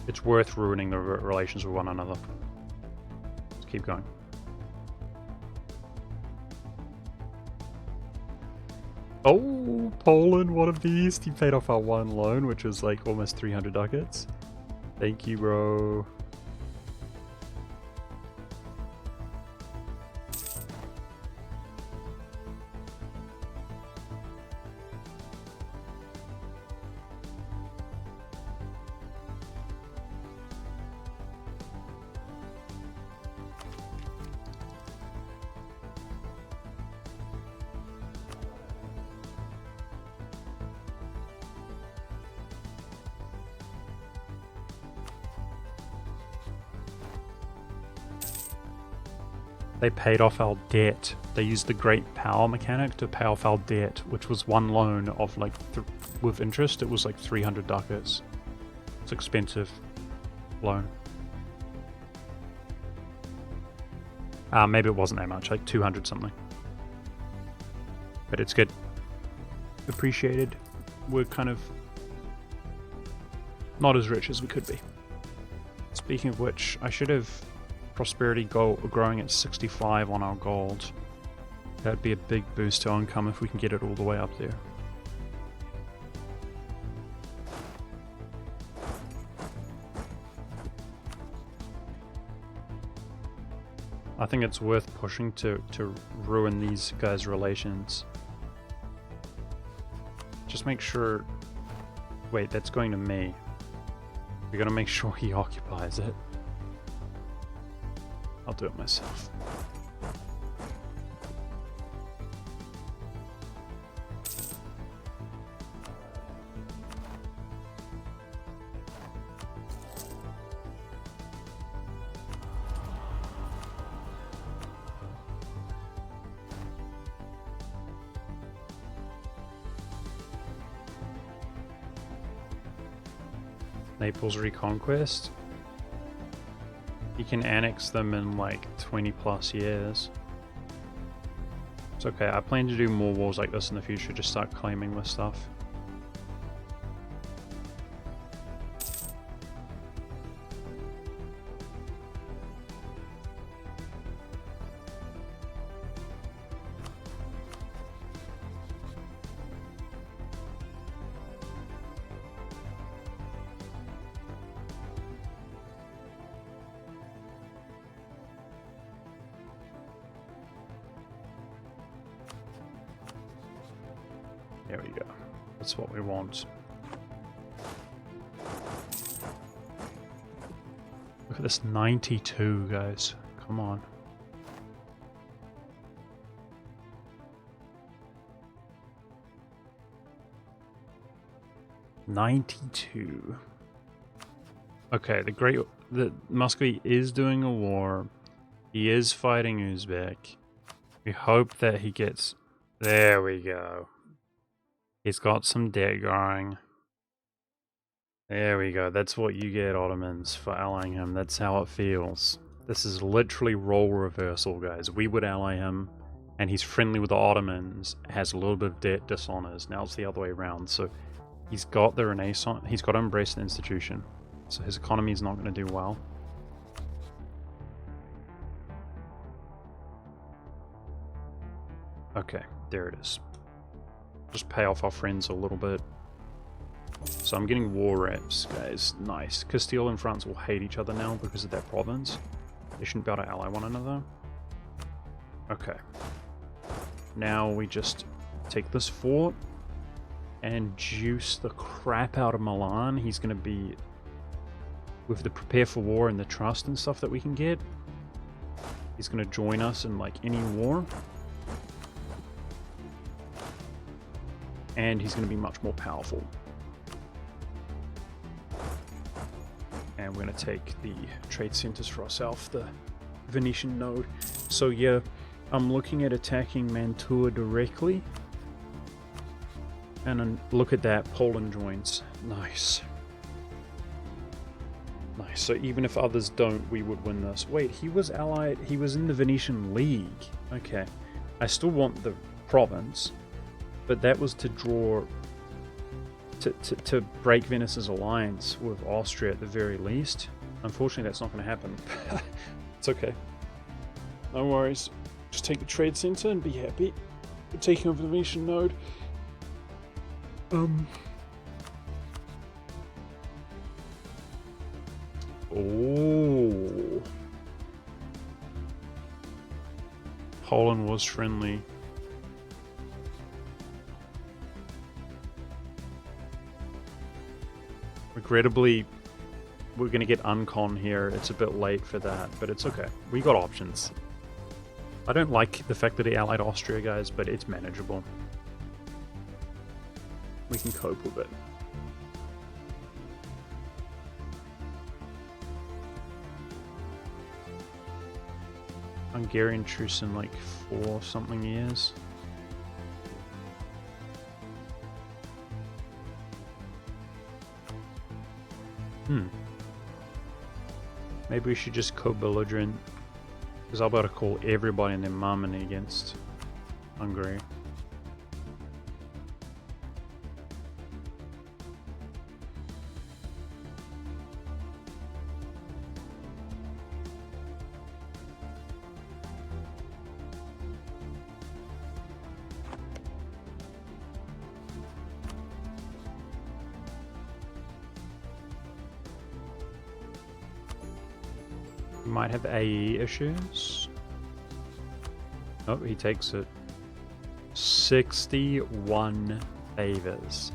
It's worth ruining the relations with one another. Let's keep going. Oh, Poland, what a beast. He paid off our one loan, which was like almost 300 ducats. Thank you, bro. They paid off our debt. They used the great power mechanic to pay off our debt, which was one loan of like, with interest, it was like 300 ducats. It's expensive loan. Maybe it wasn't that much, like 200 something. But it's good. Appreciated. We're kind of not as rich as we could be. Speaking of which, I should have prosperity growing at 65 on our gold. That'd be a big boost to income if we can get it all the way up there. I think it's worth pushing to ruin these guys' relations. Just make sure... Wait, that's going to me. We're gonna make sure he occupies it. I'll do it myself. Naples Reconquest. You can annex them in like 20 plus years. It's okay, I plan to do more wars like this in the future, just start claiming this stuff. There we go. That's what we want. Look at this 92, guys. Come on. $92. Okay, the Muscovy is doing a war. He is fighting Uzbek. We hope that he gets... There we go. He's got some debt going. There we go. That's what you get, Ottomans, for allying him. That's how it feels. This is literally role reversal, guys. We would ally him, and he's friendly with the Ottomans, has a little bit of debt, dishonors. Now it's the other way around. So he's got the Renaissance. He's got to embrace the institution. So his economy is not going to do well. Okay, there it is. Just pay off our friends a little bit. So I'm getting war reps, guys. Nice. Castile and France will hate each other now because of that province. They shouldn't be able to ally one another. Okay. Now we just take this fort and juice the crap out of Milan. He's going to be... With the prepare for war and the trust and stuff that we can get, he's going to join us in like any war. And he's going to be much more powerful. And we're going to take the trade centers for ourselves, the Venetian node. So yeah, I'm looking at attacking Mantua directly. And then look at that, Poland joins. Nice. Nice, so even if others don't, we would win this. Wait, he was allied, he was in the Venetian League. Okay, I still want the province. But that was to draw, to break Venice's alliance with Austria at the very least. Unfortunately, that's not going to happen. It's okay. No worries. Just take the trade center and be happy. We're taking over the Venetian node. Oh. Poland was friendly. Regrettably, we're going to get uncon here. It's a bit late for that, but it's okay. We got options. I don't like the fact that he allied Austria, guys, but it's manageable. We can cope with it. Hungarian truce in like 4 something years. Maybe we should just co-belligerent, because I'm about to call everybody and their mum in against Hungary. Might have AE issues. Oh, he takes it. 61 favors.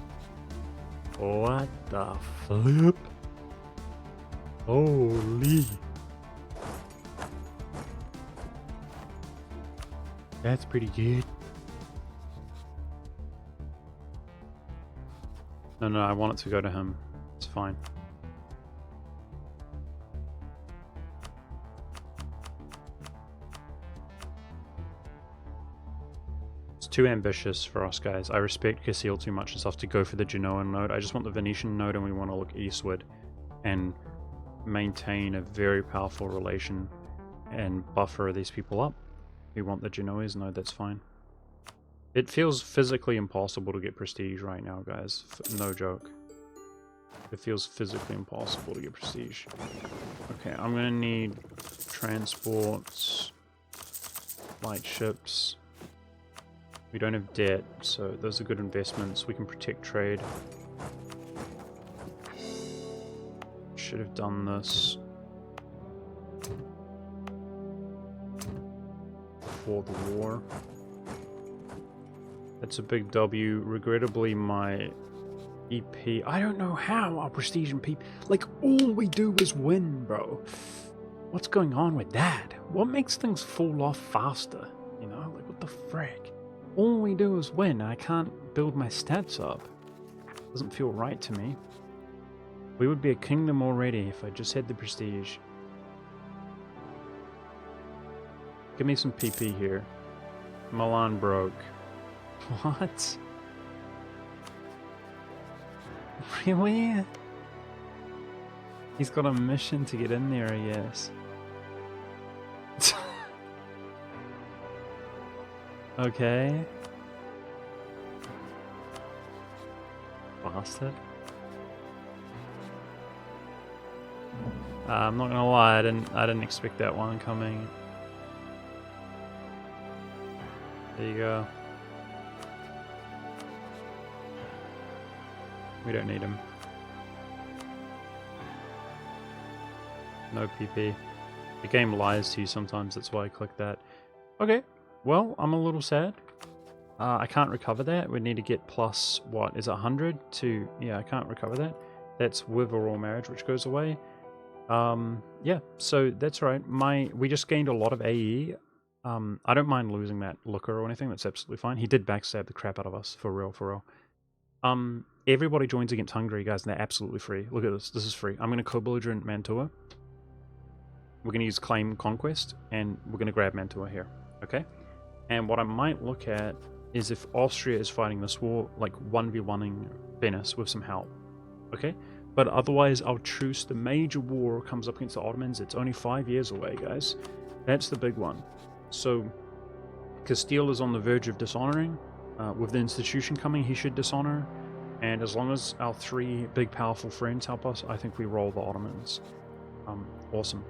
What the flip? Holy. That's pretty good. No, I want it to go to him. It's fine. Too ambitious for us, guys. I respect Castile too much and stuff to go for the Genoan node. I just want the Venetian node, and we want to look eastward and maintain a very powerful relation and buffer these people up. We want the Genoese node, that's fine. It feels physically impossible to get prestige right now, guys. No joke. It feels physically impossible to get prestige. Okay, I'm gonna need transports, light ships. We don't have debt, so those are good investments. We can protect trade. Should have done this before the war. That's a big W. Regrettably, my EP... I don't know how our prestige and PP... Like, all we do is win, bro. What's going on with that? What makes things fall off faster? You know, like, what the frick? All we do is win. I can't build my stats up. Doesn't feel right to me. We would be a kingdom already if I just had the prestige. Give me some PP here. Milan broke. What? Really? He's got a mission to get in there, I guess. Okay. Bastard. I'm not gonna lie, I didn't expect that one coming. There you go. We don't need him. No PP. The game lies to you sometimes, that's why I clicked that. Okay. Well, I'm a little sad. I can't recover that. We need to get plus, what, is it 100 to... Yeah, I can't recover that. That's with a royal marriage, which goes away. Yeah, so that's right. We just gained a lot of AE. I don't mind losing that looker or anything. That's absolutely fine. He did backstab the crap out of us, for real, for real. Everybody joins against Hungary, guys, and they're absolutely free. Look at this. This is free. I'm going to co-belligerent Mantua. We're going to use claim conquest, and we're going to grab Mantua here. Okay? And what I might look at is if Austria is fighting this war, like 1v1ing Venice with some help. Okay? But otherwise, I'll truce. The major war comes up against the Ottomans. It's only 5 years away, guys. That's the big one. So, Castile is on the verge of dishonoring. With the institution coming, he should dishonor. And as long as our 3 big, powerful friends help us, I think we roll the Ottomans. Awesome.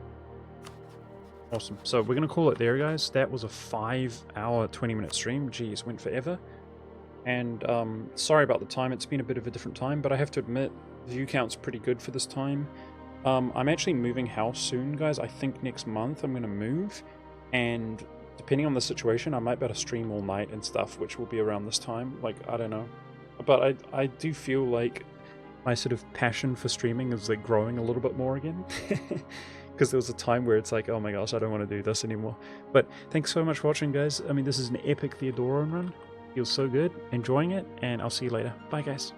Awesome. So we're going to call it there, guys. That was a 5-hour, 20-minute stream. Jeez, went forever. And sorry about the time, it's been a bit of a different time, but I have to admit, view count's pretty good for this time. I'm actually moving house soon, guys. I think next month I'm going to move, and depending on the situation, I might be able to stream all night and stuff, which will be around this time. Like, I don't know. But I do feel like my sort of passion for streaming is like growing a little bit more again. Because there was a time where it's like, oh my gosh, I don't want to do this anymore. But thanks so much for watching, guys. I mean, this is an epic Theodoro run. Feels so good. Enjoying it, and I'll see you later. Bye, guys.